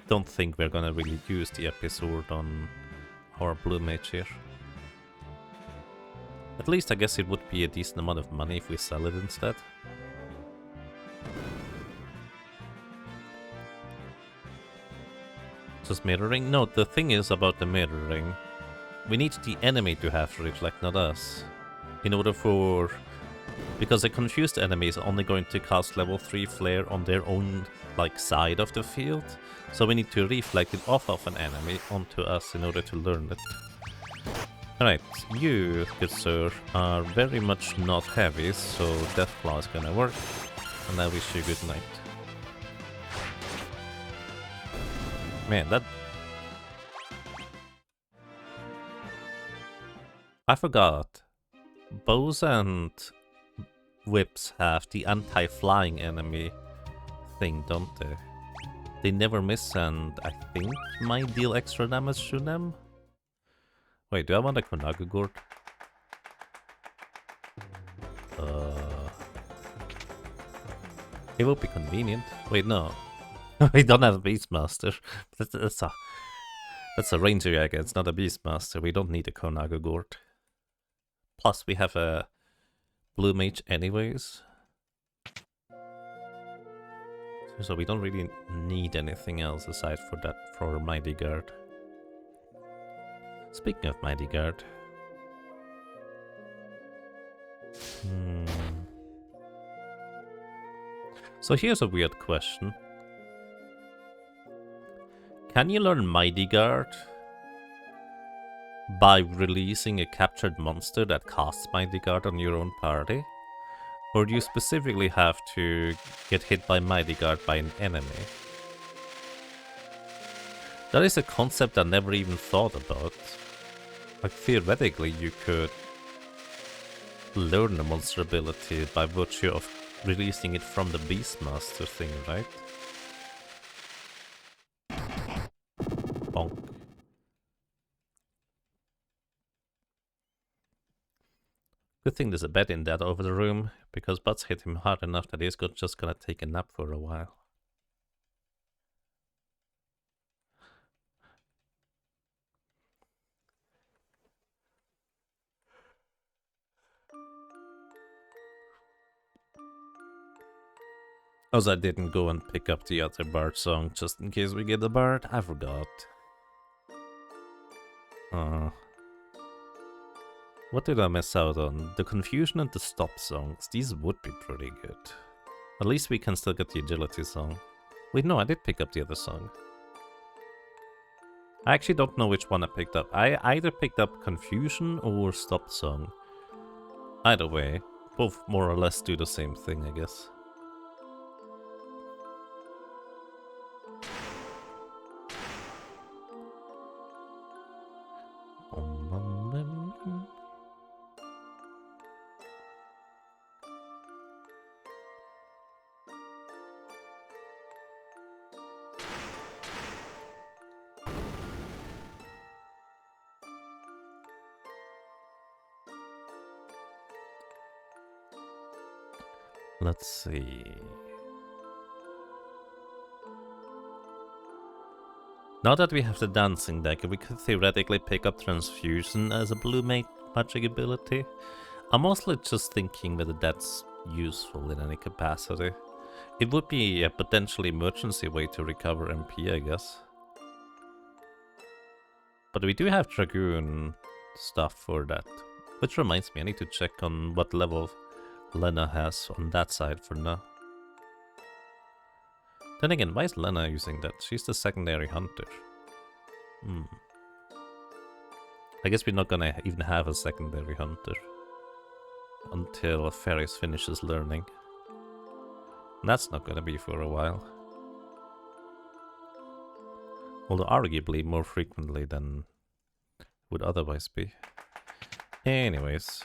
Speaker 1: don't think we're gonna really use the episode on our blue mage here. At least I guess it would be a decent amount of money if we sell it instead. Just mirroring? No, the thing is about the mirroring. We need the enemy to have Reflect, not us. In order for... Because a confused enemy is only going to cast level 3 flare on their own side of the field. So we need to reflect it off of an enemy onto us in order to learn it. Alright, you, good sir, are very much not heavy, so Deathclaw is gonna work. And I wish you good night. Man, that... I forgot. Bows and whips have the anti-flying enemy thing, don't they? They never miss, and I think might deal extra damage to them. Wait, do I want a Konaga Gourd? It would be convenient. Wait, no. We don't have a Beastmaster. That's a Ranger Jäger, it's not a Beastmaster. We don't need a Konaga Gourd. Plus, we have a Blue Mage anyways. So we don't really need anything else aside for that for Mighty Guard. Speaking of Mighty Guard. So here's a weird question. Can you learn Mighty Guard by releasing a captured monster that casts Mighty Guard on your own party? Or do you specifically have to get hit by Mighty Guard by an enemy? That is a concept I never even thought about. Like, theoretically, you could learn the monster ability by virtue of releasing it from the Beastmaster thing, right? Bonk. Good thing there's a bed in that over the room, because Butts hit him hard enough that he's just gonna take a nap for a while. Also, I didn't go and pick up the other Bard song just in case we get the Bard. I forgot. What did I miss out on? The Confusion and the Stop songs. These would be pretty good. At least we can still get the Agility song. Wait, no, I did pick up the other song. I actually don't know which one I picked up. I either picked up Confusion or Stop song. Either way, both more or less do the same thing, I guess. Let's see. Now that we have the dancing deck, we could theoretically pick up Transfusion as a blue magic ability. I'm mostly just thinking whether that's useful in any capacity. It would be a potentially emergency way to recover MP, I guess. But we do have Dragoon stuff for that. Which reminds me, I need to check on what level Lena has on that side for now. Then again, why is Lena using that? She's the secondary hunter. I guess we're not gonna even have a secondary hunter until Ferris finishes learning. And that's not gonna be for a while. Although arguably more frequently than would otherwise be. Anyways.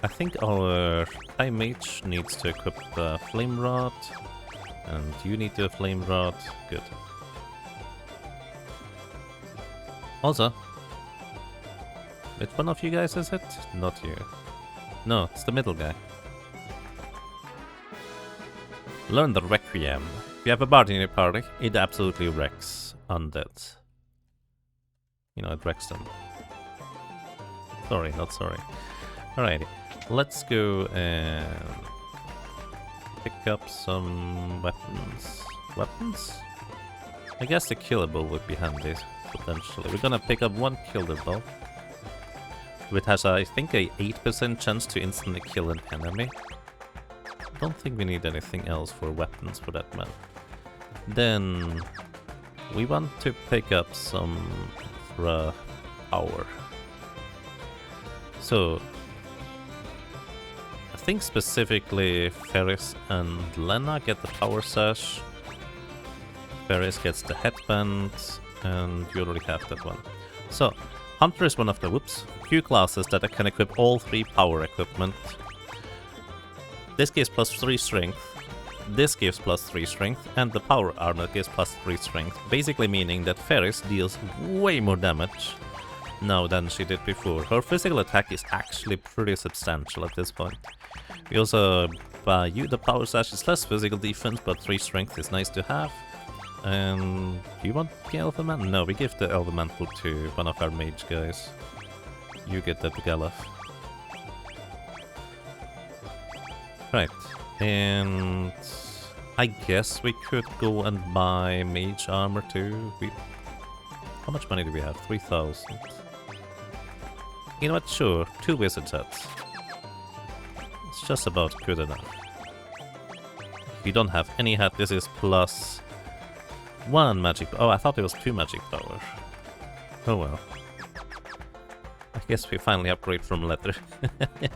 Speaker 1: I think our High Mage needs to equip the Flame Rod, and you need the Flame Rod. Good. Also, which one of you guys is it? Not you. No, it's the middle guy. Learn the Requiem. If you have a bard in your party, it absolutely wrecks undead. You know, it wrecks them. Sorry, not sorry. Alrighty. Let's go and pick up some weapons. Weapons? I guess the killer bow would be handy, potentially. We're gonna pick up one killer bow. Which has, I think, a 8% chance to instantly kill an enemy. Don't think we need anything else for weapons for that man. Then we want to pick up some power. So I think specifically Ferris and Lena get the power sash. Ferris gets the headband, and you already have that one. So Hunter is one of the few classes that can equip all 3 power equipment. This gives +3 strength, this gives +3 strength, and the power armor gives +3 strength. Basically meaning that Ferris deals way more damage now than she did before. Her physical attack is actually pretty substantial at this point. We also buy the power sash is less physical defense, but 3 strength is nice to have. And do you want the Elven Mantle? No, we give the Elven Mantle to one of our mage guys. You get that Galaf. Right, and I guess we could go and buy mage armor too. How much money do we have? 3,000. You know what? Sure, 2 wizard sets. It's just about good enough. If you don't have any hat, this is +1 magic. Oh, I thought it was 2 magic power. Oh well. I guess we finally upgrade from leather.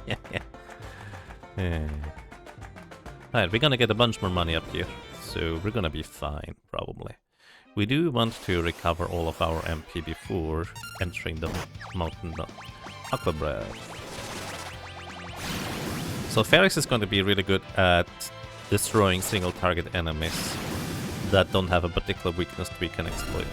Speaker 1: Yeah. Alright, we're gonna get a bunch more money up here, so we're gonna be fine, probably. We do want to recover all of our MP before entering the mountain. Aqua Breath. So Ferris is going to be really good at destroying single target enemies that don't have a particular weakness we can exploit.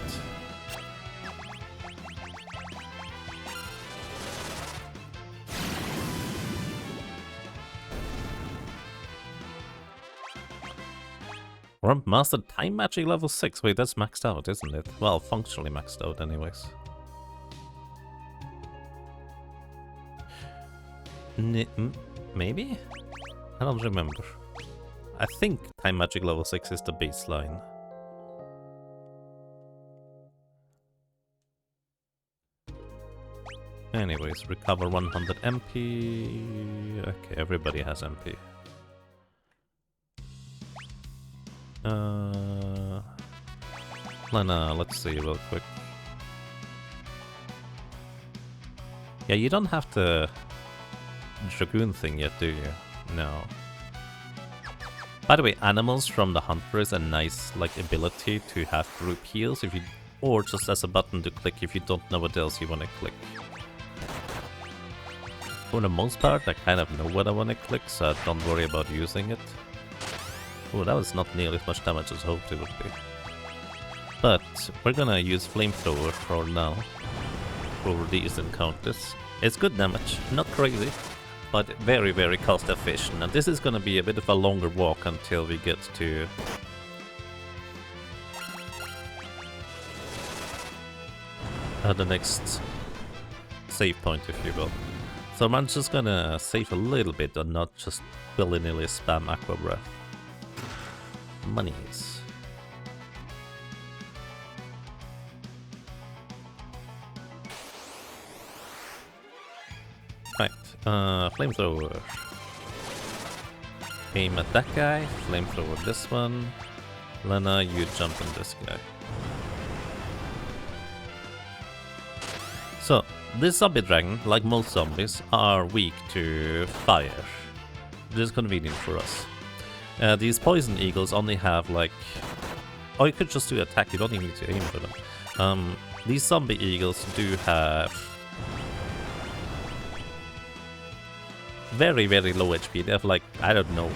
Speaker 1: Or mastered time magic level 6. Wait, that's maxed out, isn't it? Well, functionally maxed out anyways. Maybe? I don't remember. I think Time Magic level 6 is the baseline. Anyways, recover 100 MP. Okay, everybody has MP. Lena, let's see real quick. Yeah, you don't have the Dragoon thing yet, do you? No. By the way, animals from the hunter is a nice like ability to have group heals if you, or just as a button to click if you don't know what else you want to click. For the most part, I kind of know what I want to click, so don't worry about using it. Oh, that was not nearly as much damage as I hoped it would be. But we're gonna use Flamethrower for now, for these encounters. It's good damage, not crazy, but very, very cost efficient. And this is gonna be a bit of a longer walk until we get to the next save point, if you will. So I'm just gonna save a little bit and not just willy-nilly spam Aqua Breath. Monies. Right, Flamethrower. Aim at that guy, Flamethrower this one. Lena, you jump on this guy. So, this zombie dragon, like most zombies, are weak to fire. This is convenient for us. These poison eagles only have like... Oh, you could just do attack, you don't even need to aim for them. These zombie eagles do have very, very low HP. They have like, I don't know,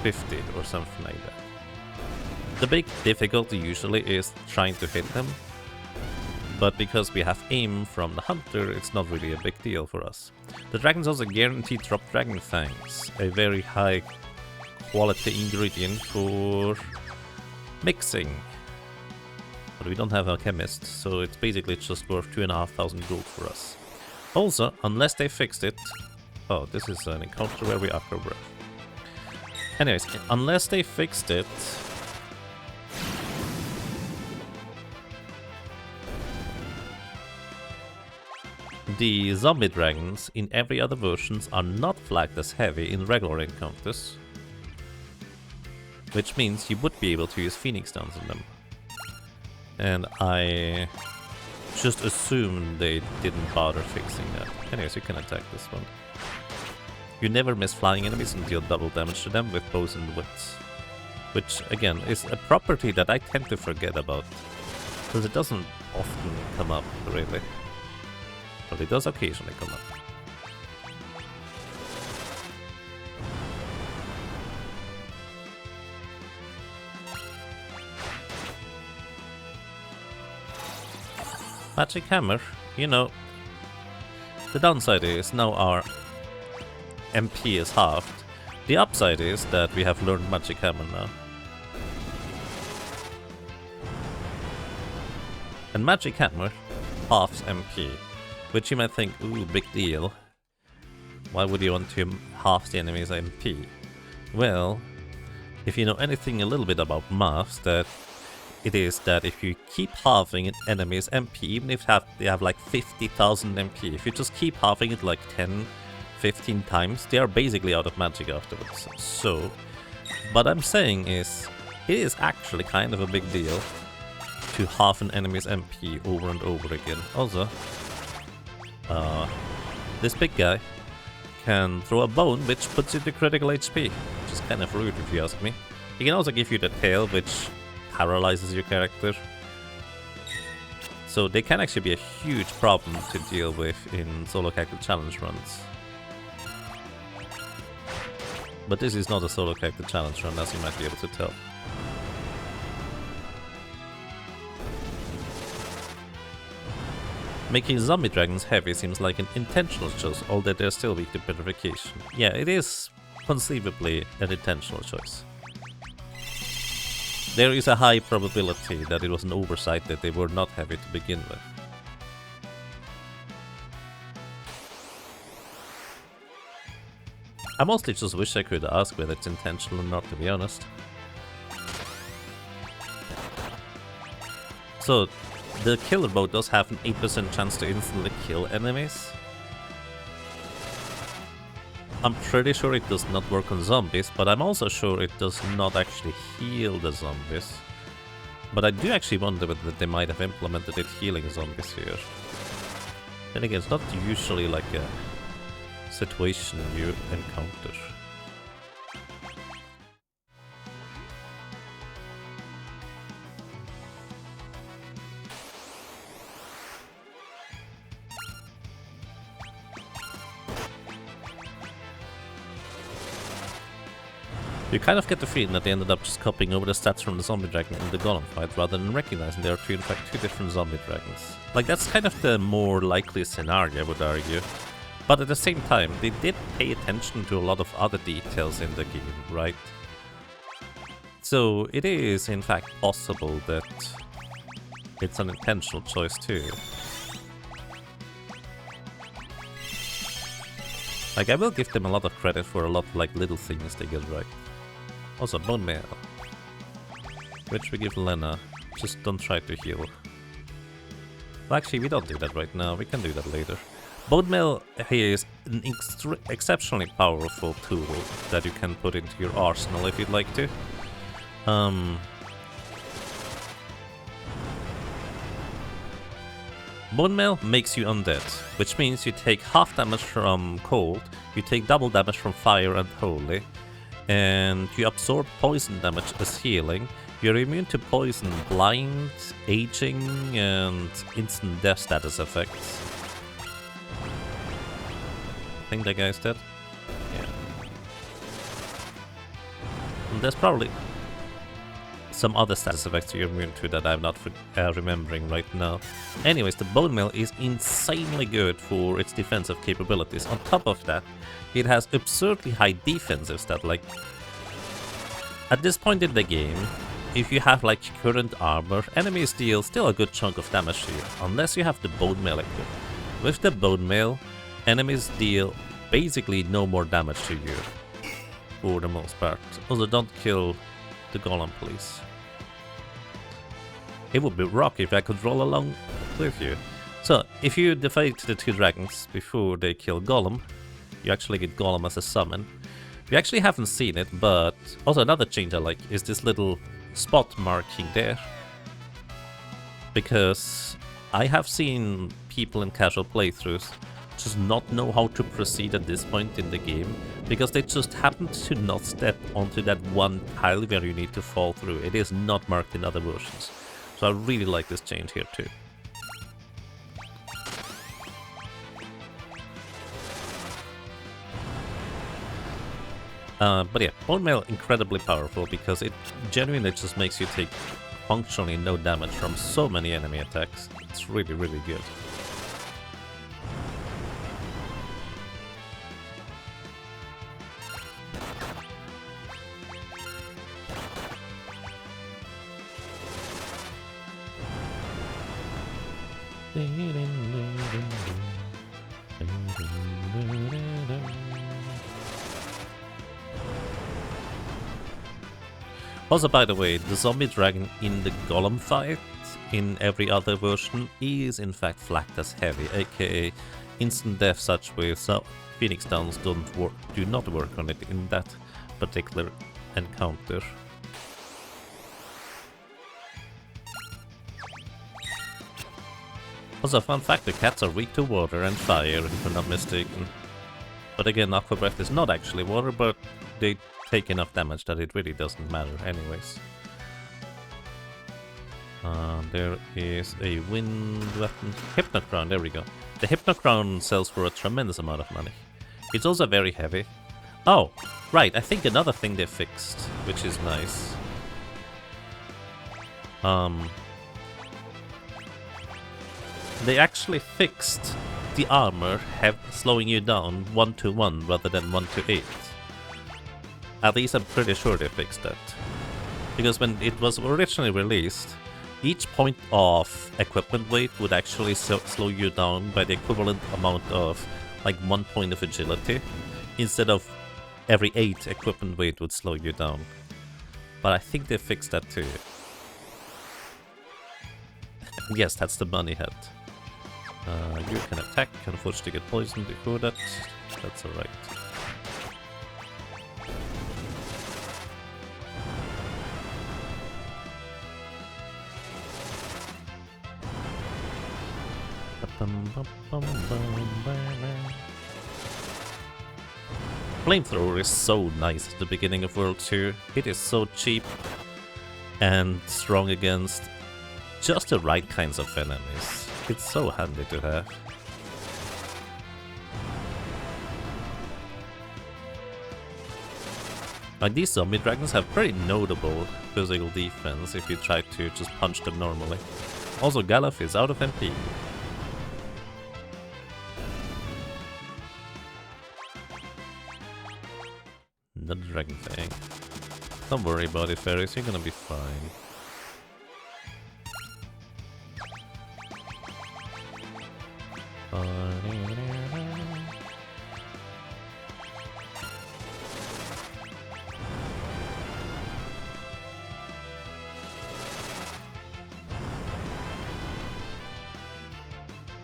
Speaker 1: 50 or something like that. The big difficulty usually is trying to hit them. But because we have aim from the hunter, it's not really a big deal for us. The dragons also guarantee drop dragon fangs, a very high quality ingredient for mixing. But we don't have a chemist, so it's basically just worth 2,500 gold for us. Also, unless they fixed it... Oh, this is an encounter where we Aqua Breath. Anyways, unless they fixed it... The zombie dragons in every other versions are not flagged as heavy in regular encounters. Which means you would be able to use Phoenix Downs on them. And I just assumed they didn't bother fixing that. Anyways, you can attack this one. You never miss flying enemies and deal double damage to them with bows and wits. Which, again, is a property that I tend to forget about. Because it doesn't often come up, really. But it does occasionally come up. Magic Hammer, you know, the downside is now our MP is halved. The upside is that we have learned Magic Hammer now. And Magic Hammer halves MP, which you might think, ooh, big deal. Why would you want to halve the enemy's MP? Well, if you know anything a little bit about maths, that it is that if you keep halving an enemy's MP, even if they have like 50,000 MP, if you just keep halving it like 10, 15 times, they are basically out of magic afterwards. So, what I'm saying is, it is actually kind of a big deal to halve an enemy's MP over and over again. Also, this big guy can throw a bone which puts you to critical HP, which is kind of rude if you ask me. He can also give you the tail, which paralyzes your character. So they can actually be a huge problem to deal with in solo character challenge runs. But this is not a solo character challenge run, as you might be able to tell. Making zombie dragons heavy seems like an intentional choice, although they're still weak to petrification. Yeah, it is conceivably an intentional choice. There is a high probability that it was an oversight that they were not heavy to begin with. I mostly just wish I could ask whether it's intentional or not, to be honest. So, the killer mode does have an 8% chance to instantly kill enemies. I'm pretty sure it does not work on zombies, but I'm also sure it does not actually heal the zombies. But I do actually wonder whether they might have implemented it healing zombies here. Then again, it's not usually like a situation you encounter. You kind of get the feeling that they ended up just copying over the stats from the zombie dragon in the golem fight rather than recognizing there are in fact two different zombie dragons. Like, that's kind of the more likely scenario, I would argue. But at the same time, they did pay attention to a lot of other details in the game, right? So it is in fact possible that it's an intentional choice too. Like, I will give them a lot of credit for a lot of like little things they get right. Also, bone mail, which we give Lena. Just don't try to heal. Well, actually, we don't do that right now. We can do that later. Bone mail here is an exceptionally powerful tool that you can put into your arsenal if you'd like to. Bone mail makes you undead, which means you take half damage from cold, you take double damage from fire and holy, and you absorb poison damage as healing. You're immune to poison, blind, aging, and instant death status effects. I think that guy's dead. Yeah. And there's probably some other status effects you're immune to that I'm not remembering right now. Anyways, the bone mail is insanely good for its defensive capabilities. On top of that, it has absurdly high defensive stat. Like, at this point in the game, if you have like current armor, enemies deal still a good chunk of damage to you, unless you have the bone mail equipped. With the bone mail, enemies deal basically no more damage to you, for the most part. Also, don't kill the golem, please. It would be rock if I could roll along with you. So, if you defeat the two dragons before they kill golem, you actually get golem as a summon. We actually haven't seen it, but also another change I like is this little spot marking there. Because I have seen people in casual playthroughs just not know how to proceed at this point in the game, because they just happen to not step onto that one tile where you need to fall through. It is not marked in other versions. So I really like this change here too. But yeah, bone mail incredibly powerful because it genuinely just makes you take functionally no damage from so many enemy attacks. It's really, really good. Also, by the way, the zombie dragon in the golem fight in every other version is in fact flagged as heavy, aka instant death such with so Phoenix Downs do not work on it in that particular encounter. Also, fun fact, the cats are weak to water and fire, if I'm not mistaken. But again, Aqua Breath is not actually water, but they take enough damage that it really doesn't matter anyways. There is a wind weapon. Hypnocrown, there we go. The Hypnocrown sells for a tremendous amount of money. It's also very heavy. Oh, right, I think another thing they fixed, which is nice. They actually fixed the armor slowing you down 1-1 rather than 1-8. At least I'm pretty sure they fixed that. Because when it was originally released, each point of equipment weight would actually slow you down by the equivalent amount of like 1 point of agility, instead of every 8 equipment weight would slow you down. But I think they fixed that too. Yes, that's the bunny head. You can attack, can force to get poisoned before that. That's alright. Flamethrower is so nice at the beginning of World 2. It is so cheap and strong against just the right kinds of enemies. It's so handy to have. Like, these zombie dragons have pretty notable physical defense if you try to just punch them normally. Also, Galuf is out of MP. The dragon thing. Don't worry about it, fairies, you're gonna be fine.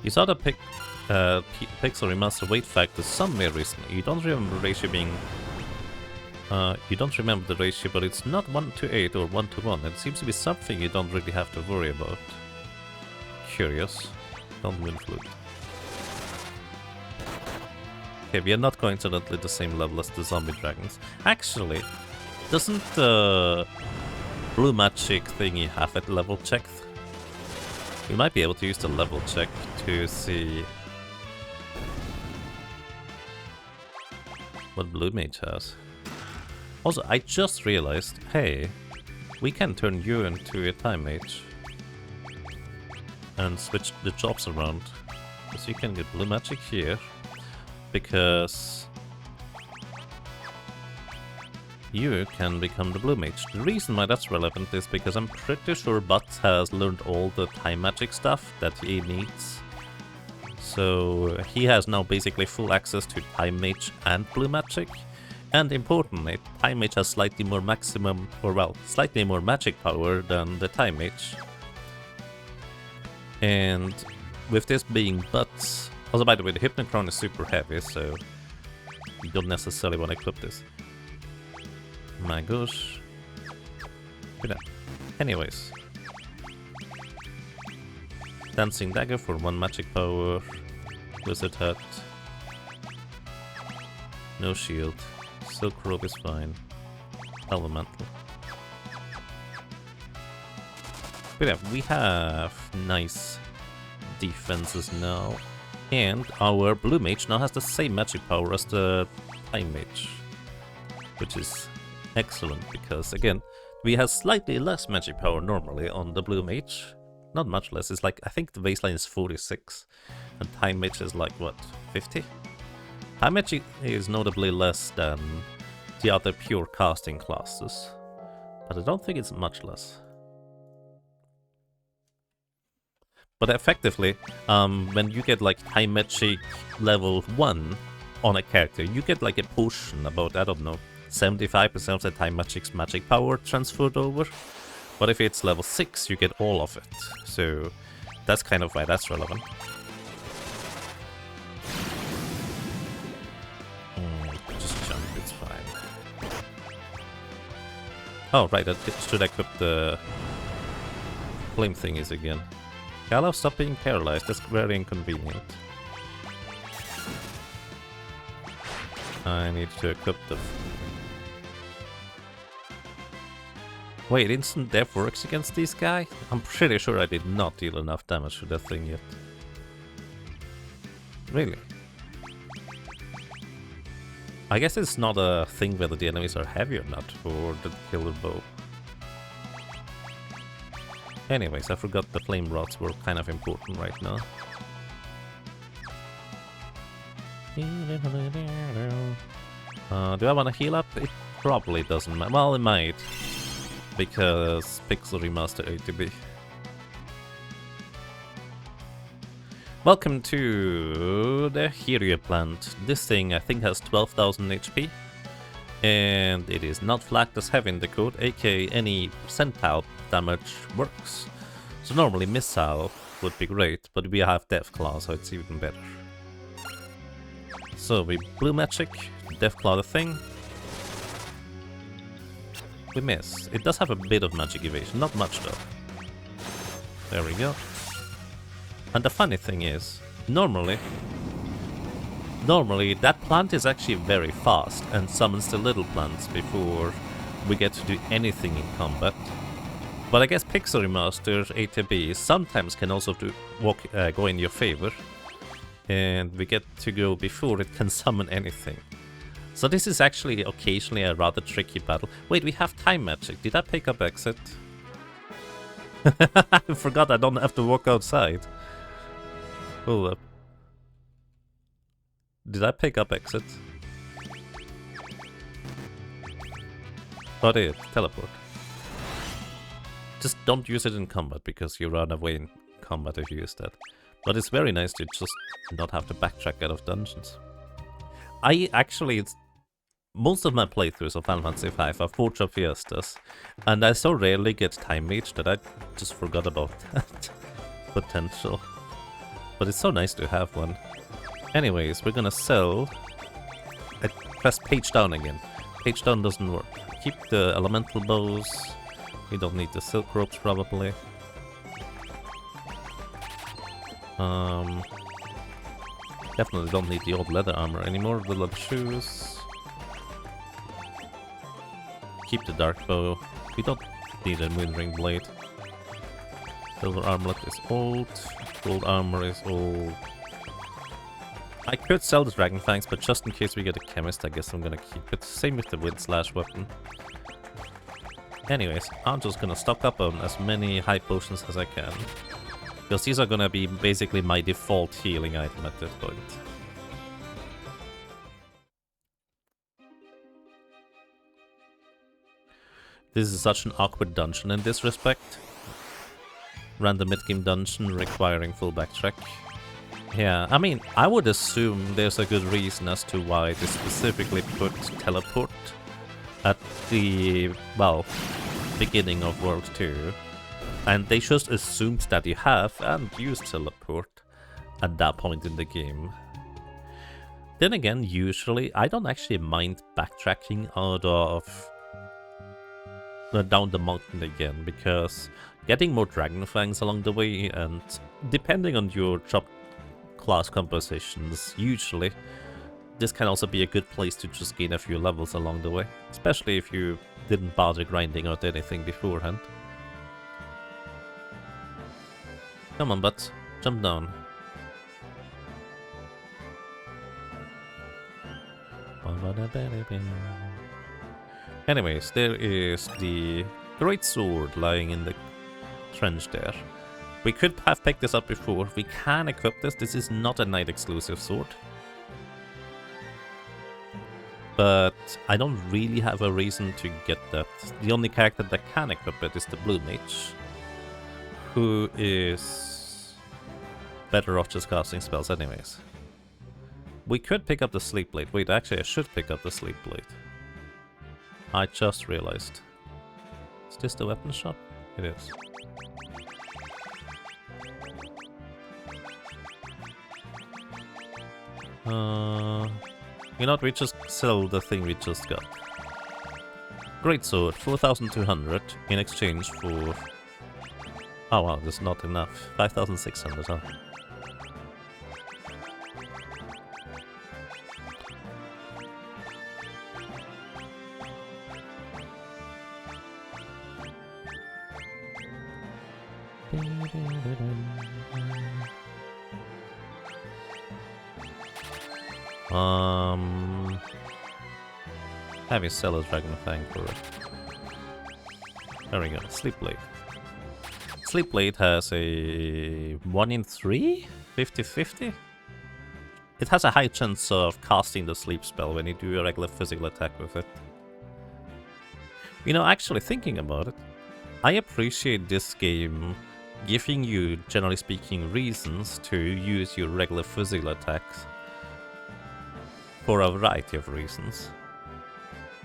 Speaker 1: You saw the Pixel Remaster weight factor somewhere recently. You don't remember the ratio being... you don't remember the ratio, but it's not 1:8 or 1:1. It seems to be something you don't really have to worry about. Curious. Don't win flute. Okay, we are not coincidentally the same level as the zombie dragons. Actually, doesn't the blue magic thingy have it level checked? We might be able to use the level check to see what blue mage has. Also, I just realized, hey, we can turn you into a time mage and switch the jobs around. So you can get blue magic here, because you can become the blue mage. The reason why that's relevant is because I'm pretty sure Butts has learned all the time magic stuff that he needs. So he has now basically full access to time mage and blue magic. And importantly, time mage has slightly more maximum, or well, slightly more magic power than the time mage. And with this being Butts... Also, by the way, the Hypnocron is super heavy, so you don't necessarily want to equip this. My gosh. Good. Anyways. Dancing Dagger for 1 magic power. Wizard Hat. No shield. Silk Robe is fine. Elemental. But yeah, we have nice defenses now. And our blue mage now has the same magic power as the time mage. Which is excellent, because again, we have slightly less magic power normally on the blue mage. Not much less, it's like, I think the baseline is 46. And time mage is like, what, 50? Time mage is notably less than the other pure casting classes. But I don't think it's much less. But effectively, when you get like time magic level 1 on a character, you get like a potion about, I don't know, 75% of the time magic's magic power transferred over. But if it's level 6, you get all of it. So that's kind of why that's relevant. Just jump, it's fine. Oh, right, I should equip the flame thingies again. Galuf, stop being paralyzed, that's very inconvenient. I need to equip the... Wait, instant death works against this guy? I'm pretty sure I did not deal enough damage to that thing yet. Really? I guess it's not a thing whether the enemies are heavy or not for the killer bow. Anyways, I forgot the flame rods were kind of important right now. Do I want to heal up? It probably doesn't matter. Well, it might. Because Pixel Remaster ATB. Welcome to the Hiryuu plant. This thing I think has 12,000 HP. And it is not flagged as heavy in the code, aka any percentile damage works. So normally missile would be great, but we have Deathclaw, so it's even better. So we blue magic, Deathclaw the thing. We miss. It does have a bit of magic evasion, not much though. There we go. And the funny thing is, normally that plant is actually very fast and summons the little plants before we get to do anything in combat. But I guess Pixel Remaster ATB sometimes can also go in your favor, and we get to go before it can summon anything. So this is actually occasionally a rather tricky battle. Wait, we have time magic. Did I pick up exit? I forgot I don't have to walk outside. Hold up. Did I pick up exit? Oh, did teleport. Just don't use it in combat, because you run away in combat if you use that. But it's very nice to just not have to backtrack out of dungeons. Most of my playthroughs of Final Fantasy V are Four Job Fiestas, and I so rarely get time mage that I just forgot about that potential. But it's so nice to have one. Anyways, we're gonna sell... I press page down again. Page down doesn't work. Keep the elemental bows. We don't need the silk ropes probably. Definitely don't need the old leather armor anymore. The leather shoes. Keep the dark bow. We don't need a moonring blade. Silver armlet is old. Gold armor is old. I could sell the dragon fangs, but just in case we get a chemist, I guess I'm gonna keep it. Same with the wind slash weapon. Anyways, I'm just gonna stock up on as many high potions as I can, because these are gonna be basically my default healing item at this point. This is such an awkward dungeon in this respect. Random mid-game dungeon requiring full backtrack. Yeah, I mean, I would assume there's a good reason as to why they specifically put teleport at the, well, beginning of World 2. And they just assumed that you have and used teleport at that point in the game. Then again, usually, I don't actually mind backtracking out of down the mountain again, because getting more dragon fangs along the way, and depending on your job class compositions, usually this can also be a good place to just gain a few levels along the way, especially if you didn't bother grinding out anything beforehand. Come on, but jump down. Anyways, there is the great sword lying in the trench there. We could have picked this up before. We can equip this. This is not a night exclusive sword. But I don't really have a reason to get that. The only character that can equip it is the blue mage, who is better off just casting spells anyways. We could pick up the sleep blade. Wait, actually I should pick up the sleep blade. I just realized. Is this the weapon shop? It is. You know what, we just sell the thing we just got. Great sword, 4,200 in exchange for... Oh wow, that's not enough. 5,600, huh? Have you sell a dragon fang for it? There we go, sleep blade. Sleep blade has a 1 in 3? 50-50? It has a high chance of casting the sleep spell when you do a regular physical attack with it. You know, actually thinking about it, I appreciate this game giving you, generally speaking, reasons to use your regular physical attacks for a variety of reasons.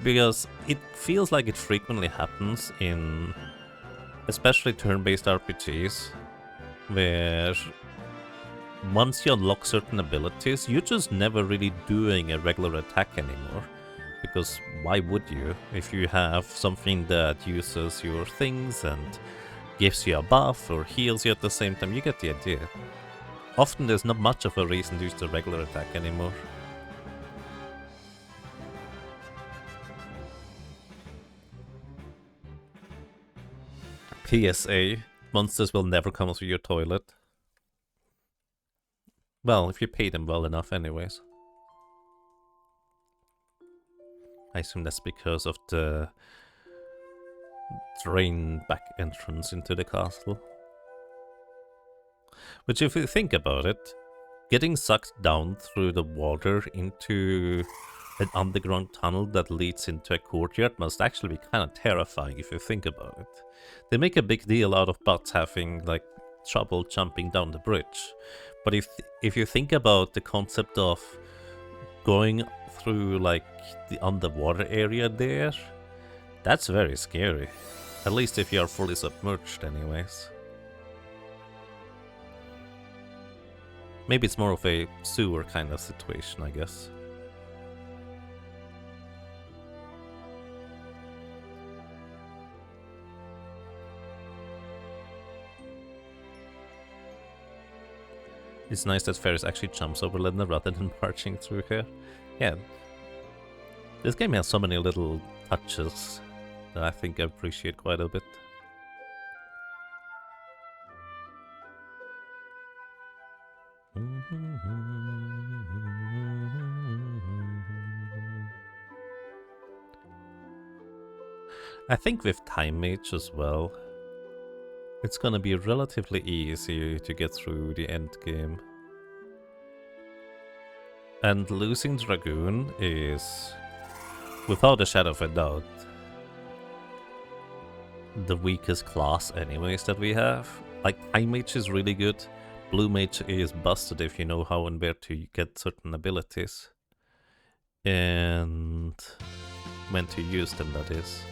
Speaker 1: Because it feels like it frequently happens in especially turn-based RPGs, where once you unlock certain abilities, you're just never really doing a regular attack anymore. Because why would you? If you have something that uses your things and gives you a buff or heals you at the same time, you get the idea. Often there's not much of a reason to use the regular attack anymore. PSA, monsters will never come through your toilet. Well, if you pay them well enough anyways. I assume that's because of the drain back entrance into the castle. Which if you think about it, getting sucked down through the water into an underground tunnel that leads into a courtyard must actually be kind of terrifying if you think about it. They make a big deal out of bots having like trouble jumping down the bridge. But if you think about the concept of going through like the underwater area there, that's very scary. At least if you are fully submerged anyways. Maybe it's more of a sewer kind of situation, I guess. It's nice that Ferris actually jumps over Linda rather than marching through here. Yeah. This game has so many little touches that I think I appreciate quite a bit. I think with Time Mage as well, it's gonna be relatively easy to get through the end game. And losing Dragoon is, without a shadow of a doubt, the weakest class anyways that we have. Like, Time Mage is really good, Blue Mage is busted if you know how and where to get certain abilities. And when to use them, that is.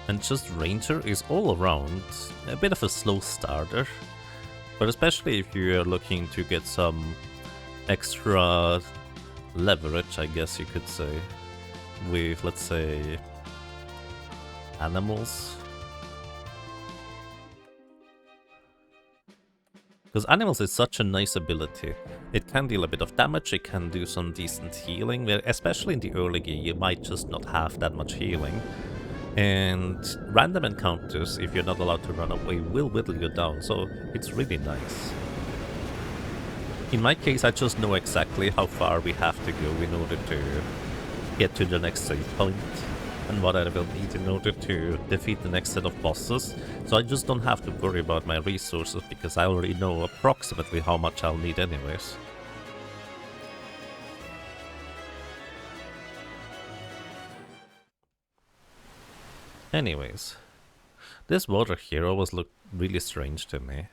Speaker 1: And just Ranger is all around a bit of a slow starter, but especially if you're looking to get some extra leverage, I guess you could say, with, let's say, animals. Because animals is such a nice ability. It can deal a bit of damage, it can do some decent healing, where especially in the early game you might just not have that much healing. And random encounters, if you're not allowed to run away, will whittle you down, so it's really nice. In my case, I just know exactly how far we have to go in order to get to the next save point, and what I will need in order to defeat the next set of bosses, so I just don't have to worry about my resources, because I already know approximately how much I'll need anyways. Anyways, this water here always looked really strange to me.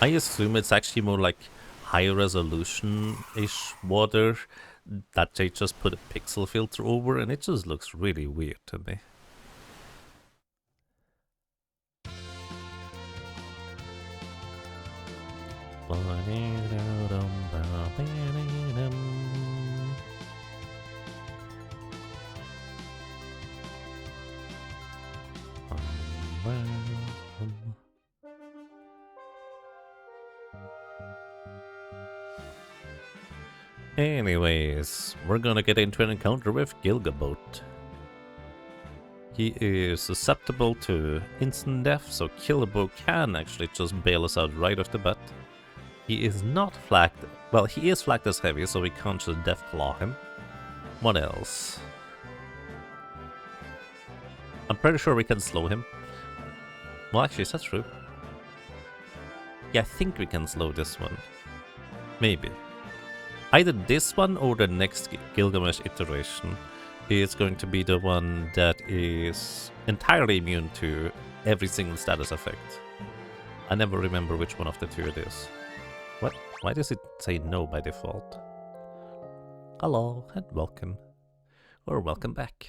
Speaker 1: I assume it's actually more like high resolution-ish water that they just put a pixel filter over, and it just looks really weird to me. Anyways, we're gonna get into an encounter with Gilgabot. He is susceptible to instant death, so Killabo can actually just bail us out right off the bat. He is not flagged, well, he is flagged as heavy, so we can't just Deathclaw him. What else? I'm pretty sure we can slow him. Well, actually, is that true? Yeah, I think we can slow this one. Maybe. Either this one or the next Gilgamesh iteration is going to be the one that is entirely immune to every single status effect. I never remember which one of the two it is. What? Why does it say no by default? Hello and welcome. or welcome back.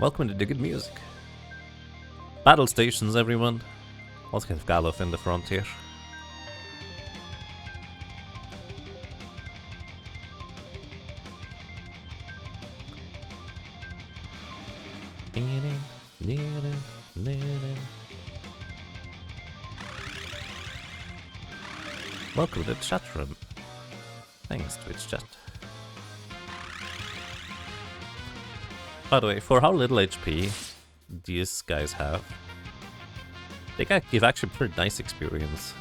Speaker 1: Welcome to the good music. Battle stations, everyone. Let's get Galuf in the front here. Welcome to the chat room. Thanks, Twitch chat. By the way, for how little HP these guys have, they can give actually pretty nice experience.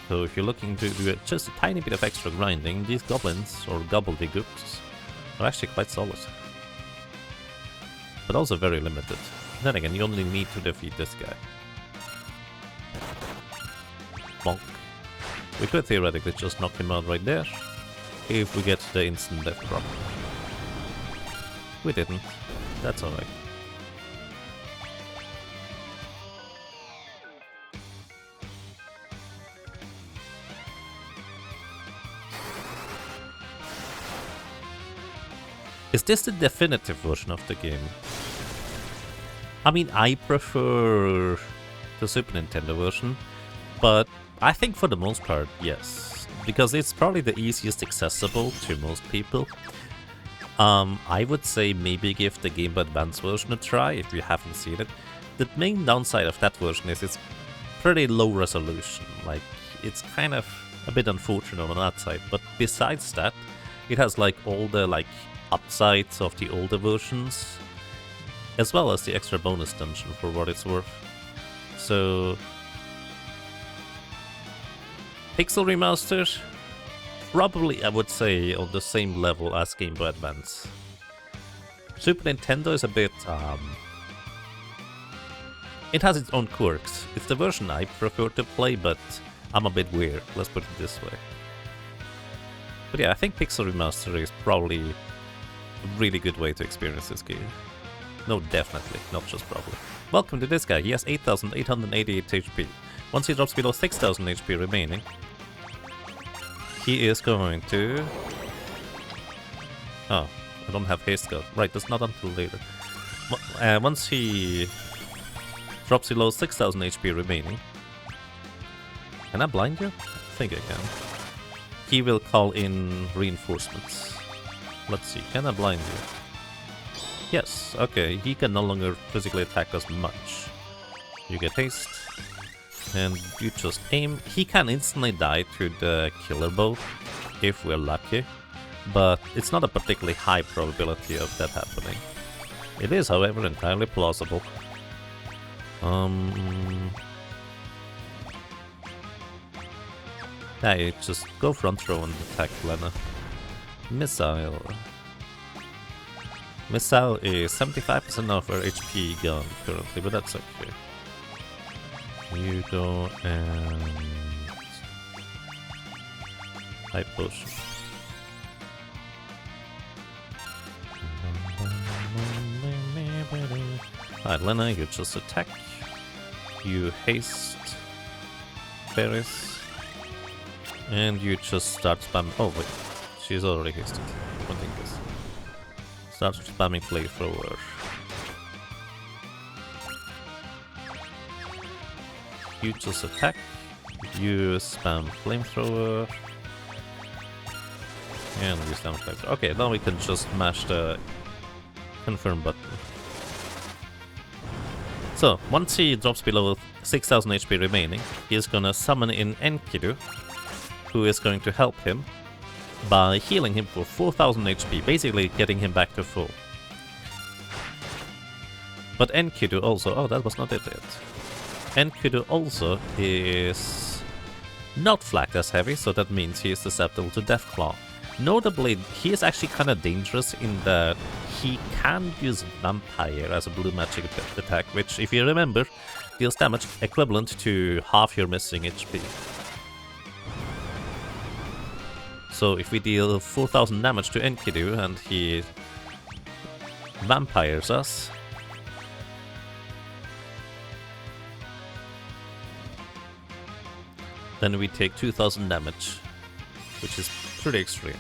Speaker 1: So if you're looking to do just a tiny bit of extra grinding, these goblins, or gobbledygooks, are actually quite solid. But also very limited. Then again, you only need to defeat this guy. Bonk. We could theoretically just knock him out right there, if we get the instant death drop. We didn't. That's alright. Is this the definitive version of the game? I mean, I prefer the Super Nintendo version, but I think for the most part, yes. Because it's probably the easiest accessible to most people. I would say maybe give the Game Boy Advance version a try if you haven't seen it. The main downside of that version is it's pretty low resolution. Like, it's kind of a bit unfortunate on that side. But besides that, it has like all the like upsides of the older versions, as well as the extra bonus dungeon for what it's worth. So Pixel Remaster, probably I would say on the same level as Game Boy Advance. Super Nintendo is a bit, it has its own quirks. It's the version I prefer to play, but I'm a bit weird, let's put it this way. But yeah, I think Pixel Remaster is probably a really good way to experience this game. No, definitely, not just probably. Welcome to this guy, he has 8,888 HP. Once he drops below 6,000 HP remaining, he is going to... Oh, I don't have haste gun. Right, that's not until later. Once he drops below 6,000 HP remaining... Can I blind you? I think I can. He will call in reinforcements. Let's see, can I blind you? Yes, okay, he can no longer physically attack us much. You get haste. And you just aim. He can instantly die to the killer bow, if we're lucky, but it's not a particularly high probability of that happening. It is, however, entirely plausible. Hey, just go front row and attack Lena. Missile. Missile is 75% of her HP gone currently, but that's okay. You go and... High potion. Alright, Lena, you just attack. You haste. Ferris. And you just start spamming... Oh wait, she's already hasted. One thing is. Start spamming Flamethrower. You just attack, you spam Flamethrower, and you spam Flamethrower. Okay, now we can just mash the confirm button. So, once he drops below 6,000 HP remaining, he is gonna summon in Enkidu, who is going to help him by healing him for 4,000 HP, basically getting him back to full. But Enkidu also... Oh, that was not it yet. Enkidu also is not flagged as heavy, so that means he is susceptible to Deathclaw. Notably, he is actually kind of dangerous in that he can use Vampire as a blue magic attack, which, if you remember, deals damage equivalent to half your missing HP. So if we deal 4,000 damage to Enkidu and he vampires us, then we take 2,000 damage, which is Pretty extreme.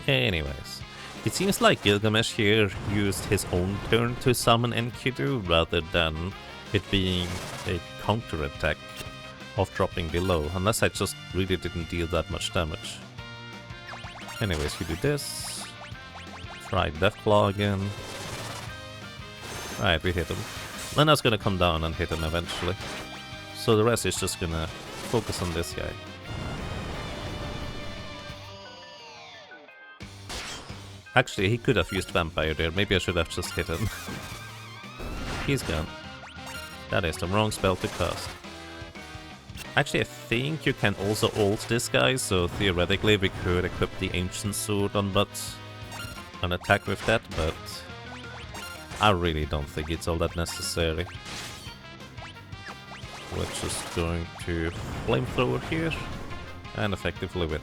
Speaker 1: Anyways, it seems like Gilgamesh here used his own turn to summon Enkidu rather than it being a counter-attack of dropping below, unless I just really didn't deal that much damage. Anyways, you do this. Try Deathclaw again. Alright, we hit him. Lena's gonna come down and hit him eventually. So the rest is just gonna focus on this guy. Actually, he could have used Vampire there. Maybe I should have just hit him. He's gone. That is the wrong spell to cast. Actually, I think you can also ult this guy, so theoretically we could equip the Ancient Sword on Butt and attack with that, but I really don't think it's all that necessary. We're just going to Flamethrower here and effectively win.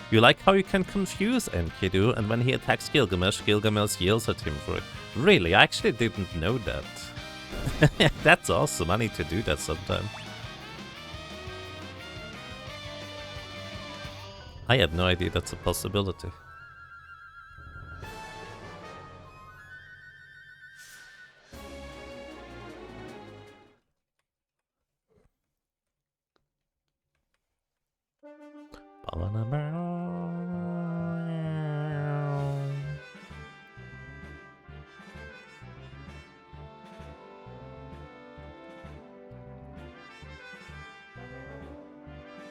Speaker 1: You like how you can confuse Enkidu, and when he attacks Gilgamesh, Gilgamesh yells at him for it. Really? I actually didn't know that. That's awesome, I need to do that sometime. I had no idea that's a possibility.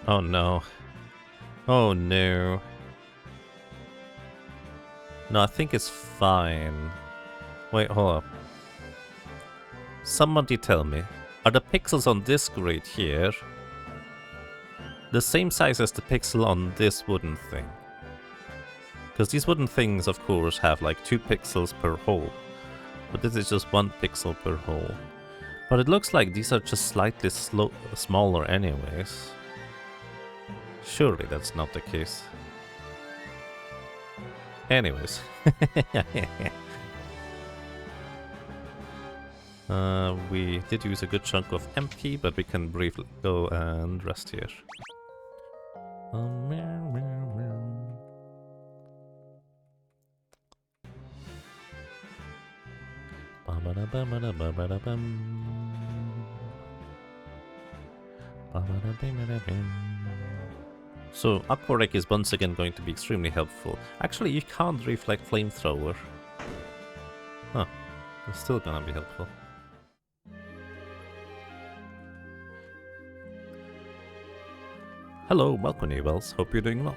Speaker 1: Oh no. Oh no. No, I think it's fine. Wait, hold up. Somebody tell me, are the pixels on this grid here the same size as the pixel on this wooden thing? Because these wooden things, of course, have like 2 pixels per hole. But this is just 1 pixel per hole. But it looks like these are just slightly smaller anyways. Surely that's not the case. Anyways. We did use a good chunk of MP, but we can briefly go and rest here. So, Aquarek is once again going to be extremely helpful. Actually, you can't reflect Flamethrower. Huh. It's still gonna be helpful. Hello, welcome Newells. Hope you're doing well.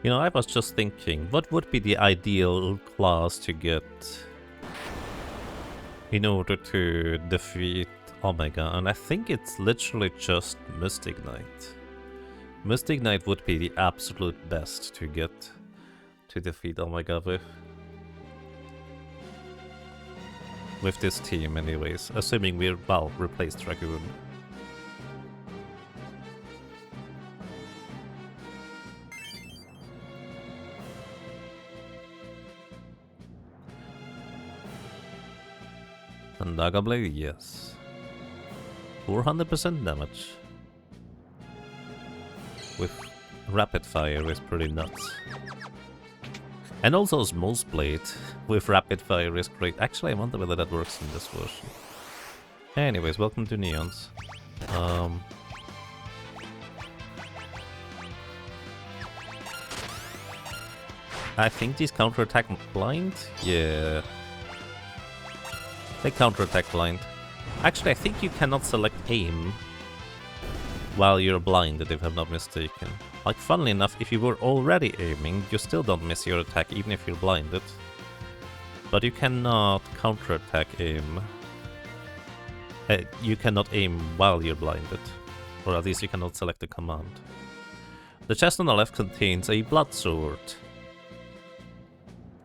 Speaker 1: You know, I was just thinking, what would be the ideal class to get in order to defeat Omega? And I think it's literally just Mystic Knight. Mystic Knight would be the absolute best to get to defeat Omega with. With this team anyways, assuming we're, well, replaced Dragoon. And Daga Blade, yes. 400% damage. With Rapid Fire is pretty nuts. And also Osmose Blade with Rapid Fire is great. Actually, I wonder whether that works in this version. Anyways, welcome to Neons. I think these counterattack blind? Yeah. They counterattack blind. Actually, I think you cannot select aim while you're blinded, if I'm not mistaken. Like, funnily enough, if you were already aiming, you still don't miss your attack, even if you're blinded. But you cannot counterattack aim. You cannot aim while you're blinded. or at least you cannot select the command. The chest on the left contains a blood sword.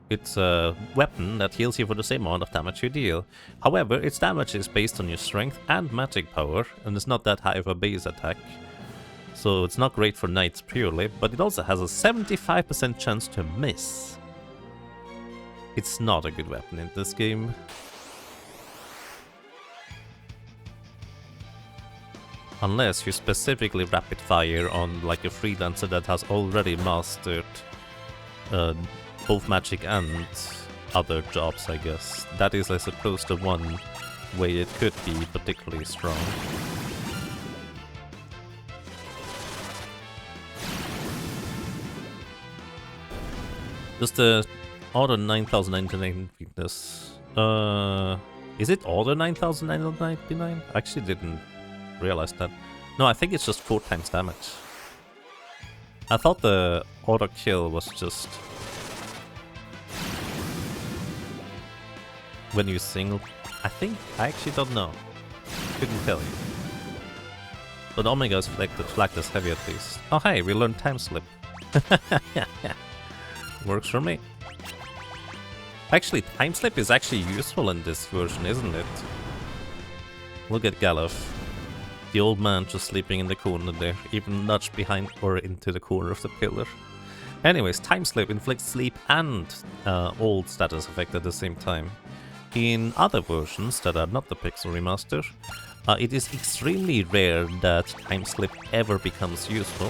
Speaker 1: It's a weapon that heals you for the same amount of damage you deal. However, its damage is based on your strength and magic power, and it's not that high of a base attack. So it's not great for knights purely, but it also has a 75% chance to miss. It's not a good weapon in this game. Unless you specifically rapid fire on like a freelancer that has already mastered both magic and other jobs, I guess. That is, I suppose, the one way it could be particularly strong. Does the order 9,999 weakness? Is it order 9,999? I actually didn't realize that. No, I think it's just 4 times damage. I thought the auto kill was just when you single. I actually don't know. Couldn't tell you. But Omega is flagged as heavy at least. Oh hey, we learned time slip. Works for me. Actually, time slip is actually useful in this version, isn't it? Look at Galuf. The old man just sleeping in the corner there, even nudged behind or into the corner of the pillar. Anyways, time slip inflicts sleep and old status effect at the same time. In other versions that are not the Pixel Remaster, it is extremely rare that time slip ever becomes useful,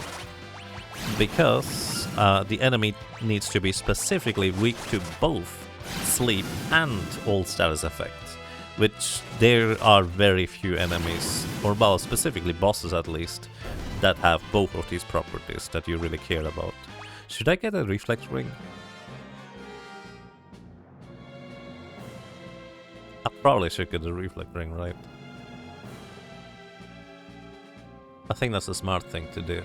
Speaker 1: because the enemy needs to be specifically weak to both sleep and old status effects, which there are very few enemies, or well, specifically bosses at least, that have both of these properties that you really care about. Should I get a reflex ring? I probably should get a reflex ring, right? I think that's a smart thing to do.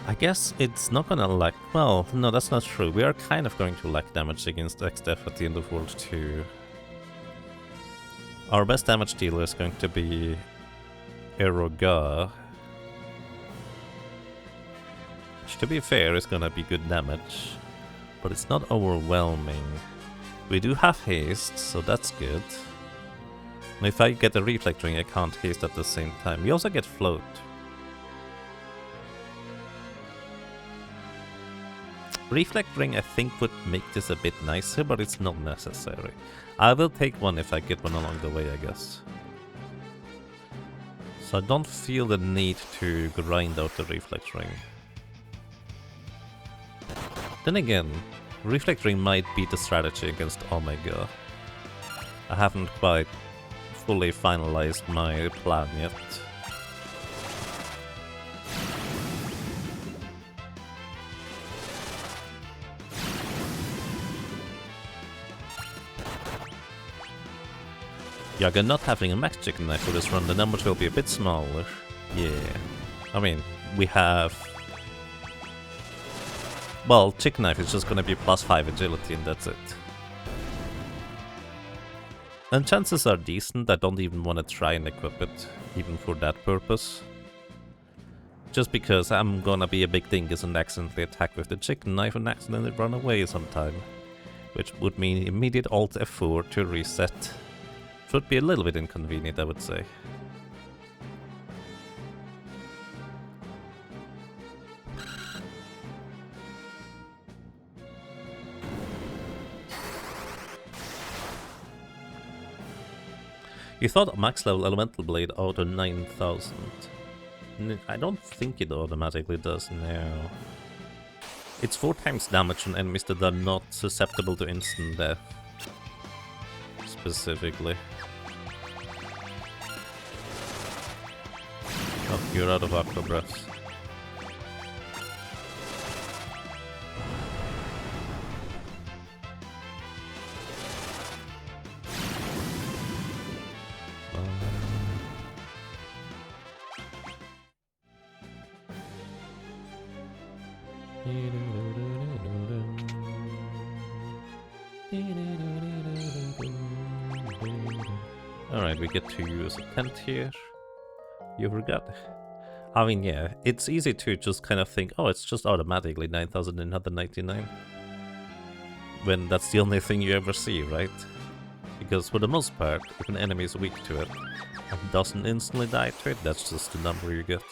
Speaker 1: I guess it's not gonna lack... Well, no, that's not true. We are kind of going to lack damage against XDeath at the end of World 2. Our best damage dealer is going to be Eroga. Which, to be fair, is gonna be good damage. But it's not overwhelming. We do have haste, so that's good. And if I get a reflect ring, I can't haste at the same time. We also get float. Reflect ring I think would make this a bit nicer, but it's not necessary. I will take one if I get one along the way, I guess. So I don't feel the need to grind out the reflect ring. Then again, reflect ring might be the strategy against Omega. I haven't quite fully finalized my plan yet. Yaga not having a max chicken knife for this run, the numbers will be a bit smaller. Yeah. I mean, we have... Well, chicken knife is just gonna be +5 agility and that's it. And chances are decent, I don't even want to try and equip it, even for that purpose. Just because I'm gonna be a big dingus and accidentally attack with the chicken knife and accidentally run away sometime. Which would mean immediate Alt F4 to reset. It would be a little bit inconvenient, I would say. You thought max level Elemental Blade auto 9,000. I don't think it automatically does now. It's 4 times damage on enemies that are not susceptible to instant death. Specifically. Oh, you're out of Aqua Breath. Alright, we get to use a tent here. You forgot. I mean, yeah, it's easy to just kind of think, oh, it's just automatically 9,999. When that's the only thing you ever see, right? Because for the most part, if an enemy is weak to it and doesn't instantly die to it, that's just the number you get.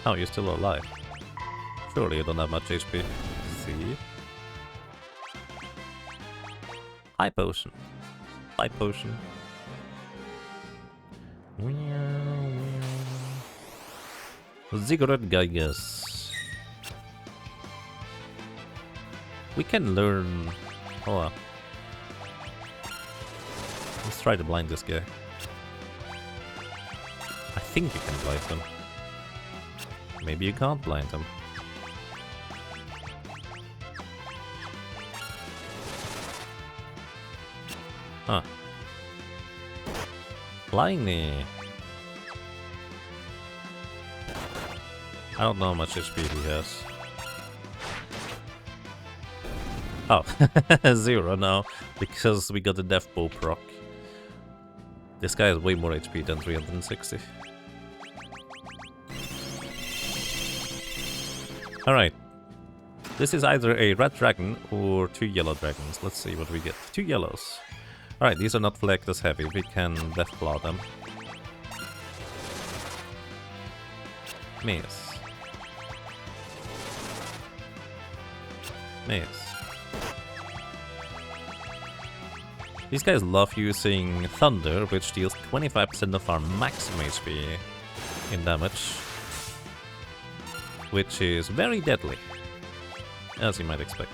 Speaker 1: Oh, you're still alive. Surely you don't have much HP. See? High potion. High potion. Ziggurat Gaigas. We can learn... Oh, let's try to blind this guy. I think you can blind him. Maybe you can't blind him. Huh. Blindy. I don't know how much HP he has. Oh, 0 now, because we got the Death Bow proc. This guy has way more HP than 360. Alright. This is either a red dragon or 2 yellow dragons. Let's see what we get. 2 yellows. Alright, these are not flagged as heavy. We can Deathclaw them. Miss. Miss. These guys love using Thunder, which deals 25% of our maximum HP in damage. Which is very deadly, as you might expect.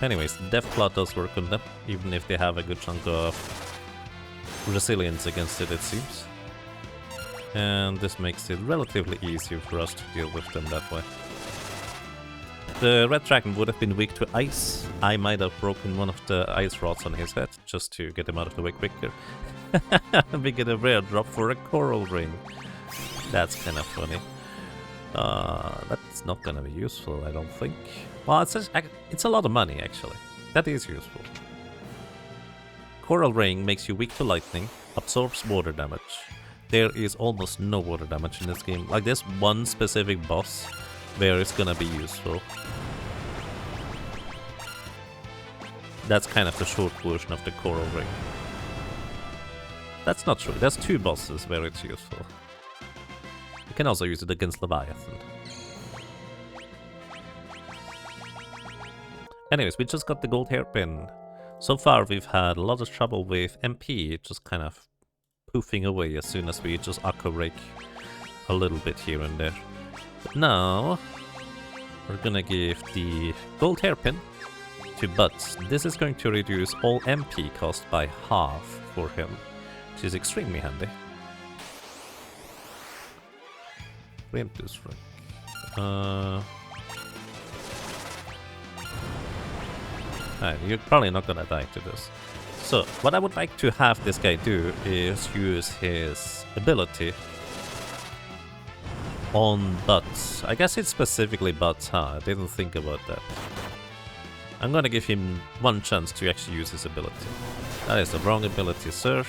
Speaker 1: Anyways, Deathclaw does work on them, even if they have a good chunk of resilience against it, it seems. And this makes it relatively easier for us to deal with them that way. The red dragon would have been weak to ice. I might have broken one of the ice rods on his head, just to get him out of the way quicker. We get a rare drop for a coral ring. That's kind of funny. That's not gonna be useful, I don't think. Well, it's a lot of money, actually. That is useful. Coral ring makes you weak to lightning, absorbs water damage. There is almost no water damage in this game. Like, there's one specific boss where it's gonna be useful. That's kind of the short version of the coral ring. That's not true. There's 2 bosses where it's useful. You can also use it against Leviathan. Anyways, we just got the gold hairpin. So far we've had a lot of trouble with MP, just kind of poofing away as soon as we just Akko rake a little bit here and there. But now, we're gonna give the gold hairpin to Butts. This is going to reduce all MP cost by half for him, which is extremely handy. Preemptus Frank. You're probably not gonna die to this. So, what I would like to have this guy do is use his ability on Butts. I guess it's specifically Butts, huh? I didn't think about that. I'm gonna give him one chance to actually use his ability. That is the wrong ability, sir.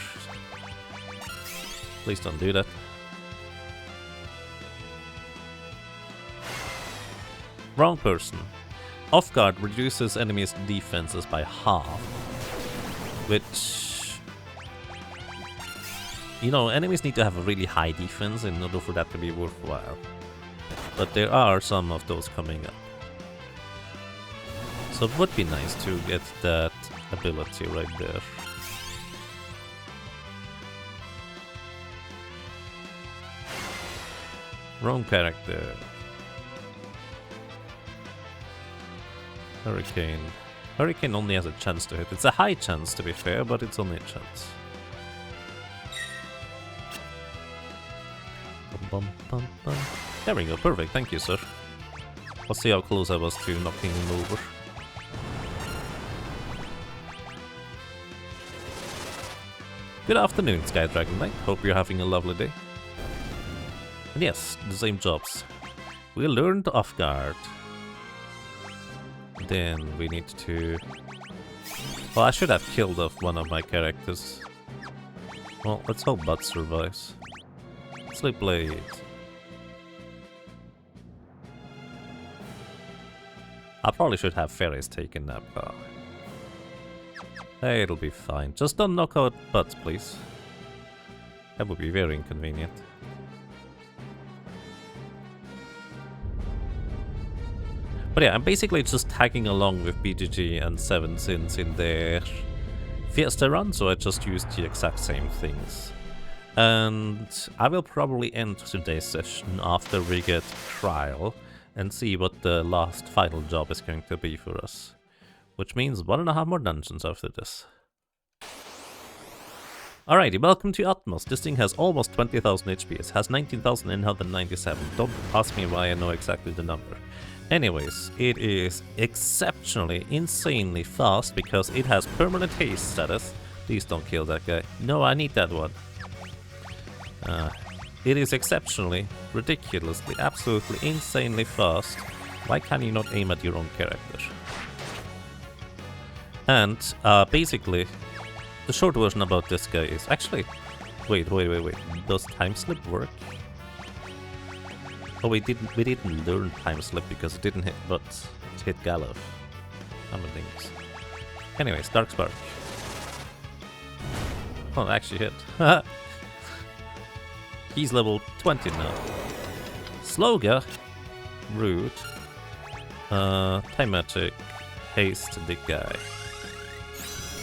Speaker 1: Please don't do that. Wrong person. Off guard reduces enemies' defenses by half. Which... You know, enemies need to have a really high defense in order for that to be worthwhile. But there are some of those coming up. So it would be nice to get that ability right there. Wrong character. Hurricane. Hurricane only has a chance to hit. It's a high chance, to be fair, but it's only a chance. Bum, bum, bum, bum. There we go, perfect, thank you, sir. Let's see how close I was to knocking him over. Good afternoon, Sky Dragon Knight. Hope you're having a lovely day. And yes, the same jobs. We learned off guard. Then we need to... Well, I should have killed off one of my characters. Well, let's hope Bud survives. Sleep Blade. I probably should have Fairies taken that car. Hey, it'll be fine. Just don't knock out Buds, please. That would be very inconvenient. But yeah, I'm basically just tagging along with BGG and SevenSins in their Fiesta run, so I just used the exact same things. And I will probably end today's session after we get Trial and see what the last final job is going to be for us. Which means 1.5 more dungeons after this. Alrighty, welcome to Atmos. This thing has almost 20,000 HP. It has 19,997. Don't ask me why I know exactly the number. Anyways, it is exceptionally, insanely fast because it has permanent haste status. Please don't kill that guy. No, I need that one. It is exceptionally, ridiculously, absolutely, insanely fast. Why can you not aim at your own character? And basically, the short version about this guy is actually... Wait. Does time slip work? Oh, we didn't learn time slip because it didn't hit Butts. It hit Galov. I'm a dingus. Anyways, Dark Spark. Oh, it actually hit. He's level 20 now. Sloga. Rude. Time Magic. Haste the guy.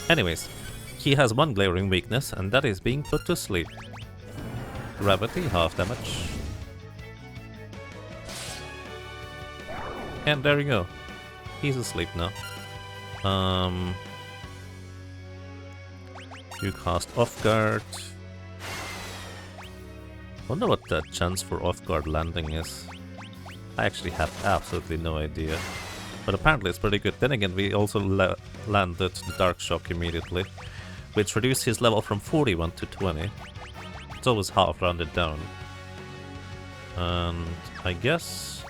Speaker 1: Anyways, he has one glaring weakness, and that is being put to sleep. Gravity, half damage. And there you go. He's asleep now. You cast Off Guard. Wonder what the chance for Off Guard landing is. I actually have absolutely no idea. But apparently it's pretty good. Then again, we also landed the Dark Shock immediately, which reduced his level from 41 to 20. It's always half rounded down. And I guess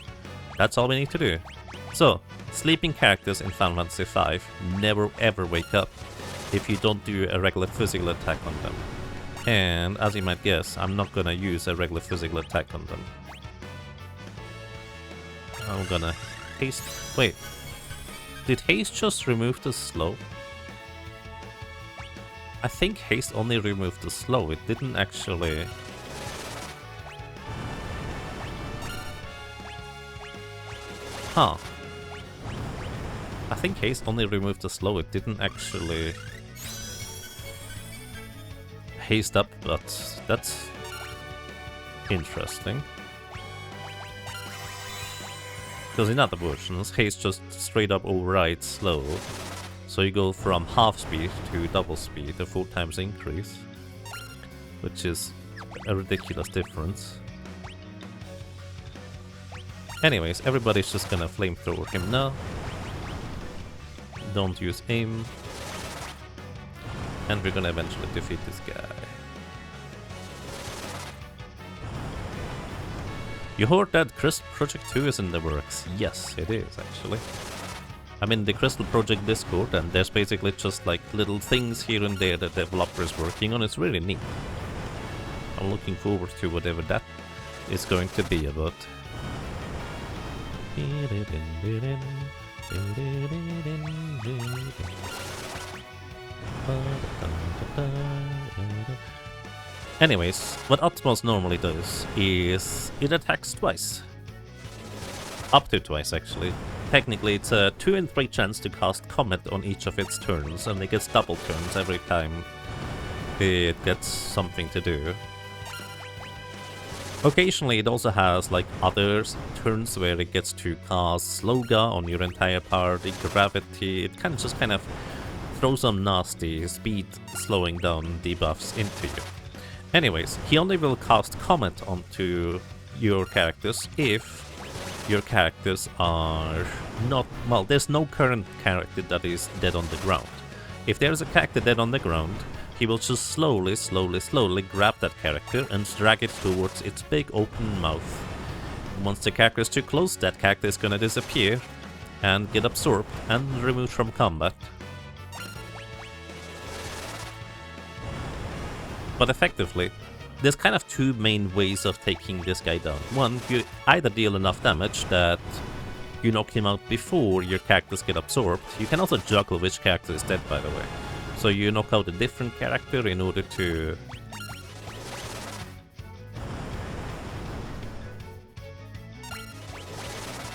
Speaker 1: that's all we need to do. So, sleeping characters in Final Fantasy V never ever wake up if you don't do a regular physical attack on them. And as you might guess, I'm not gonna use a regular physical attack on them. I'm gonna haste... Wait. Did haste just remove the slow? I think haste only removed the slow. It didn't actually... Huh. I think haste only removed the slow. It didn't actually... haste up, but that's interesting. Because in other versions, haste just straight up overrides slow. So you go from half speed to double speed, a 4 times increase. Which is a ridiculous difference. Anyways, everybody's just gonna flamethrower him now. Don't use aim. And we're gonna eventually defeat this guy. You heard that Crystal Project 2 is in the works? Yes, it is actually. I'm in the Crystal Project Discord and there's basically just like little things here and there that the developer is working on. It's really neat. I'm looking forward to whatever that is going to be about. Anyways, what Atmos normally does is it attacks twice. Up to twice, actually. Technically, it's a 2 in 3 chance to cast Comet on each of its turns, and it gets double turns every time it gets something to do. Occasionally, it also has like other turns where it gets to cast Sloga on your entire party, Gravity. It can just kind of throw some nasty speed slowing down debuffs into you. Anyways, he only will cast Comet onto your characters if your characters are not... Well, there's no current character that is dead on the ground. If there's a character dead on the ground, he will just slowly grab that character and drag it towards its big open mouth. Once the character is too close, that character is gonna disappear and get absorbed and removed from combat. But effectively, there's kind of two main ways of taking this guy down. One, you either deal enough damage that you knock him out before your characters get absorbed. You can also juggle which character is dead, by the way. So you knock out a different character in order to...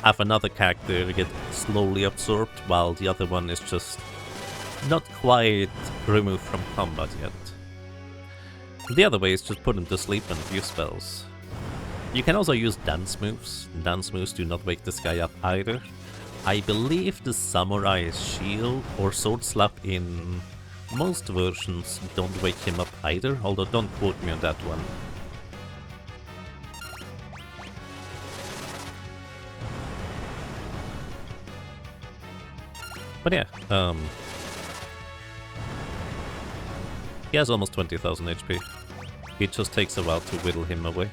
Speaker 1: have another character get slowly absorbed, while the other one is just not quite removed from combat yet. The other way is just put him to sleep and use spells. You can also use dance moves. Dance moves do not wake this guy up either. I believe the Samurai's Shield or Sword Slap in most versions don't wake him up either, although don't quote me on that one. But yeah, he has almost 20,000 HP. It just takes a while to whittle him away.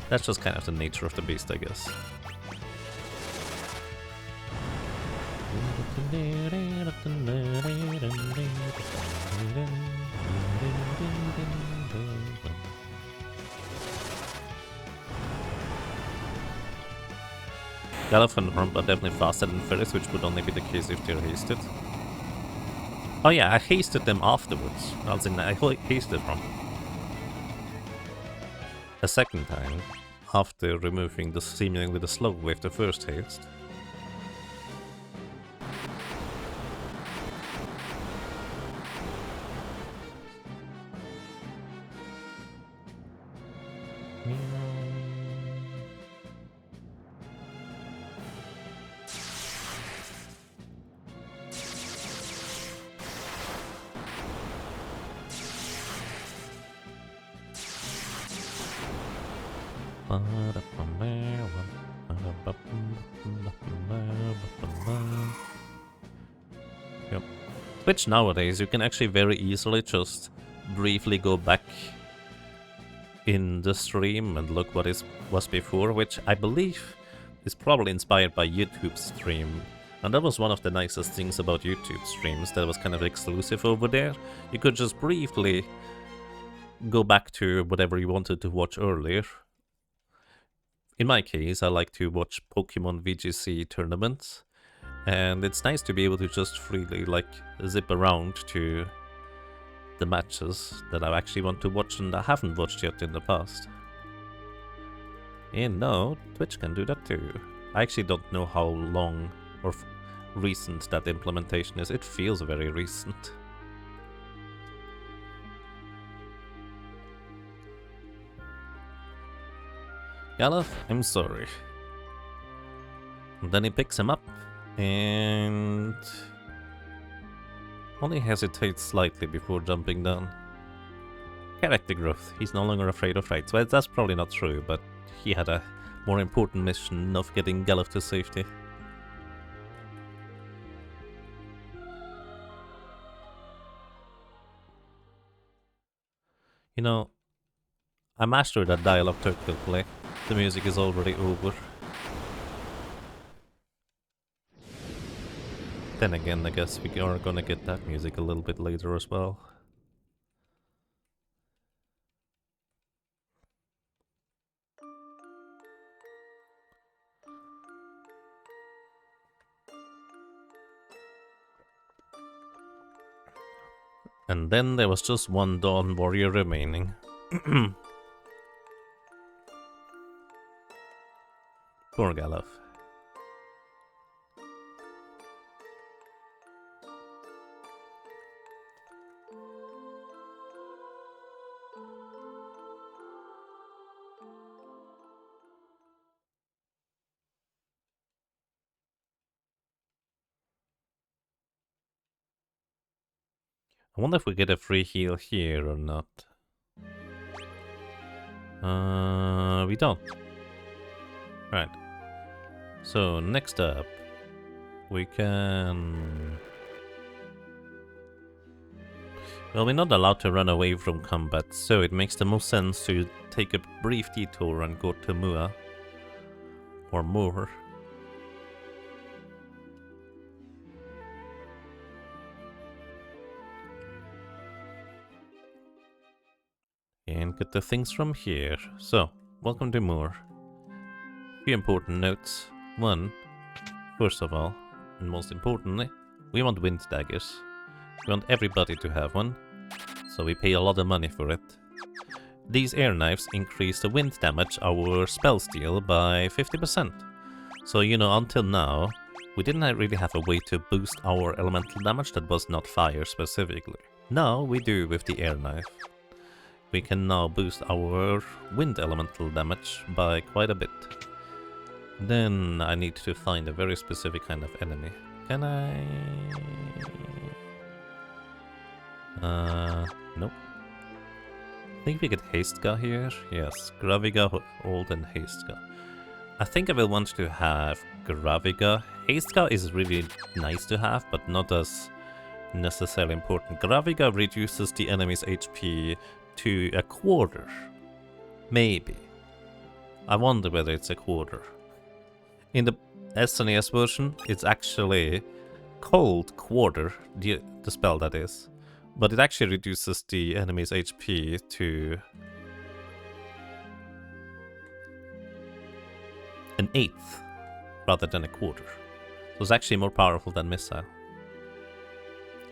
Speaker 1: That's just kind of the nature of the beast, I guess. Galuf and Rump are definitely faster than Ferris, which would only be the case if they're hasted. Oh yeah, I hasted them afterwards. I hasted Rump a second time after removing the seemingly the slow with the first haste. Yep. Which nowadays you can actually very easily just briefly go back in the stream and look what was before, which I believe is probably inspired by YouTube's stream. And that was one of the nicest things about YouTube streams, that was kind of exclusive over there. You could just briefly go back to whatever you wanted to watch earlier. In my case, I like to watch Pokemon VGC tournaments, and it's nice to be able to just freely like zip around to the matches that I actually want to watch and I haven't watched yet in the past. And no, Twitch can do that too. I actually don't know how long or recent that implementation is. It feels very recent. Galuf, I'm sorry. And then he picks him up and only hesitates slightly before jumping down. Character growth. He's no longer afraid of heights. Well, that's probably not true, but he had a more important mission of getting Galuf to safety. You know, I mastered that dialogue perfectly. The music is already over. Then again, I guess we are gonna get that music a little bit later as well. And then there was just one Dawn Warrior remaining. Poor Galuf. I wonder if we get a free heal here or not. We don't. Right. So next up, we can... Well, we're not allowed to run away from combat, so it makes the most sense to take a brief detour and go to Mua. Or more. And get the things from here. So, welcome to Moor. Few important notes. One, first of all, and most importantly, we want wind daggers. We want everybody to have one, so we pay a lot of money for it. These air knives increase the wind damage our spells deal by 50%. So, you know, until now, we didn't really have a way to boost our elemental damage that was not fire specifically. Now we do with the air knife. We can now boost our wind elemental damage by quite a bit. Then I need to find a very specific kind of enemy. Can I... nope. I think we get Hastegar here. Yes, Graviga, Old and Hastegar. I think I will want to have Graviga. Hastegar is really nice to have, but not as necessarily important. Graviga reduces the enemy's HP to a quarter. Maybe. I wonder whether it's a quarter. In the SNES version, it's actually Cold Quarter, the spell that is. But it actually reduces the enemy's HP to an eighth rather than a quarter. So it's actually more powerful than Missile.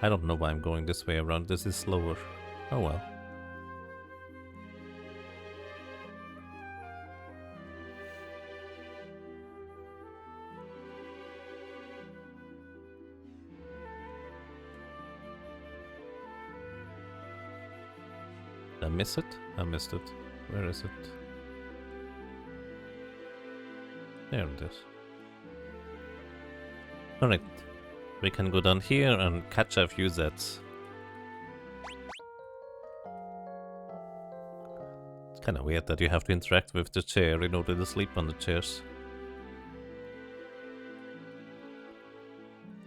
Speaker 1: I don't know why I'm going this way around. This is slower. Oh well. Did I miss it? I missed it. Where is it? There it is. Alright. We can go down here and catch a few Zeds. It's kinda weird that you have to interact with the chair in order to sleep on the chairs.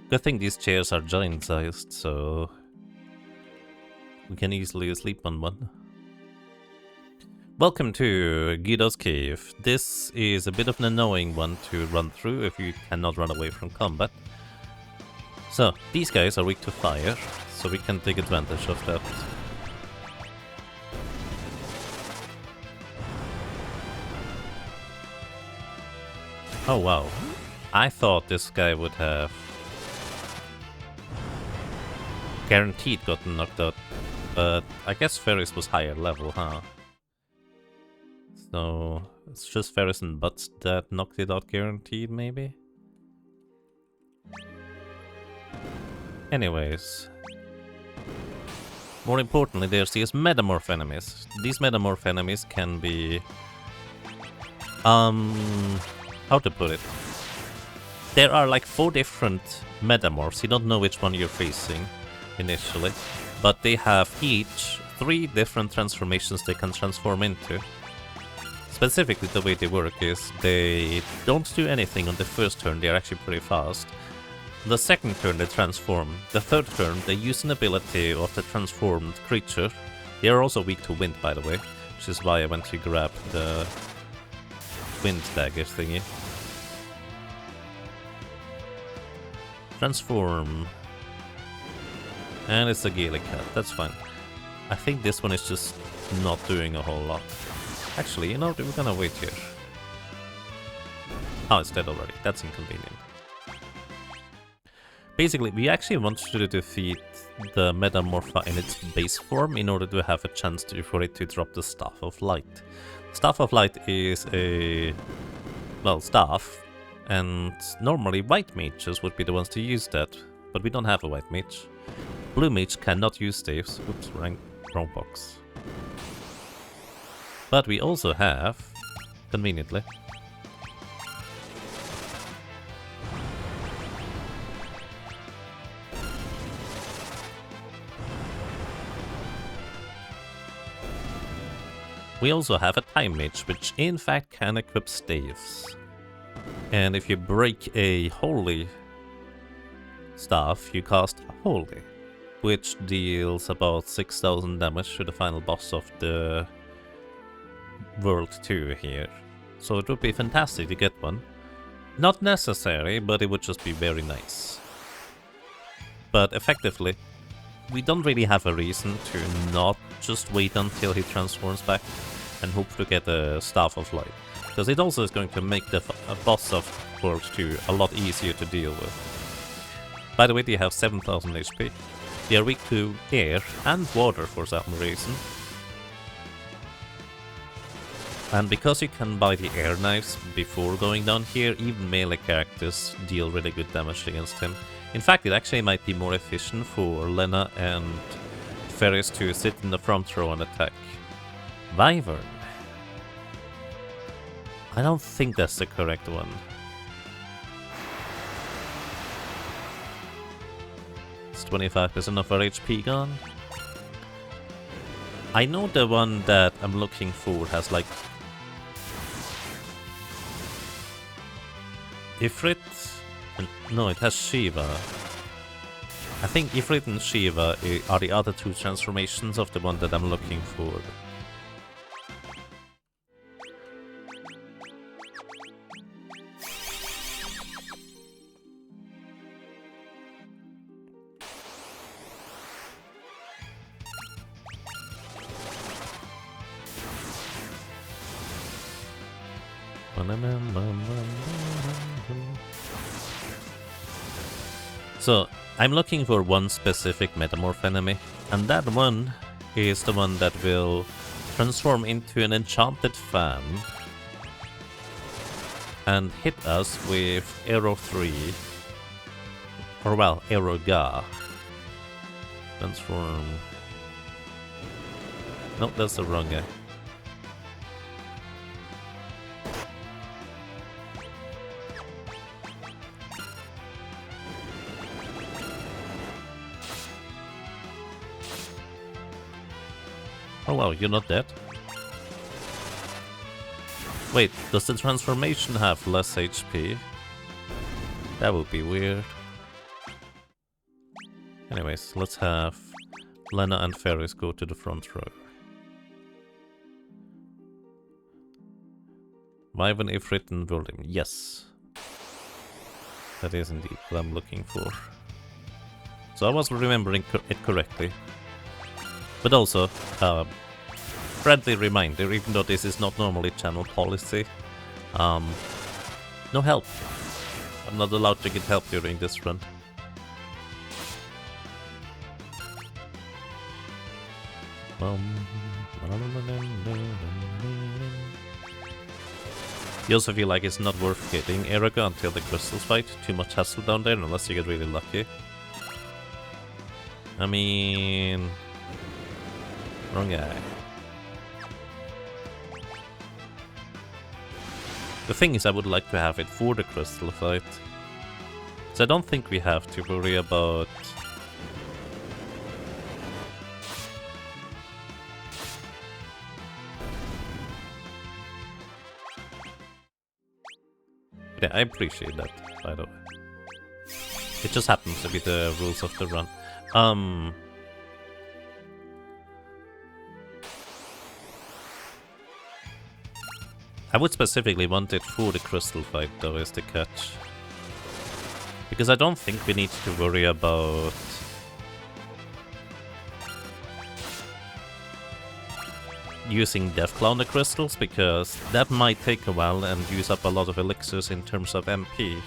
Speaker 1: Good thing these chairs are giant-sized, so we can easily sleep on one. Welcome to Guido's Cave. This is a bit of an annoying one to run through if you cannot run away from combat. So, these guys are weak to fire, so we can take advantage of that. Oh wow, I thought this guy would have guaranteed gotten knocked out, but I guess Ferris was higher level, huh? So, it's just Ferris and Butts that knocked it out guaranteed, maybe? Anyways. More importantly, there's these metamorph enemies. These metamorph enemies can be... how to put it? There are like 4 different metamorphs. You don't know which one you're facing initially. But they have each 3 different transformations they can transform into. Specifically, the way they work is they don't do anything on the first turn, they're actually pretty fast. The second turn they transform. The third turn they use an ability of the transformed creature. They are also weak to wind, by the way, which is why I went to grab the wind dagger thingy. Transform. And it's a Gaelic cat, that's fine. I think this one is just not doing a whole lot. Actually, you know, we're gonna wait here. Oh, it's dead already. That's inconvenient. Basically, we actually want to defeat the Metamorpha in its base form in order to have a chance for it to drop the Staff of Light. Staff of Light is a... well, staff. And normally white mages would be the ones to use that. But we don't have a white mage. Blue mage cannot use staves. Oops, wrong box. But we also have, conveniently, we also have a time mage, which in fact can equip staves. And if you break a holy staff, you cast holy, which deals about 6,000 damage to the final boss of the World 2 here. So it would be fantastic to get one. Not necessary, but it would just be very nice. But effectively, we don't really have a reason to not just wait until he transforms back and hope to get a Staff of Light. Because it also is going to make the boss of World 2 a lot easier to deal with. By the way, they have 7,000 HP. They are weak to air and water for some reason. And because you can buy the air knives before going down here, even melee characters deal really good damage against him. In fact, it actually might be more efficient for Lena and Ferris to sit in the front row and attack. Wyvern. I don't think that's the correct one. It's 25% of our HP gone. I know the one that I'm looking for has like Ifrit? No, it has Shiva. I think Ifrit and Shiva are the other two transformations of the one that I'm looking for. So, I'm looking for one specific Metamorph enemy, and that one is the one that will transform into an enchanted fan and hit us with Arrow 3, or well, Arrow Ga. Transform... Nope, that's the wrong guy. Oh wow, you're not dead? Wait, does the transformation have less HP? That would be weird. Anyways, let's have Lena and Ferris go to the front row. Wyvern, Ifrit, and Voldim. Yes. That is indeed what I'm looking for. So I was remembering it correctly. But also, friendly reminder, even though this is not normally channel policy, no help. I'm not allowed to get help during this run. You also feel like it's not worth getting Erica until the crystals fight. Too much hassle down there unless you get really lucky. I mean... Wrong guy. The thing is, I would like to have it for the crystal fight. So I don't think we have to worry about... Yeah, I appreciate that, by the way. It just happens to be the rules of the run. I would specifically want it for the crystal fight, though, is the catch. Because I don't think we need to worry about... using Deathclaw on the crystals, because that might take a while and use up a lot of elixirs in terms of MP.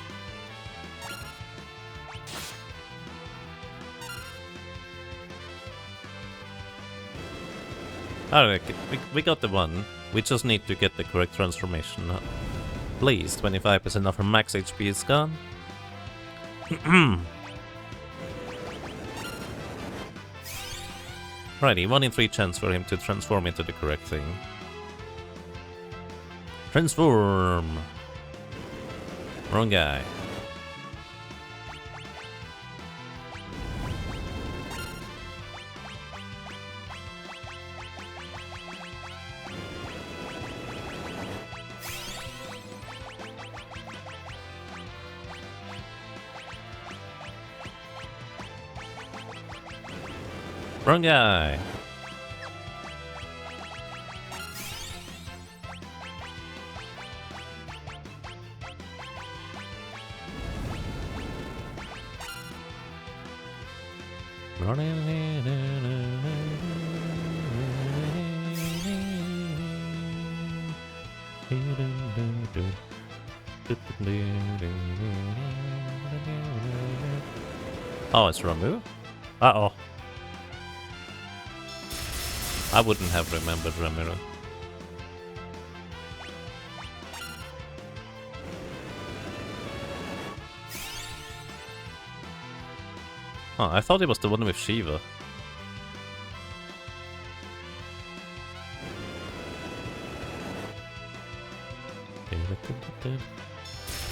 Speaker 1: Alright, we got the one. We just need to get the correct transformation. Please, 25% of her max HP is gone. Righty, 1 in 3 chance for him to transform into the correct thing. Transform! Wrong guy. Wrong guy. Oh, it's Ramu? Uh-oh. I wouldn't have remembered Ramiro. Oh, I thought it was the one with Shiva.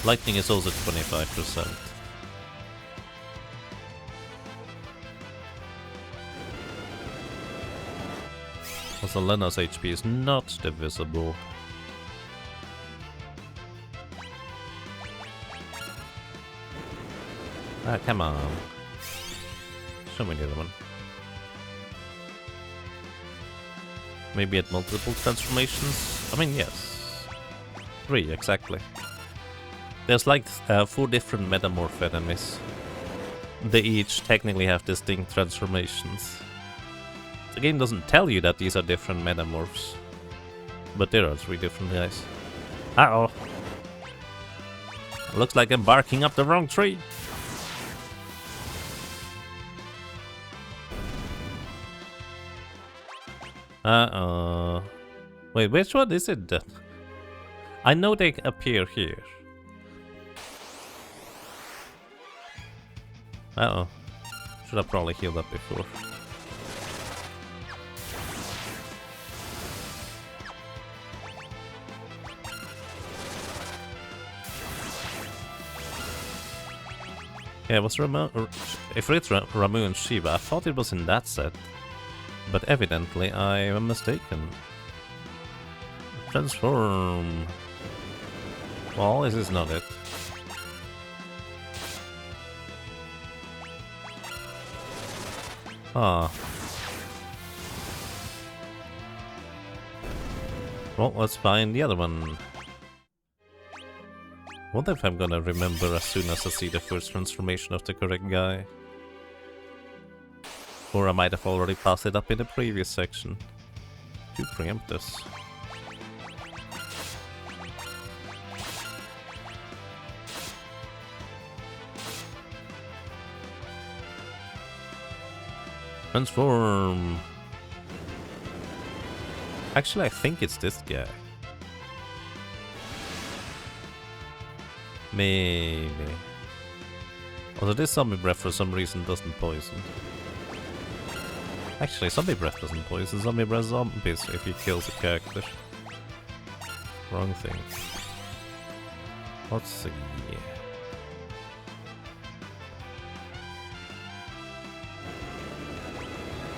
Speaker 1: Lightning is also 25%. Also, Lena's HP is not divisible. Ah, come on. Show me the other one. Maybe at multiple transformations? I mean, yes. 3, exactly. There's like 4 different metamorph enemies. They each technically have distinct transformations. The game doesn't tell you that these are different metamorphs. But there are 3 different guys. Uh-oh. Looks like I'm barking up the wrong tree. Uh-oh. Wait, which one is it then? I know they appear here. Uh-oh. Should have probably healed up before. Yeah, it was if it's Ramu and Shiva, I thought it was in that set. But evidently I am mistaken. Transform. Well, this is not it. Ah. Well, let's find the other one. Wonder if I'm gonna remember as soon as I see the first transformation of the correct guy. Or I might have already passed it up in the previous section. To preempt this. Transform! Actually, I think it's this guy. Maybe. Although this zombie breath for some reason doesn't poison. Actually, zombie breath doesn't poison. Zombie breath zombies if he kills a character. Wrong thing. Let's see.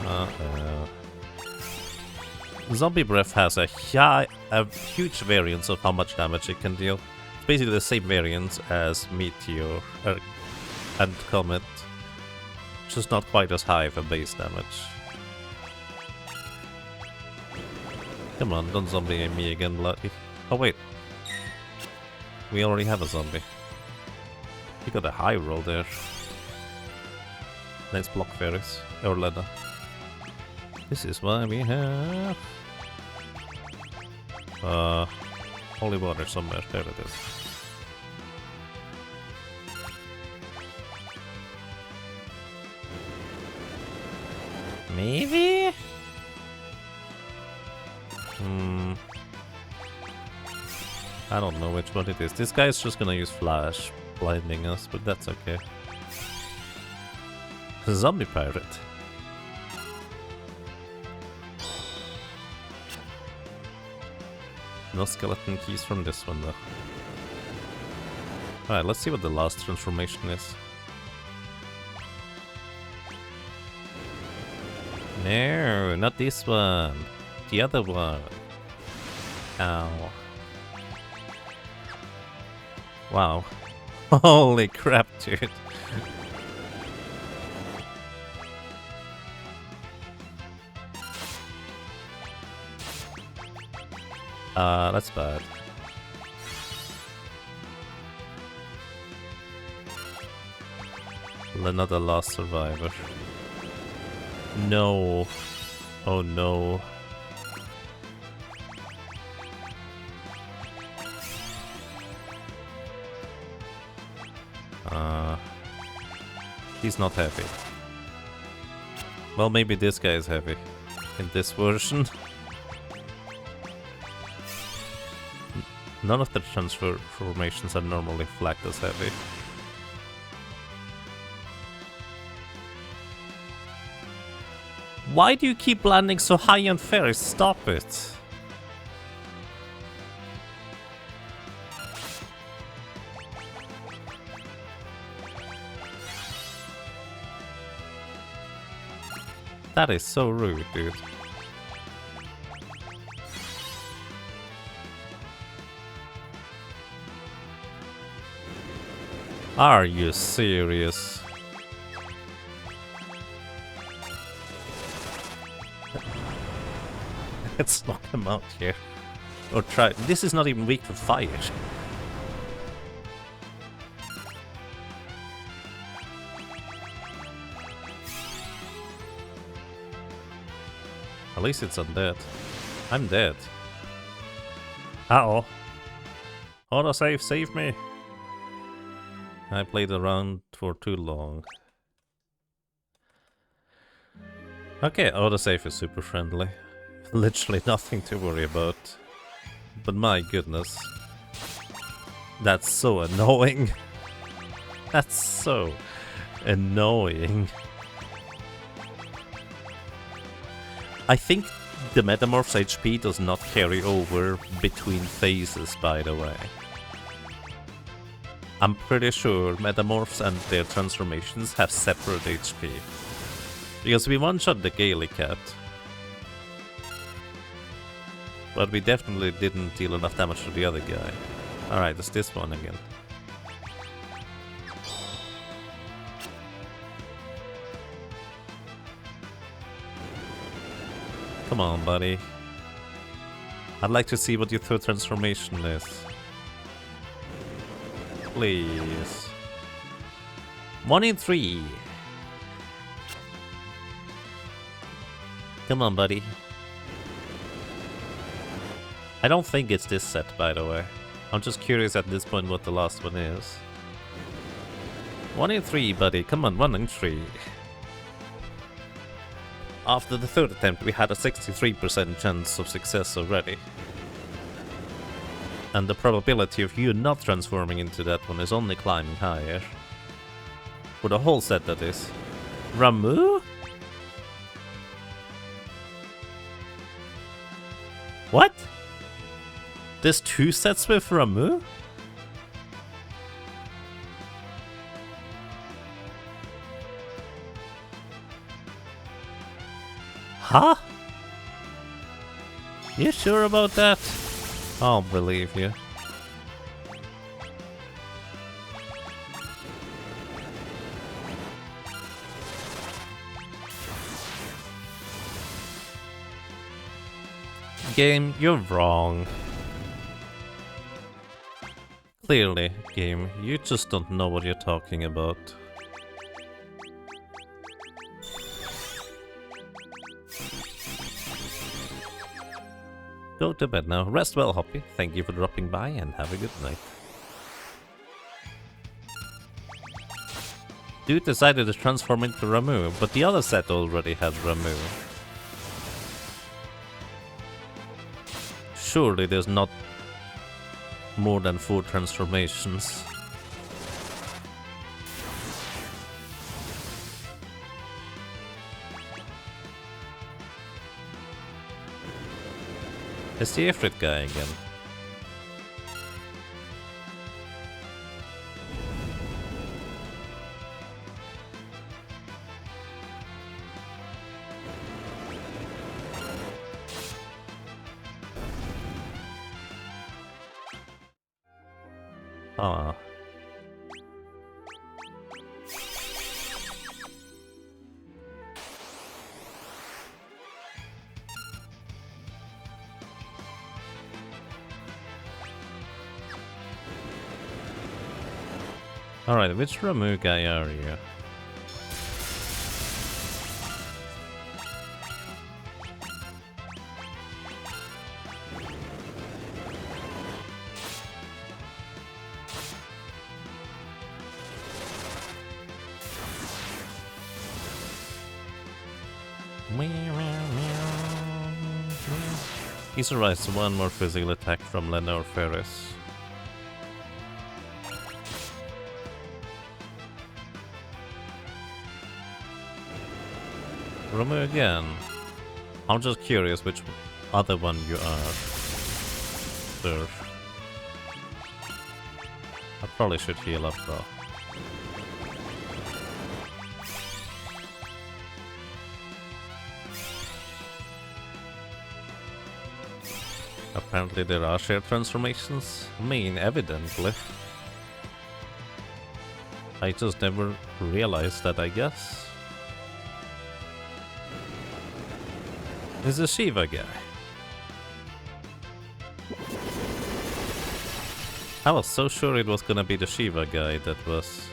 Speaker 1: Uh-oh. Zombie breath has a huge variance of how much damage it can deal. It's basically the same variance as Meteor and Comet, just not quite as high for base damage. Come on, don't zombie me again, bloody. Oh wait. We already have a zombie. He got a high roll there. Nice block fairies. Or Lena. This is why we have... holy water somewhere. There it is. Maybe? I don't know which one it is. This guy is just gonna use flash, blinding us, but that's okay. Zombie pirate. No skeleton keys from this one though. Alright, let's see what the last transformation is. No, not this one. The other one. Ow. Wow. Holy crap, dude. That's bad. Another last survivor. No. Oh no. He's not heavy. Well, maybe this guy is heavy in this version. None of the transformations are normally flagged as heavy. Why do you keep landing so high on ferries? Stop it! That is so rude, dude. Are you serious? Let's knock him out here. Or try. This is not even weak to fire. At least it's undead. I'm dead. Uh-oh. Autosave, save me. I played around for too long. Okay, autosave is super friendly. Literally nothing to worry about. But my goodness. That's so annoying. That's so annoying. I think the Metamorph's HP does not carry over between phases, by the way. I'm pretty sure Metamorphs and their transformations have separate HP. Because we one-shot the Gaily Cat. But we definitely didn't deal enough damage to the other guy. Alright, it's this one again. Come on, buddy. I'd like to see what your third transformation is. Please. 1 in 3. Come on, buddy. I don't think it's this set, by the way. I'm just curious at this point what the last one is. 1 in 3, buddy. Come on, 1 in 3. After the third attempt, we had a 63% chance of success already. And the probability of you not transforming into that one is only climbing higher. For the whole set, that is. Ramu? What? There's 2 sets with Ramu? Huh? You sure about that? I'll believe you. Game, you're wrong. Clearly, game, you just don't know what you're talking about. Go to bed now. Rest well, Hoppy. Thank you for dropping by and have a good night. Dude decided to transform into Ramu, but the other set already had Ramu. Surely there's not more than 4 transformations. It's the Ifrit guy again. Ah. Alright, which Ramu guy are you? He survives one more physical attack from Lenore Ferris. Ramu again. I'm just curious which other one you are. Sir. I probably should heal up though. Apparently there are shared transformations. I mean, evidently. I just never realized that, I guess. Is a Shiva guy. I was so sure it was gonna be the Shiva guy that was...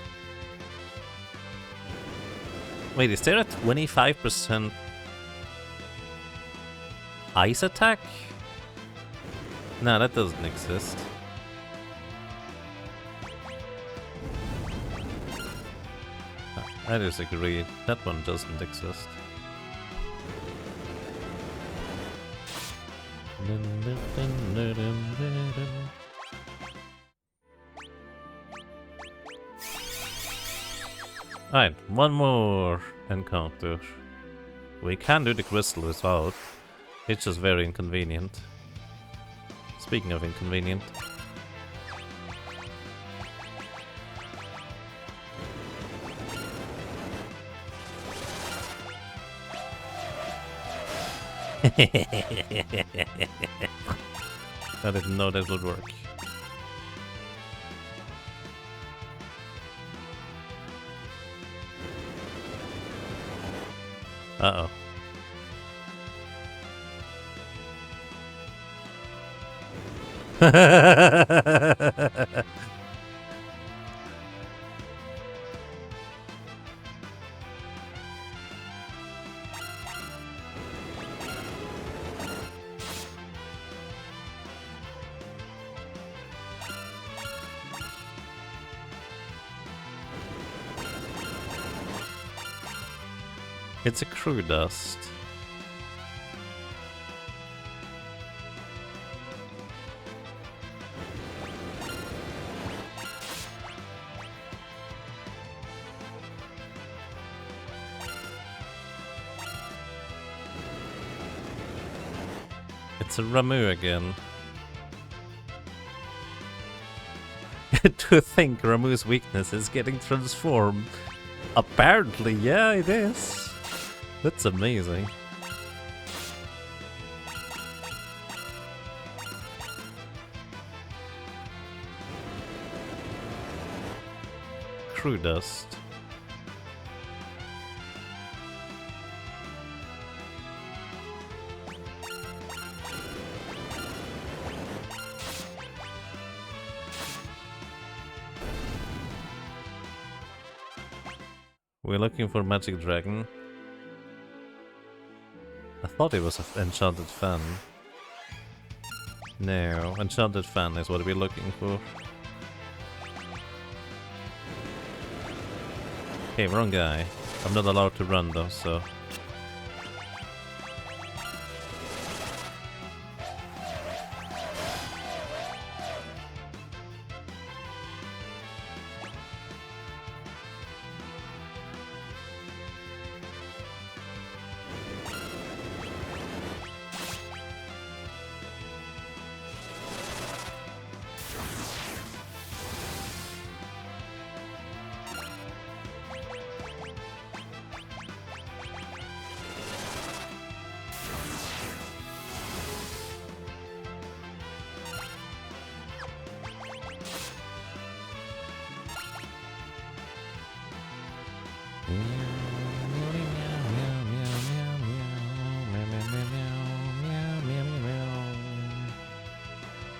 Speaker 1: Wait, is there a 25% ice attack? No, that doesn't exist. I disagree. That one doesn't exist. Alright, one more encounter. We can do the crystal without. It's just very inconvenient. Speaking of inconvenient. I didn't know that would work. Uh-oh. It's a crew dust. It's a Ramu again. To think Ramu's weakness is getting transformed. Apparently, yeah, it is. That's amazing. Crew dust. We're looking for Magic Dragon. I thought it was an Enchanted Fan. No, Enchanted Fan is what we're looking for. Okay, wrong guy. I'm not allowed to run though, so...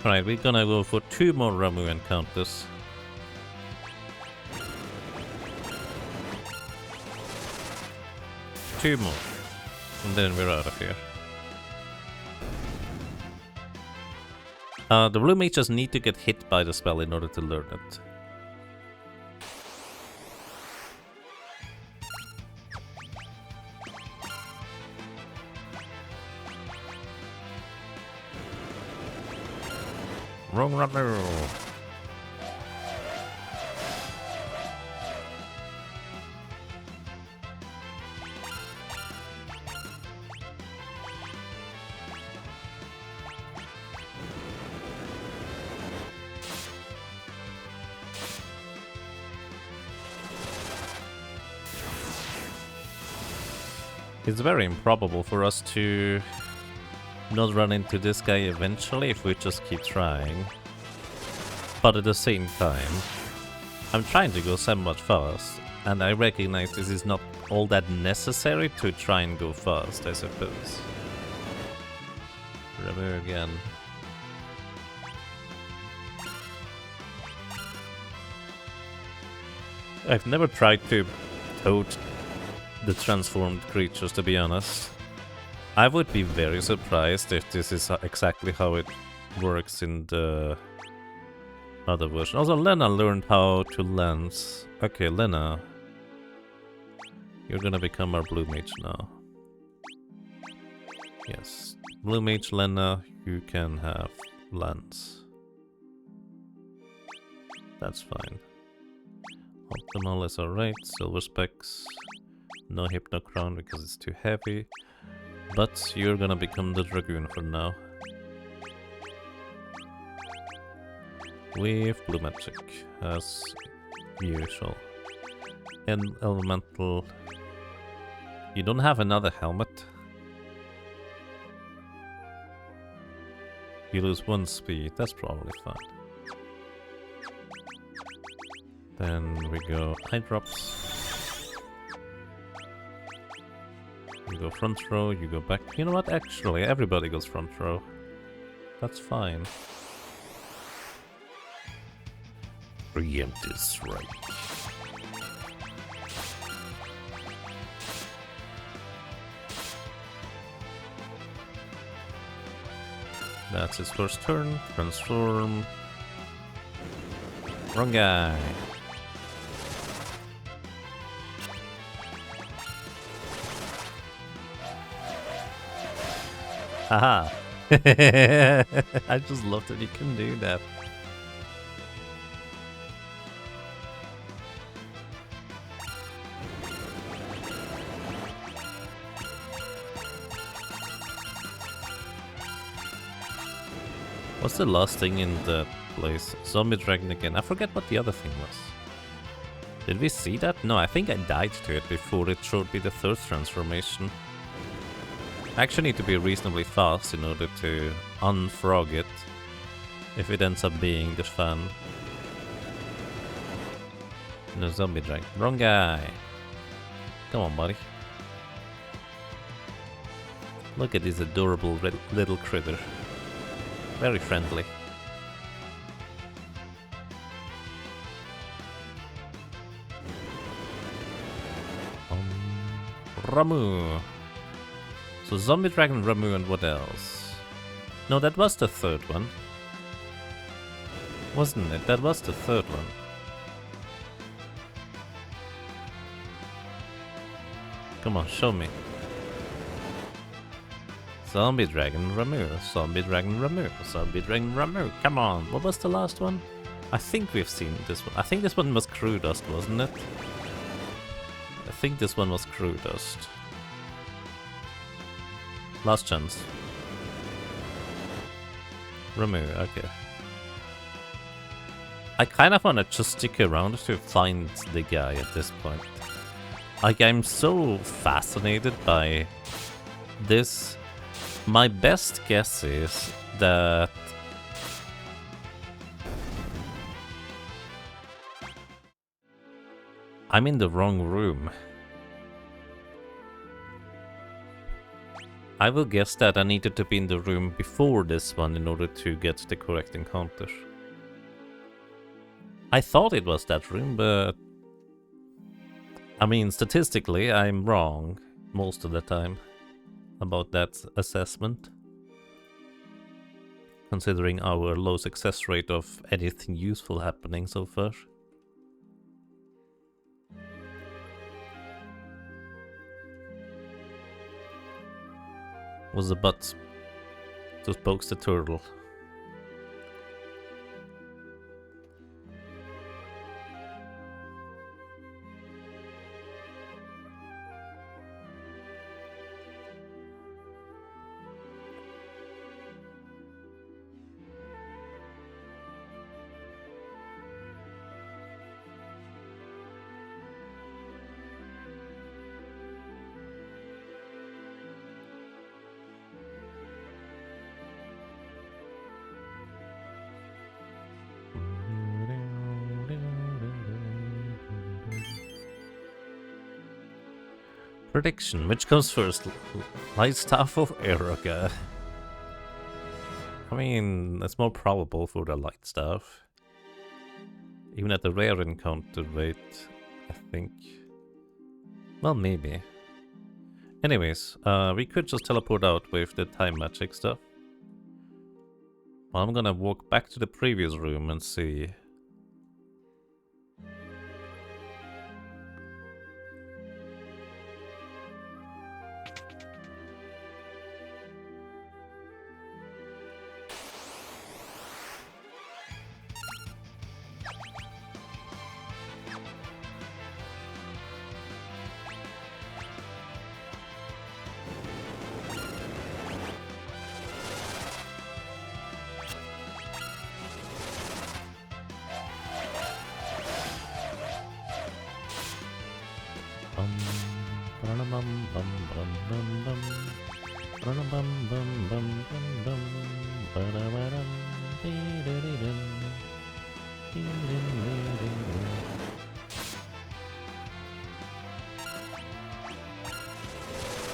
Speaker 1: Alright, we're gonna go for 2 more Ramu encounters. 2 more. And then we're out of here. The blue mages need to get hit by the spell in order to learn it. Wrong runner. It's very improbable for us to not run into this guy eventually if we just keep trying. But at the same time, I'm trying to go somewhat fast, and I recognize this is not all that necessary to try and go fast, I suppose. Remember again. I've never tried to toad the transformed creatures, to be honest. I would be very surprised if this is exactly how it works in the other version. Also, Lena learned how to lance. Okay, Lena, you're gonna become our blue mage now. Yes, blue mage Lena, you can have lance. That's fine. Optimal is alright, silver specs. No Hypno Crown because it's too heavy. But you're gonna become the Dragoon for now. With blue magic, as usual. And elemental. You don't have another helmet. You lose 1 speed, that's probably fine. Then we go eye drops. You go front row, you go back. You know what? Actually, everybody goes front row. That's fine. Preemptive strike. That's his first turn. Transform. Wrong guy. Haha. I just love that you can do that. What's the last thing in the place? Zombie dragon again. I forget what the other thing was. Did we see that? No, I think I died to it before it showed me the third transformation. I actually need to be reasonably fast in order to unfrog it if it ends up being the fan. No, zombie dragon. Wrong guy. Come on, buddy. Look at this adorable little critter. Very friendly. Ramu. So zombie dragon, Ramu, and what else? No, that was the third one. Wasn't it? That was the third one. Come on, show me. Zombie dragon, Ramu. Zombie dragon, Ramu. Zombie dragon, Ramu. Come on, what was the last one? I think we've seen this one. I think this one was crew dust, wasn't it? I think this one was crew dust. Last chance. Ramu, okay. I kind of want to just stick around to find the guy at this point. Like, I'm so fascinated by this. My best guess is that I'm in the wrong room. I will guess that I needed to be in the room before this one in order to get the correct encounter. I thought it was that room, but I mean, statistically, I'm wrong. most of the time about that assessment, considering our low success rate of anything useful happening so far. Was the butt to pokes the turtle. Prediction, which comes first? Light Staff or Airship? I mean, it's more probable for the Light Staff. Even at the rare encounter rate, I think. Well, maybe. Anyways, we could just teleport out with the time magic stuff. Well, I'm gonna walk back to the previous room and see.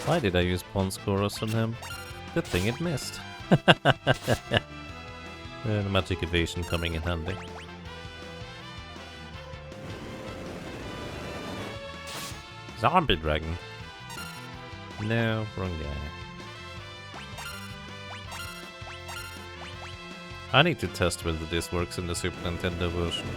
Speaker 1: Why did I use pawn scorers on him? Good thing it missed. The magic evasion coming in handy. Zombie dragon. No, wrong guy. I need to test whether this works in the Super Nintendo version.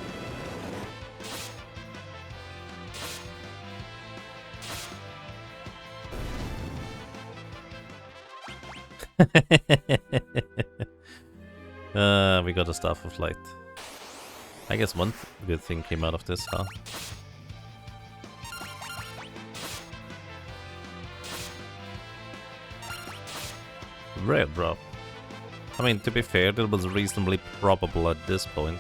Speaker 1: We got a Staff of Light. I guess one good thing came out of this, huh? Rare drop. I mean, to be fair, that was reasonably probable at this point.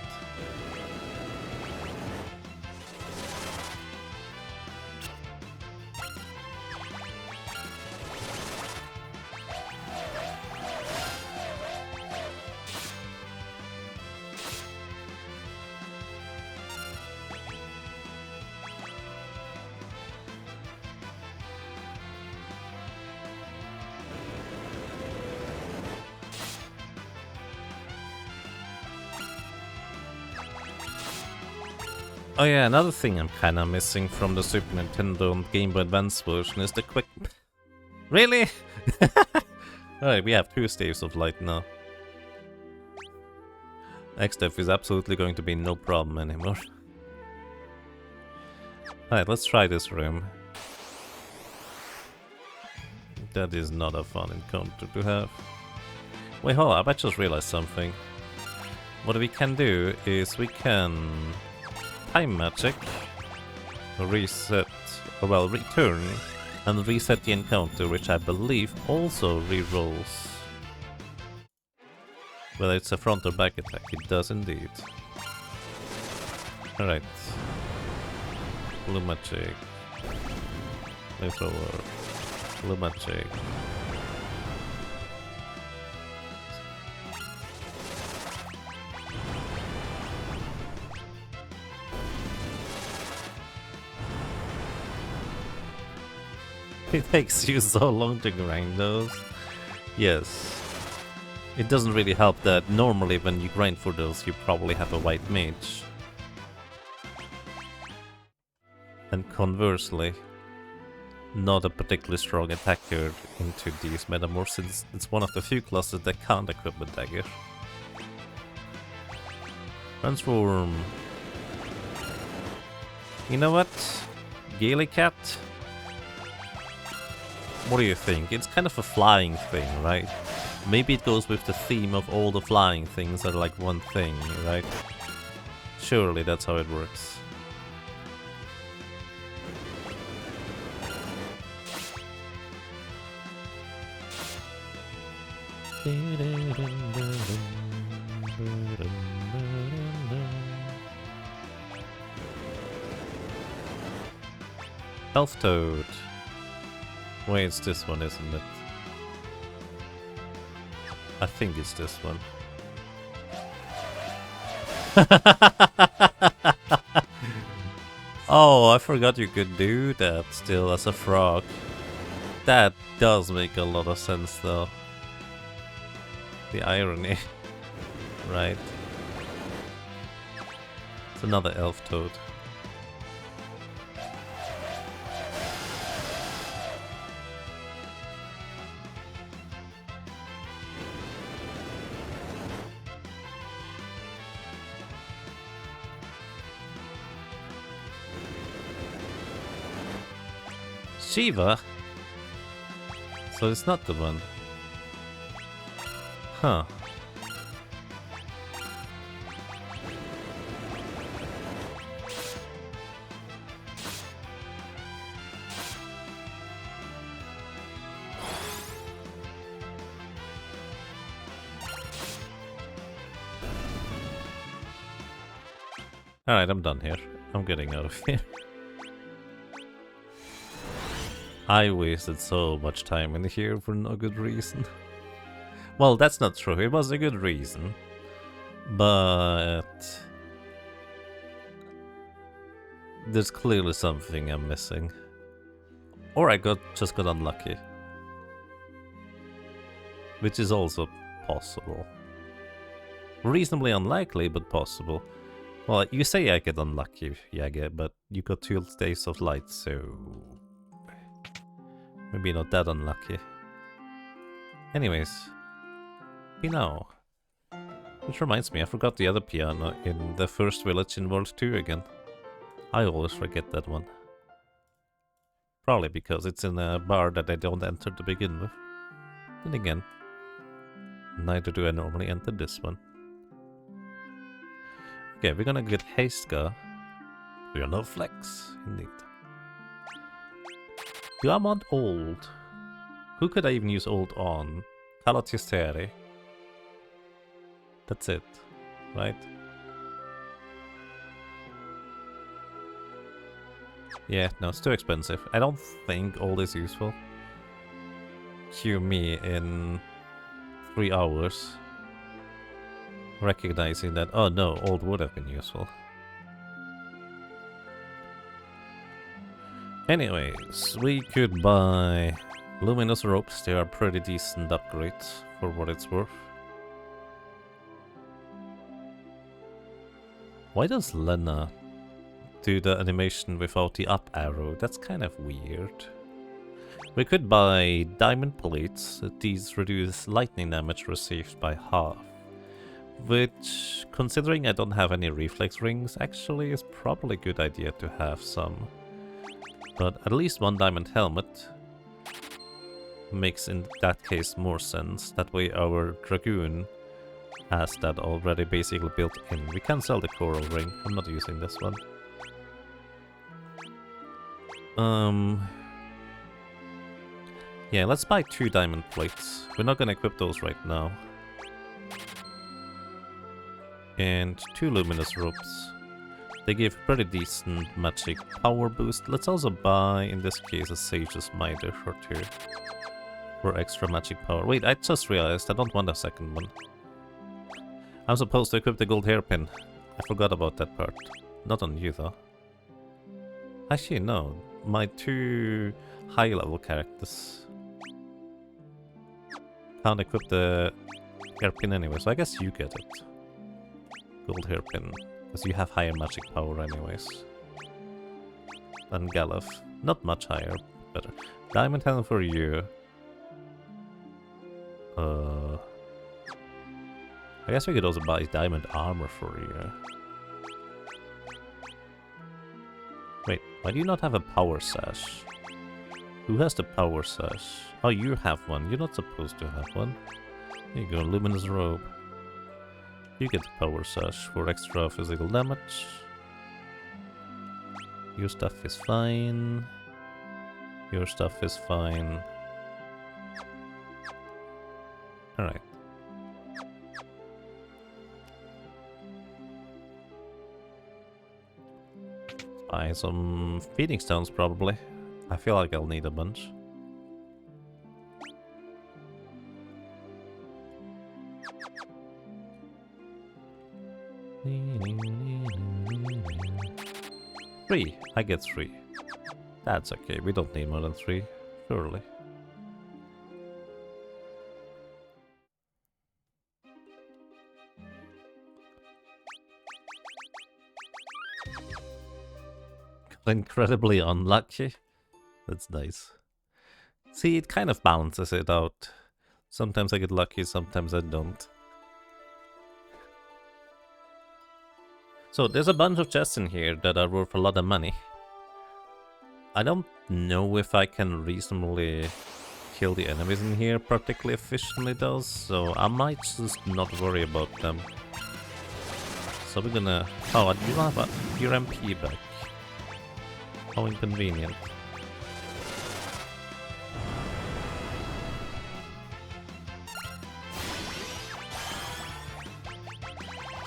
Speaker 1: Oh yeah, another thing I'm kinda missing from the Super Nintendo and Game Boy Advance version is the quick... Really? Alright, we have 2 staves of light now. X-Def is absolutely going to be no problem anymore. Alright, let's try this room. That is not a fun encounter to have. Wait, hold up, I just realized something. What we can do is we can... time magic, reset, or well, return, and reset the encounter, which I believe also rerolls. Whether it's a front or back attack, it does indeed. Alright. Blue magic. Flamethrower. Blue magic. It takes you so long to grind those. Yes. It doesn't really help that normally when you grind for those you probably have a white mage. And conversely, not a particularly strong attacker into these metamorphs, since it's one of the few classes that can't equip a dagger. Transform. You know what? Gaily Cat? What do you think? It's kind of a flying thing, right? Maybe it goes with the theme of all the flying things are like one thing, right? Surely that's how it works. Elf Toad. Wait, it's this one, isn't it? I think it's this one. Oh, I forgot you could do that still as a frog. That does make a lot of sense though. The irony. Right. It's another elf toad. Shiva? So it's not the one. Huh. Alright, I'm done here. I'm getting out of here. I wasted so much time in here for no good reason. Well, that's not true. It was a good reason. But there's clearly something I'm missing. Or I just got unlucky. Which is also possible. Reasonably unlikely, but possible. Well, you say I get unlucky, Jäger, but you got 2 days of light, so maybe not that unlucky. Anyways, piano. Which reminds me, I forgot the other piano in the first village in World 2 again. I always forget that one. Probably because it's in a bar that I don't enter to begin with. Then again, neither do I normally enter this one. Okay, we're gonna get Heiska. We are no flex, indeed. Do I want old? Who could I even use old on? Kalotisteri. That's it, right? Yeah, no, it's too expensive. I don't think old is useful. Cue me in 3 hours. Recognizing that, oh no, old would have been useful. Anyways, we could buy luminous ropes. They are pretty decent upgrades for what it's worth. Why does Lena do the animation without the up arrow? That's kind of weird. We could buy diamond plates. These reduce lightning damage received by half. Which, considering I don't have any reflex rings, actually is probably a good idea to have some. But at least 1 diamond helmet makes in that case more sense. That way our Dragoon has that already basically built in. We can sell the coral ring. I'm not using this one. Yeah, let's buy 2 diamond plates. We're not gonna equip those right now. And 2 luminous ropes. They give pretty decent magic power boost. Let's also buy, in this case, a Sage's Miter for 2. For extra magic power. Wait, I just realized I don't want a second one. I'm supposed to equip the gold hairpin. I forgot about that part. Not on you, though. Actually, no. My 2 high-level characters can't equip the hairpin anyway, so I guess you get it. Gold hairpin. Because you have higher magic power anyways. Than Galef. Not much higher, better. Diamond helm for you. I guess we could also buy diamond armor for you. Wait, why do you not have a power sash? Who has the power sash? Oh, you have one. You're not supposed to have one. There you go, luminous robe. You get the power sash for extra physical damage. Your stuff is fine. Your stuff is fine. Alright. Buy some feeding stones probably. I feel like I'll need a bunch. Three. I get 3. That's okay. We don't need more than 3, surely. Incredibly unlucky. That's nice. See, it kind of balances it out. Sometimes I get lucky, sometimes I don't. So there's a bunch of chests in here that are worth a lot of money. I don't know if I can reasonably kill the enemies in here particularly efficiently though, so I might just not worry about them. So we're gonna... Oh, I do not have your MP back. How inconvenient.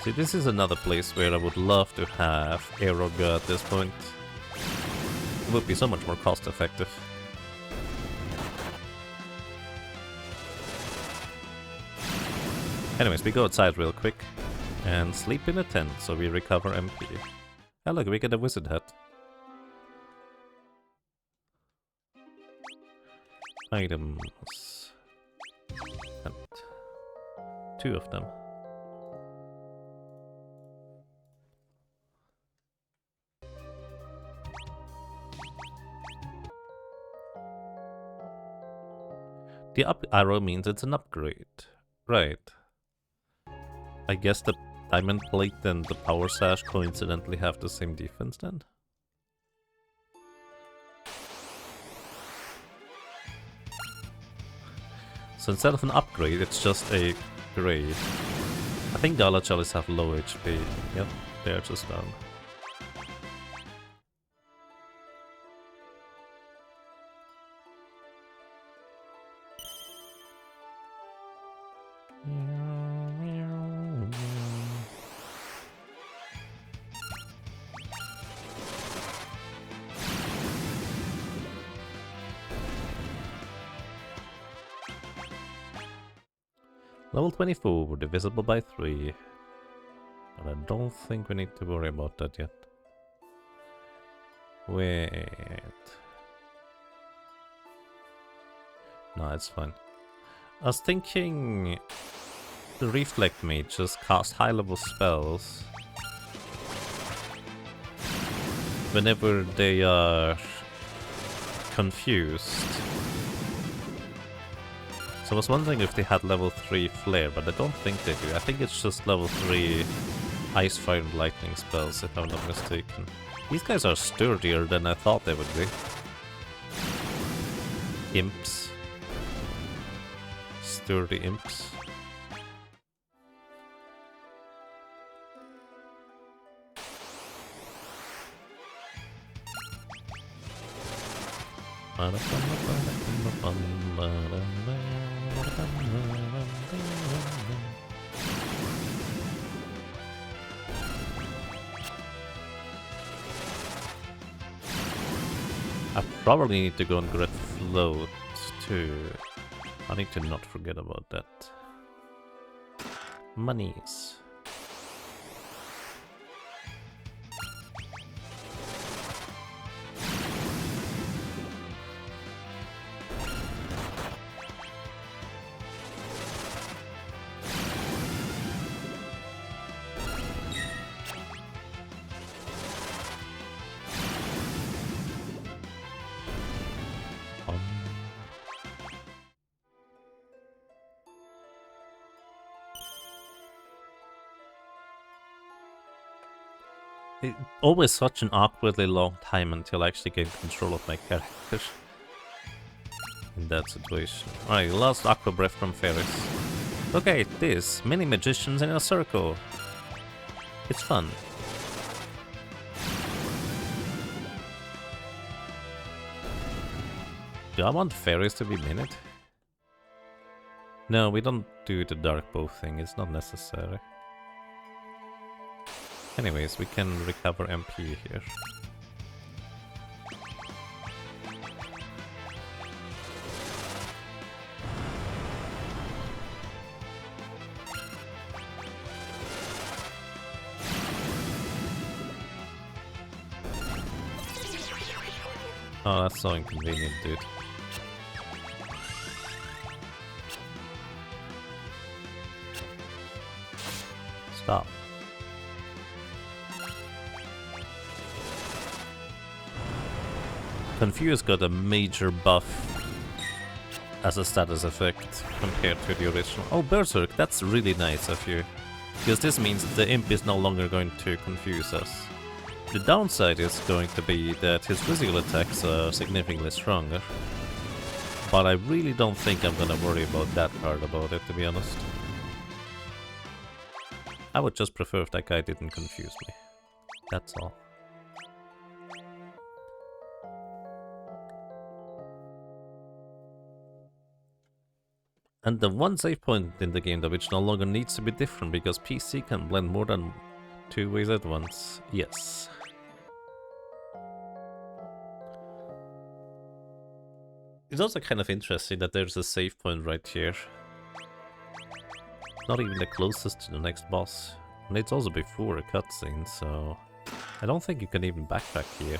Speaker 1: See, this is another place where I would love to have Aeroga at this point. It would be so much more cost effective. Anyways, we go outside real quick and sleep in a tent so we recover MP. Oh look, we get a wizard hat. Items. And 2 of them. The up arrow means it's an upgrade. Right. I guess the diamond plate and the power sash coincidentally have the same defense then? So instead of an upgrade, it's just a grade. I think Gala Chalice have low HP. Yep, they're just down. Level 24, divisible by 3. But I don't think we need to worry about that yet. Wait. No, it's fine. I was thinking the Reflect mages cast high level spells whenever they are confused. So I was wondering if they had level 3 flare, but I don't think they do. I think it's just level 3 ice, fire, and lightning spells, if I'm not mistaken. These guys are sturdier than I thought they would be. Imps. Sturdy imps. I probably need to go and get float too. I need to not forget about that. Monies. Always such an awkwardly long time until I actually gain control of my character. In that situation. Alright, last Aqua Breath from Ferris. Okay, this. Many magicians in a circle. It's fun. Do I want Ferris to be minute? No, we don't do the Dark Bow thing. It's not necessary. Anyways, we can recover MP here. Oh, that's so inconvenient, dude. Stop. Confuse got a major buff as a status effect compared to the original. Oh, Berserk, that's really nice of you. Because this means that the imp is no longer going to confuse us. The downside is going to be that his physical attacks are significantly stronger. But I really don't think I'm gonna worry about that hard about it, to be honest. I would just prefer if that guy didn't confuse me. That's all. And the one save point in the game, which no longer needs to be different because PC can blend more than 2 ways at once. Yes. It's also kind of interesting that there's a save point right here. Not even the closest to the next boss. And it's also before a cutscene, so I don't think you can even backtrack here.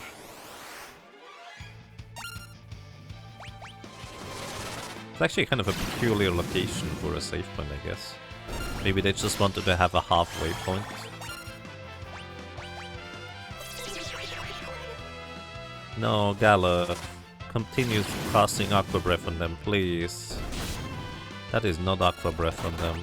Speaker 1: It's actually kind of a peculiar location for a save point, I guess. Maybe they just wanted to have a halfway point. No, Gala. Continues casting Aqua Breath on them, please. That is not Aqua Breath on them.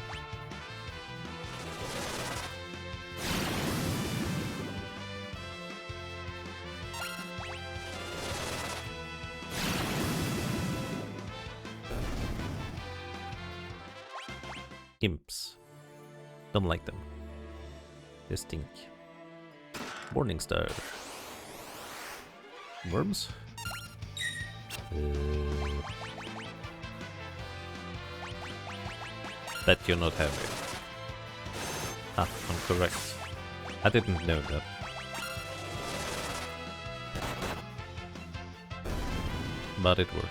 Speaker 1: Imps. Don't like them. They stink. Morningstar. Worms? Bet you're not heavy. Ah, I'm correct. I didn't know that. But it worked.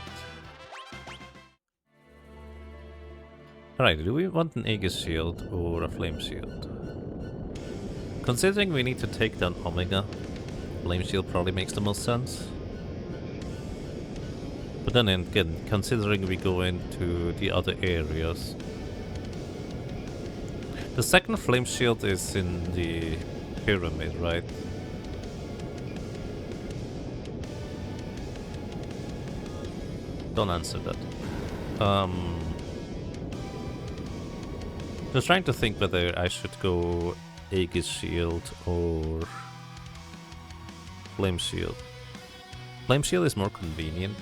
Speaker 1: Alright, do we want an Aegis Shield or a Flame Shield? Considering we need to take down Omega, Flame Shield probably makes the most sense. But then again, considering we go into the other areas... The second Flame Shield is in the pyramid, right? Don't answer that. Just trying to think whether I should go Aegis Shield or Flame Shield. Flame Shield is more convenient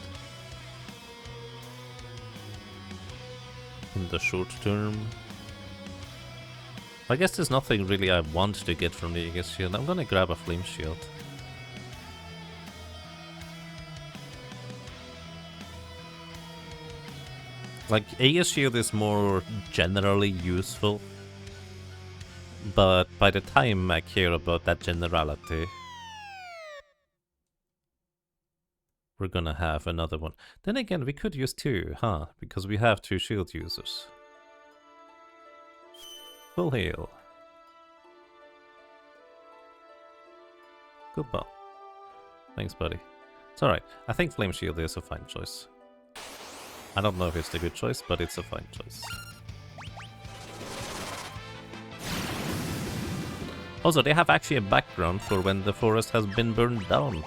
Speaker 1: in the short term. I guess there's nothing really I want to get from the Aegis Shield. I'm gonna grab a Flame Shield. Like, Aegis Shield is more generally useful, but by the time I care about that generality, we're gonna have another one. Then again, we could use 2, huh? Because we have 2 shield users. Full heal. Goodbye. Thanks, buddy. It's alright. I think Flame Shield is a fine choice. I don't know if it's the good choice, but it's a fine choice. Also, they have actually a background for when the forest has been burned down.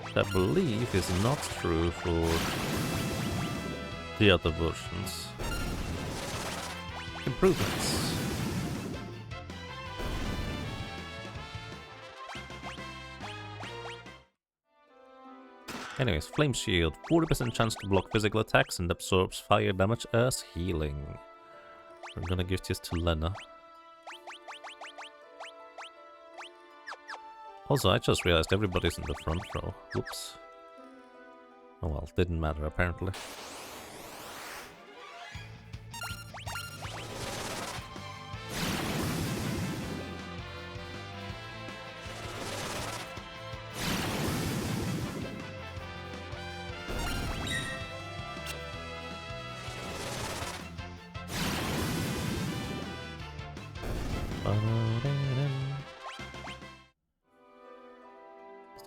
Speaker 1: Which I believe is not true for the other versions. Improvements. Anyways, Flame Shield, 40% chance to block physical attacks and absorbs fire damage as healing. We're gonna give this to Lena. Also, I just realized everybody's in the front row. Whoops. Oh well, didn't matter apparently.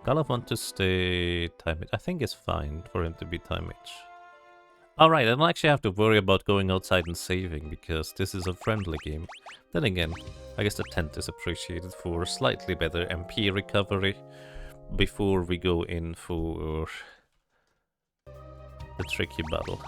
Speaker 1: Galuf want to stay time it. I think it's fine for him to be time itch. Alright, I don't actually have to worry about going outside and saving because this is a friendly game. Then again, I guess the tent is appreciated for slightly better MP recovery before we go in for the tricky battle.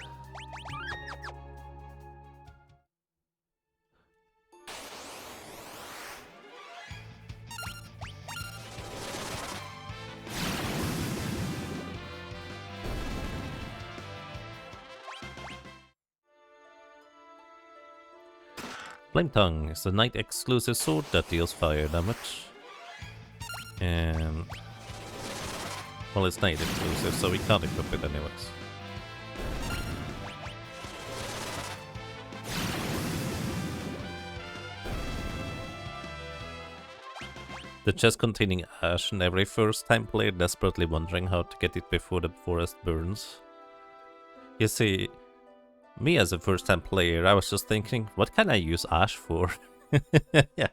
Speaker 1: Flame Tongue is the night exclusive sword that deals fire damage. And well, it's night exclusive, so we can't equip it anyways. The chest containing ash, and every first time player desperately wondering how to get it before the forest burns. You see, me as a first time player, I was just thinking, what can I use ash for? Yeah.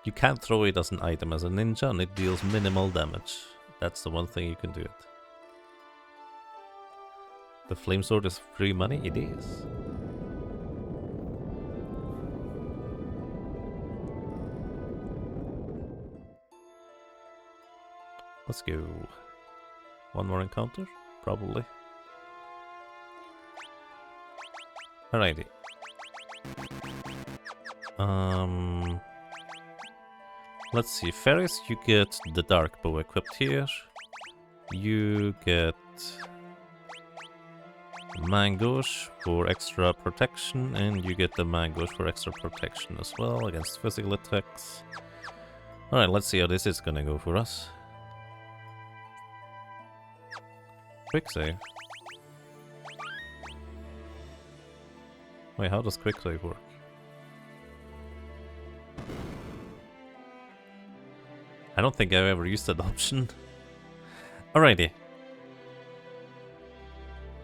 Speaker 1: You can't throw it as an item as a ninja and it deals minimal damage. That's the one thing you can do it. The flame sword is free money? It is. Let's go. One more encounter? Probably. Alrighty. Let's see. Ferris, you get the dark bow equipped here. You get Mangosh for extra protection, and you get the Mangosh for extra protection as well against physical attacks. Alright, let's see how this is gonna go for us. Quick save. Wait, how does quick save work? I don't think I've ever used that option. Alrighty.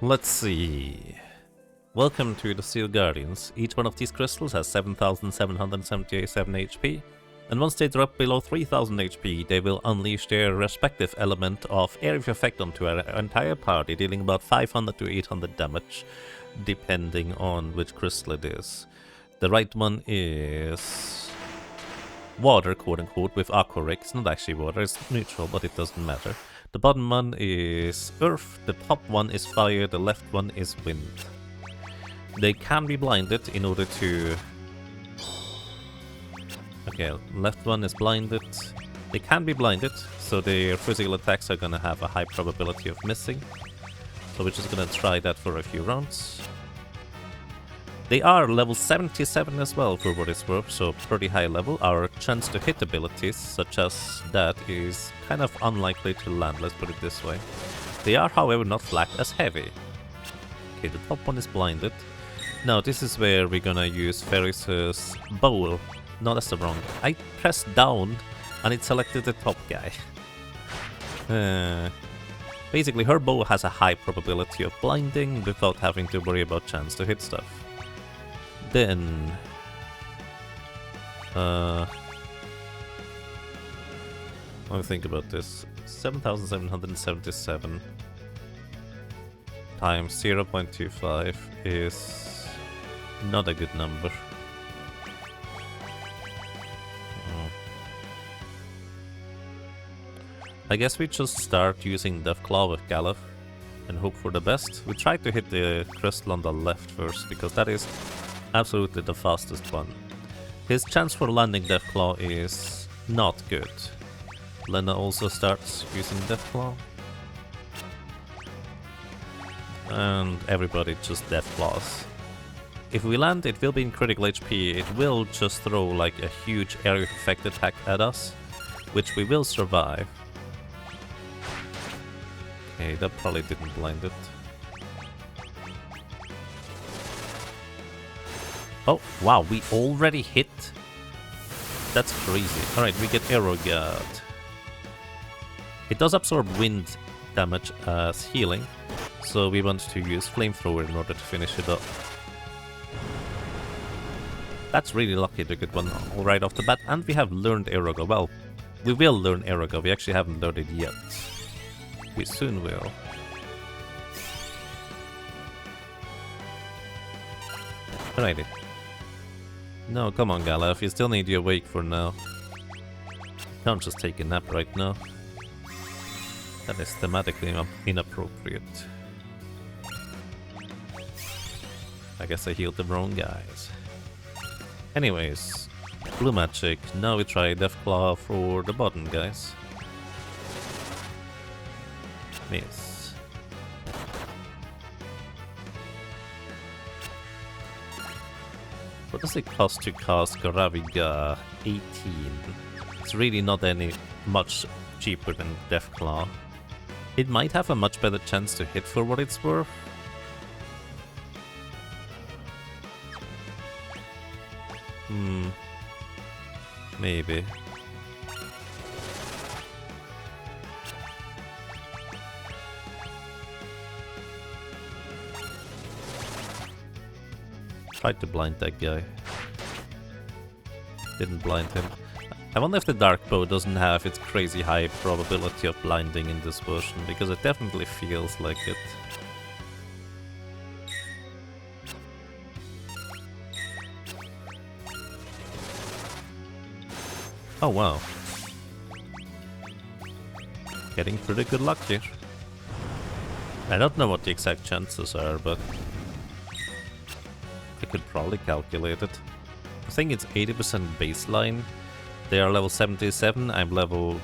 Speaker 1: Let's see. Welcome to the Steel Guardians. Each one of these crystals has 7,777 HP. And once they drop below 3000 HP, they will unleash their respective element of area of effect onto our entire party, dealing about 500 to 800 damage, depending on which crystal it is. The right one is water, quote-unquote, with Aquaric. It's not actually water, it's neutral, but it doesn't matter. The bottom one is earth, the top one is fire, the left one is wind. They can be blinded in order to... Okay, left one is blinded. They can be blinded, so their physical attacks are gonna have a high probability of missing. So we're just gonna try that for a few rounds. They are level 77 as well, for what it's worth, so pretty high level. Our chance to hit abilities, such as that, is kind of unlikely to land, let's put it this way. They are, however, not flagged as heavy. Okay, the top one is blinded. Now, this is where we're gonna use Ferris's bow. No, that's the wrong. I pressed down and it selected the top guy. Basically, her bow has a high probability of blinding without having to worry about chance to hit stuff. Then... let me think about this. 7,777 times 0.25 is not a good number. I guess we just start using Deathclaw with Galuf and hope for the best. We try to hit the crystal on the left first, because that is absolutely the fastest one. His chance for landing Deathclaw is not good. Lena also starts using Deathclaw. and everybody just death claws. If we land, it will be in critical HP. It will just throw like a huge area effect attack at us, which we will survive. Okay, that probably didn't blind it. Oh, wow, we already hit? That's crazy. Alright, we get Arrow Guard. It does absorb wind damage as healing, so we want to use Flamethrower in order to finish it up. That's really lucky to get one right off the bat, and we have learned Aeroga. Well, we will learn Aeroga, we actually haven't learned it yet. We soon will. Alrighty. No, come on, Galaf, you still need you awake for now. You can't just take a nap right now. That is thematically inappropriate. I guess I healed the wrong guys. Anyways, blue magic. Now we try Deathclaw for the bottom guys. Miss. What does it cost to cast Garaviga 18? It's really not any much cheaper than Deathclaw. It might have a much better chance to hit for what it's worth. Maybe. Tried to blind that guy. Didn't blind him. I wonder if the Dark Bow doesn't have its crazy high probability of blinding in this version, because it definitely feels like it. Oh wow. Getting pretty good luck here. I don't know what the exact chances are, but I could probably calculate it. I think it's 80% baseline. They are level 77, I'm level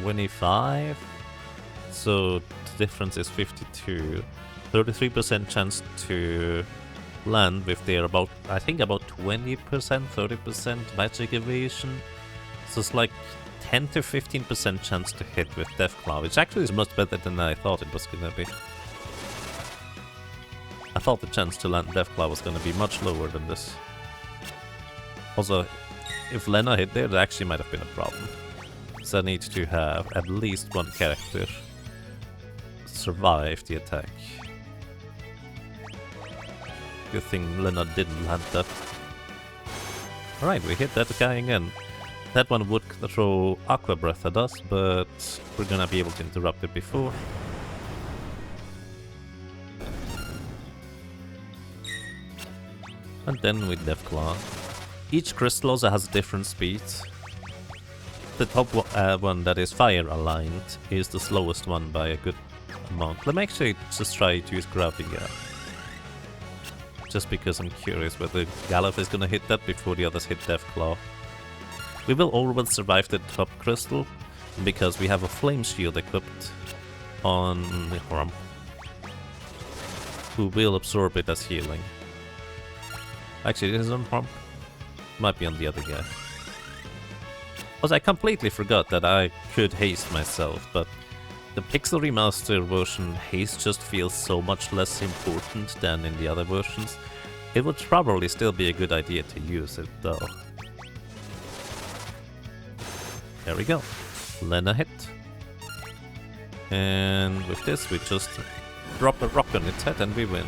Speaker 1: 25. So the difference is 52. 33% chance to land with their about, I think about 20%, 30% magic evasion. So it's like 10 to 15% chance to hit with Deathclaw, which actually is much better than I thought it was gonna be. I thought the chance to land Deathclaw was gonna be much lower than this. Also, if Lena hit there, that actually might have been a problem. So I need to have at least one character survive the attack. Good thing Lena didn't land that. Alright, we hit that guy again. That one would throw Aqua Breath at us, but we're gonna be able to interrupt it before. And then with Deathclaw. Each crystal also has different speeds. The top one that is fire aligned is the slowest one by a good amount. Let me actually just try to use Graviga. Just because I'm curious whether Galuf is gonna hit that before the others hit Deathclaw. We will always survive the top crystal because we have a flame shield equipped on Hiryuu, who will absorb it as healing. Actually, it is on Hiryuu. Might be on the other guy. Also, I completely forgot that I could haste myself, but the Pixel Remaster version haste just feels so much less important than in the other versions. It would probably still be a good idea to use it, though. There we go. Lena hit. And with this, we just drop a rock on its head and we win.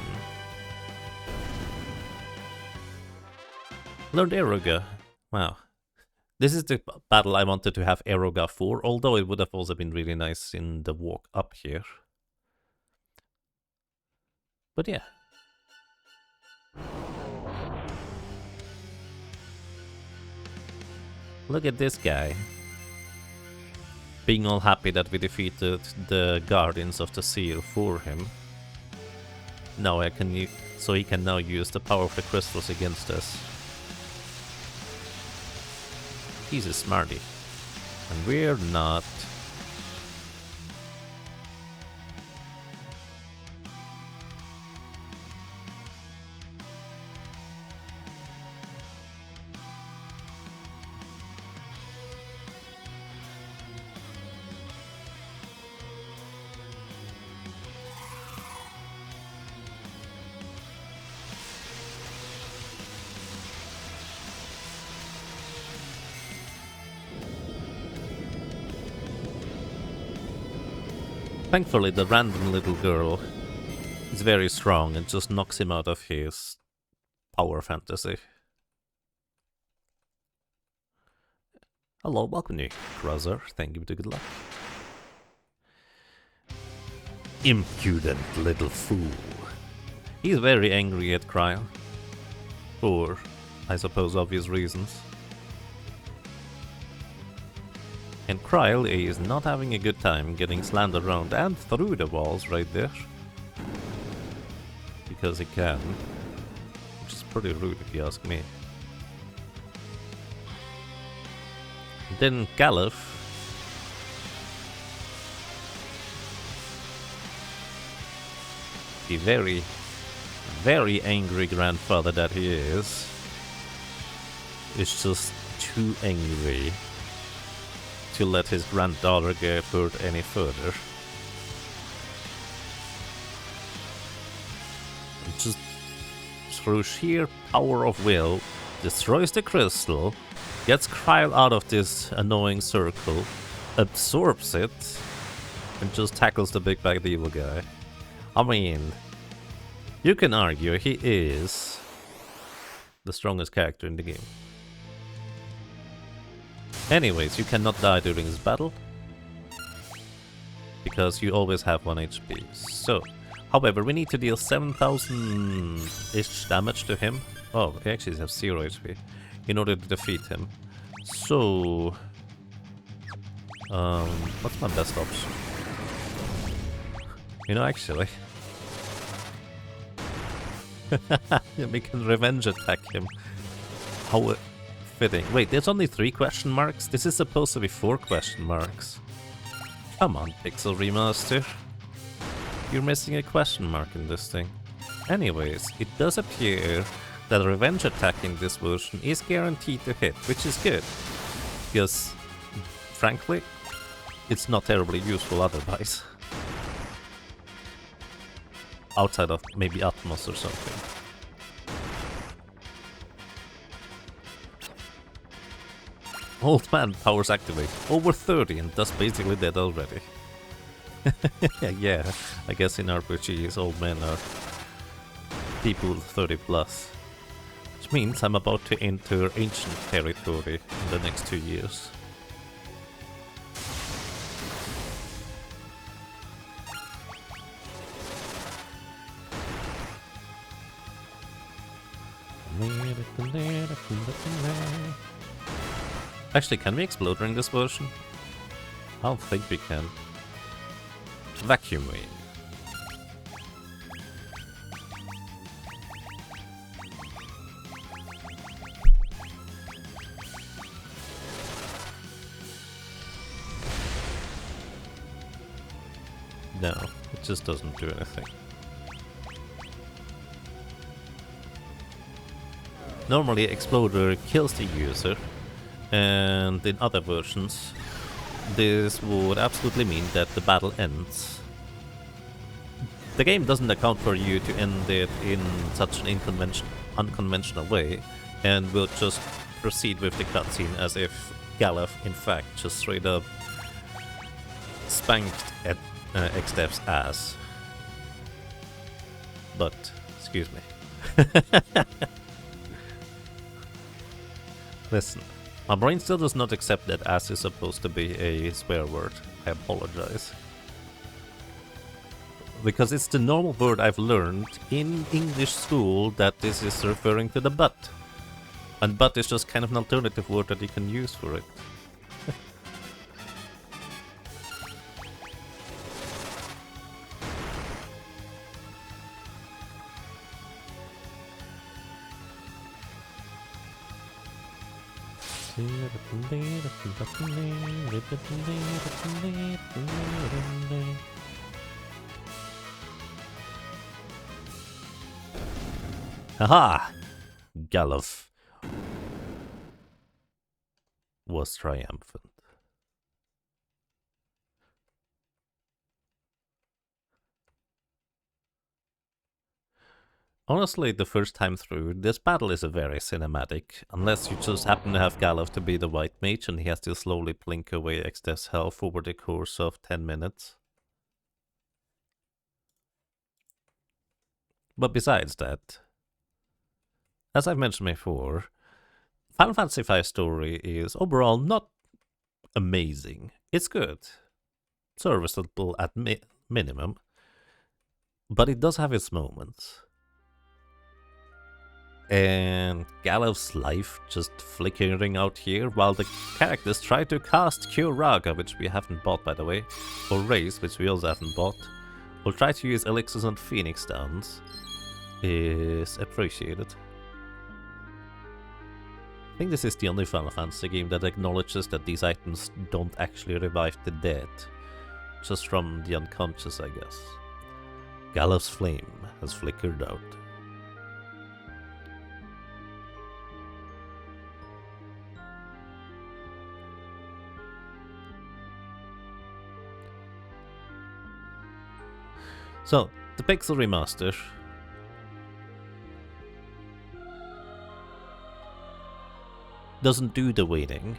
Speaker 1: Learned Aeroga. Wow. This is the battle I wanted to have Aeroga for, although it would have also been really nice in the walk up here. But yeah. Look at this guy. Being all happy that we defeated the Guardians of the Seal for him. Now so he can now use the power of the crystals against us. He's a smarty. And we're not. Thankfully, the random little girl is very strong and just knocks him out of his power fantasy. Hello, welcome to Crusher. Thank you, good luck. Impudent little fool. He's very angry at Cryle. For, I suppose, obvious reasons. And Cryle is not having a good time getting slammed around and through the walls right there. Because he can. Which is pretty rude if you ask me. Then Galuf. The very, very angry grandfather that he is just too angry to let his granddaughter get hurt any further. Just through sheer power of will, destroys the crystal, gets Cryle out of this annoying circle, absorbs it, and just tackles the big bad evil guy. I mean, you can argue he is the strongest character in the game. Anyways, you cannot die during this battle, because you always have 1 HP. So, however, we need to deal 7,000-ish damage to him. Oh, he actually has 0 HP. In order to defeat him. So, what's my best option? You know, actually, we can revenge attack him. How fitting. Wait, there's only 3 question marks? This is supposed to be 4 question marks. Come on, Pixel Remaster. You're missing a question mark in this thing. Anyways, it does appear that revenge attack in this version is guaranteed to hit, which is good. Because, frankly, it's not terribly useful otherwise. Outside of maybe Atmos or something. Old man powers activate. Over 30 and thus basically dead already. Yeah, I guess in RPGs old men are people 30 plus. Which means I'm about to enter ancient territory in the next 2 years. Actually, can we explode during this version? I don't think we can. Vacuum wave. No, it just doesn't do anything. Normally, Exploder kills the user, and in other versions, this would absolutely mean that the battle ends. The game doesn't account for you to end it in such an unconventional way, and will just proceed with the cutscene as if Galuf, in fact, just straight up spanked at X-Dev's ass. But, excuse me. Listen, my brain still does not accept that ass is supposed to be a swear word. I apologize. Because it's the normal word I've learned in English school that this is referring to the butt. And butt is just kind of an alternative word that you can use for it. Haha! Galuf was triumphant. Honestly, the first time through, this battle is a very cinematic, unless you just happen to have Galuf to be the white mage and he has to slowly blink away X-Dev's health over the course of 10 minutes. But besides that, as I've mentioned before, Final Fantasy V story is overall not amazing. It's good, serviceable at minimum, but it does have its moments. And Gallows' life just flickering out here while the characters try to cast Cure Raga, which we haven't bought by the way, or Raise, which we also haven't bought, or try to use Elixirs and Phoenix Downs, is appreciated. I think this is the only Final Fantasy game that acknowledges that these items don't actually revive the dead, just from the unconscious, I guess. Gallows' flame has flickered out. So, the Pixel Remaster doesn't do the waiting.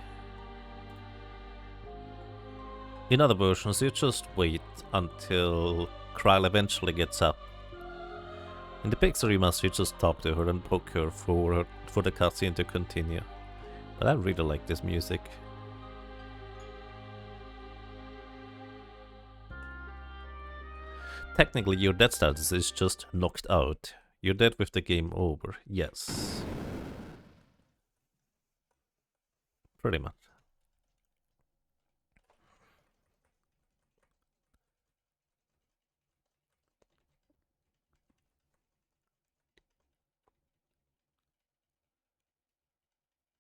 Speaker 1: In other versions, you just wait until Kryl eventually gets up. In the Pixel Remaster, you just talk to her and poke her for the cutscene to continue. But I really like this music. Technically, your death status is just knocked out. You're dead with the game over, yes. Pretty much.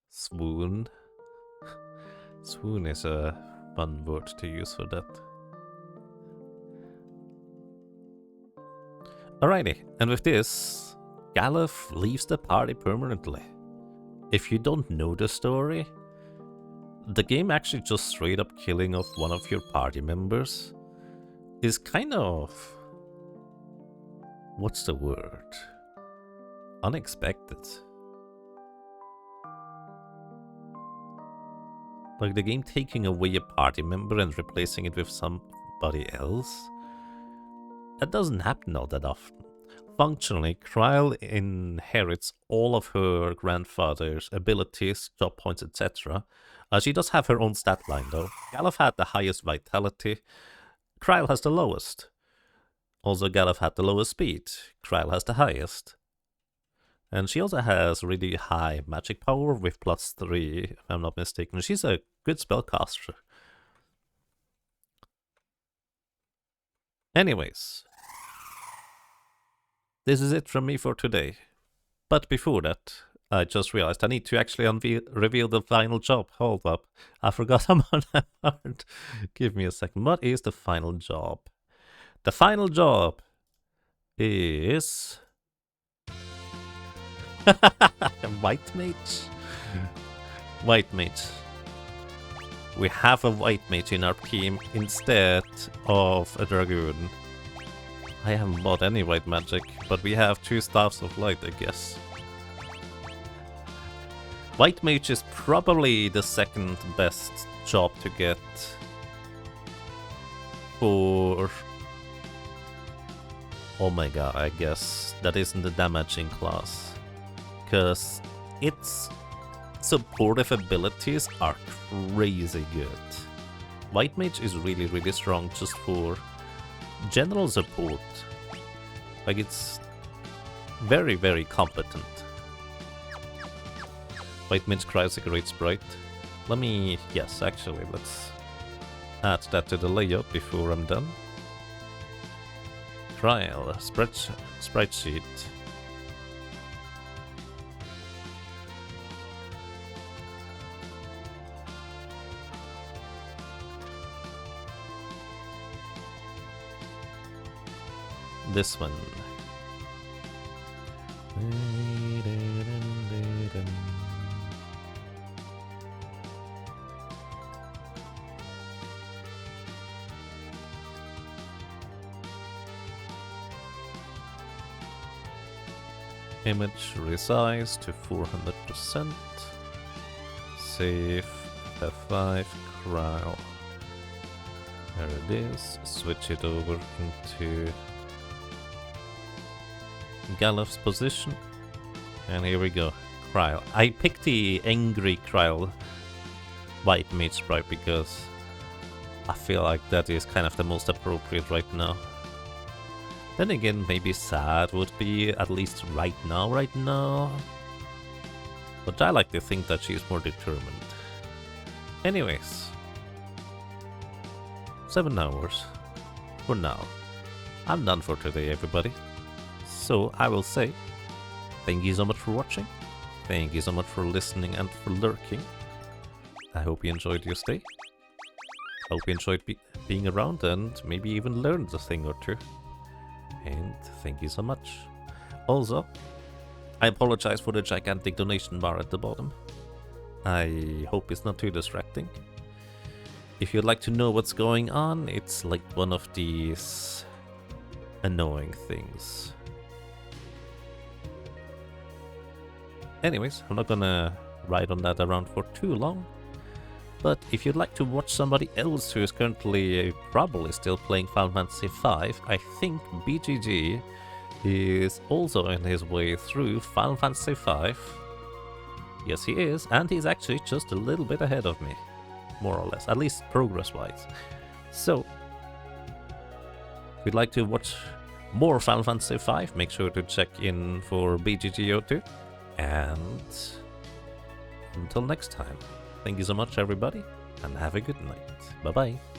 Speaker 1: Swoon. Swoon is a fun word to use for that. Alrighty, and with this, Galuf leaves the party permanently. If you don't know the story, the game actually just straight up killing of one of your party members is kind of... what's the word? Unexpected. Like the game taking away a party member and replacing it with somebody else? That doesn't happen all that often. Functionally, Kryl inherits all of her grandfather's abilities, job points, etc. She does have her own stat line though. Galuf had the highest vitality, Kryl has the lowest. Also, Galuf had the lowest speed, Kryl has the highest. And she also has really high magic power with +3, if I'm not mistaken. She's a good spellcaster. Anyways, this is it from me for today. But before that, I just realized I need to actually reveal the final job. Hold up, I forgot I'm on that part. Give me a second. What is the final job? The final job is... White Mage? White Mage. We have a White Mage in our team instead of a Dragoon. I haven't bought any white magic, but we have 2 Staffs of Light, I guess. White Mage is probably the second best job to get for Omega, I guess. That isn't the damaging class. Because its supportive abilities are crazy good. White Mage is really, really strong just for general support. Like, it's very, very competent. White Mage cries a great sprite. Let me... yes, actually, let's add that to the layout before I'm done. Trial, sprite sheet. This one. Image resize to 400%. Save F5 Kryl. There it is. Switch it over into Galuf's position. And here we go. Kryle. I picked the angry Kryle white mage sprite because I feel like that is kind of the most appropriate right now. Then again, maybe sad would be at least right now. But I like to think that she's more determined. Anyways. 7 hours. For now. I'm done for today, everybody. So I will say, thank you so much for watching. Thank you so much for listening and for lurking. I hope you enjoyed your stay. Hope you enjoyed being around and maybe even learned a thing or two. And thank you so much. Also, I apologize for the gigantic donation bar at the bottom. I hope it's not too distracting. If you'd like to know what's going on, it's like one of these annoying things. Anyways, I'm not gonna ride on that around for too long. But if you'd like to watch somebody else who is currently probably still playing Final Fantasy V, I think BGG is also on his way through Final Fantasy V. Yes, he is, and he's actually just a little bit ahead of me. More or less, at least progress-wise. So, if you'd like to watch more Final Fantasy V, make sure to check in for BGG02. And until next time, thank you so much everybody, and have a good night. Bye bye.